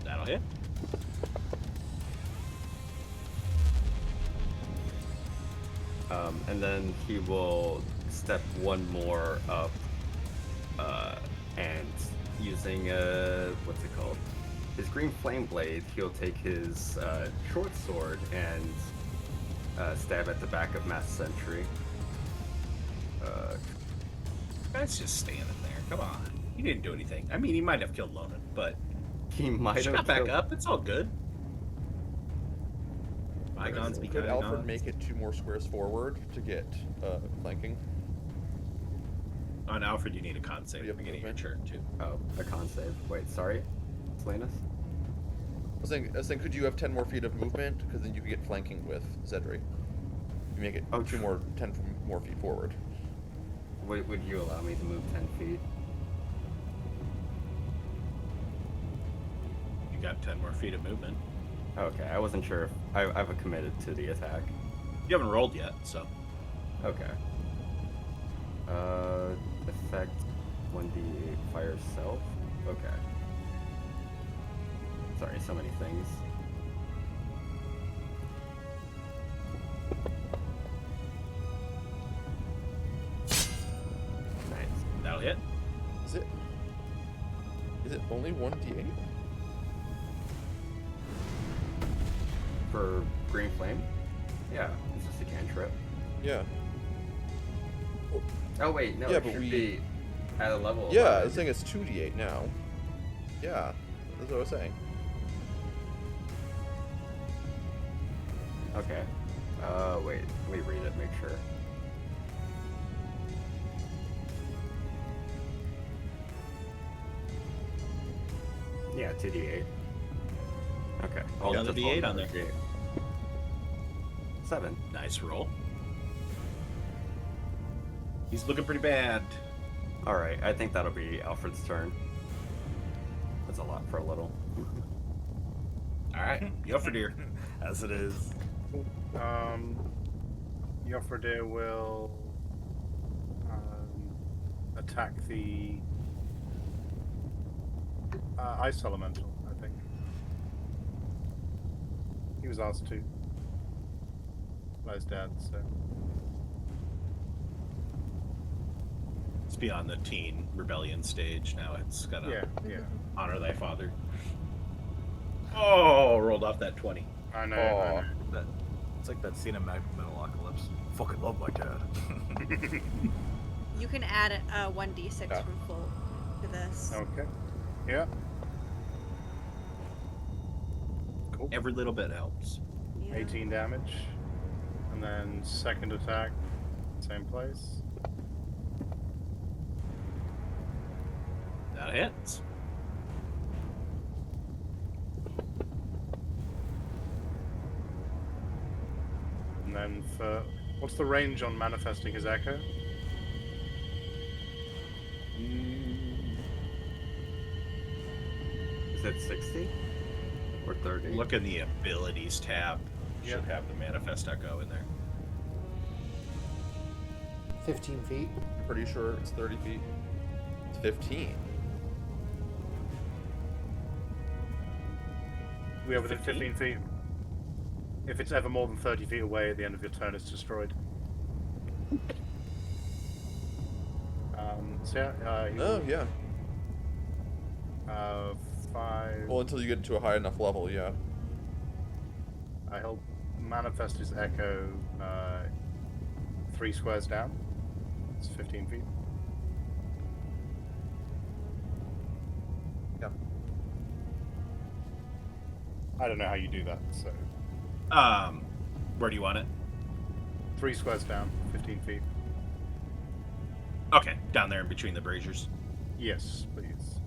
That'll hit. And then he will step one more up, and using what's it called? His green flame blade, he'll take his short sword and stab at the back of Mass Sentry. Guy's just standing there. Come on. He didn't do anything. I mean, he might have killed Lonan, but He might he have got back killed- up. It's all good. Bygones be Could Alfred bygones. make it 2 more squares forward to get flanking? On Alfred, you need a con save You at the have beginning of your turn, too. Oh, a con save. Wait, sorry? Slanus? I was saying, could you have 10 more feet of movement? Because then you could get flanking with Zedri. You make it Oh, 10 more feet forward. Would you allow me to move 10 feet? You got 10 more feet of movement. Okay, I wasn't sure if I've committed to the attack. You haven't rolled yet, so. Okay. Effect 1d fire self. Okay. Sorry, so many things. Nice. That'll hit. Is it only 1d8? For green flame? Yeah, it's just a cantrip. Yeah. Oh wait, no, Yeah, it but should we- be at a level. Yeah, I 11. was saying it's 2d8 now. Yeah, that's what I was saying. Okay. Wait, let me read it, make sure. Yeah, 2d8. Okay. Roll yeah, another just roll D8 on another there. D8. 7. Nice roll. He's looking pretty bad. Alright, I think that'll be Alfred's turn. That's a lot for a little. All right, Yofradir. As it is. Yofradir will attack the ice elemental, I think. He was asked to by his dad, so. It's beyond the teen rebellion stage. Now it's gotta Yeah. honor thy father. Oh, rolled off that 20. I know. Aw. It's like that scene in Metalocalypse. Fucking love my dad. You can add a 1d6 Yeah. from full to this. Okay. Yeah. Cool. Every little bit helps. Yeah. 18 damage. And then second attack, same place. That hits. And then for what's the range on manifesting his echo? Is it 60 or 30? Look in the abilities tab. Yeah. Should have the manifest echo in there. 15 feet. Pretty sure it's 30 feet. It's 15. We are within 15 feet. If it's ever more than 30 feet away at the end of your turn, it's destroyed. So yeah, Oh, yeah. 5. Well, until you get to a high enough level, yeah. He'll manifest his echo 3 squares down. It's 15 feet. Yeah. I don't know how you do that, so. Where do you want it? 3 squares down, 15 feet. Okay, down there in between the braziers. Yes, please.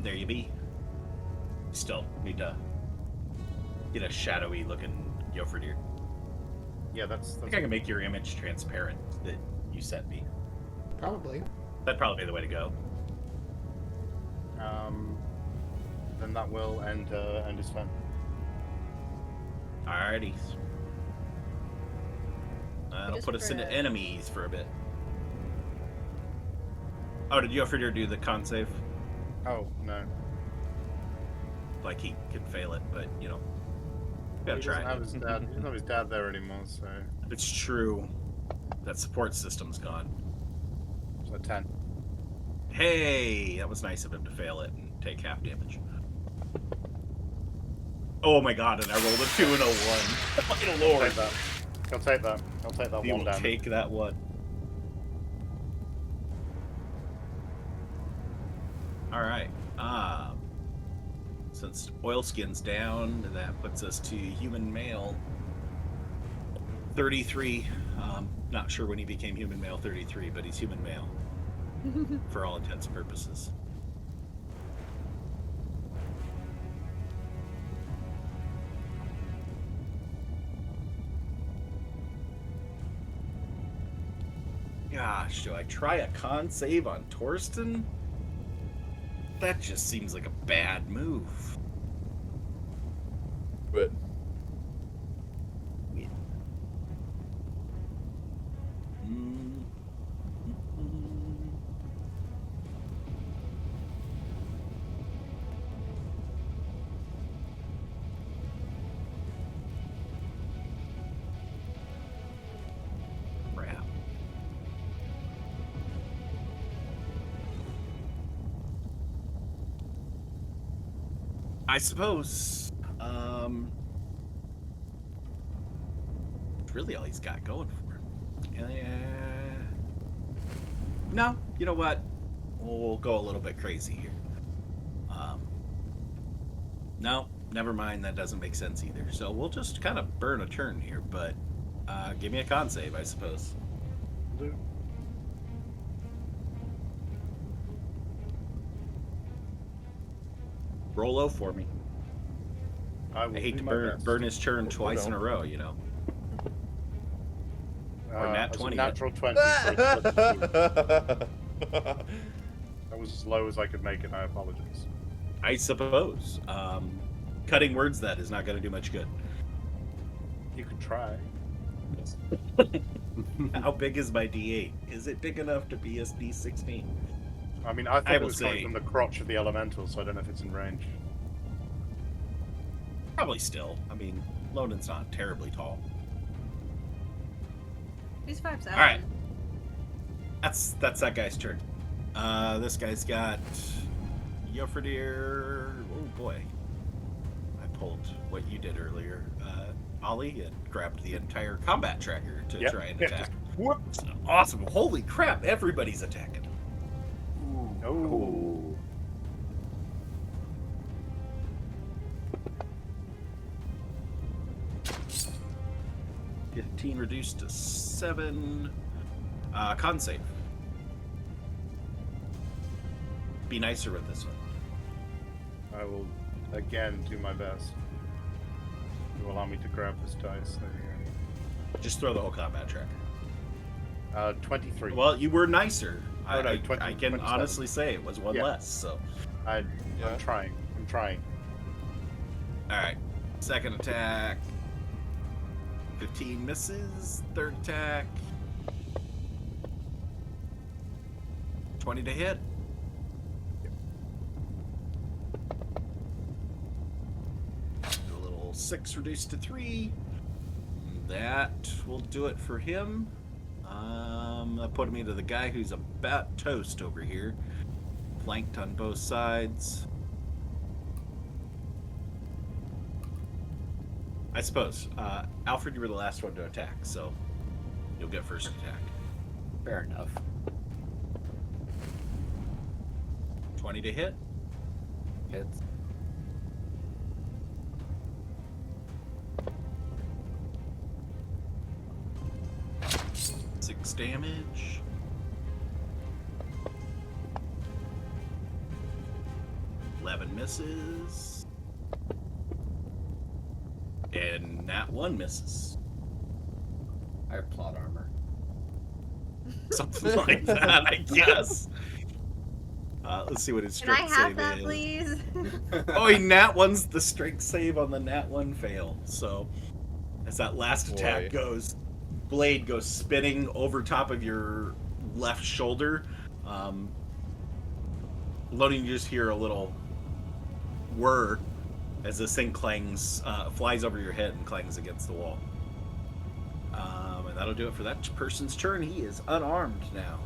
There you be. Still need to get a shadowy looking Gilfredir. Yeah, I think I can make your image transparent that you sent me. Probably. That'd probably be the way to go. Then that will end his turn. Alrighty. That'll Just put us for into a- enemies for a bit. Oh, did Gilfredir do the con save? Oh, no. Like he could fail it, but you know, He gotta doesn't try. have his dad. He doesn't have his dad there anymore, so It's true. That support system's gone. 10. Hey, that was nice of him to fail it and take half damage. Oh my god, and I rolled a 2 and a 1. My He'll lord. take that. He'll take that. He'll take that He 1 will damage. take that one. Alright. Since Oilskin's down, that puts us to human male 33. Not sure when he became human male 33, but he's human male for all intents and purposes. Gosh, do I try a con save on Torsland? That just seems like a bad move. But Crap. I suppose. It's really all he's got going for him. No, you know what? We'll go a little bit crazy here. No, never mind. That doesn't make sense either. So we'll just kind of burn a turn here, but give me a con save, I suppose. Roll low for me. I will I hate do to my best. burn his turn Or twice in a don't. row, you know. or nat As a 20. Natural 20. So it's 22. That was as low as I could make it. I apologize. I suppose. Cutting words that is not going to do much good. You could try. How big is my D8? Is it big enough to be a D16? I mean, I I thought it will was coming say- from the crotch of the elemental, so I don't know if it's in range. Probably still. I mean, Lonen's not terribly tall. He's 5'7". All right. That's that guy's turn. This guy's got Yofredir. Oh boy, I pulled what you did earlier, Ollie, and grabbed the entire combat tracker to Yep, try and yeah, attack. just Whoop. Awesome! Holy crap! Everybody's attacking. Oh. 15 reduced to 7. Con save. Be nicer with this one. I will again do my best. You allow me to grab this dice. There you Just throw the whole combat tracker. go. 23. Well, you were nicer. Oh, no, I 20, can 27. honestly say it was one Yeah. less. So, I'm Yeah. trying. I'm trying. all right. Second attack. 15 misses. Third attack. 20 to hit. Do a little 6 reduced to 3. That will do it for him. That put me to the guy who's about toast over here. Flanked on both sides. I suppose. Alfred, you were the last one to attack, so you'll get first attack. Fair enough. 20 to hit. Hits. Six damage. Eleven misses. And that one misses. I have plot armor. Something like that, I guess. Let's see what his Can I strength have save that, is. please? Oh, nat one's the strength save on the nat one fail. So, as that last attack Boy. goes, blade goes spinning over top of your left shoulder. Loading, you just hear a little whir as this thing clangs, flies over your head and clangs against the wall. And that'll do it for that person's turn. He is unarmed now.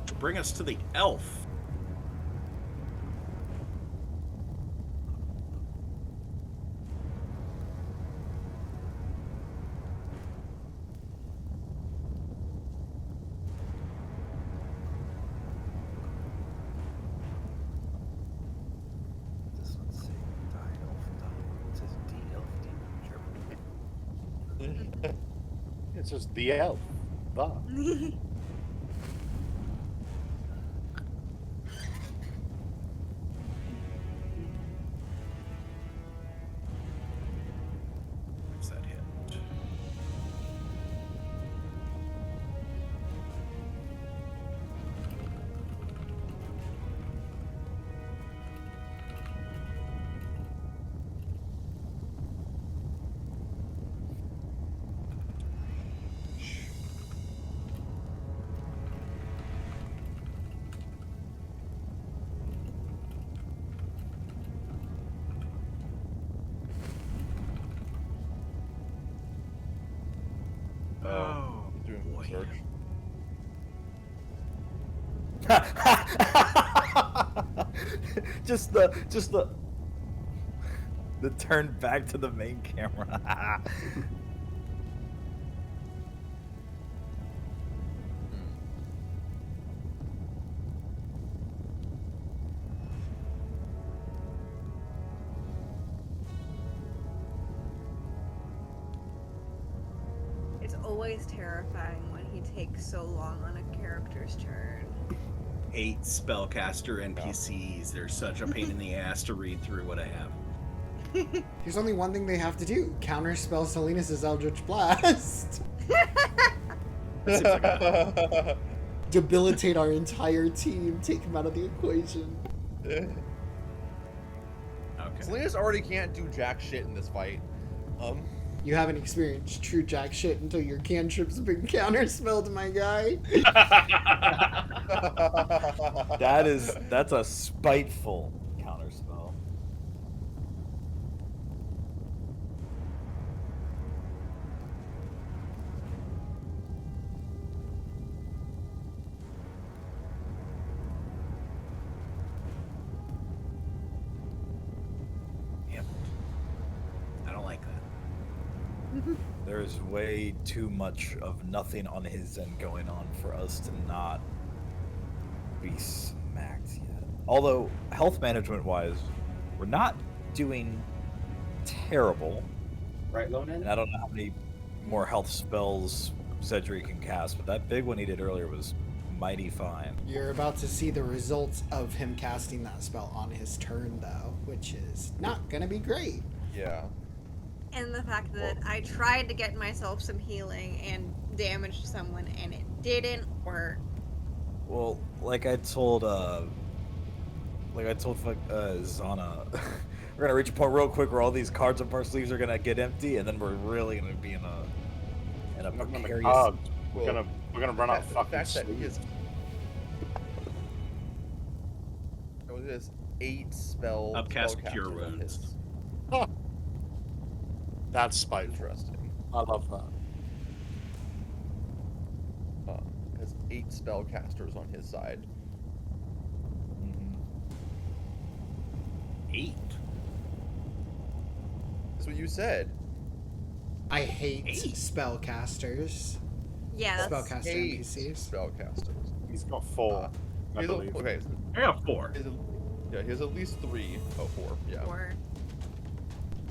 To bring us to the elf. This one's saying die elf die. It says D elf D. Sure. It's just the elf. The. Where's that hit? Oh, Doing boy. search. just the turn back to the main camera. It's always terrifying when he takes so long on a character's turn. 8 spellcaster NPCs. They're such a pain in the ass to read through what I have. There's only one thing they have to do: counterspell Salinas' Eldritch Blast. That seems like a- Debilitate our entire team. Take him out of the equation. okay. Salinas already can't do jack shit in this fight. You haven't experienced true jack shit until your cantrip's been counterspelled, my guy. That's a spiteful counterspell. Yep. there's way too much of nothing on his end going on for us to not be smacked yet. Although, health management-wise, we're not doing terrible. Right, Lonan? And I don't know how many more health spells Cedric can cast, but that big one he did earlier was mighty fine. You're about to see the results of him casting that spell on his turn, though, which is not gonna be great. Yeah. And the fact that I tried to get myself some healing and damaged someone and it didn't work. Well, like I told Zana, we're gonna reach a point real quick where all these cards up our sleeves are gonna get empty, and then we're really gonna be in a precarious. We're gonna run out of The fucking fact that he sleeves. is. Oh, it is 8 spell. Upcast spellcasters Cure on Wounds. his- That's spiteful. Interesting. I love that. Has 8 spellcasters on his side. 8. That's what you said. I hate 8? spellcasters. Yeah, that's... Spellcaster 8 NPCs. spellcasters. He's got 4, I He's a- believe. okay. I got 4. He has at least 3. Oh, 4. Yeah. Or...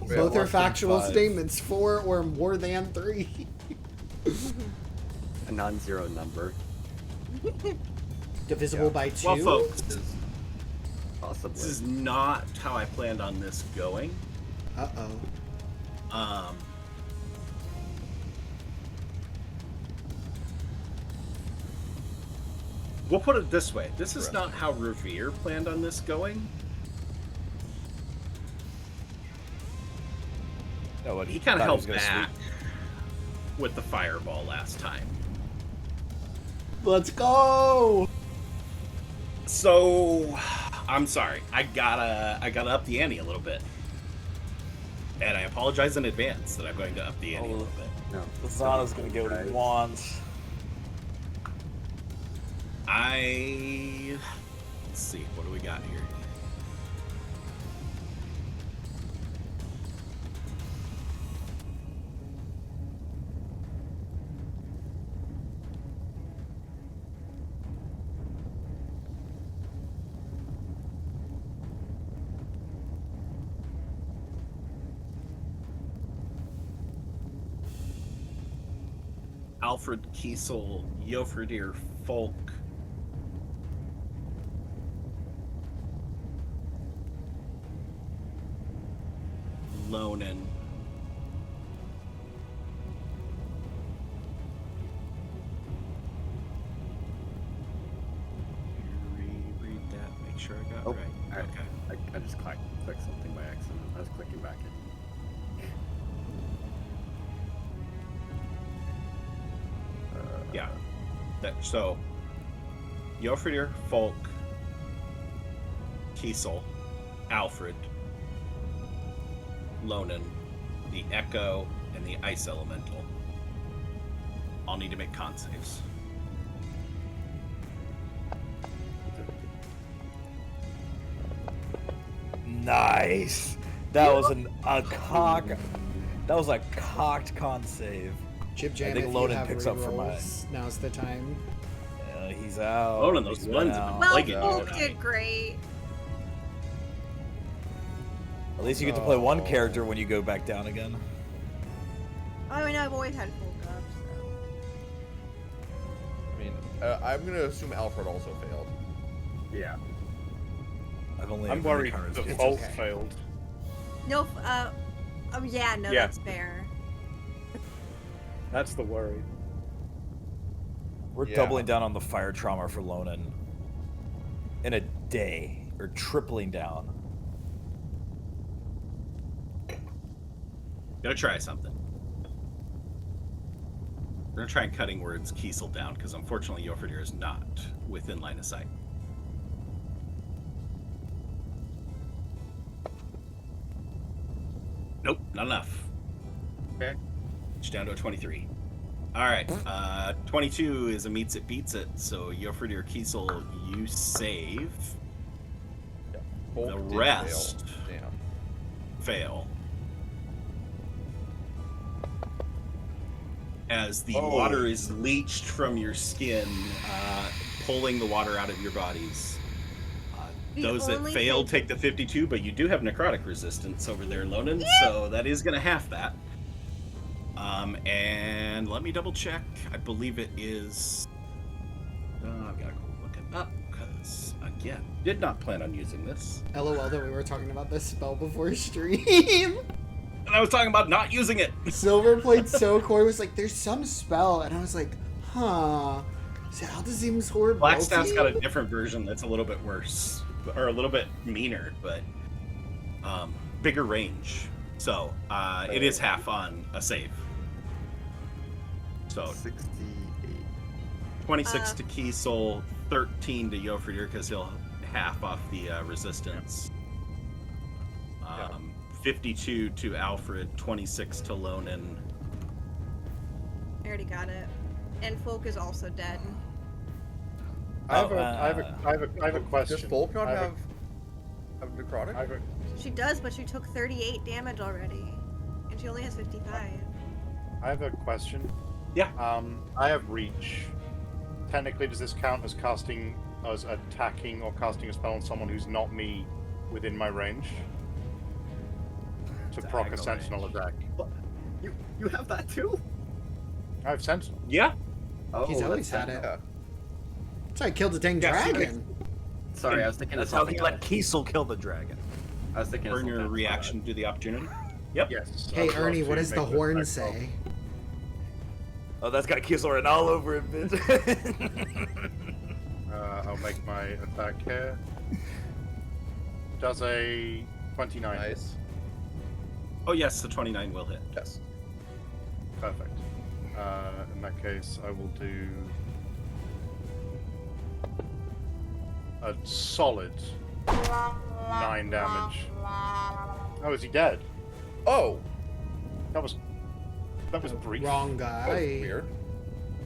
Yeah, Both are less than factual 5. statements. 4 or more than 3. A non-zero number, Divisible by 2. Well, folks, possibly. this is not how I planned on this going. Uh-oh. We'll put it this way. This is not how Ravir planned on this going. No, what, He kind of thought held was gonna back with the fireball last time. Let's go! So, I'm sorry. I gotta up the ante a little bit. And I apologize in advance that I'm going to up the ante a little bit. No. Zana's gonna get what he wants. Let's see, what do we got here? Alfred Kiesel, Jofridir Folk, Lonan, reread that, make sure I got Oh, right. Okay. I just clicked something by accident. I was clicking back in. Yeah. So, Jofridir Folk, Kiesel, Alfred, Lonan, the Echo, and the Ice Elemental all need to make con saves. Nice. That was a cocked con save. Chip Jam, I think if you Lonan have picks up for mine. rerolls, now's the time. He's out. Lonan, those He's ones out. have been Well, plaguing you Folk tonight. did great. At least you get to play one character when you go back down again. I mean, I've always had Folk up, so... I mean, I'm gonna assume Alfred also failed. Yeah. I'm worried that It's Volt okay. failed. No, oh yeah, no, Yeah. that's fair. That's the worry. We're Yeah. doubling down on the fire trauma for Lonan in a day, or tripling down. Gonna try something. We're gonna try and cutting words Kiesel down, because unfortunately Jofridir is not within line of sight. Nope, not enough. Okay. It's down to a 23. Alright, 22 is a meets it, beats it, so Jofridir Kiesel, you save. Folk The did rest. fail. Damn. Fail. as the Oh. water is leached from your skin, pulling the water out of your bodies. The Those that only fail thing- take the 52, but you do have necrotic resistance over there, Lonan, so that is going to half that. And let me double check. I believe it is. I've got to go look it up because, again, did not plan on using this. LOL that we were talking about this spell before stream. And I was talking about not using it. Silver played so coy was like, there's some spell, and I was like, huh. Zaldazim's horrible. Blackstaff's got a different version that's a little bit worse, or a little bit meaner, but bigger range. So it is half on a save. So 68. 26 to Kiesel, 13 to Jofridir because he'll half off the resistance. 52 to Alfred, 26 to Lonan. I already got it. And Folk is also dead. I have a question. Does Folk not I have necrotic? I have a, She does, but she took 38 damage already. And she only has 55. I have a question. Yeah. I have reach. Technically, does this count as casting, as attacking or casting a spell on someone who's not me within my range? To proc a Diagonal sentinel range. attack. You have that too? I have sentinel. Yeah. Oh, He's always that's- had it. Yeah. That's why I killed the dang Yeah, see, dragon. Sorry, I was thinking of That's how something he let else. Kiesel kill the dragon. I was thinking of Burn your something else. reaction to the opportunity. Yep. Yes. I Hey, would love Ernie, to what does the make an horn attack say? Oh, that's got Kiesel written all over it, bitch. roll. I'll make my attack here. Does a 29. Nice. Oh yes, the 29 will hit. Yes. Perfect. In that case, I will do a solid 9 damage. Oh, is he dead? Oh, That was brief. Wrong that was guy. weird.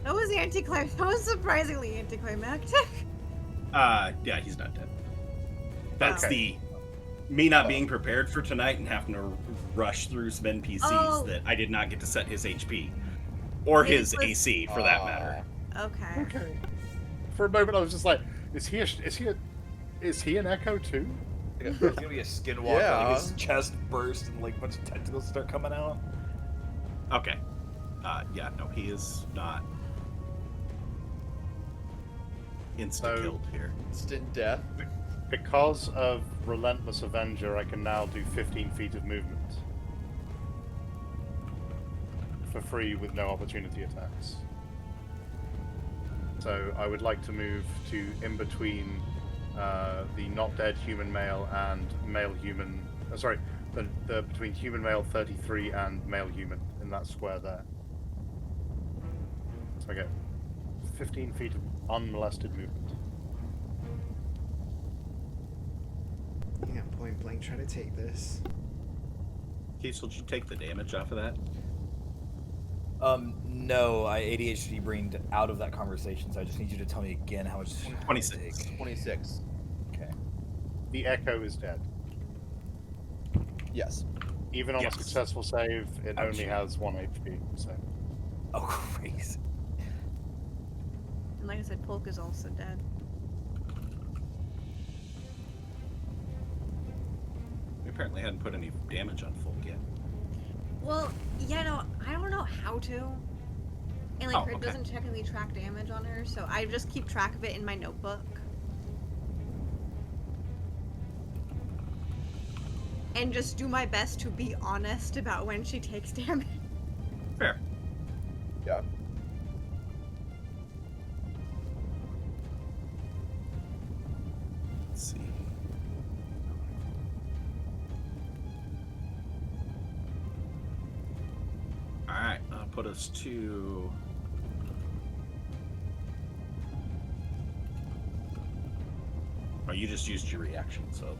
That was that was surprisingly anticlimactic. Yeah, he's not dead. That's Okay. me not being prepared for tonight and having to rush through some NPCs Oh. that I did not get to set his HP or It his was- AC for that matter. Okay. Okay. For a moment, I was just like, is he an echo too? There's gonna be a skinwalker, Yeah. like his chest burst and like a bunch of tentacles start coming out. Okay. Yeah, no, he is not insta killed here. Instant death. Because of Relentless Avenger, I can now do 15 feet of movement for free with no opportunity attacks. So I would like to move to in between the not dead human male and male human. Sorry, the between human male 33 and male human in that square there. So I get 15 feet of unmolested movement. Yeah, point blank try to take this. Keith, did you take the damage off of that? No, I ADHD brained out of that conversation, so I just need you to tell me again how much. 26. 26. Okay. The echo is dead. Yes. Even on Yes. a successful save, it Ouch. only has 1 HP. So Oh, crazy. And like I said, Polk is also dead. We apparently hadn't put any damage on Folk yet. Well, yeah, no, I don't know how to. And like, Oh, it okay. doesn't technically track damage on her, so I just keep track of it in my notebook. And just do my best to be honest about when she takes damage. Fair. Yeah. Let's see. Alright, I'll put us to... Oh, you just used your reaction, so...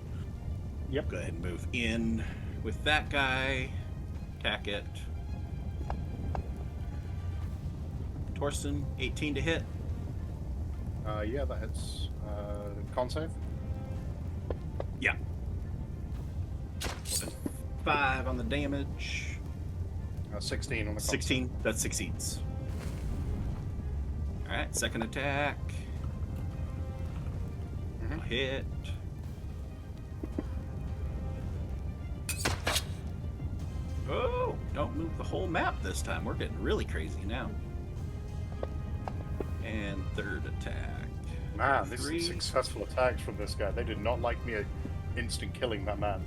Yep. Go ahead and move in with that guy. Attack it. Torsland, 18 to hit. yeah, that hits. Con save. Yeah. 5 on the damage. 16 on the con 16, that succeeds. All right, second attack. Mhm. Hit. Oh, don't move the whole map this time. We're getting really crazy now. And third attack. Man, this 3. is successful attacks from this guy. They did not like me instant killing that man.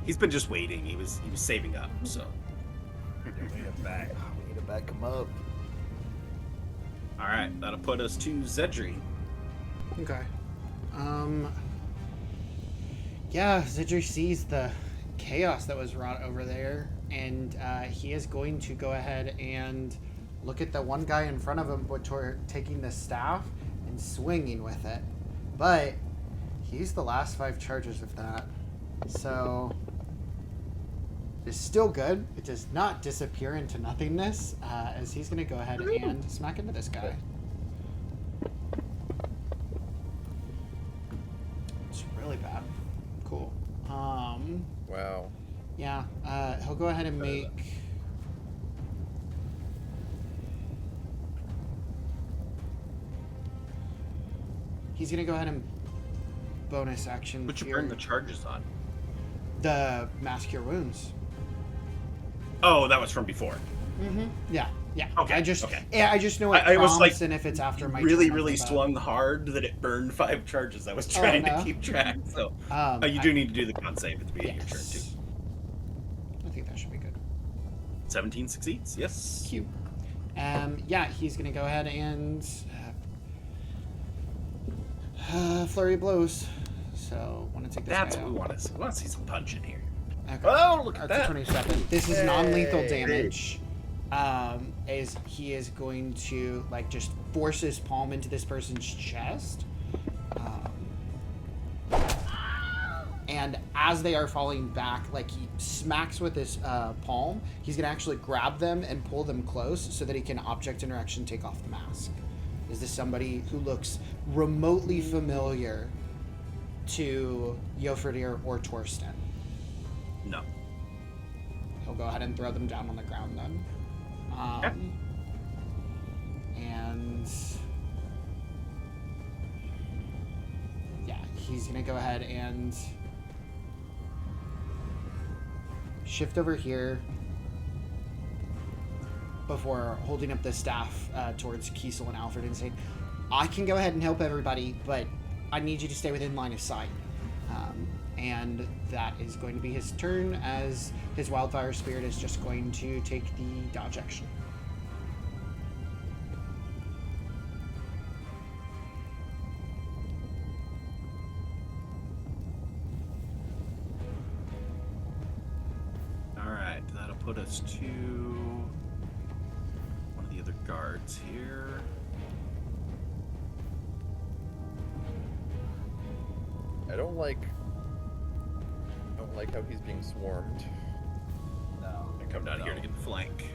He's been just waiting. He was saving up, so. We need to back him up. All right, that'll put us to Zedri. Okay. Yeah, Zidri sees the chaos that was wrought over there, and he is going to go ahead and look at the one guy in front of him, taking the staff and swinging with it. But he's the last 5 charges of that, so it's still good. It does not disappear into nothingness, as he's going to go ahead and smack into this guy. It's really bad. Cool. Wow. Yeah, he'll go ahead and make... He's going to go ahead and bonus action What you here. burn the charges on? The Mass Cure Wounds. Oh, that was from before. Mm-hmm. Yeah. Okay, I just know it I was prompts, like, and if it's after my really, turn, really I forgot. swung hard that it burned 5 charges. I was trying no. to keep track. So you do need to do the con save at the beginning of your turn too. I think that should be good. 17 succeeds. Yes. Cute. Yeah, he's gonna go ahead and flurry of blows. So want to take this That's guy what we out. want to see. We want to see some punch in here. Okay. Oh, look at That's a that. 27. This is non-lethal damage. As he is going to just force his palm into this person's chest. And as they are falling back, he smacks with his palm, he's going to actually grab them and pull them close so that he can object interaction take off the mask. Is this somebody who looks remotely familiar to Ravir or Torsland? No. He'll go ahead and throw them down on the ground then. And yeah, he's going to go ahead and shift over here before holding up the staff towards Kiesel and Alfred and saying, I can go ahead and help everybody, but I need you to stay within line of sight. And that is going to be his turn, as his Wildfire Spirit is just going to take the dodge action. Alright, that'll put us to one of the other guards here. I don't like how he's being swarmed. No. I come down here to get the flank.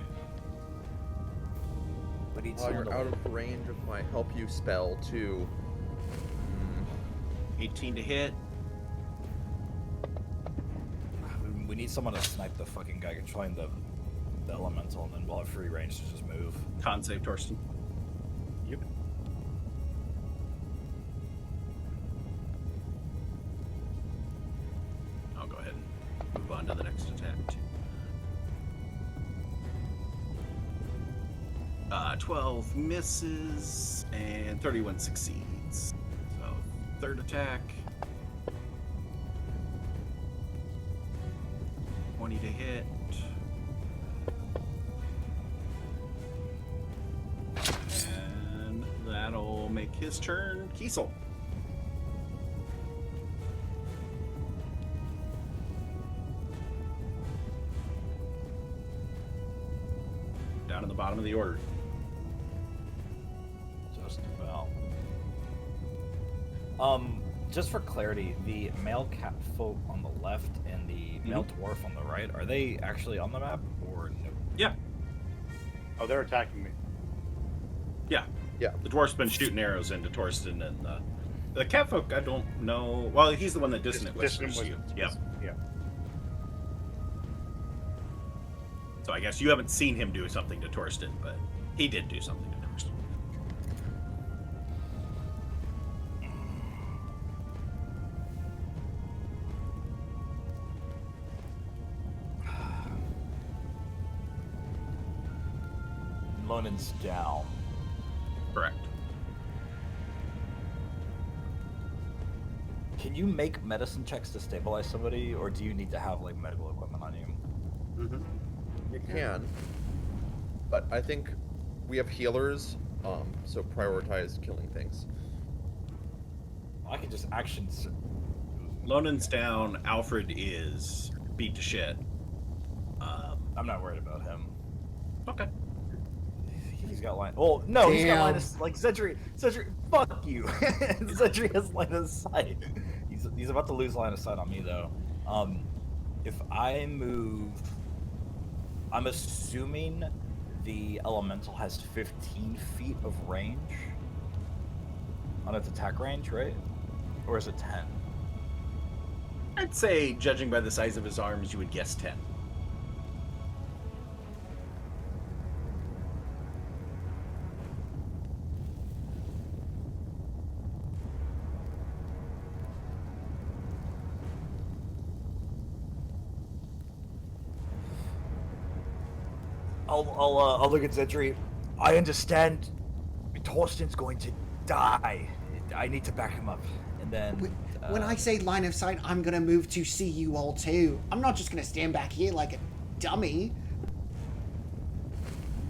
We need Oh, someone you're out of range of my help you spell too. 18 to hit. We need someone to snipe the fucking guy controlling the elemental, and then we'll have free range to just move. Con save, Torsten. Yep. I'll go ahead and move on to the next attack too. 12 misses and 31 succeeds. So third attack. 20 to hit. And that'll make his turn. Kiesel. Down at the bottom of the order. Just about. Just for clarity, the male catfolk on the left and the male dwarf on the right, are they actually on the map or no? Yeah. Oh, they're attacking me. Yeah. Yeah. The dwarf's been shooting arrows into Torsland, and the catfolk, I don't know. Well, he's the one that dissonant whispers you. Yeah. Yeah. So I guess you haven't seen him do something to Torsland, but he did do something to Torsland. Lonen's down. Correct. Can you make medicine checks to stabilize somebody, or do you need to have like medical equipment on you? Mm-hmm. You can, but I think we have healers, so prioritize killing things. I can just actions. Lonen's down. Alfred is beat to shit. I'm not worried about him. Okay. He's got line. Oh no, he's got Damn. line of like Sentry. Fuck you. Sentry has line of sight. He's about to lose line of sight on me though. If I move, I'm assuming the elemental has 15 feet of range on its attack range, right? Or is it 10? I'd say, judging by the size of his arms, you would guess 10. I'll look at Sentry. I understand. Torsten's going to die. I need to back him up, and then. When I say line of sight, I'm gonna move to see you all too. I'm not just gonna stand back here like a dummy.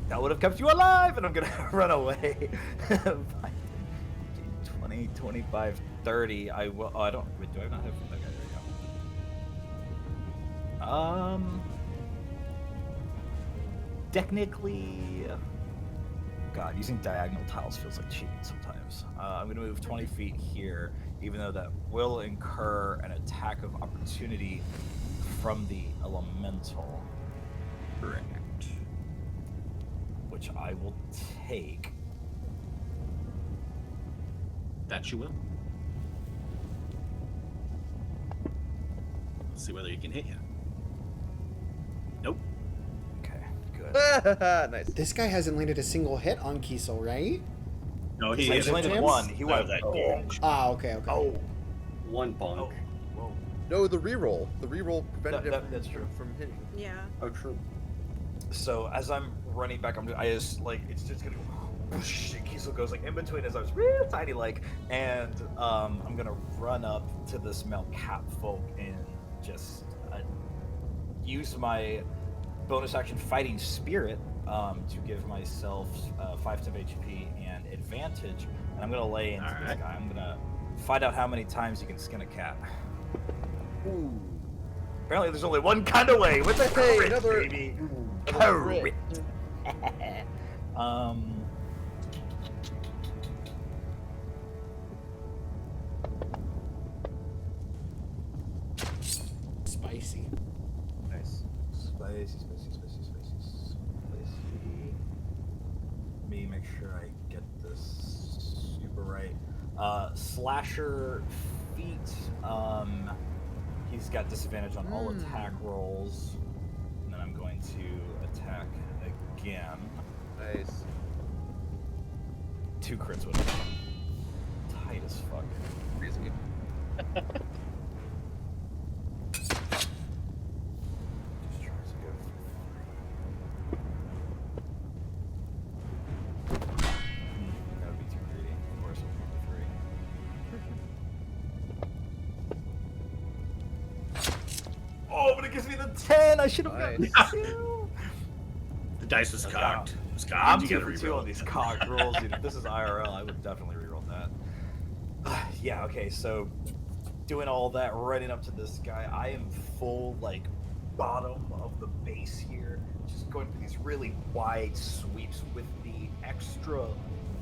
That would have kept you alive, and I'm gonna run away. 20, 25, 30. I will. Oh, I don't. Wait, do I not have? Okay, there we go. Technically, God, using diagonal tiles feels like cheating sometimes. I'm gonna move 20 feet here, even though that will incur an attack of opportunity from the elemental. Correct. Which I will take. That you will. Let's see whether he can hit you. Nope. Okay, good. Nice. This guy hasn't landed a single hit on Kiesel, right? No, he I hit just landed James? one. He went. that bonk. Ah, okay. Oh, One bonk. oh, whoa. No, the reroll. The reroll prevented That- him that's true. from hitting. Yeah. Oh, true. So as I'm running back, I just like it's just gonna go. Whoosh, and Kiesel goes like in between his arms, real tiny like, and I'm gonna run up to this male catfolk and just use my bonus action fighting spirit to give myself 5 temp HP and advantage, and I'm gonna lay into this Alright. guy. I'm gonna find out how many times you can skin a cat. Ooh. Apparently, there's only one kind of way with the Hey, crit, another- baby. another Crit. crit. Spicy. Nice. Spicy. Let me make sure I get this super right. Slasher feet. He's got disadvantage on all attack rolls. And then I'm going to attack again. Nice. 2 crits with him. Tight as fuck. Crazy. Just tries to go for 3. That would be too greedy. Of course, it'll be 3. Oh, but it gives me the 10! I should have gotten Nice. 2! The dice was cocked. It was cocked. I'm You 2 gotta for 2 reroll. on these cock rolls, dude. If this is IRL, I would definitely reroll that. Yeah, okay, so doing all that, running up to this guy, I am full, like, bottom of the base here, just going for these really wide sweeps with the extra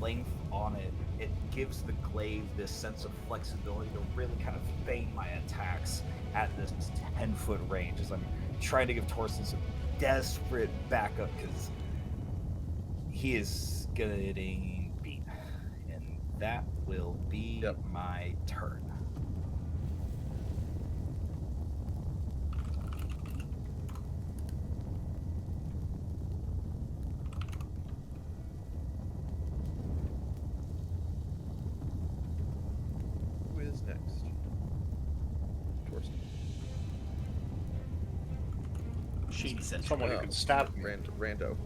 length on it. It gives the glaive this sense of flexibility to really kind of bang my attacks at this 10-foot range as I'm trying to give Torsten some desperate backup because he is getting beat. And that will be Yep. my turn. Who is next? Torsten. Shady sentry. Someone who can stab me. Rando.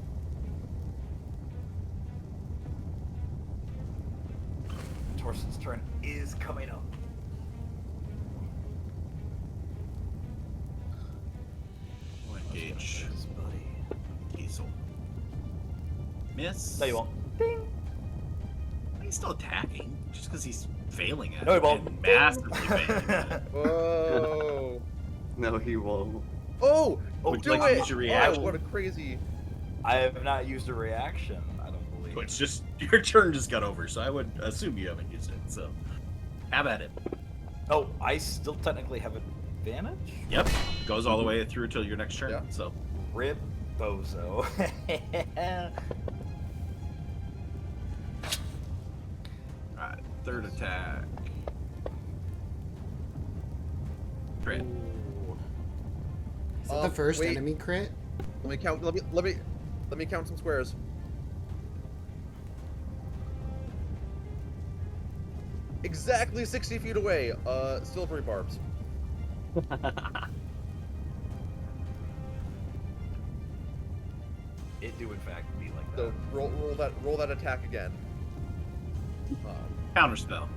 Torsland's turn is coming up. We'll engage This buddy. Kiesel. Miss. No, you won't. He's still attacking, just because he's failing at No, he it. won't. And massively failing at it. Whoa. No, he won't. Oh, Would do you like to it! use your Wow, reaction? what a crazy. I have not used a reaction, I don't believe. It's just your turn just got over, so I would assume you haven't used it. So, have at it. Oh, I still technically have advantage? Yep, goes all the way through until your next turn. Yeah. So, Rip bozo. all right, third attack. Crit. Is that the first wait. enemy crit? Let me count. Let me count some squares. Exactly 60 feet away. Silvery barbs. It do in fact be like that. So roll that attack again. Counterspell.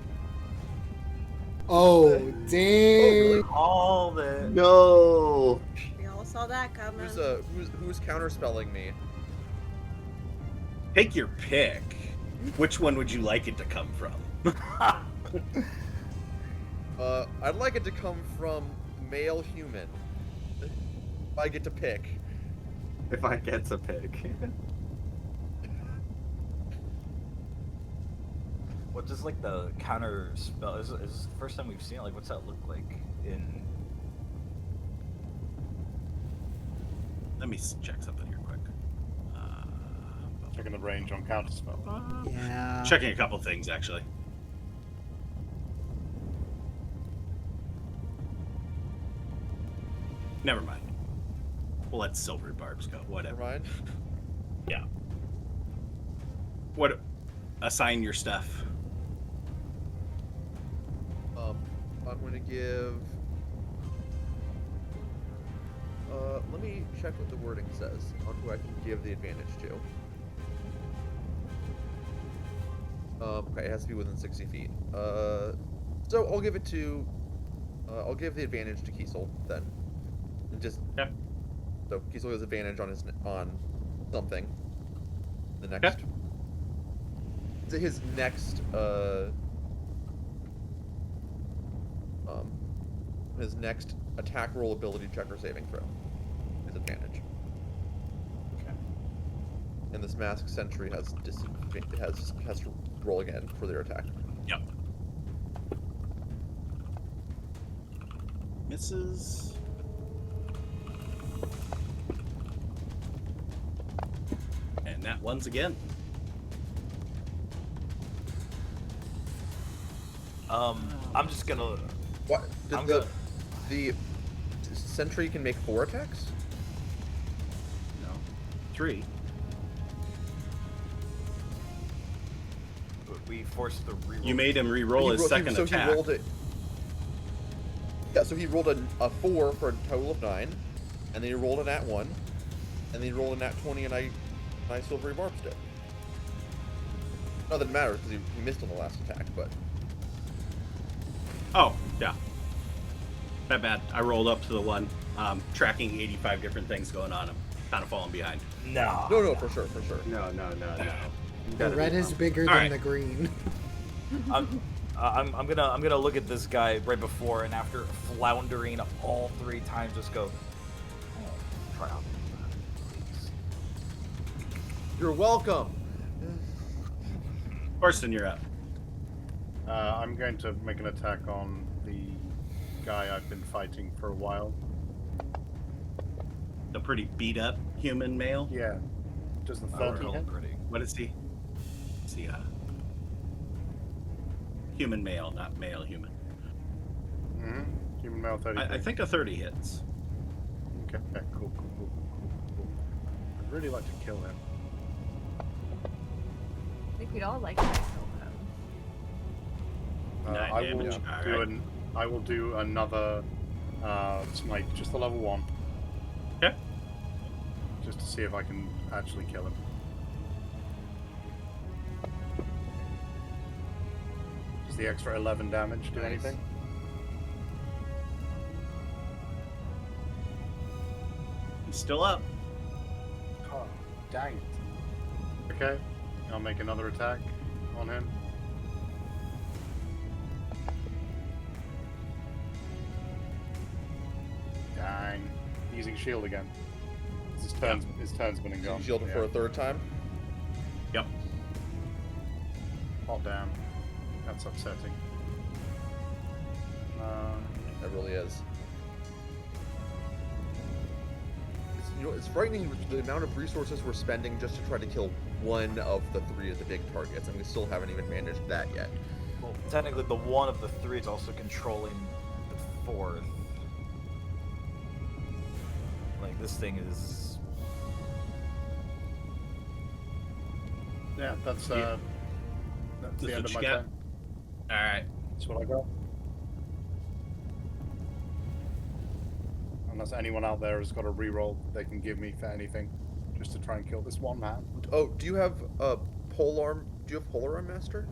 Oh, dang. really? All the No. We all saw that coming. Who's counterspelling me? Take your pick. Which one would you like it to come from? I'd like it to come from male human. If I get to pick. If I get to pick. What does like the counter spell is this the first time we've seen it? Like what's that look like in Let me check something here quick. Checking the range on counterspell. Yeah. Checking a couple things actually. Never mind. We'll let silvery barbs go. Whatever. Never mind. Yeah. What? Assign your stuff. I'm going to give. Let me check what the wording says on who I can give the advantage to. Okay, it has to be within 60 feet. So I'll give it to. I'll give the advantage to Kiesel then. Just. Okay. So Kiesel has advantage on something. The next. Okay. His next. His next attack roll, ability check, or saving throw. His advantage. Okay. And this masked sentry has to roll again for their attack. Yep. Misses. And that one's again. I'm just gonna What? I'm The sentry can make 4 attacks? No. 3. we forced the reroll. You made him re-roll his second attack. He rolled it. Yeah, so he rolled a 4 for a total of 9, and then he rolled a nat 1, and then he rolled a nat 20, and I silvery barbs it. Not that it matters because he missed on the last attack, but Oh, yeah. Not bad. I rolled up to the one, tracking 85 different things going on. I'm kind of falling behind. No. no, for sure. No. You The gotta red be is humble. bigger All than right. the green. I'm gonna look at this guy right before and after floundering all 3 times, just go. Oh, try out, please. You're welcome. Orson, you're up. I'm going to make an attack on the guy I've been fighting for a while. The pretty beat up human male. Yeah. Does the Oh, 30 real hit? pretty. What is he? Is he human male, not male human? Mm-hmm. Human male 30. I think a 30 hits. Okay, cool. I'd really like to kill him. I think we'd all like to kill him. 9 I damage. will All do right. I will do another smite, just the level 1. Okay. Just to see if I can actually kill him. the extra 11 damage do Nice. anything? He's still up. Oh, dang it. Okay, I'll make another attack on him. Dang. Using shield again. His turn's been and So you gone. shield him for a third time. Yep. Oh, damn. That's upsetting. That really is. It's frightening with the amount of resources we're spending just to try to kill one of the three of the big targets, and we still haven't even managed that yet. Well, technically, the one of the three is also controlling the fourth. Like, this thing is... Yeah, that's Yeah. that's That's the end what of you my got? turn. Alright. That's what I got. Unless anyone out there has got a reroll they can give me for anything, just to try and kill this one man. Oh, do you have polearm? Do you have polearm master?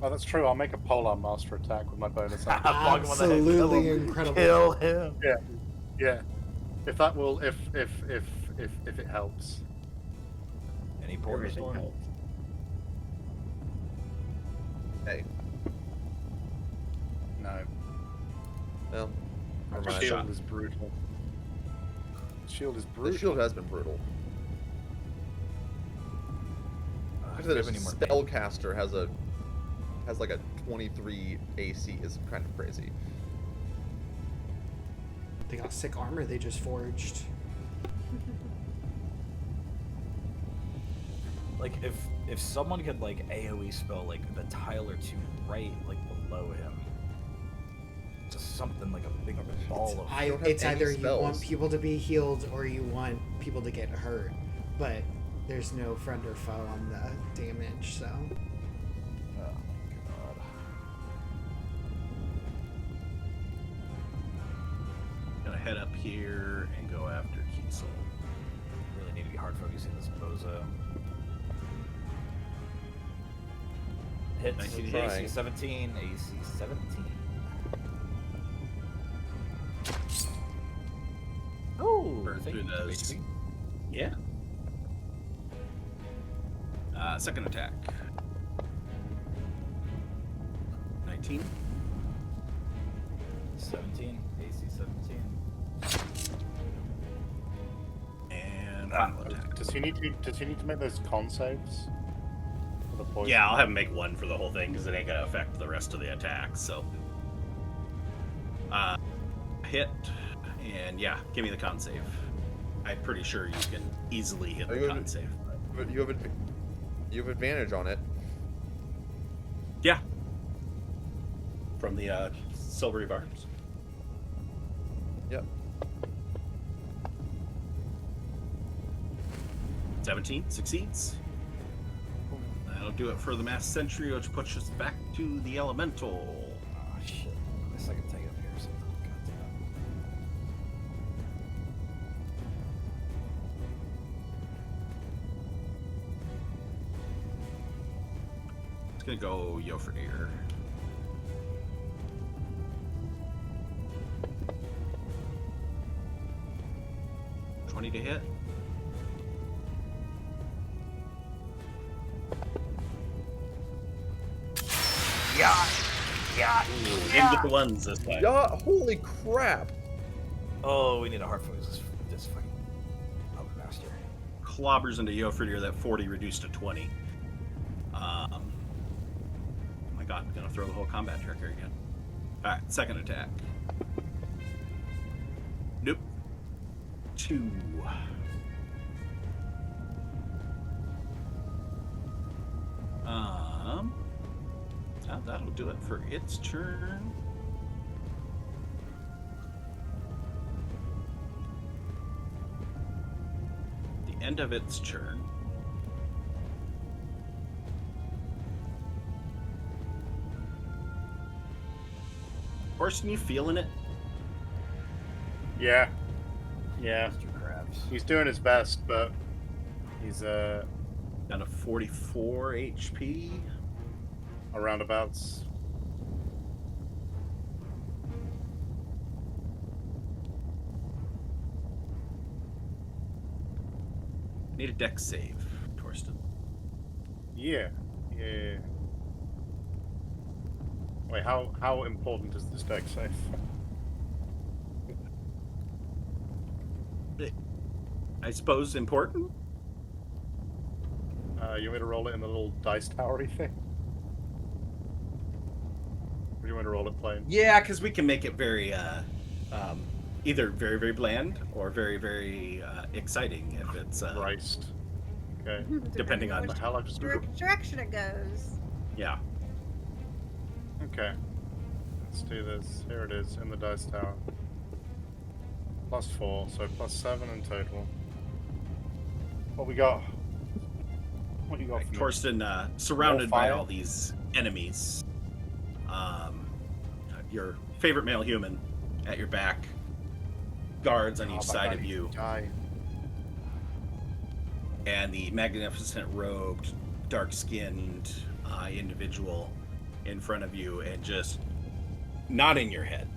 Oh, that's true. I'll make a polearm master attack with my bonus action. Bonk him on the head, Absolutely incredible. Kill him. Yeah. If that will, if it helps. Any poor Everything storm. helps. Hey, No. well, never The mind. shield is brutal. Shield is brutal. The shield has been brutal. If Because we the have any more spellcaster has like a 23 AC is kind of crazy. They got sick armor they just forged. Like, if someone could, like, AoE spell, like, the tile or two right, like, below him. Just something like a big ball of... don't have It's any either you want spells. people to be healed or you want people to get hurt, but there's no friend or foe on the damage, so. Oh, God. Gonna head up here and go after Kiesel. Really need to be hard focusing this bozo. Hits 19 trying. AC 17, AC 17. Oh, Burn thank through you, those. HP. Yeah. Second attack. 19. 17, AC 17. And final attack. Does he need to make those con saves? For the poison? Yeah, I'll have him make one for the whole thing because it ain't gonna affect the rest of the attacks. So, hit, and yeah, give me the con save. I'm pretty sure you can easily hit Are the you con gonna- save. But you have advantage on it. Yeah. From the silvery bars. Yep. 17 succeeds. That'll do it for the mass sentry, which puts us back to the elemental. Oh, shit. I guess I can take it up here. So. It's gonna go Yofernir. $20 to hit. Yeah! Didn't get the ones this time. Yeah, holy crap! Oh, we need a hard focus. This fucking puppet master. Clobbers into Yofernir, that 40 reduced to 20. Oh my god, I'm gonna throw the whole combat tracker again. Alright, second attack. Nope. 2. That'll do it for its turn. The end of its turn. Orson, you feeling it? Yeah. Yeah. Mr. Krabs. He's doing his best, but he's Down to 44 HP. a roundabouts. Need a dex save, Torsland. Yeah. Wait, how important is this deck safe? I suppose important? You want me to roll it in the little dice towery thing? Or do you want to roll it plain? Yeah, because we can make it very, either very, very bland or very, very exciting if it's, Christ. Okay. depending on What the hell I just direction it goes. yeah. Okay. Let's do this. Here it is in the dice tower. +4, so +7 in total. What we got? What you got for me? Torsland, surrounded by fire? all these enemies. Your favorite male human at your back, guards on each that side guy of needs you, to die. and the magnificent robed, dark-skinned individual in front of you, and just nodding your head.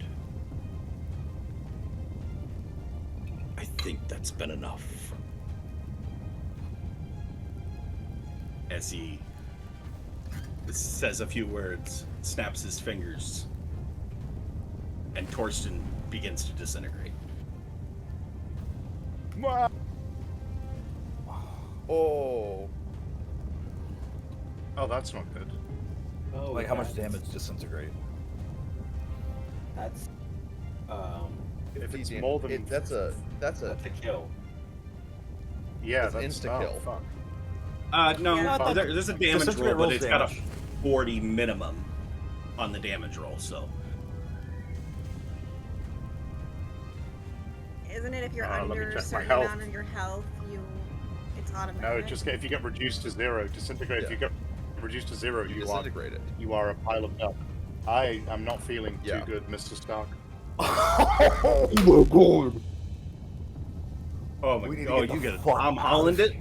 I think that's been enough. As he says a few words, snaps his fingers, and Torsland begins to disintegrate. Oh. Oh, that's not good. Oh, like how much damage disintegrate? That's If it's Easy. more than That's a kill. yeah, that's that's insta kill. Fuck. No, Yeah, there's a damage disintegrate roll, but rolls it's got a damage. 40 minimum on the damage roll, so. Isn't it if you're Let me under a check my certain health. amount of your health, it's automatic? No, if you get reduced to 0, disintegrate. If Yeah. you get reduced to 0, You you are disintegrate it. you are a pile of dust. I am not feeling Yeah. too good, Mr. Stark. Oh my We need to god, get you the get it. fuck Tom out Holland of it?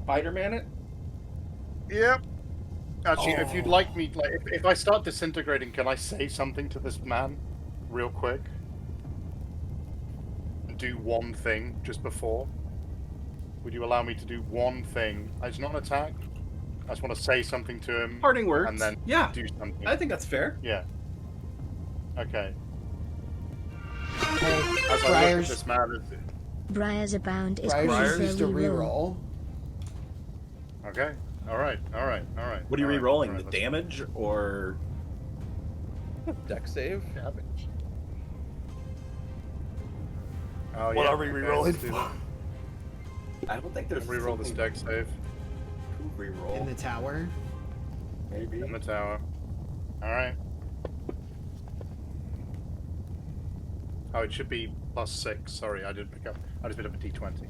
Spider-Man it? Yep. Actually, if you'd Oh. like me, like, if I start disintegrating, can I say something to this man, real quick? And do one thing just before? Would you allow me to do one thing? It's not an attack. I just want to say something to him. Parting words. And then yeah, do something. I think that's fair. Yeah. Okay. Hey, As I look at Briar's, this man, Briar's Abound is Briar's calling for used a a reroll. reroll. okay. All right. What are you All right, re-rolling? all right, The let's- damage or Deck save. Oh, What yeah, are we okay, re-rolling let's do for? I don't think there's Reroll this deck save to re-roll. In the tower. Maybe. in the tower. All right. Oh, it should be +6. Sorry, I just picked up a D20.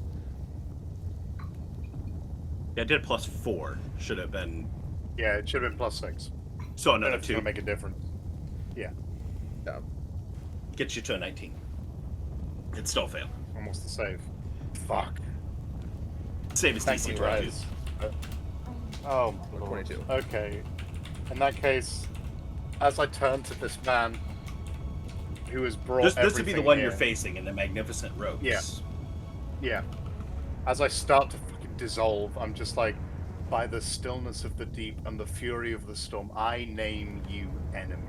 Yeah, I did +4. Should have been Yeah, it should have been +6. so I don't know another if it's 2 gonna make a difference. gets you to a 19. It's still a fail. Almost the save. Fuck. Save is Thank DC you, 22. guys. Oh, my Or lord. 22. Okay. In that case, as I turn to this man who has brought This would be the everything one here, you're facing in the magnificent robes. Yeah. Yeah. As I start to fucking dissolve, I'm just like, by the stillness of the deep and the fury of the storm, I name you enemy.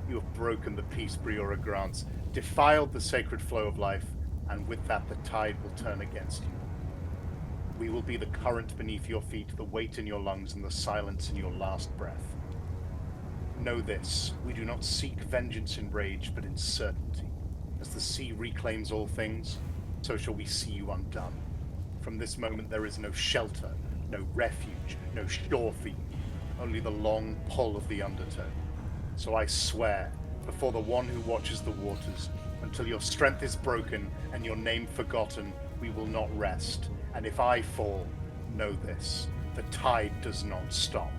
You have broken the peace Briora grants, defiled the sacred flow of life, and with that the tide will turn against you. We will be the current beneath your feet, the weight in your lungs, and the silence in your last breath. Know this, we do not seek vengeance in rage, but in certainty. As the sea reclaims all things, so shall we see you undone. From this moment there is no shelter, no refuge, no shore for you, only the long pull of the undertow. So I swear, before the one who watches the waters, until your strength is broken and your name forgotten, we will not rest. And if I fall, know this, the tide does not stop.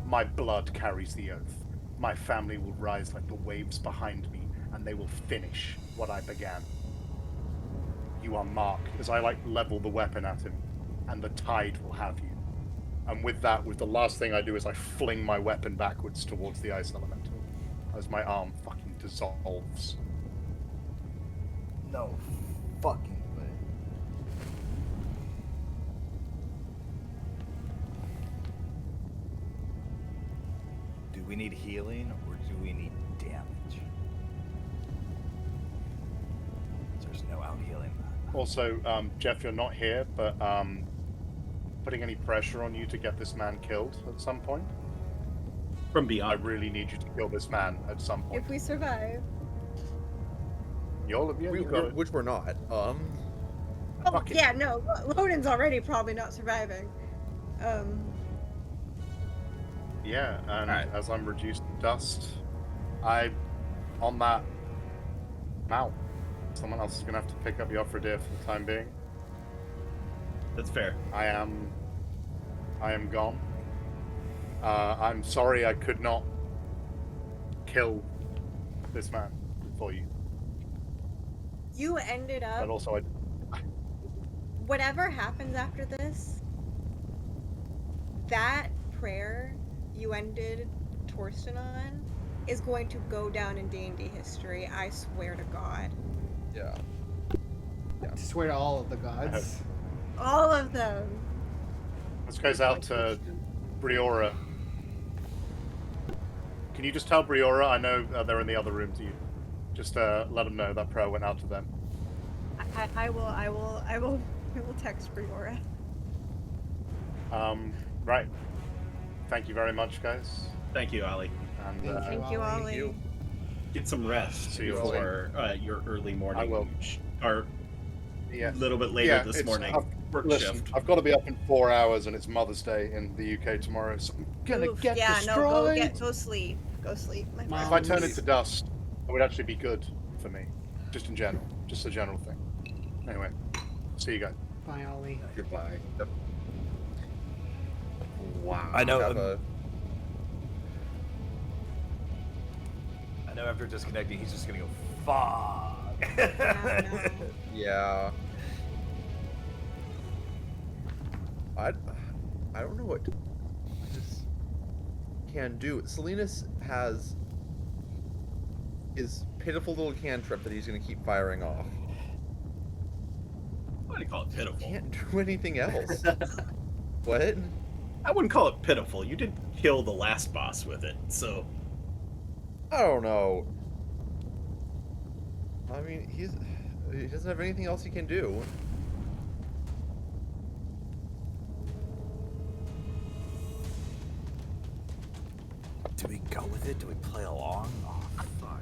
My blood carries the oath. My family will rise like the waves behind me, and they will finish what I began. You are marked, as I level the weapon at him, and the tide will have you. And with that, the last thing I do is I fling my weapon backwards towards the ice elemental as my arm fucking dissolves. No fucking way. Do we need healing or do we need damage? There's no out healing that. Also, Jeff, you're not here, but putting any pressure on you to get this man killed at some point? From I beyond. really need you to kill this man at some point. If we survive. You got it. Which we're not. Oh, Fuck it. yeah, no. Lonen's already probably not surviving. Yeah, and Alright. as I'm reduced to dust, on that mount. Someone else is going to have to pick up Yofradir for the time being. That's fair. I am gone. I'm sorry I could not kill this man for you. You ended But up. also, Whatever happens after this, that prayer you ended Torsland on is going to go down in D&D history. I swear to God. Yeah. I swear to all of the gods. All of them. this goes out to Briora. Can you just tell Briora? I know they're in the other room to you. Just let them know that prayer went out to them. I will text Briora. Right. Thank you very much, guys. Thank you, Ali. And Thank you, Ollie. Ollie. you. Get some rest See you, before your early morning. I will. Or yeah. a little bit later this it's- morning. Work Listen, shift. I've got to be up in 4 hours, and it's Mother's Day in the UK tomorrow, so I'm gonna Oof, get yeah, destroyed. no, go sleep. Go sleep, my friend. If I turn into dust, it would actually be good for me, just in general, just a general thing. Anyway, see you guys. Bye, Ollie. Goodbye. Wow. I know. Have a- I know after disconnecting, he's just gonna go, fuck. Yeah, no. Yeah. I don't know what this can do. Salinas has his pitiful little cantrip that he's going to keep firing off. Why do you call it pitiful? Can't do anything else. What? I wouldn't call it pitiful. You did kill the last boss with it, so I don't know. I mean, he doesn't have anything else he can do. Do we go with it? Do we play along? Oh, fuck.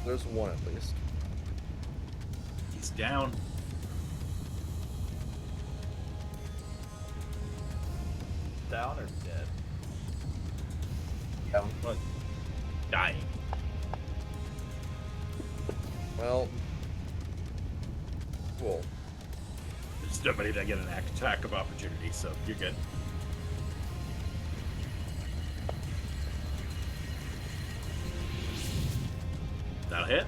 There's one at least. he's down. Down or dead? Yeah. What? Dying. Well. Cool. There's nobody to get an attack of opportunity, so you're good. That'll hit.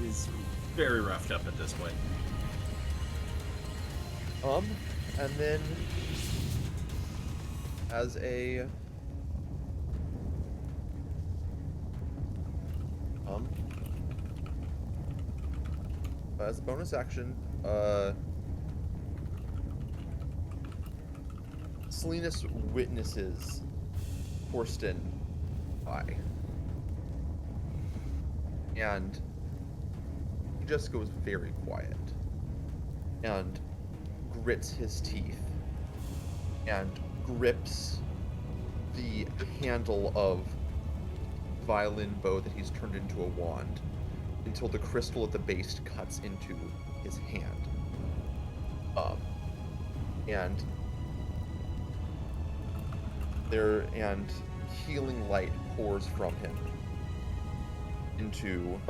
He's very roughed up at this point. And then as a as a bonus action, Salinas witnesses Torsten die, and he just goes very quiet and grits his teeth and grips the handle of violin bow that he's turned into a wand until the crystal at the base cuts into his hand. And healing light pours from him into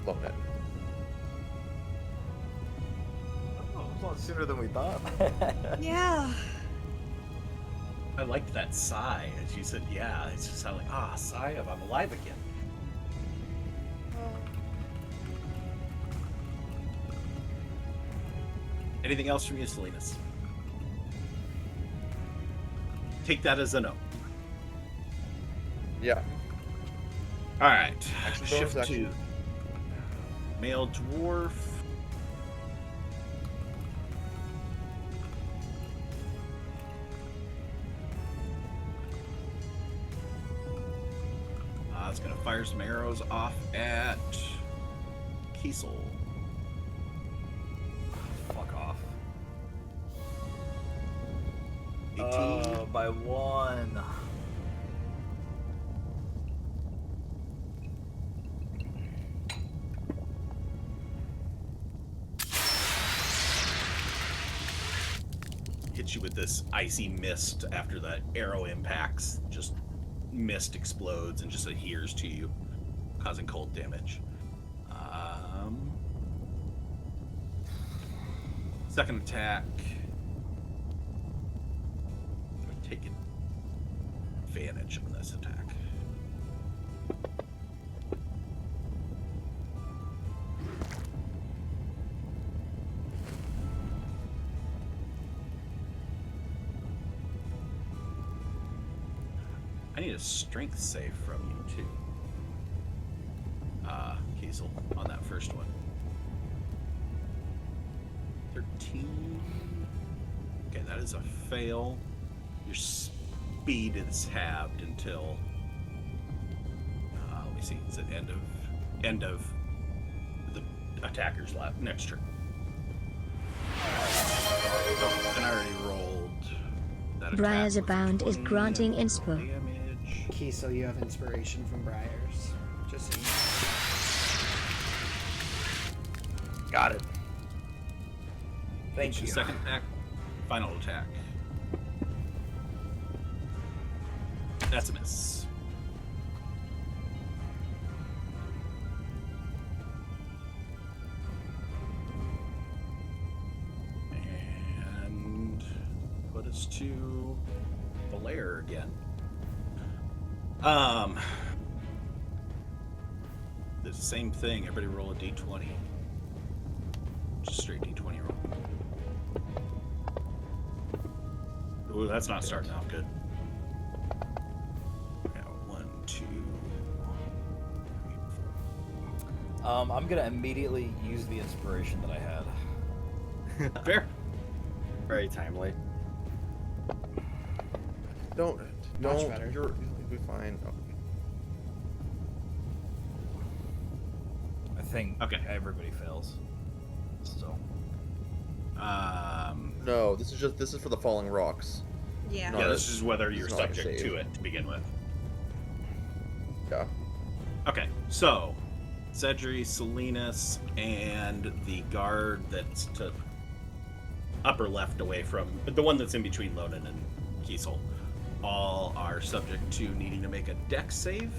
Lonen. comes on sooner than we thought. Yeah. I liked that sigh as you said, yeah. It's just sounded like, sigh of I'm alive again. Anything else from you, Salinas? Take that as a no. Yeah. All right. Action bonus Shift action. to male dwarf. It's going to fire some arrows off at Kiesel. Fuck off. 18. By 1. Hits you with this icy mist after the arrow impacts. Just mist explodes and just adheres to you, causing cold damage. Second attack. Taking advantage on this attack. I need a strength save from you too, Kiesel, on that first one. 13. Okay, that is a fail. Your speed is halved until let me see. It's at end of the attacker's next turn. Oh, and I already rolled that. Briars Abound is granting inspo. Damage. Kiesel, you have inspiration from Briars. Just so you know. Got it. Thank Each you. Second attack, final attack. That's a miss. And put us to the lair again. The same thing. Everybody roll a d20. Just straight d20 roll. Ooh, that's not starting off good. Yeah, 1, 2, 3, 4. I'm gonna immediately use the inspiration that I had. Fair. Very timely. Don't. Much better. You'll be fine. Oh. I think Okay. everybody fails. So No, this is for the falling rocks. Yeah. No, Yeah, this is whether you're it's not like a subject save. to it to begin with. Yeah. Okay, so Cedri, Salinas, and the guard that's to upper left away from the one that's in between Loden and Kiesel all are subject to needing to make a dex save.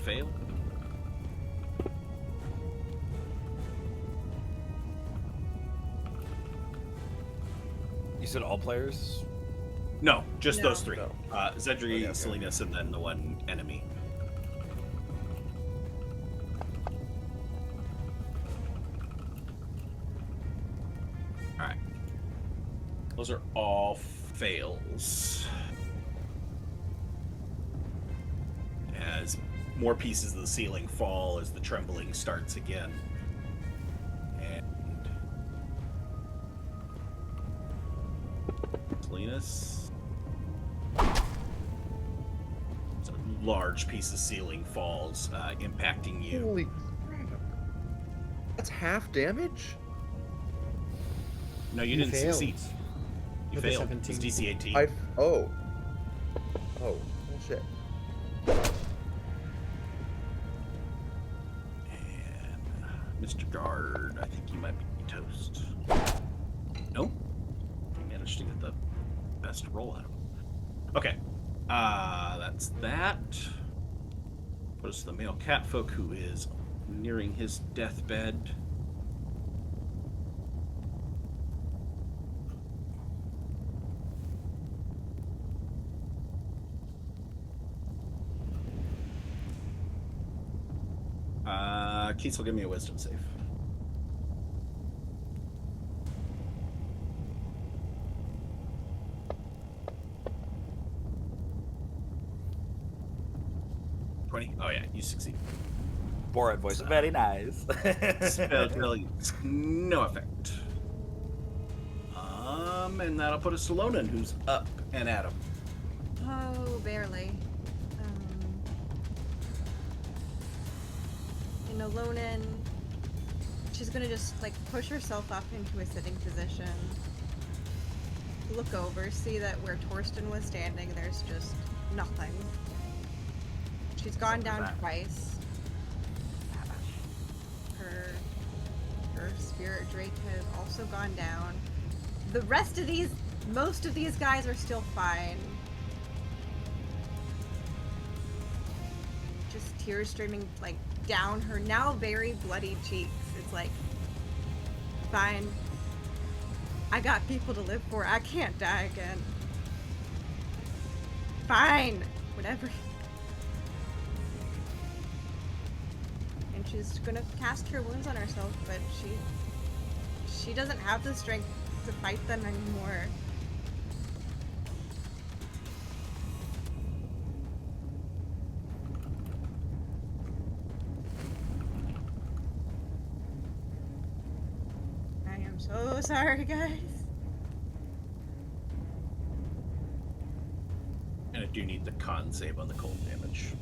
Fail. you said all players? No, just No. those three. No. Zedri, Okay. Salinas, and then the one enemy. Alright. Those are all fails. As more pieces of the ceiling fall as the trembling starts again. And Salinas. So a large piece of ceiling falls, impacting you. Holy crap. That's half damage? No, you You didn't failed. succeed. You With a failed. 17. It's DC 18. Oh. Oh, shit. And Mr. Guard, I think you might be toast. Nope. You managed to get the best roll out of him. Okay. That's that. Put us to the male catfolk who is nearing his deathbed. Keith will give me a wisdom save. Oh yeah, you succeed. Borat voice, very nice. Spell brilliance, no effect. And that'll put us to Lonan, who's up and at him. Oh, barely. Lonan, she's gonna just like push herself up into a sitting position. Look over, see that where Torsland was standing, there's just nothing. She's gone down twice. Her spirit drake has also gone down. The rest of these, most of these guys are still fine. Just tears streaming like down her now very bloody cheeks. It's like, fine. I got people to live for. I can't die again. Fine. Whatever. And she's gonna cast Cure Wounds on herself, but she doesn't have the strength to fight them anymore. I am so sorry, guys. And I do need the con save on the cold damage.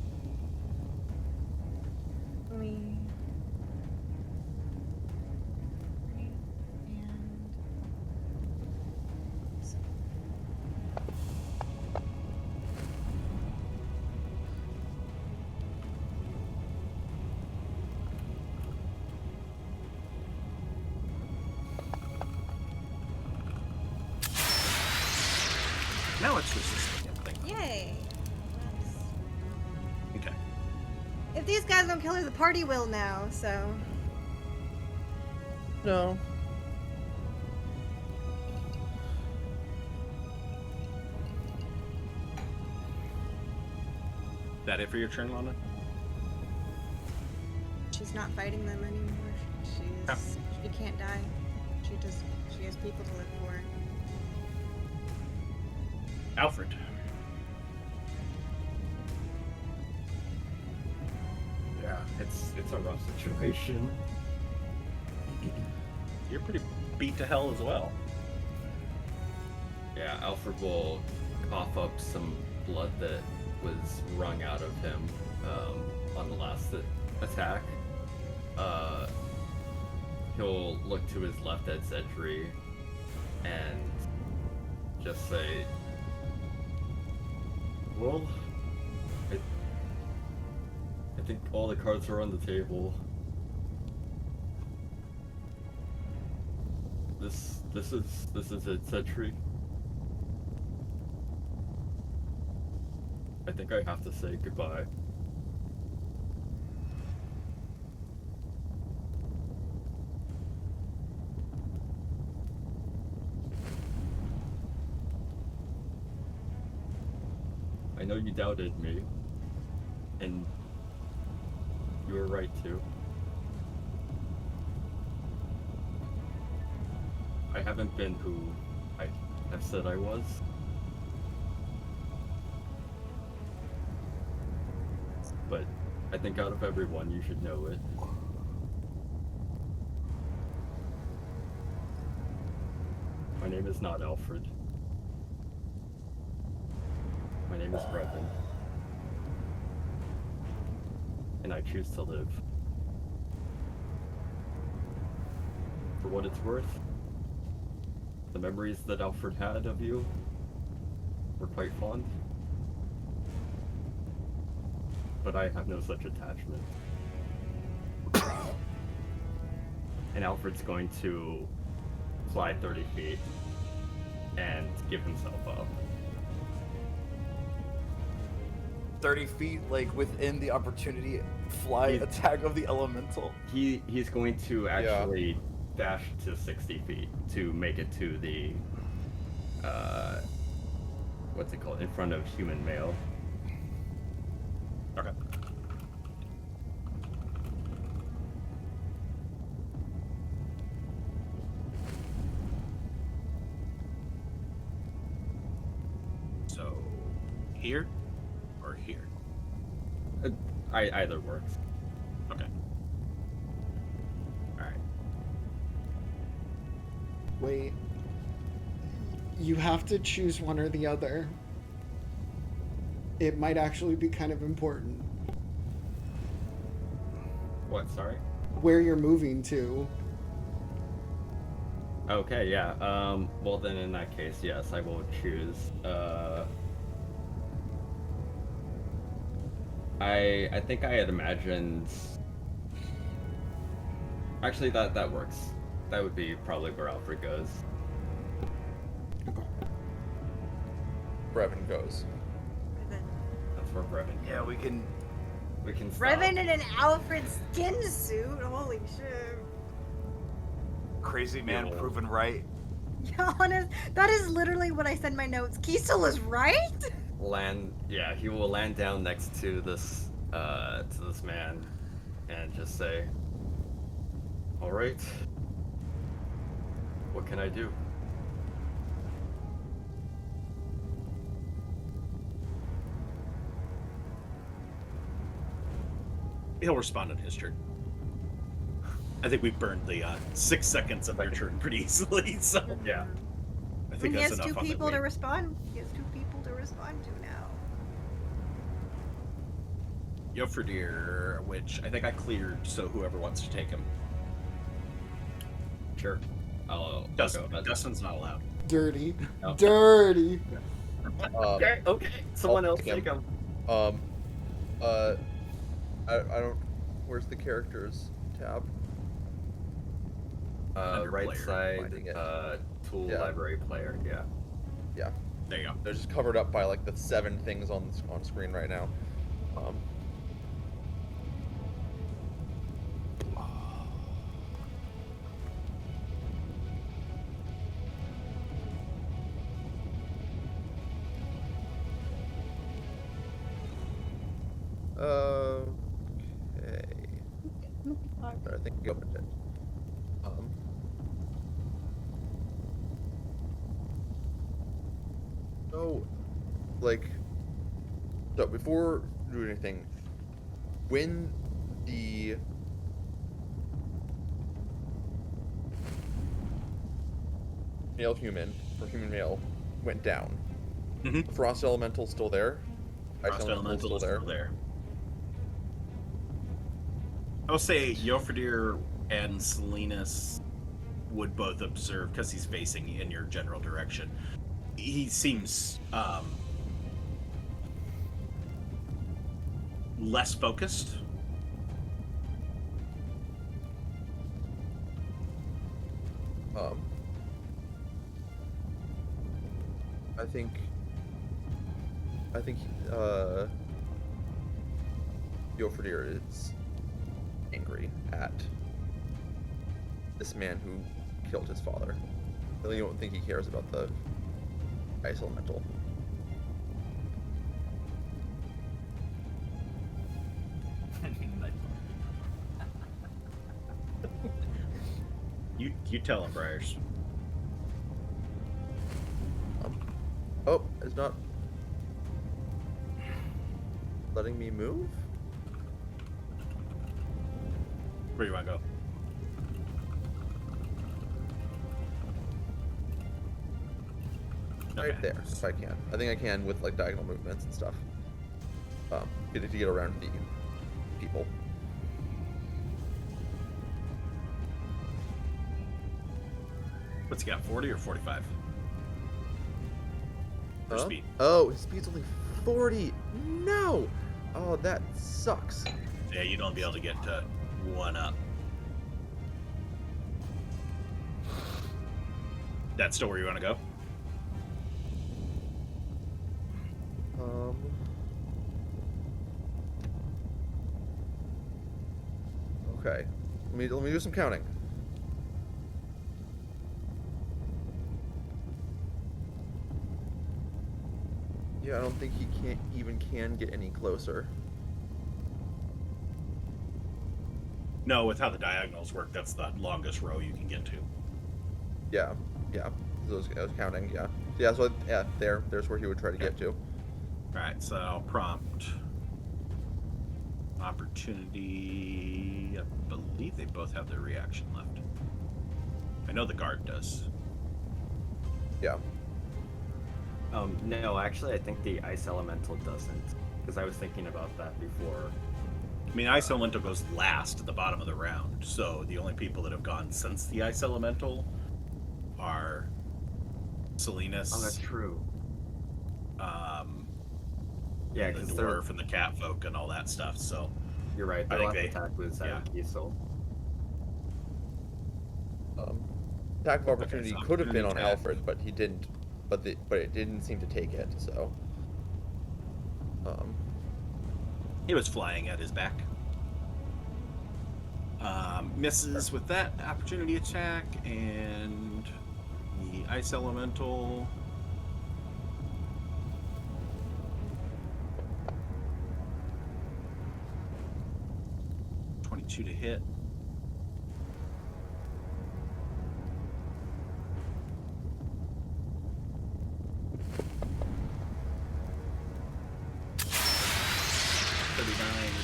Now it's resisting everything. Yay. Okay. If these guys don't kill her, the party will now, so. No. That it for your turn, Lana? She's not fighting them anymore. She can't die. She has people to live for. Alfred. Yeah, it's a rough situation. You're pretty beat to hell as well. Yeah, Alfred will cough up some blood that was wrung out of him on the last attack. He'll look to his left at Zedri and just say, well, I think all the cards are on the table. This is it, Zedri. I think I have to say goodbye. I know you doubted me, and you were right too. I haven't been who I have said I was. But I think out of everyone, you should know it. My name is not Alfred. My name is Brevin. And I choose to live. For what it's worth, the memories that Alfred had of you were quite fond. But I have no such attachment. And Alfred's going to fly 30 feet and give himself up. 30 feet, like within the opportunity Fly He's- attack of the elemental. He's going to actually dash to 60 feet to make it to the what's it called, in front of human male. Okay. So, here or here? Either works. Okay. All right. Wait. You have to choose one or the other. It might actually be kind of important What? Sorry. where you're moving to. Okay, yeah. Well, then in that case, yes, I will choose. I think I had imagined. Actually, that works. That would be probably where Alfred goes. Brevin goes. That's where Brevin. Yeah, we can. We can stop. Brevin in an Alfred skin suit. Holy shit. Crazy man Yeah. proven right. Yeah, honest, that is literally what I said in my notes. Kiesel is right? Land. Yeah, he will land down next to this man, and just say, "All right. What can I do?" He'll respond in his turn. I think we burned the 6 seconds of their turn pretty easily, so Yeah. I And think he that's has enough two on the people to wait. respond. He has two people to respond to now. Yofredir, which I think I cleared, so whoever wants to take him. Sure. I'll Dustin, go. Dustin's not allowed. Dirty. Oh. Dirty. Okay. Someone I'll else take take him. I don't. Where's the characters tab? Under Right player, side, finding it. tool Yeah. library player. Yeah. Yeah, There you go. they're just covered up by like the 7 things on screen right now. Okay. I think I opened it. So, like, so before doing anything, when the male human or human male went down, Mhm. Frost Elemental's still there. Ice Frost Elemental's Elemental is still still there. I'll say Yofredir and Salinas would both observe because he's facing in your general direction. He seems less focused. I think Yofredir is angry at this man who killed his father. I really don't think he cares about the Ice Elemental. You tell him, Briars. Oh, it's not letting me move? Where do you want to go? Right Okay. there, if I can. I think I can with like diagonal movements and stuff. To get around the people. What's he got, 40 or 45? For Huh? speed. Oh, his speed's only 40. No. Oh, that sucks. Yeah, you don't be able to get to 1 up. That's still where you want to go? Okay. Let me do some counting. Yeah, I don't think he can get any closer. No, with how the diagonals work, that's the longest row you can get to. Yeah. I was counting. Yeah. So there's where he would try to get to. All right, so I'll prompt opportunity. I believe they both have their reaction left. I know the guard does. Yeah. No, actually, I think the ice elemental doesn't, because I was thinking about that before. I mean, Ice Elemental goes last at the bottom of the round, so the only people that have gone since the Ice Elemental are Salinas. Oh, that's true. Yeah, the because dwarf and the cat folk and all that stuff. So you're right. I The think last they attack was yeah. Kiesel. Attack of opportunity so could have been on opportunity attack. Alfred, but he didn't. But it didn't seem to take it. So. He was flying at his back. Misses with that opportunity attack, and the Ice Elemental. To hit.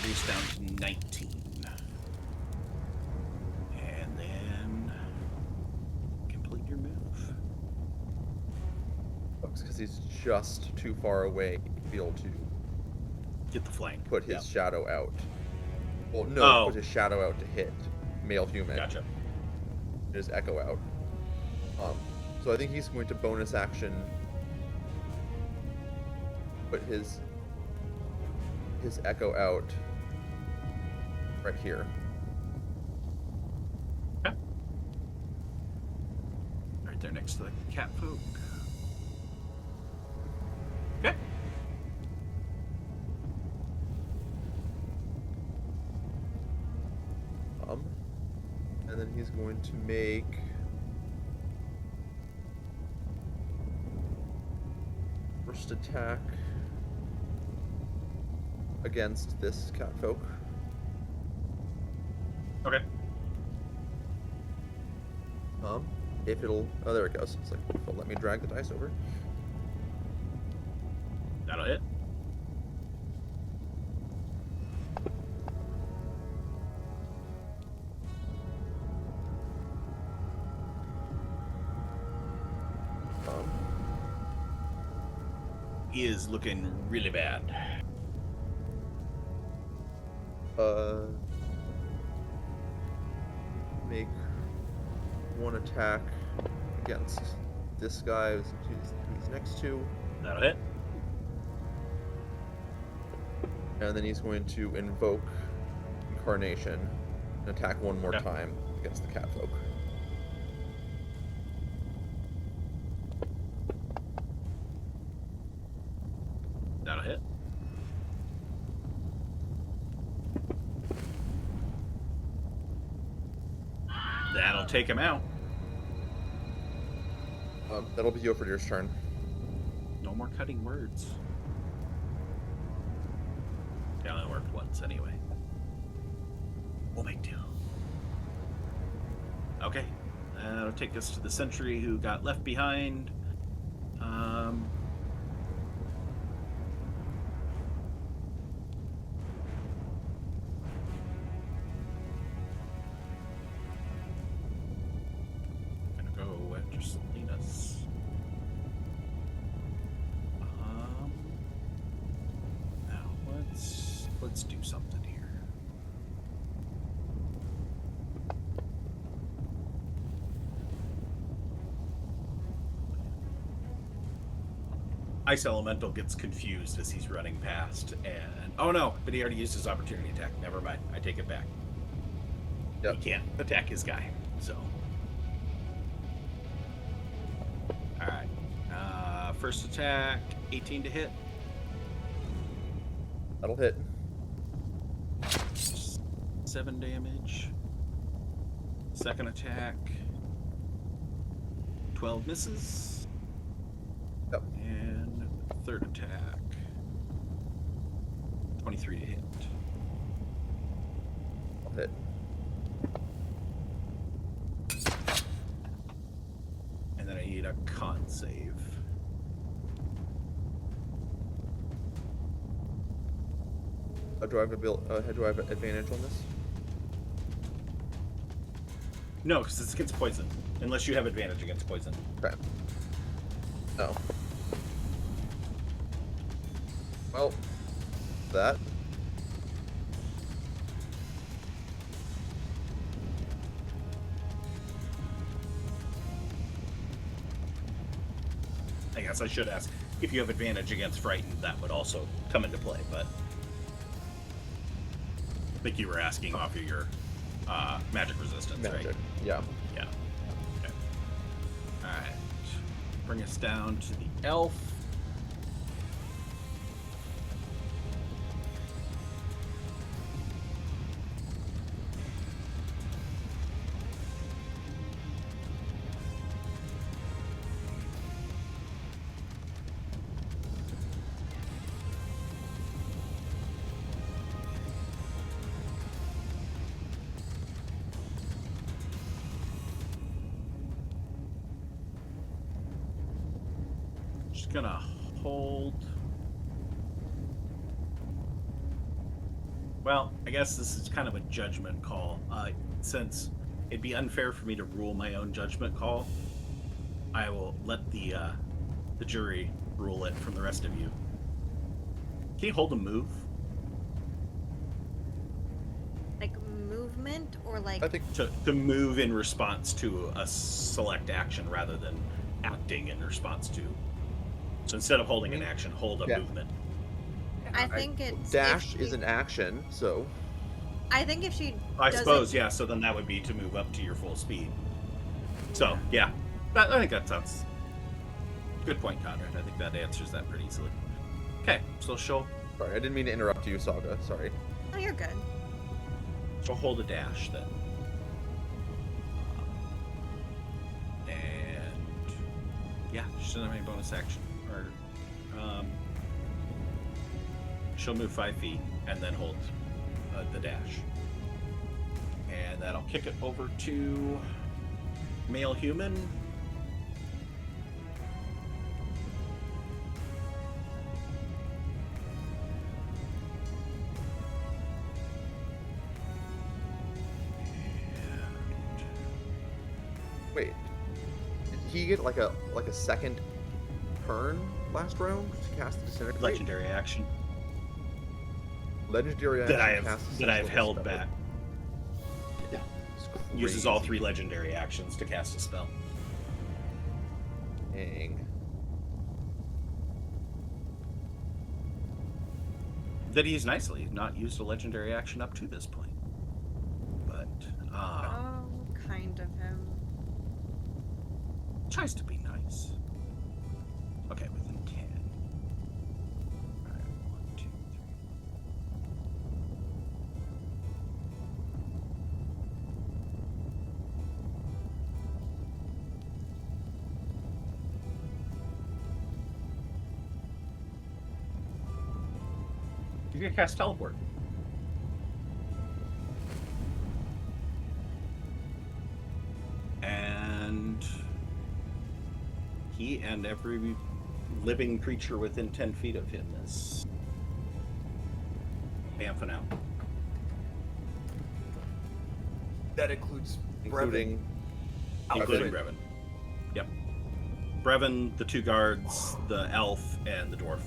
Reduced down to 19. And then complete your move. Because he's just too far away to be able to get the flank. Put his shadow out. Well, no, put his shadow out to hit male human. Gotcha. His echo out. So I think he's going to bonus action. Put his echo out right here. Okay. Right there next to the cat folk. Okay. And then he's going to make first attack against this catfolk. Okay. If it'll, oh, there it goes. It's like, if it'll let me drag the dice over. That'll hit. Is looking really bad. Make one attack against this guy who he's next to. That'll hit. And then he's going to invoke Inkarnation and attack one more time against the catfolk. That'll hit. That'll take him out. That'll be Yofridir's turn. No more cutting words. It only worked once anyway. We'll make do. Okay. That'll take us to the sentry who got left behind. Let's do something here. Ice Elemental gets confused as he's running past, and oh no, but he already used his opportunity attack. Never mind, I take it back. He can't attack his guy, so. Alright. First attack, 18 to hit. That'll hit. 7 damage. Second attack. 12 misses. Yep. And third attack. 23 to hit. I'll hit. And then I need a con save. Do I have advantage on this? No, because it's against poison. Unless you have advantage against poison. Okay. No. Well, that. I guess I should ask if you have advantage against frightened. That would also come into play, but I think you were asking off of your magic resistance, Magic. right? Yeah. Yeah. Okay. All right. Bring us down to the elf. Just gonna hold. Well, I guess this is kind of a judgment call. Since it'd be unfair for me to rule my own judgment call, I will let the jury rule it from the rest of you. Can you hold a move? Like movement or like. I think To move in response to a select action rather than acting in response to. So instead of holding an action, hold a Yeah. movement. I think it's. dash if is she- an action, so I think if she. I doesn't- suppose, yeah. So then that would be to move up to your full speed. So yeah, I think that sounds good point, Conrad. I think that answers that pretty easily. Okay, so she'll sorry, I didn't mean to interrupt you, Saga. Sorry. Oh, you're good. hold a dash then. And yeah, she doesn't have any bonus action. Or she'll move 5 feet and then hold the dash. And that'll kick it over to male human. Wait, did he get like a second turn last round to cast the disintegrate? Legendary action Legendary action that I cast have the that I've Sensible held Spell. back. It's Uses all crazy. 3 legendary actions to cast a spell. Dang. That he's nicely not used a legendary action up to this point. But Oh, kind of him. tries to be nice. Okay, within 10. Alright, 1, 2, 3. You can cast teleport. And he and every living creature within 10 feet of him is bamfing out. That includes Including Including Brevin. Yep. Brevin, the 2 guards, the elf, and the dwarf.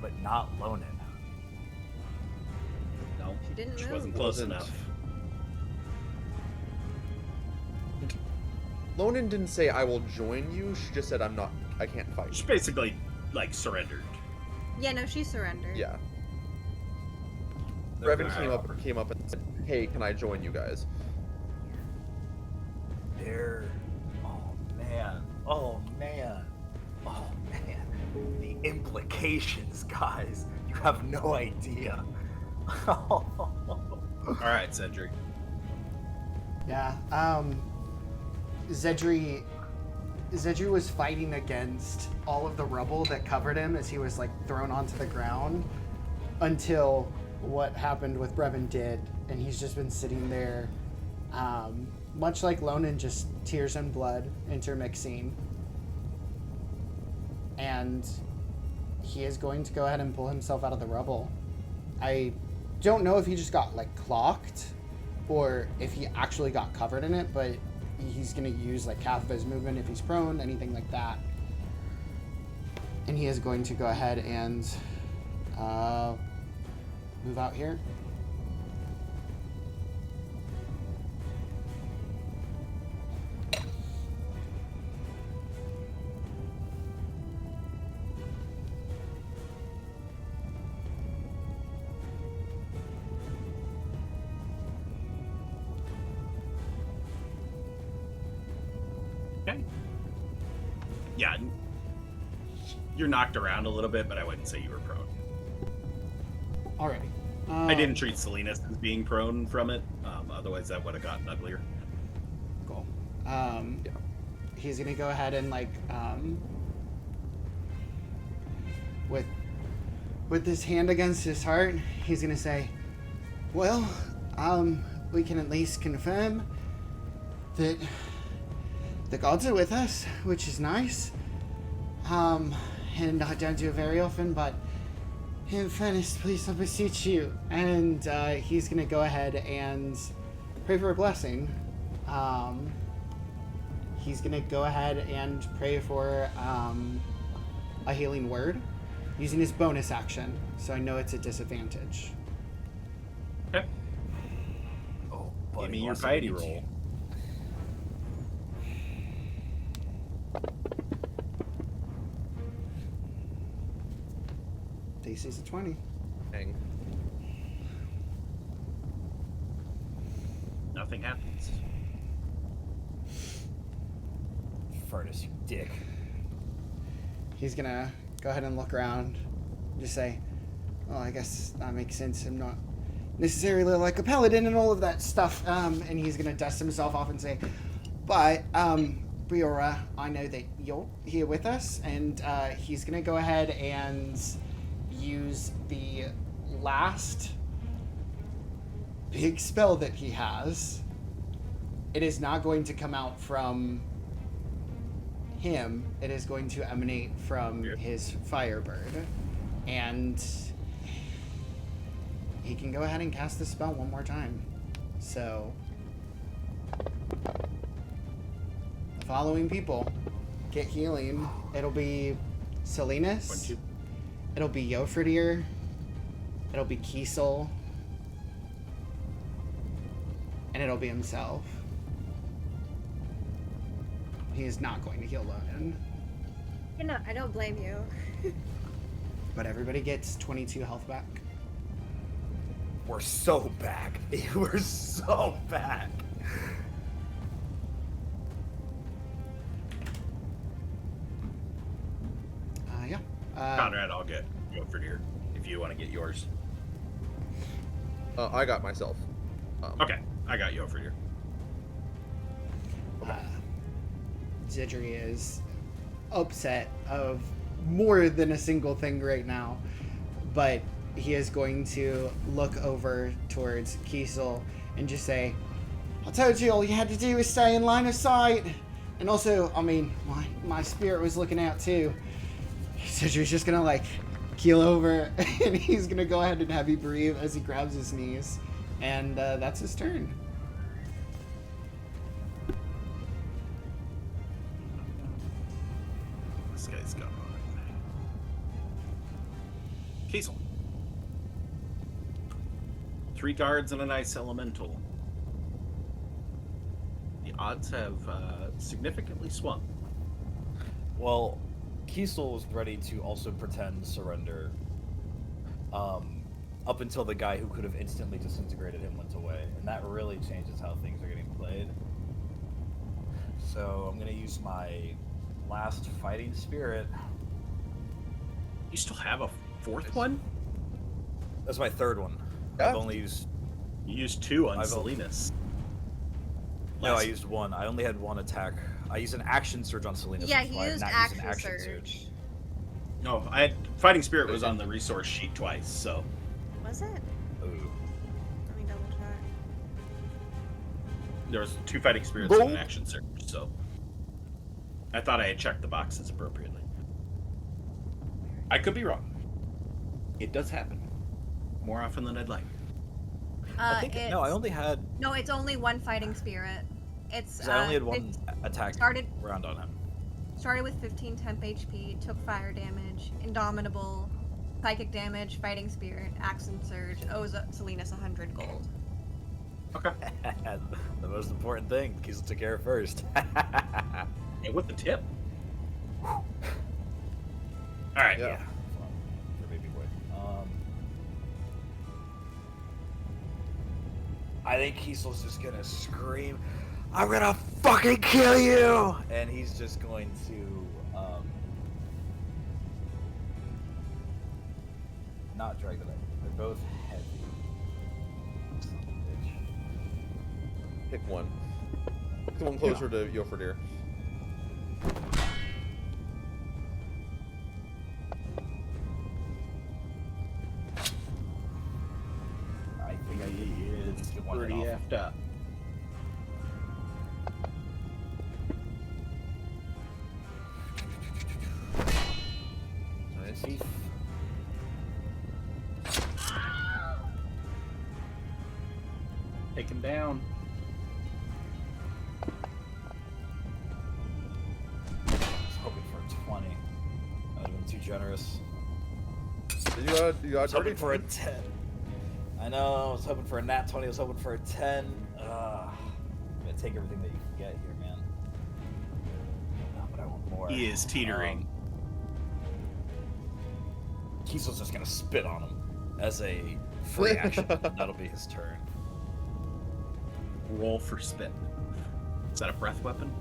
but not Lonin. No, She didn't she move. wasn't close Wasn't. enough. Lonin didn't say I will join you. She just said I can't fight. She basically, like, surrendered. Yeah, no, she surrendered. Yeah. Revan came up and said, "Hey, can I join you guys?" There. Oh man. Oh man. Oh man. The implications, guys. You have no idea. All right, Cedric. Yeah. Zedri was fighting against all of the rubble that covered him as he was like thrown onto the ground until what happened with Brevin did, and he's just been sitting there, much like Lonan, just tears and blood intermixing. And he is going to go ahead and pull himself out of the rubble. I don't know if he just got like clocked or if he actually got covered in it, but he's going to use like half of his movement if he's prone, anything like that. And he is going to go ahead and move out here. Okay. Yeah, you're knocked around a little bit, but I wouldn't say you were prone. Alrighty. I didn't treat Salinas as being prone from it. Otherwise, that would have gotten uglier. Cool. He's gonna go ahead and like with his hand against his heart, he's gonna say, "Well, we can at least confirm that the gods are with us, which is nice. And I don't do it very often, but in fairness, please, I beseech you." And he's gonna go ahead and pray for a blessing. He's gonna go ahead and pray for a healing word using his bonus action. So I know it's a disadvantage. Okay. Oh, Give me your piety roll. DC's a 20. Dang. Nothing happens. Furnace, you dick. He's gonna go ahead and look around and just say, "Oh, I guess that makes sense. I'm not necessarily like a paladin and all of that stuff." And he's gonna dust himself off and say, "But, Briora, I know that you're here with us," and he's gonna go ahead and use the last big spell that he has. It is not going to come out from him. It is going to emanate from his Firebird. And he can go ahead and cast the spell one more time. So the following people get healing. It'll be Salinas. It'll be Yofridir. It'll be Kiesel. And it'll be himself. He is not going to heal Lonan. You know, I don't blame you. But everybody gets 22 health back. We're so back. We're so back. Yeah. Conrad, I'll go for deer if you want to get yours. I got myself. Okay, I got you for deer. Zidri is upset of more than a single thing right now, but he is going to look over towards Kiesel and just say, "I told you all you had to do was stay in line of sight. And also, I mean, my spirit was looking out too." Zidri's just gonna like keel over and he's gonna go ahead and have you breathe as he grabs his knees. And that's his turn. This guy's gone. Kiesel. 3 guards and a nice elemental. The odds have significantly swung. Well, Kiesel was ready to also pretend surrender. up until the guy who could have instantly disintegrated him went away, and that really changes how things are getting played. So I'm gonna use my last fighting spirit. You still have a fourth one? That's my third one. Yeah. I've only used. You used 2 on I've Salinas. No, I used 1. I only had 1 attack. I used an action surge on Salinas. Yeah, which is he why I've used not action, an action surge. No, I had Fighting Spirit was on the resource sheet twice, so Was it? Ooh. Let me double check. there was 2 Fighting Spirits and an action surge. So I thought I had checked the boxes appropriately. I could be wrong. It does happen more often than I'd like. I think no, I only had. No, it's only 1 fighting spirit. It's. I only had 1 attack round on him. Started with 15 temp HP, took fire damage, indomitable, psychic damage, fighting spirit, action surge, owes Salinas 100 gold. Okay. The most important thing, Kiesel took care of first. Hey, with the tip. All right. Yeah. For baby boy. I think Kiesel's just gonna scream, "I'm gonna fucking kill you!" And he's just going to not drag it up. They're both heavy. Son of a bitch. Pick one. Pick the one closer to Yofordir. I think I did. Just get one Pretty head off. effed up. Nice. Take him down. I was hoping for a 20. That would have been too generous. You I got was hoping 30? for a 10. I know, I was hoping for a nat 20, I was hoping for a 10. I'm gonna take everything that you can get here, man. But I want more. He is teetering. Kiesel's just gonna spit on him as a free action. That'll be his turn. Roll for spit. Is that a breath weapon?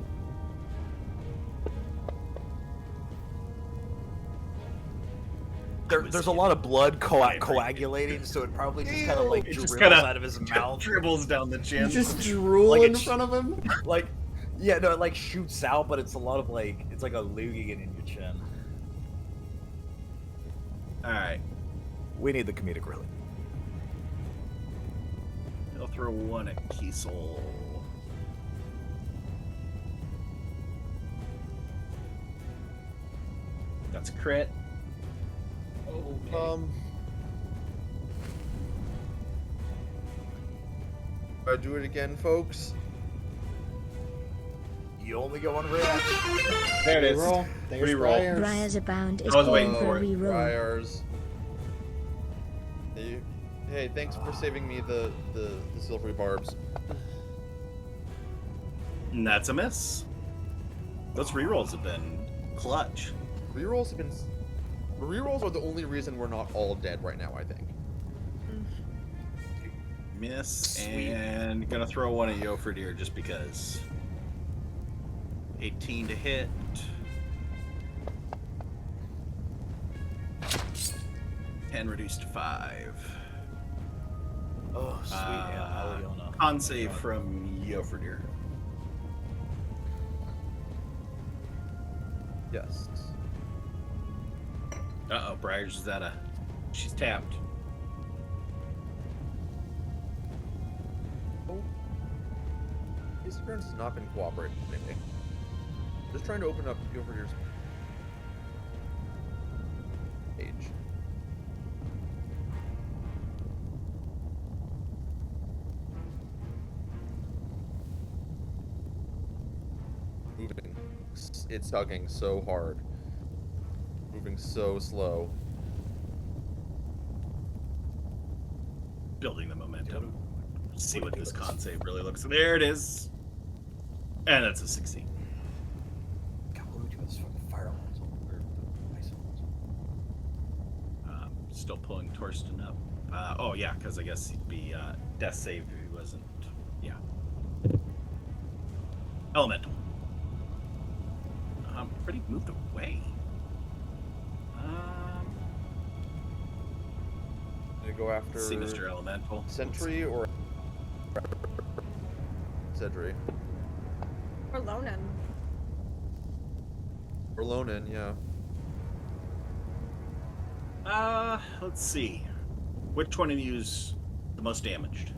There's a lot of blood coagulating, so it probably just kind of like It dribbles just kinda out of his mouth. Dribbles down the chin. Just drool Like in it's- front of him. Like, yeah, no, it like shoots out, but it's a lot of like, it's like a loogie in your chin. Alright. We need the comedic relief. He'll throw 1 at Kiesel. That's a crit. Okay. I do it again, folks. You only get 1 reaction. There it is. Reroll. There's Reroll. Briars. Briars Abound is I was calling waiting for for a it. reroll. Briars. Hey, thanks for saving me the silvery barbs. And that's a miss. Those rerolls have been clutch. Rerolls have been. Rerolls are the only reason we're not all dead right now, I think. Miss, Sweet. and gonna throw 1 at Yofordir just because. 18 to hit. 10 reduced to 5. Oh, sweet. Yeah, Aliona. Con save from Yofordir. Yes. Uh-oh, Briars is she's tapped. Oh. His appearance has not been cooperating lately. Just trying to open up Yofordir's page. Moving. It's tugging so hard. Moving so slow. Building the momentum. See what this con save really looks like. There it is. And that's a 16. God, what do we do with this fucking fire alarms or ice alarms? Still pulling Torsland up. Oh yeah, because I guess he'd be death save if he wasn't. Yeah. Elemental. Pretty moved away. Gonna go after See, Mr. Elemental. Sentry or Cedry. Or Lonan. Or Lonan, yeah. Let's see. Which one of you's the most damaged?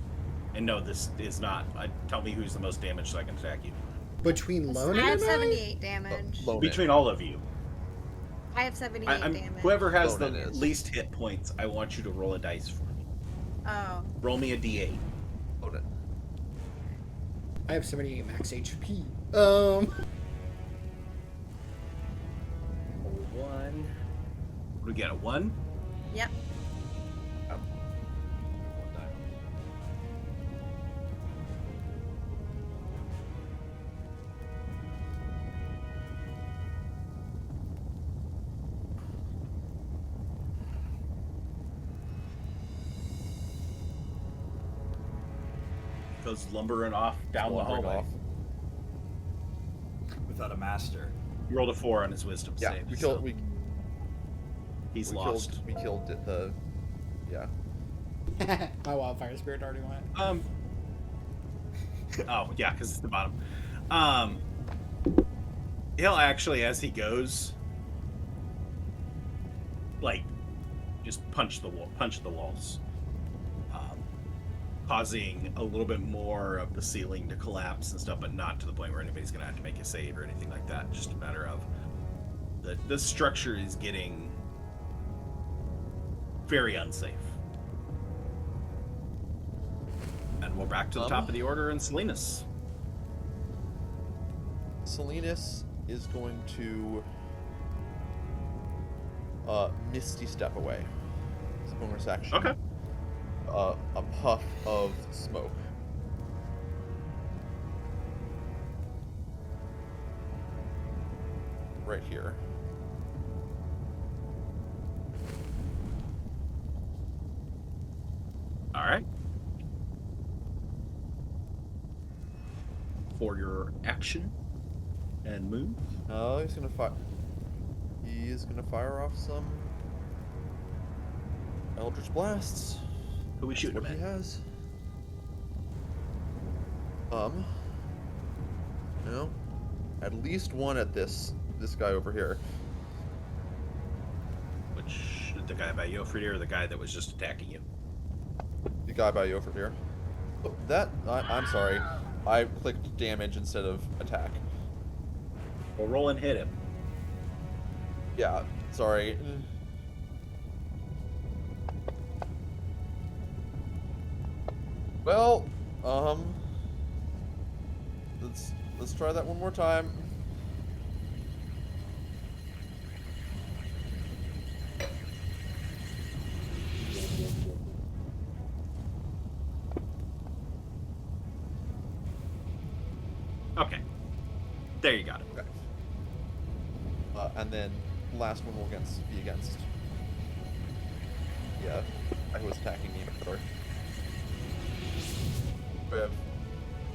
And no, this is not. Tell me who's the most damaged so I can attack you. Between Lonan I have and I? 78 damage. Lonan. Between all of you. I have 78 damage. Whoever has the Lonan is. least hit points, I want you to roll a dice for me. Oh. Roll me a d8. Lonan. I have 78 max HP. One. What do we get? A 1? Yep. One die. Goes lumbering off down the Lumbering hallway. off. Without a master. You rolled a 4 on his wisdom Yeah, save. we so killed. he's we lost. Killed, we killed the. Yeah. My wildfire spirit already went. Oh yeah, because it's the bottom. He'll actually, as he goes, like, just punch the walls, causing a little bit more of the ceiling to collapse and stuff, but not to the point where anybody's gonna have to make a save or anything like that. Just a matter of the structure is getting very unsafe. And we're back to the top of the order, and Salinas. Salinas is going to Misty Step away. It's a bonus action. Okay. A puff of smoke. Right here. All right. For your action and move. Oh, he's gonna fire. He is gonna fire off some Eldritch Blasts. Who we That's shooting what him he at? has. No. At least one at this guy over here. Which, the guy by you over here, or the guy that was just attacking you? The guy by you over here. Oh, I'm sorry. I clicked damage instead of attack. Well, roll and hit him. Yeah, sorry. Well, let's try that one more time. Okay. There you got it. Okay. And then last one will be against. Yeah, I was attacking me before. We have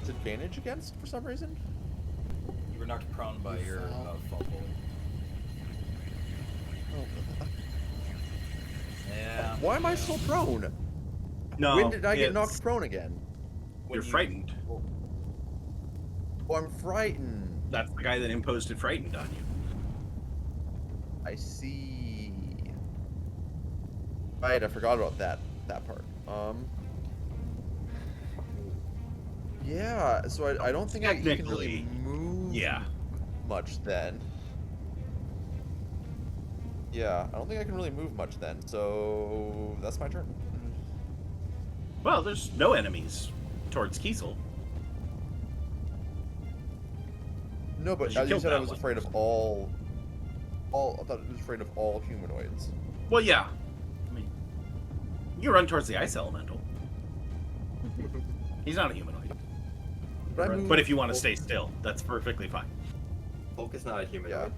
disadvantage against for some reason. You were knocked prone by your fumble. Oh. Yeah. Why am I still prone? No. When did I get it's- knocked prone again? You're frightened. Oh, I'm frightened. That's the guy that imposed it frightened on you. I see. Right, I forgot about that part. Yeah, so I don't think I can really Technically, move yeah. much then. Yeah, I don't think I can really move much then, so that's my turn. Well, there's no enemies towards Kiesel. No, but You as you killed said, I that was one. afraid of all. I thought it was afraid of all humanoids. Well, yeah. I mean, you run towards the ice elemental. He's not a humanoid. But if you want to stay still, that's perfectly fine. Hulk is not a humanoid.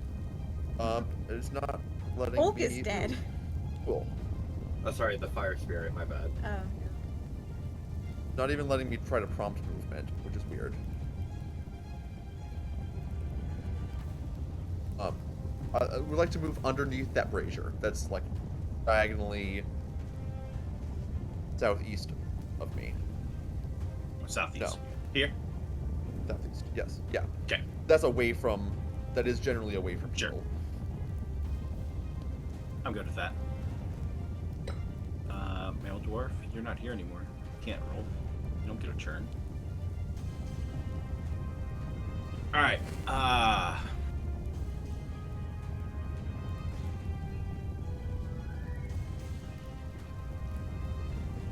It's not letting Hulk me is dead. move. Cool. Oh, sorry, the fire spirit. My bad. Oh. Not even letting me try to prompt movement, which is weird. I would like to move underneath that brazier. That's like diagonally southeast of me. Southeast. No. Here? Southeast. Yes. Yeah. Okay. That's away from. That is generally away from Sure. people. I'm good with that. Male dwarf, you're not here anymore. Can't roll. You don't get a turn. Alright.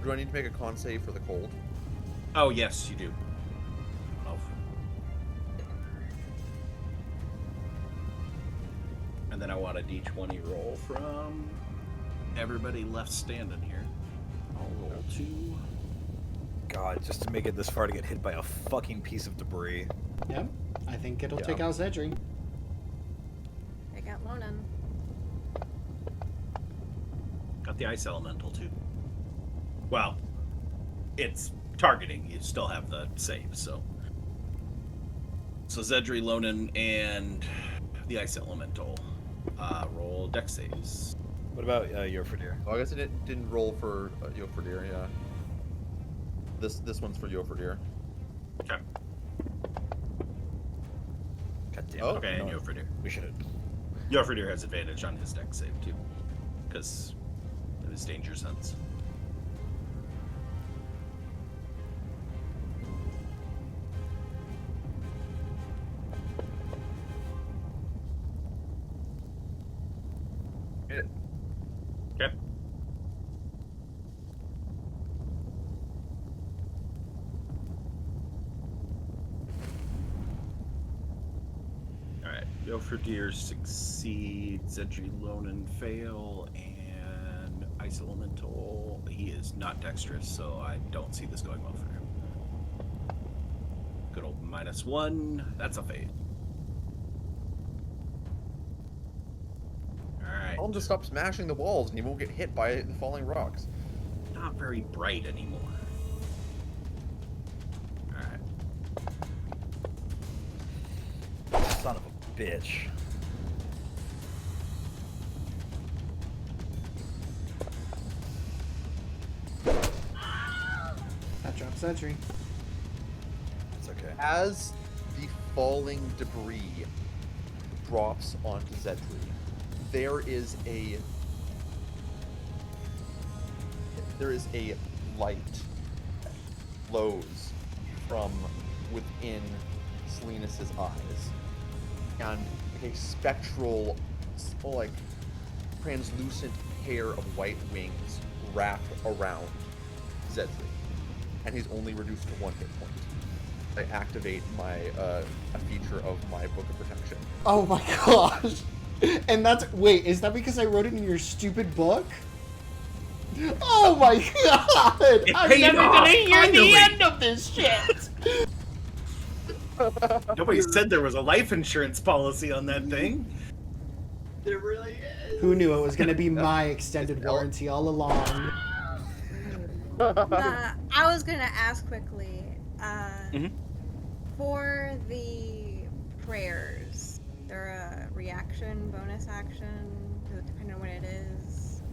Do I need to make a con save for the cold? Oh, yes, you do. Oh. And then I want a d20 roll from everybody left standing here. I'll roll 2. God, just to make it this far to get hit by a fucking piece of debris. Yep. I think it'll Yeah. take out Zedri. I got Lonan. Got the ice elemental too. Well, it's targeting. You still have the save, so. So Zedri, Lonan, and the ice elemental roll dex saves. What about Yofordir? Oh, I guess it didn't roll for Yofordir, yeah. This one's for Yofordir. Okay. God damn it. Oh, Okay, and no, Yofordir. we should have. Yofordir has advantage on his dex save too, because of his danger sense. Hit it. Okay. Alright, Yofordir succeeds, Zedri, Lonan fail, and Ice Elemental, he is not dexterous, so I don't see this going well for him. Good old -1, that's a fail. Alright. Tell him to stop smashing the walls and he won't get hit by the falling rocks. Not very bright anymore. Alright. Son of a bitch. That drops Zedri. It's okay. As the falling debris drops onto Zedri, there is a light that flows from within Selenis's eyes, and a spectral, like translucent pair of white wings wrap around Zedri, and he's only reduced to 1 hit point. I activate my a feature of my Book of Protection. Oh my gosh! And that's wait, is that because I wrote it in your stupid book? Oh my god! I'm paid never off, gonna hear finally. the end of this shit! Nobody said there was a life insurance policy on that thing. There really is. Who knew it was gonna be my extended warranty all along? I was gonna ask quickly. Mhm. For the prayers, they're a reaction, bonus action, depending on what it is.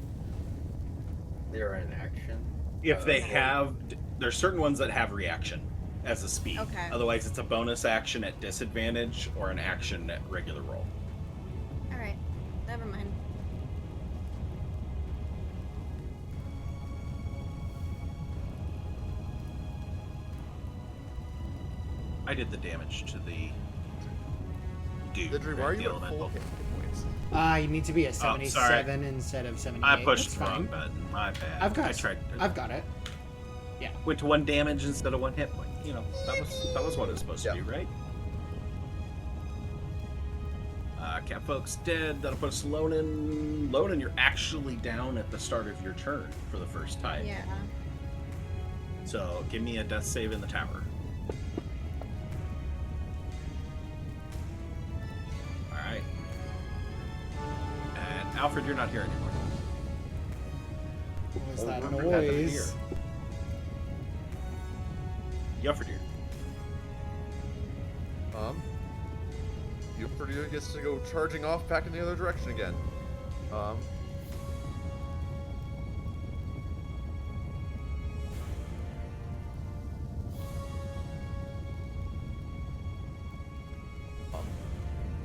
They're in action. If they have, there's certain ones that have reaction as a speed. Okay. Otherwise, it's a bonus action at disadvantage or an action at regular roll. All right, never mind. I did the damage to the dude. Zedri, why are the you at full elemental. hit points? You need to be at sorry. 77 instead of 78. I pushed That's the wrong fine. button. My bad. I've got I tried. I've got it. Went to 1 damage instead of 1 hit point. You know, that was what it was supposed to be, right? Cat folks dead. That'll put us Lonan. Lonan, you're actually down at the start of your turn for the first time. Yeah. So give me a death save in the tower. Alright. And Alfred, you're not here anymore. What was Oh, that remember that noise? Yufferdeer. Yufferdeer gets to go charging off back in the other direction again.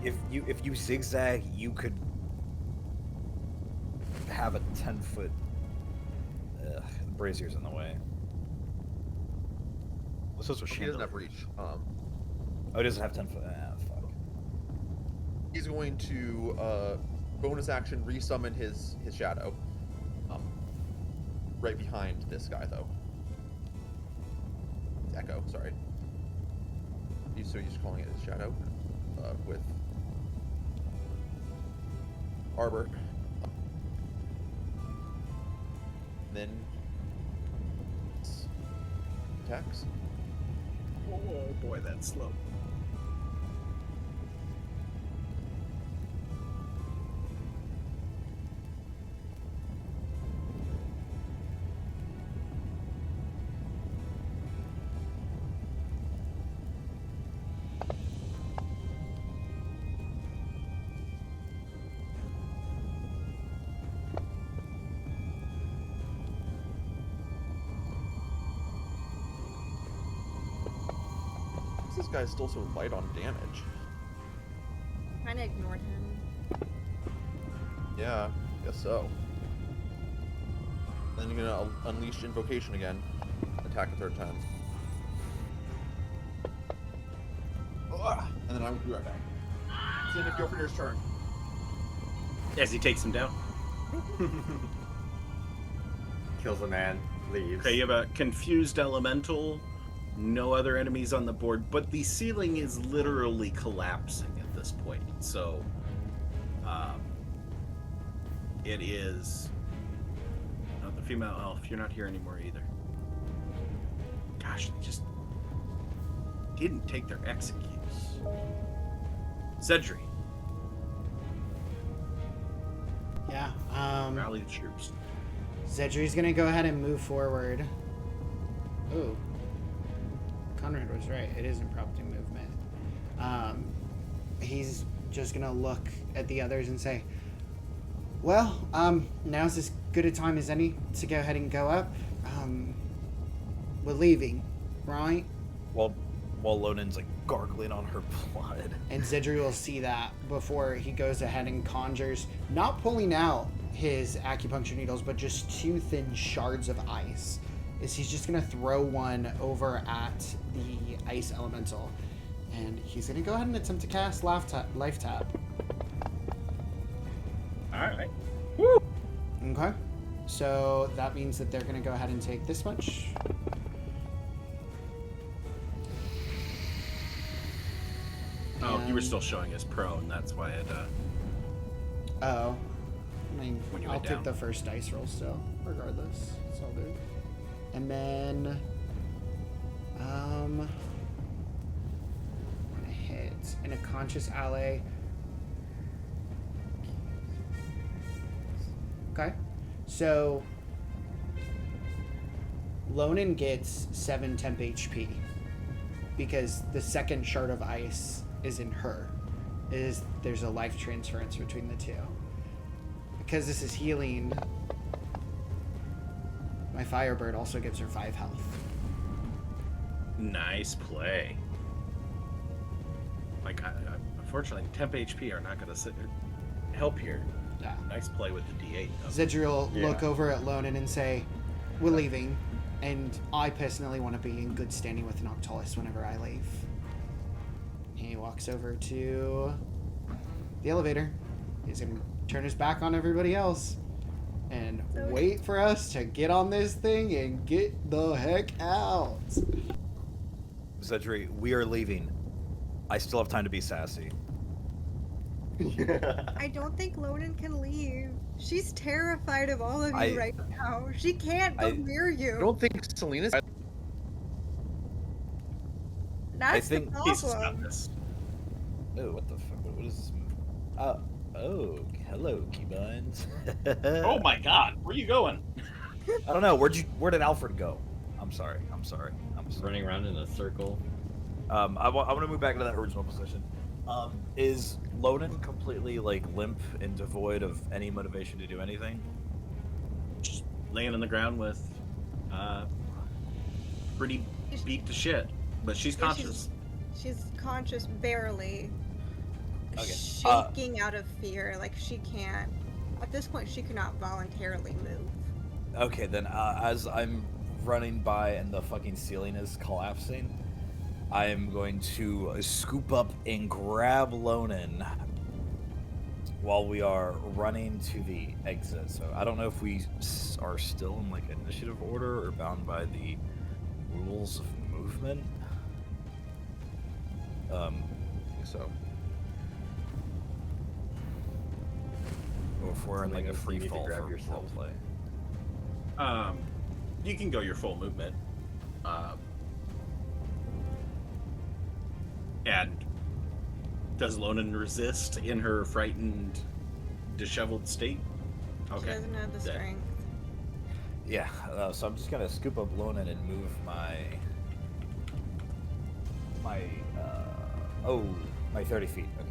If you zigzag, you could have a 10-foot. The brazier's in the way. What's this with He doesn't have chandeliers? reach. Oh, it doesn't have 10 foot. Ah, fuck. He's going to bonus action resummon his shadow. Right behind this guy though. Echo, sorry. So he's calling it his shadow with Arbor. Then attacks. Oh boy, that's slow. This guy's still so light on damage. Kind of ignored him. Yeah, guess so. Then you're gonna unleash invocation again. Attack a third time. Ugh. And then I will be right back. It's the end of Gilfredir's turn. As he takes him down. Kills a man, leaves. Okay, you have a confused elemental. No other enemies on the board, but the ceiling is literally collapsing at this point. So, it is. Oh, the female elf, you're not here anymore either. Gosh, they just didn't take their executes. Cedri, Yeah. rally the troops. Zedri's gonna go ahead and move forward. Ooh. Conrad was right. It is impromptu movement. He's just gonna look at the others and say, well, now's as good a time as any to go ahead and go up. We're leaving, right? While Lonen's like gargling on her blood. And Zedri will see that before he goes ahead and conjures, not pulling out his acupuncture needles, but just two thin shards of ice. Is he's just gonna throw one over at the ice elemental, and he's gonna go ahead and attempt to cast life tap. All right. Woo! Okay, so that means that they're gonna go ahead and take this much. Oh, you were And- still showing us prone. That's why it. Oh, I mean, When you I'll went take down. the first dice roll still, regardless. It's all good. And then, when it hits in a conscious ally. Okay, so Lonen gets 7 temp HP because the second shard of ice is in her. There's a life transference between the two. Because this is healing, my Firebird also gives her 5 health. Nice play. Like, unfortunately, temp HP are not going to help here. Yeah. Nice play with the D8. though. Zedri will Yeah. look over at Lonen and say, we're leaving, and I personally want to be in good standing with Noctolis whenever I leave. He walks over to the elevator. He's going to turn his back on everybody else and wait for us to get on this thing and get the heck out. Zedri, we are leaving. I still have time to be sassy. I don't think Loden can leave. She's terrified of all of you right now. She can't go near you. I don't think Selena's. That's think the He's got problem. this. Oh, what the fuck? What is this move? Oh, hello, Keybuns. Oh my god, where are you going? I don't know. Where did Alfred go? I'm sorry. Running around in a circle. I want to move back to that original position. Is Loden completely like limp and devoid of any motivation to do anything? Just laying on the ground with pretty beat to shit, but she's Yeah, conscious. She's conscious barely. Okay. Shaking out of fear. Like she can't. At this point, she cannot voluntarily move. Okay, then as I'm running by and the fucking ceiling is collapsing, I am going to scoop up and grab Lonen while we are running to the exit. So I don't know if we are still in like initiative order or bound by the rules of movement. I think so. Or if we're in like a free fall for roleplay. You can go your full movement. And does Lonen resist in her frightened, disheveled state? She Okay. doesn't have the Then- strength. Yeah, so I'm just gonna scoop up Lonen and move my 30 feet. Okay.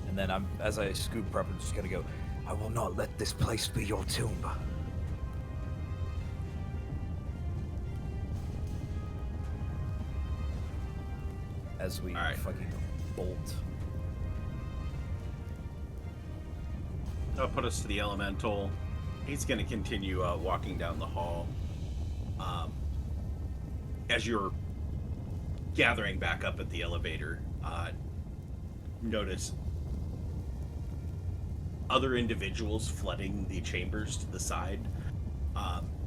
And then as I scoop up, I'm just gonna go, I will not let this place be your tomb. As we fucking bolt. That'll put us to the elemental. He's going to continue walking down the hall. As you're gathering back up at the elevator, notice other individuals flooding the chambers to the side.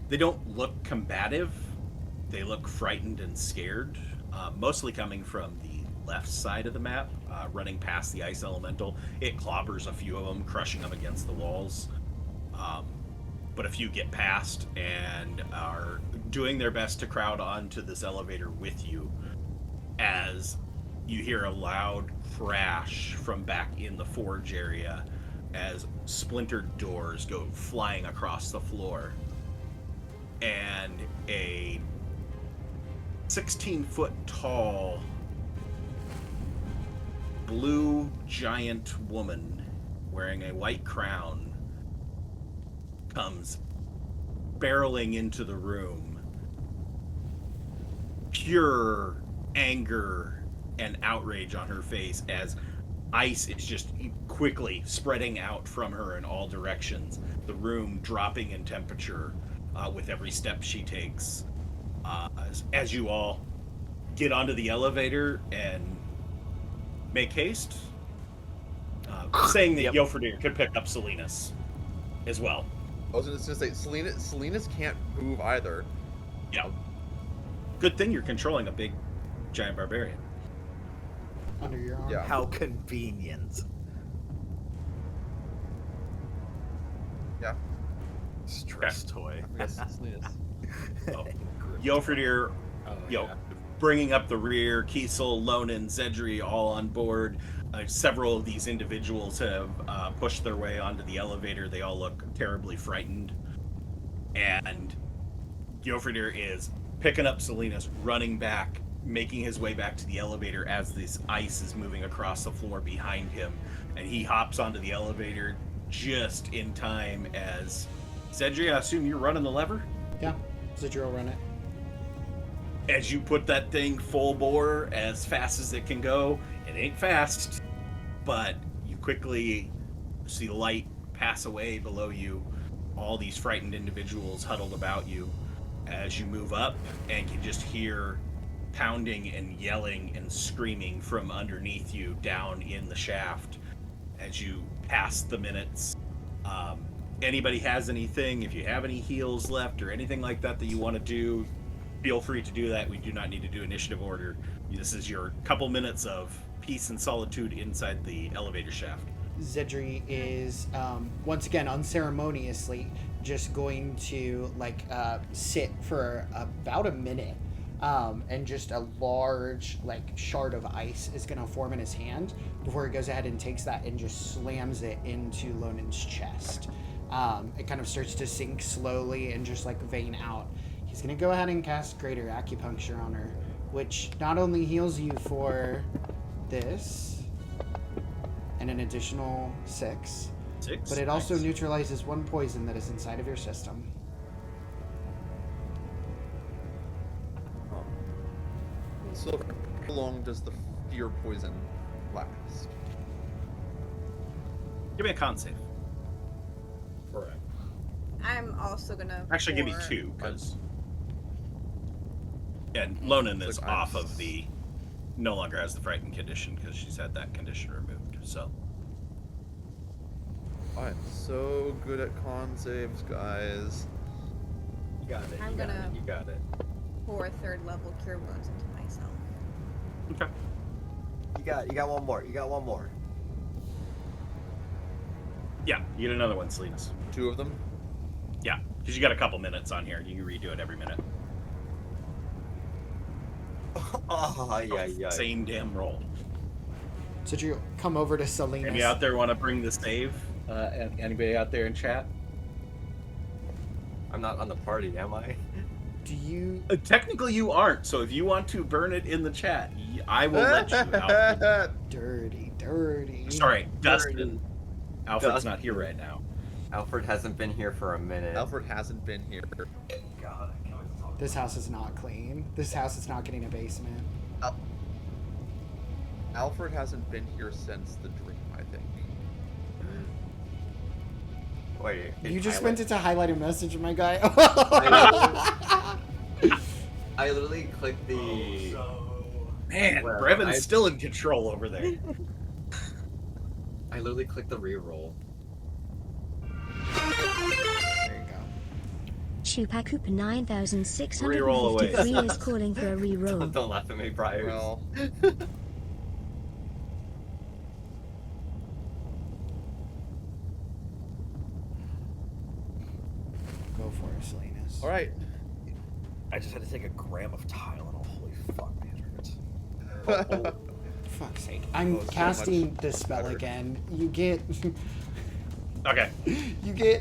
They don't look combative. They look frightened and scared, mostly coming from the left side of the map, running past the ice elemental. It clobbers a few of them, crushing them against the walls. But a few get past and are doing their best to crowd onto this elevator with you as you hear a loud crash from back in the forge area as splintered doors go flying across the floor. And a 16-foot tall blue giant woman wearing a white crown comes barreling into the room. Pure anger and outrage on her face as ice is just quickly spreading out from her in all directions. The room dropping in temperature with every step she takes. As you all get onto the elevator and make haste, saying that Yofredir could pick up Salinas as well. I was just gonna say, Salinas can't move either. Yeah. Good thing you're controlling a big, giant barbarian. Under your arm. Yeah. How convenient. Yeah. Stress toy. I guess Salinas. Oh. Yofredir, bringing up the rear, Kiesel, Lonen, Zedri all on board. Several of these individuals have pushed their way onto the elevator. They all look terribly frightened. And Yofredir is picking up Salinas, running back, making his way back to the elevator as this ice is moving across the floor behind him. And he hops onto the elevator just in time as... Zedri, I assume you're running the lever? Yeah, Zedri will run it. As you put that thing full bore as fast as it can go, it ain't fast, but you quickly see light pass away below you, all these frightened individuals huddled about you as you move up, and can just hear pounding and yelling and screaming from underneath you down in the shaft as you pass the minutes. Anybody has anything, if you have any heals left or anything like that that you want to do, feel free to do that. We do not need to do initiative order. This is your couple minutes of peace and solitude inside the elevator shaft. Zedri is once again unceremoniously just going to sit for about a minute, and just a large shard of ice is going to form in his hand before he goes ahead and takes that and just slams it into Lonen's chest. it kind of starts to sink slowly and just like vein out. He's gonna go ahead and cast Greater Acupuncture on her, which not only heals you for this and an additional 6, but it also neutralizes 1 poison that is inside of your system. So how long does the fear poison last? Give me a con save. Correct. I'm also gonna. Actually, give me pour- 2, because. Yeah, Lonan is Like, off of the. No longer has the frightened condition because she's had that condition removed. So. I'm so good at con saves, guys. You got it. I'm You got gonna- it. You got it. Pour 3rd level cure wounds into myself. Okay. You got one more. You got one more. Yeah, you get another one, Salinas. 2 of them. Yeah, because you got a couple minutes on here. You can redo it every minute. Oh, yeah. Same damn roll. So you come over to Salinas. Anybody out there want to bring the save? Anybody out there in chat? I'm not on the party, am I? Do you? Technically, you aren't. So if you want to burn it in the chat, I will let you. Alfred. Dirty. Sorry, Dustin. Alfred's not here right now. Alfred hasn't been here for a minute. Alfred hasn't been here. God, I can't wait to talk. This house is not clean. This house is not getting a basement. Alfred hasn't been here since the dream, I think. Wait, You just went into highlight a message, my guy. I literally clicked the. Man, Well, Brevin's still in control over there. I literally clicked the reroll. There you go. Chupacupa Reroll away. 9653 is calling for a reroll. Don't laugh at me, Brian. Well, Go for it, Salinas. all right. I just had to take a gram of Tylenol. Holy fuck, man, it hurts. Fuck's sake. I'm Oh, so casting much the spell better. again. You get Okay. you get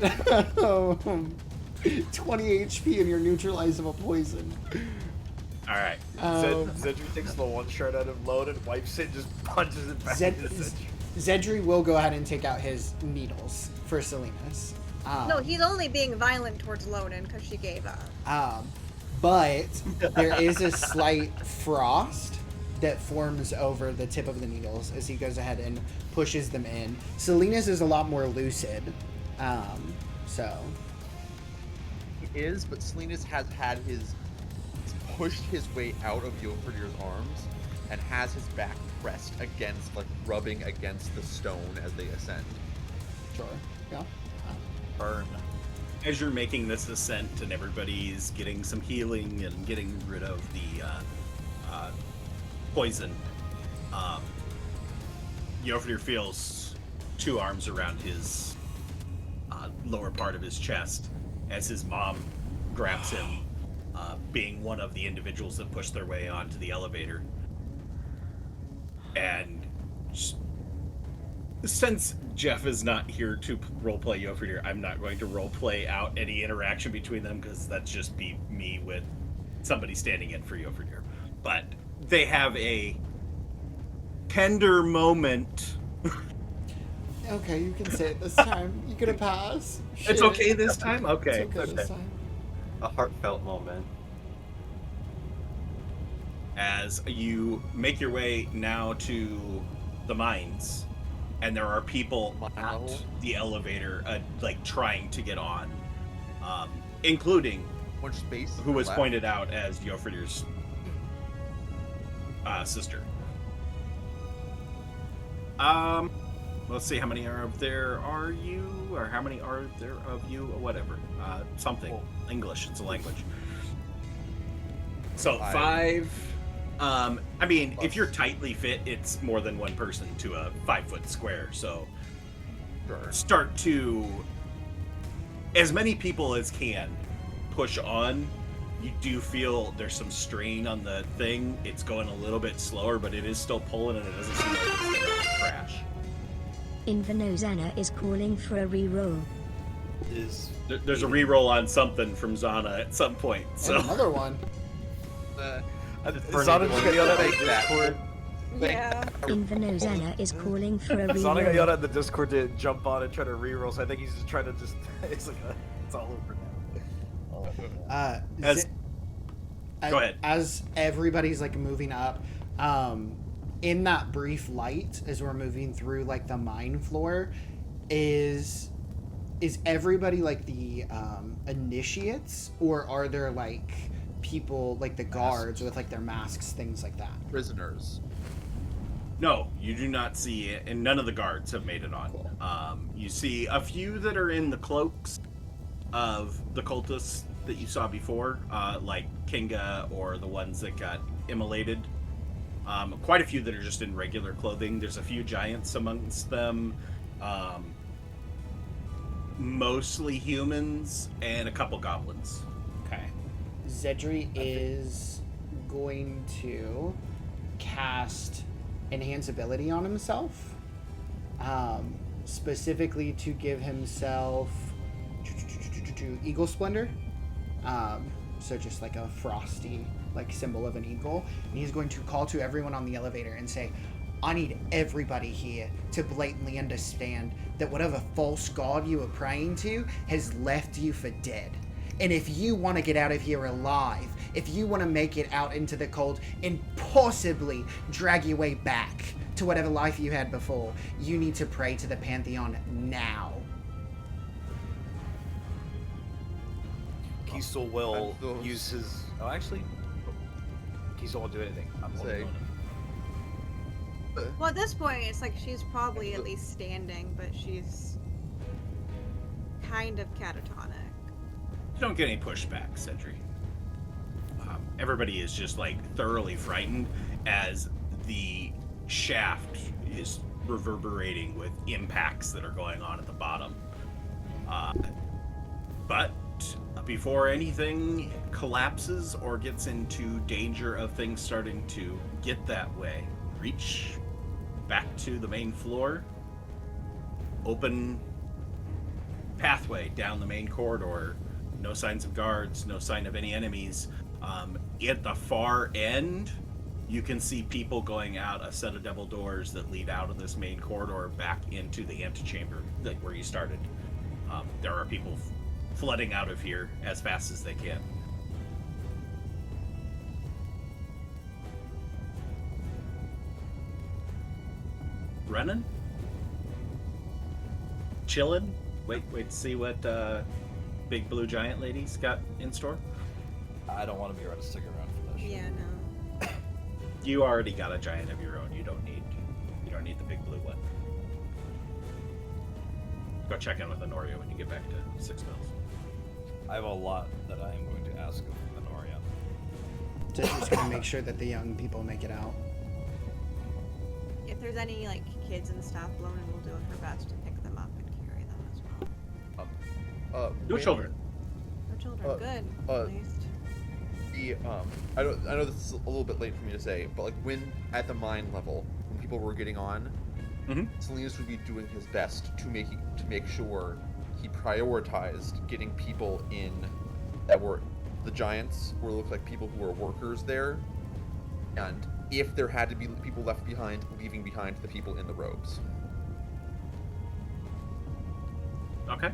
20 HP and you're neutralized of a poison. All right. Zedry takes the one shard out of load and wipes it, just punches it back Zed- into Zedry. Zedry will go ahead and take out his needles for Salinas. No, he's only being violent towards Loden because she gave up. But there is a slight frost that forms over the tip of the needles as he goes ahead and pushes them in. Salinas is a lot more lucid. So He is, but Salinas has had he's pushed his way out of Yofridir's arms and has his back pressed against, like rubbing against the stone as they ascend. sure. Yeah. Burn. As you're making this ascent and everybody's getting some healing and getting rid of the poison, Yofridir feels 2 arms around his lower part of his chest as his mom grabs him, being one of the individuals that pushed their way onto the elevator. And since Jeff is not here to roleplay Yofridir, I'm not going to roleplay out any interaction between them because that's just be me with somebody standing in for Yofridir. But they have a tender moment. Okay, you can say it this time. You get a pass. It's Shit. okay this time? Okay. It's okay this time. A heartfelt moment. As you make your way now to the mines, and there are people at the elevator, like trying to get on, including Much space. who was left. pointed out as Yofridir's sister. Let's see, how many are there are you, or how many are there of you, or whatever. Something. English, it's a language. So 5. I mean, Plus. if you're tightly fit, it's more than one person to a 5-foot square. So Sure. start to, as many people as can, push on. You do feel there's some strain on the thing. It's going a little bit slower, but it is still pulling, and it doesn't seem like it's going to crash. Invenozana is calling for a reroll. is There's a reroll on something from Zana at some point. And So another one. Zana just got yelled at in the Discord. Yeah. Invenozella is calling for a Zana got yelled reroll. at in the Discord to jump on and try to reroll, so I think he's just trying to it's like it's all over now. As- Zi- Go ahead. As everybody's like moving up, in that brief light as we're moving through like the mine floor, is everybody like the initiates, or are there like people like the guards with like their masks, things like that? Prisoners. No, you do not see it, and none of the guards have made it on. Cool. You see a few that are in the cloaks of the cultists that you saw before, like Kinga or the ones that got immolated. Quite a few that are just in regular clothing. There's a few giants amongst them, mostly humans, and a couple goblins. Okay. Zedri is going to cast Enhance Ability on himself, specifically to give himself Eagle Splendor. So just like a frosty like symbol of an eagle. And he's going to call to everyone on the elevator and say, I need everybody here to blatantly understand that whatever false god you were praying to has left you for dead. And if you want to get out of here alive, if you want to make it out into the cold and possibly drag your way back to whatever life you had before, you need to pray to the Pantheon now. Kiesel will And those- use his. Oh, actually, Kiesel won't do anything. I'm holding Say- on him. Well, at this point, it's like she's probably at least standing, but she's kind of catatonic. You don't get any pushback, Cedric. Everybody is just like thoroughly frightened as the shaft is reverberating with impacts that are going on at the bottom. But before anything collapses or gets into danger of things starting to get that way, reach back to the main floor, open pathway down the main corridor. No signs of guards, no sign of any enemies. At the far end, you can see people going out a set of double doors that lead out of this main corridor back into the antechamber, like where you started. There are people flooding out of here as fast as they can. Running? Chilling? Wait to see what big blue giant lady's got in store. I don't want to be around to stick around for this. Yeah, no. You already got a giant of your own. You don't need the big blue one. Go check in with Honoria when you get back to 6 Mills. I have a lot that I am going to ask of Honoria. Just going to make sure that the young people make it out. If there's any like kids and stuff, Lona will do her best to pick them up and carry them as well. No when children. No children, good. uh, At least. The I know this is a little bit late for me to say, but like when at the mine level, when people were getting on, Salinas would be doing his best to make sure he prioritized getting people in that were the giants, or looked like people who were workers there, and if there had to be people left behind, leaving behind the people in the robes. Okay.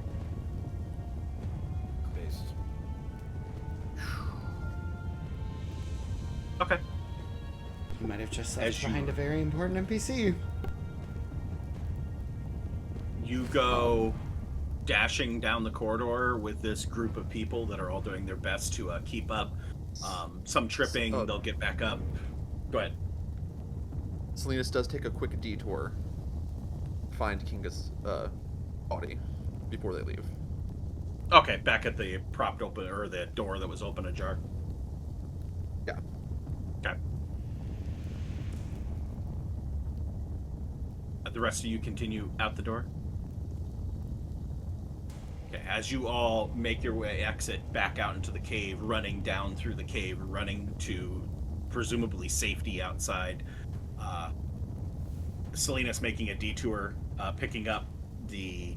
Based. Okay. You might have just As left you- behind a very important NPC. You go dashing down the corridor with this group of people that are all doing their best to keep up. Some tripping, they'll get back up. Go ahead. Salinas does take a quick detour, find Kinga's body before they leave. Okay, back at the propped open, or the door that was open ajar. Yeah. Okay. The rest of you continue out the door. Okay, as you all make your way exit back out into the cave, running down through the cave, running to presumably safety outside. Salinas making a detour, picking up the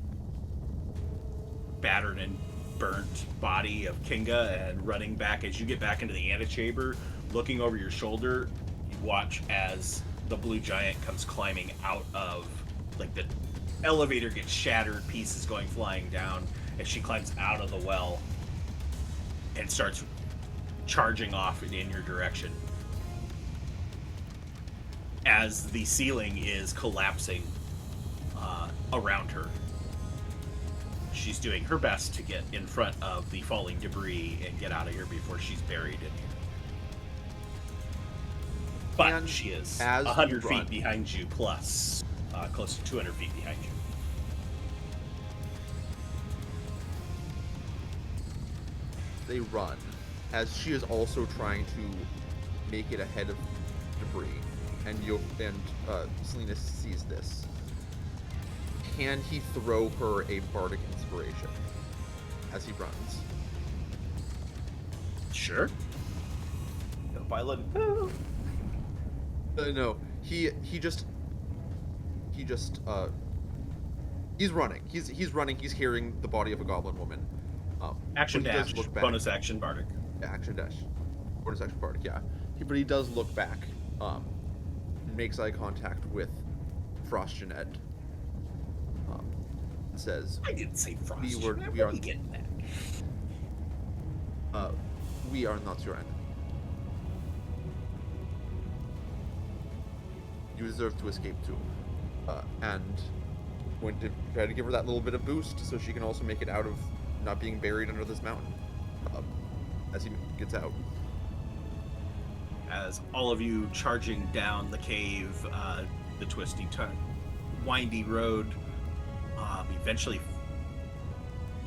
battered and burnt body of Kinga and running back. As you get back into the antechamber, looking over your shoulder, you watch as the blue giant comes climbing out of, like, the elevator gets shattered, pieces going flying down as she climbs out of the well and starts charging off in your direction as the ceiling is collapsing around her. She's doing her best to get in front of the falling debris and get out of here before she's buried in here. But And she is as you 100 run- feet behind you, plus close to 200 feet behind you. They run, as she is also trying to make it ahead of debris, and Selena sees this. Can he throw her a bardic inspiration as he runs? Sure. Pilot. No, he's running. He's running. He's carrying the body of a goblin woman. Action but he does dash, look back. bonus action bardic. Action dash, bonus action bardic. Yeah, but he does look back. Makes eye contact with Frost and Ed. Says, I didn't say Frost. We Where are are you getting that? we are not your enemy. You deserve to escape too. And going to try to give her that little bit of boost so she can also make it out of not being buried under this mountain as he gets out. As all of you charging down the cave, the twisty, windy road, eventually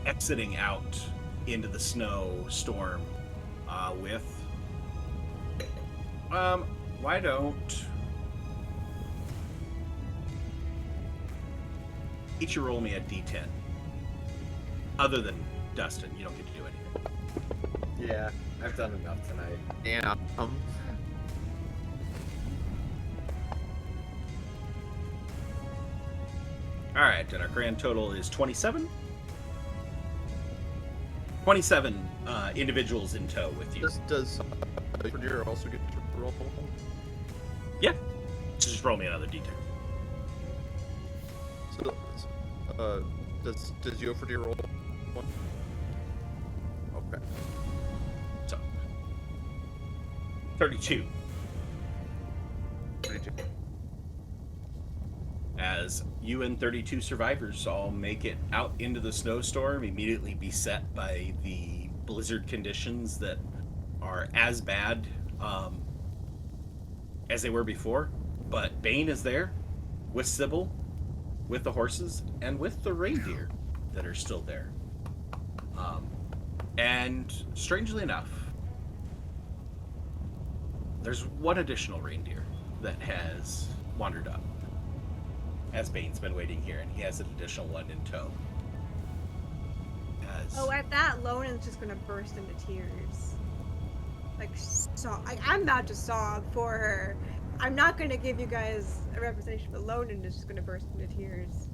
exiting out into the snowstorm with... why don't... each you roll me a d10. Other than Dustin, you don't get to do anything. Yeah, I've done enough tonight. Yeah. Alright, and our grand total is 27. 27 individuals in tow with you. Does Fradier also get to roll? Yeah. Just roll me another d10. So, does Yo Fradier roll one? Okay. So, 32. 32. As you and 32 survivors all make it out into the snowstorm, immediately beset by the blizzard conditions that are as bad as they were before. But Bane is there with Cybil, with the horses, and with the reindeer that are still there. And strangely enough, there's one additional reindeer that has wandered up, as Bane's been waiting here, and he has an additional one in tow. Oh, at that, Lonan's just gonna burst into tears. Like, I'm about to sob for her. I'm not gonna give you guys a representation, but Lonan is just gonna burst into tears.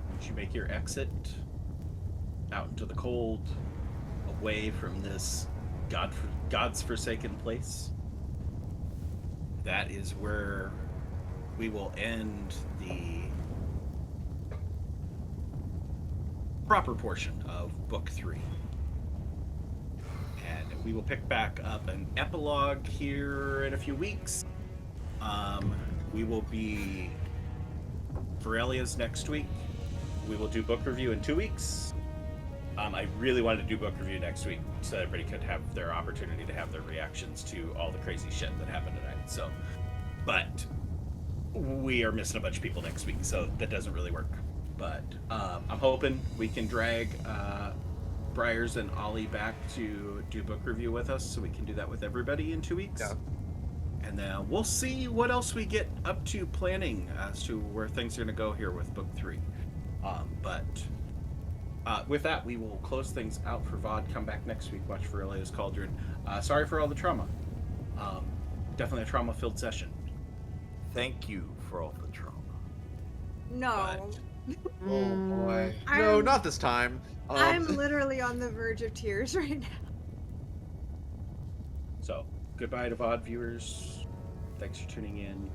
Once you make your exit out into the cold, away from this God's forsaken place, that is where we will end the proper portion of Book 3. And we will pick back up an epilogue here in a few weeks. We will be Varelia's next week. We will do book review in 2 weeks. I really wanted to do book review next week so that everybody could have their opportunity to have their reactions to all the crazy shit that happened tonight. So, but we are missing a bunch of people next week, so that doesn't really work. But I'm hoping we can drag Briars and Ollie back to do book review with us, so we can do that with everybody in 2 weeks. Yeah. And then we'll see what else we get up to planning as to where things are going to go here with book 3. But with that, we will close things out for VOD. Come back next week, watch Varelia's Cauldron. Sorry for all the trauma. Definitely a trauma-filled session. Thank you for all the trauma. No. But Oh boy. No, I'm- not this time. I'm literally on the verge of tears right now. So, goodbye to VOD viewers. Thanks for tuning in.